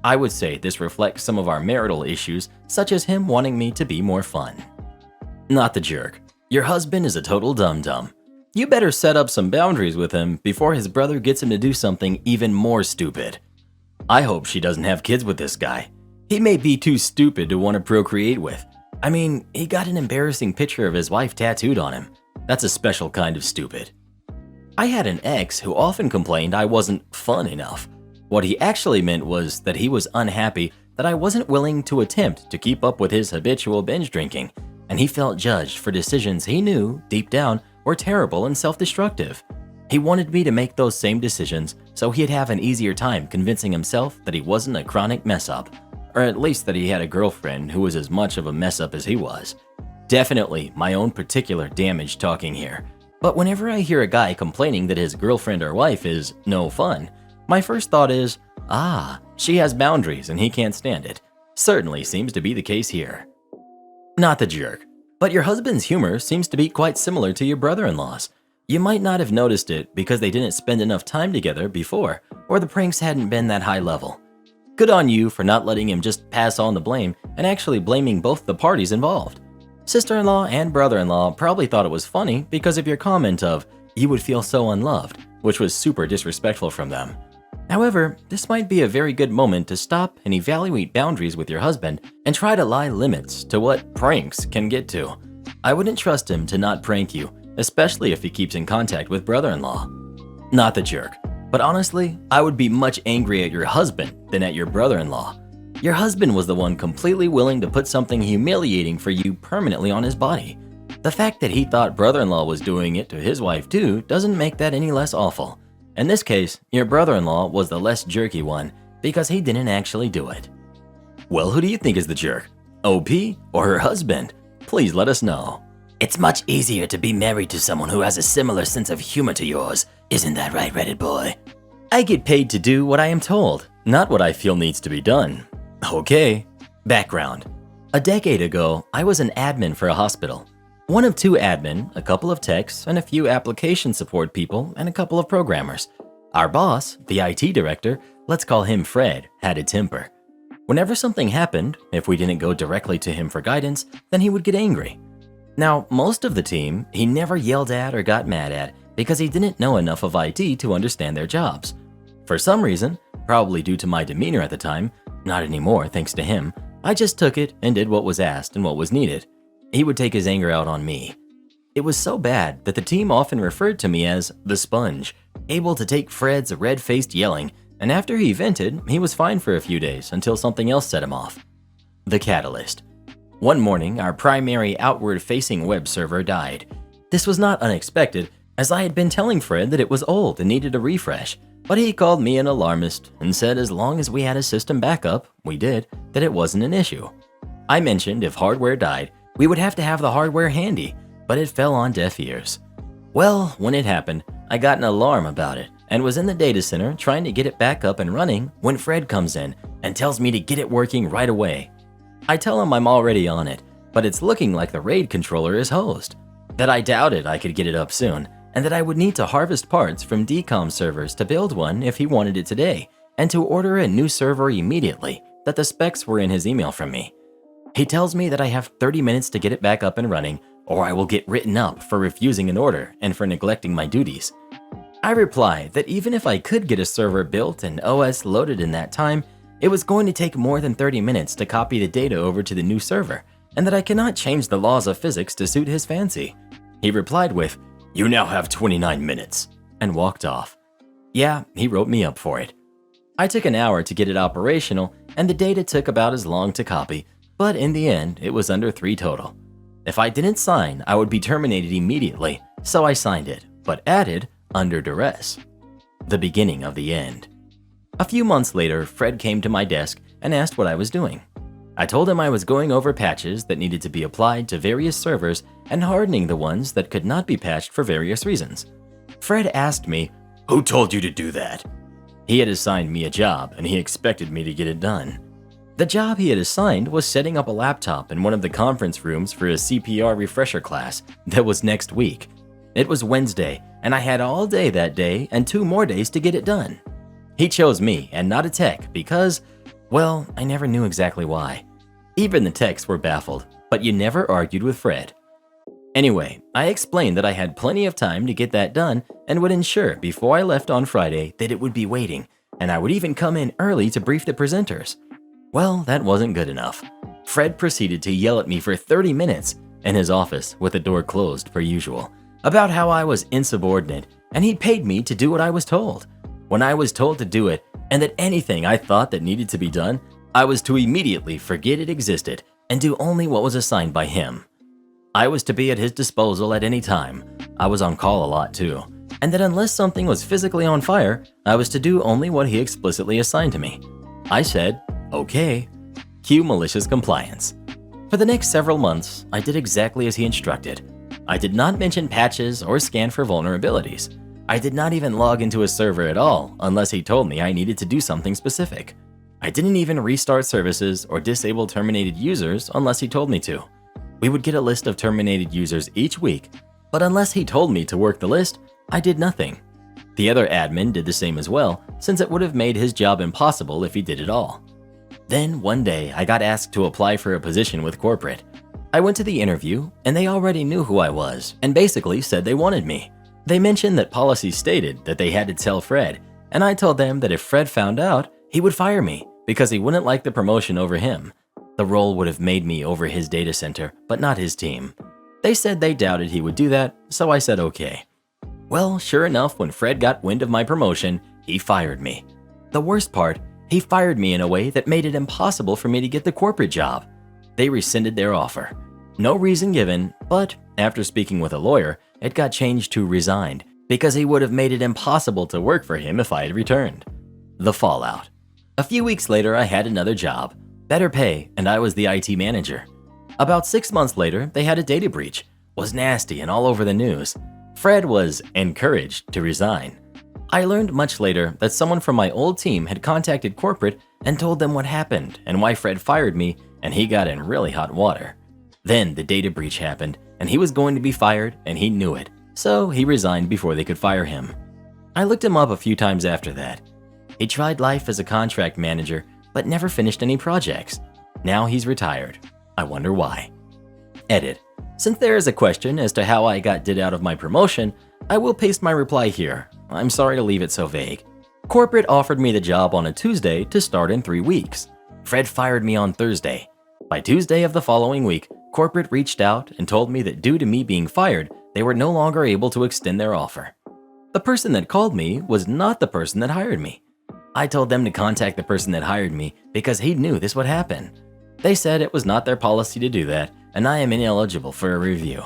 Speaker 1: I would say this reflects some of our marital issues, such as him wanting me to be more fun. Not the jerk. Your husband is a total dum-dum. You better set up some boundaries with him before his brother gets him to do something even more stupid. I hope she doesn't have kids with this guy. He may be too stupid to want to procreate with. I mean, he got an embarrassing picture of his wife tattooed on him. That's a special kind of stupid. I had an ex who often complained I wasn't fun enough. What he actually meant was that he was unhappy that I wasn't willing to attempt to keep up with his habitual binge drinking, and he felt judged for decisions he knew, deep down, were terrible and self-destructive. He wanted me to make those same decisions so he'd have an easier time convincing himself that he wasn't a chronic mess-up, or at least that he had a girlfriend who was as much of a mess-up as he was. Definitely my own particular damage talking here, but whenever I hear a guy complaining that his girlfriend or wife is no fun, my first thought is, she has boundaries and he can't stand it. Certainly seems to be the case here. Not the jerk, but your husband's humor seems to be quite similar to your brother-in-law's. You might not have noticed it because they didn't spend enough time together before, or the pranks hadn't been that high level. Good on you for not letting him just pass on the blame and actually blaming both the parties involved. Sister-in-law and brother-in-law probably thought it was funny because of your comment of, you would feel so unloved, which was super disrespectful from them. However, this might be a very good moment to stop and evaluate boundaries with your husband and try to lie limits to what pranks can get to. I wouldn't trust him to not prank you, especially if he keeps in contact with brother-in-law. Not the jerk, but honestly, I would be much angry at your husband than at your brother-in-law. Your husband was the one completely willing to put something humiliating for you permanently on his body. The fact that he thought brother-in-law was doing it to his wife too doesn't make that any less awful. In this case, your brother-in-law was the less jerky one because he didn't actually do it. Well, who do you think is the jerk? OP or her husband? Please let us know. It's much easier to be married to someone who has a similar sense of humor to yours. Isn't that right, Reddit boy? I get paid to do what I am told, not what I feel needs to be done. Okay. Background. A decade ago, I was an admin for a hospital. One of two admin, a couple of techs, and a few application support people, and a couple of programmers. Our boss, the IT director, let's call him Fred, had a temper. Whenever something happened, if we didn't go directly to him for guidance, then he would get angry. Now, most of the team, he never yelled at or got mad at because he didn't know enough of IT to understand their jobs. For some reason, probably due to my demeanor at the time, not anymore thanks to him, I just took it and did what was asked and what was needed. He would take his anger out on me. It was so bad that the team often referred to me as the sponge, able to take Fred's red-faced yelling, and after he vented, he was fine for a few days until something else set him off. The catalyst. One morning, our primary outward-facing web server died. This was not unexpected, as I had been telling Fred that it was old and needed a refresh, but he called me an alarmist and said as long as we had a system backup, we did, that it wasn't an issue. I mentioned if hardware died, we would have to have the hardware handy, but it fell on deaf ears. Well, when it happened, I got an alarm about it and was in the data center trying to get it back up and running when Fred comes in and tells me to get it working right away. I tell him I'm already on it, but it's looking like the RAID controller is hosed, that I doubted I could get it up soon, and that I would need to harvest parts from DCOM servers to build one if he wanted it today, and to order a new server immediately, that the specs were in his email from me. He tells me that I have 30 minutes to get it back up and running, or I will get written up for refusing an order and for neglecting my duties. I reply that even if I could get a server built and OS loaded in that time, it was going to take more than 30 minutes to copy the data over to the new server, and that I cannot change the laws of physics to suit his fancy. He replied with, "You now have 29 minutes," and walked off. Yeah, he wrote me up for it. I took an hour to get it operational, and the data took about as long to copy, but in the end, it was under 3 total. If I didn't sign, I would be terminated immediately, so I signed it, but added, under duress. The beginning of the end. A few months later, Fred came to my desk and asked what I was doing. I told him I was going over patches that needed to be applied to various servers and hardening the ones that could not be patched for various reasons. Fred asked me, "Who told you to do that?" He had assigned me a job and he expected me to get it done. The job he had assigned was setting up a laptop in one of the conference rooms for a CPR refresher class that was next week. It was Wednesday, and I had all day that day and 2 more days to get it done. He chose me and not a tech because, well, I never knew exactly why. Even the techs were baffled, but you never argued with Fred. Anyway, I explained that I had plenty of time to get that done and would ensure before I left on Friday that it would be waiting, and I would even come in early to brief the presenters. Well, that wasn't good enough. Fred proceeded to yell at me for 30 minutes in his office with the door closed per usual, about how I was insubordinate and he paid me to do what I was told. When I was told to do it and that anything I thought that needed to be done, I was to immediately forget it existed and do only what was assigned by him. I was to be at his disposal at any time. I was on call a lot too, and that unless something was physically on fire, I was to do only what he explicitly assigned to me. I said, okay. Cue malicious compliance. For the next several months, I did exactly as he instructed. I did not mention patches or scan for vulnerabilities. I did not even log into a server at all unless he told me I needed to do something specific. I didn't even restart services or disable terminated users unless he told me to. We would get a list of terminated users each week, but unless he told me to work the list, I did nothing. The other admin did the same as well, since it would have made his job impossible if he did it all. Then one day, I got asked to apply for a position with corporate. I went to the interview, and they already knew who I was, and basically said they wanted me. They mentioned that policy stated that they had to tell Fred, and I told them that if Fred found out, he would fire me because he wouldn't like the promotion over him. The role would have made me over his data center, but not his team. They said they doubted he would do that, so I said okay. Well, sure enough, when Fred got wind of my promotion, he fired me. The worst part, he fired me in a way that made it impossible for me to get the corporate job. They rescinded their offer. No reason given, but after speaking with a lawyer, it got changed to resigned because he would have made it impossible to work for him if I had returned. The fallout. A few weeks later, I had another job, better pay, and I was the IT manager. About 6 months later, they had a data breach. Was nasty and all over the news. Fred was encouraged to resign. I learned much later that someone from my old team had contacted corporate and told them what happened and why Fred fired me, and he got in really hot water. Then the data breach happened, and he was going to be fired, and he knew it, so he resigned before they could fire him. I looked him up a few times after that. He tried life as a contract manager, but never finished any projects. Now he's retired. I wonder why. Edit. Since there is a question as to how I got did out of my promotion, I will paste my reply here. I'm sorry to leave it so vague. Corporate offered me the job on a Tuesday to start in 3 weeks. Fred fired me on Thursday. By Tuesday of the following week, corporate reached out and told me that due to me being fired, they were no longer able to extend their offer. The person that called me was not the person that hired me. I told them to contact the person that hired me because he knew this would happen. They said it was not their policy to do that, and I am ineligible for a review.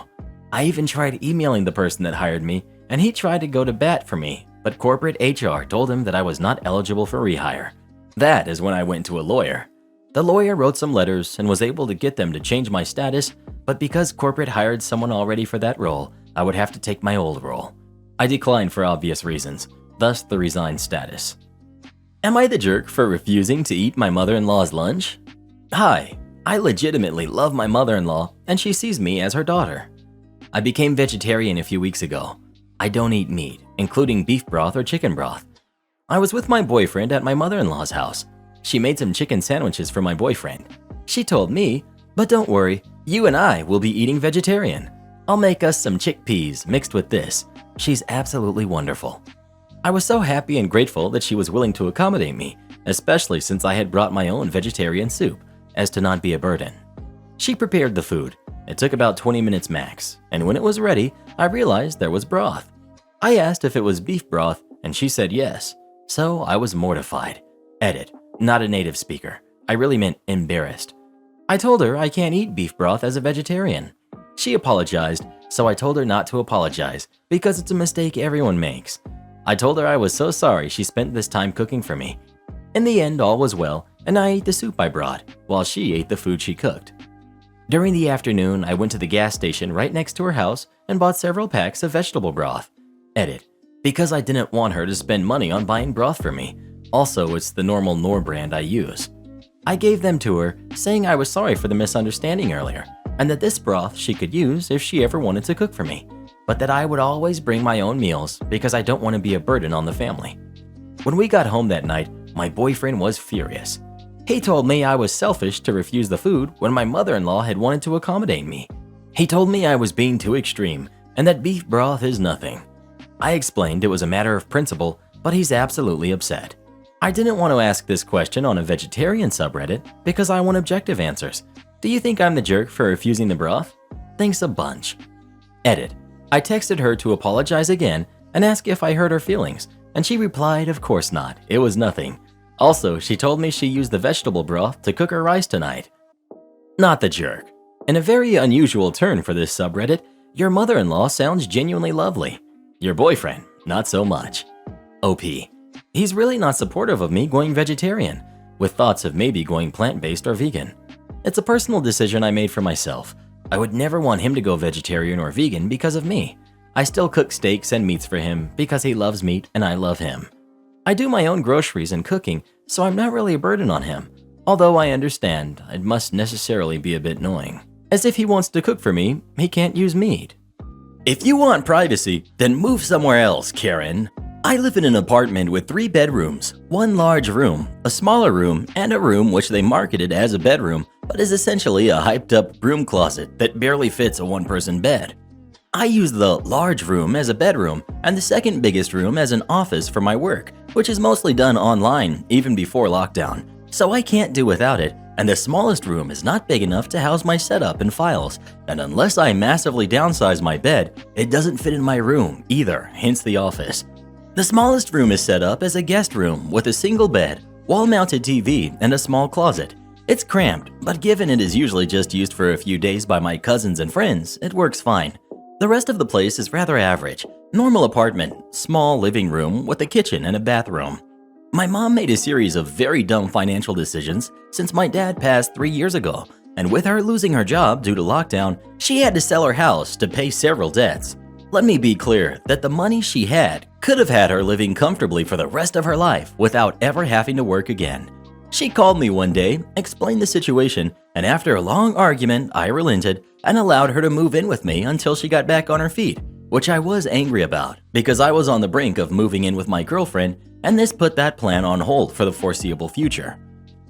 Speaker 1: I even tried emailing the person that hired me, and he tried to go to bat for me, but corporate HR told him that I was not eligible for rehire. That is when I went to a lawyer. The lawyer wrote some letters and was able to get them to change my status, but because corporate hired someone already for that role, I would have to take my old role. I declined for obvious reasons, thus the resigned status. Am I the jerk for refusing to eat my mother-in-law's lunch? Hi, I legitimately love my mother-in-law and she sees me as her daughter. I became vegetarian a few weeks ago. I don't eat meat, including beef broth or chicken broth. I was with my boyfriend at my mother-in-law's house. She made some chicken sandwiches for my boyfriend. She told me, but don't worry, you and I will be eating vegetarian. I'll make us some chickpeas mixed with this. She's absolutely wonderful. I was so happy and grateful that she was willing to accommodate me, especially since I had brought my own vegetarian soup, as to not be a burden. She prepared the food. It took about 20 minutes max, and when it was ready, I realized there was broth. I asked if it was beef broth, and she said yes, so I was mortified. Edit. Not a native speaker. I really meant embarrassed. I told her I can't eat beef broth as a vegetarian. She apologized, so I told her not to apologize because it's a mistake everyone makes. I told her I was so sorry she spent this time cooking for me. In the end, all was well, and I ate the soup I brought, while she ate the food she cooked. During the afternoon, I went to the gas station right next to her house and bought several packs of vegetable broth. Edit. Because I didn't want her to spend money on buying broth for me. Also, it's the normal Knorr brand I use. I gave them to her, saying I was sorry for the misunderstanding earlier, and that this broth she could use if she ever wanted to cook for me, but that I would always bring my own meals because I don't want to be a burden on the family. When we got home that night, my boyfriend was furious. He told me I was selfish to refuse the food when my mother-in-law had wanted to accommodate me. He told me I was being too extreme and that beef broth is nothing. I explained it was a matter of principle, but he's absolutely upset. I didn't want to ask this question on a vegetarian subreddit because I want objective answers. Do you think I'm the jerk for refusing the broth? Thanks a bunch. Edit. I texted her to apologize again and ask if I hurt her feelings, and she replied, of course not, it was nothing. Also, she told me she used the vegetable broth to cook her rice tonight. Not the jerk. In a very unusual turn for this subreddit, your mother-in-law sounds genuinely lovely. Your boyfriend, not so much. OP. He's really not supportive of me going vegetarian, with thoughts of maybe going plant-based or vegan. It's a personal decision I made for myself. I would never want him to go vegetarian or vegan because of me. I still cook steaks and meats for him because he loves meat and I love him. I do my own groceries and cooking, so I'm not really a burden on him, although I understand it must necessarily be a bit annoying. As if he wants to cook for me, he can't use meat. If you want privacy, then move somewhere else, Karen. I live in an apartment with 3 bedrooms, 1 large room, a smaller room, and a room which they marketed as a bedroom, but is essentially a hyped-up broom closet that barely fits a 1-person bed. I use the large room as a bedroom and the second biggest room as an office for my work, which is mostly done online even before lockdown, so I can't do without it, and the smallest room is not big enough to house my setup and files, and unless I massively downsize my bed, it doesn't fit in my room either, hence the office. The smallest room is set up as a guest room with a single bed, wall-mounted TV, and a small closet. It's cramped, but given it is usually just used for a few days by my cousins and friends, it works fine. The rest of the place is rather average. Normal apartment, small living room with a kitchen and a bathroom. My mom made a series of very dumb financial decisions since my dad passed 3 years ago, and with her losing her job due to lockdown, she had to sell her house to pay several debts. Let me be clear that the money she had could have had her living comfortably for the rest of her life without ever having to work again. She called me one day, explained the situation, and after a long argument, I relented and allowed her to move in with me until she got back on her feet, which I was angry about because I was on the brink of moving in with my girlfriend, and this put that plan on hold for the foreseeable future.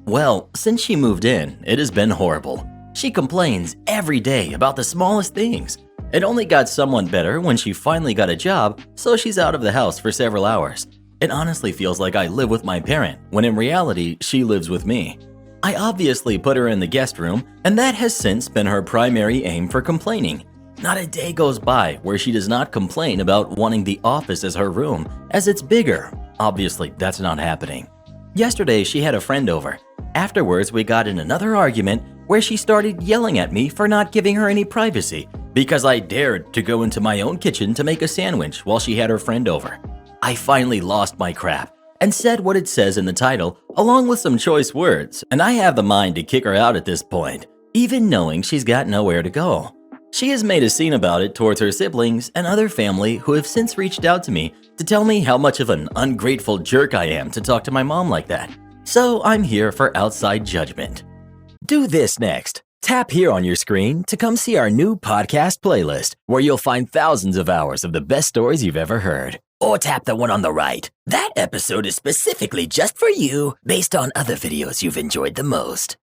Speaker 1: Well, since she moved in, it has been horrible. She complains every day about the smallest things. It only got somewhat better when she finally got a job, so she's out of the house for several hours. It honestly feels like I live with my parent, when in reality, she lives with me. I obviously put her in the guest room, and that has since been her primary aim for complaining. Not a day goes by where she does not complain about wanting the office as her room, as it's bigger. Obviously, that's not happening. Yesterday, she had a friend over. Afterwards, we got in another argument where she started yelling at me for not giving her any privacy because I dared to go into my own kitchen to make a sandwich while she had her friend over. I finally lost my crap and said what it says in the title along with some choice words, and I have the mind to kick her out at this point, even knowing she's got nowhere to go. She has made a scene about it towards her siblings and other family who have since reached out to me to tell me how much of an ungrateful jerk I am to talk to my mom like that. So I'm here for outside judgment. Do this next. Tap here on your screen to come see our new podcast playlist, where you'll find thousands of hours of the best stories you've ever heard. Or tap the one on the right. That episode is specifically just for you, based on other videos you've enjoyed the most.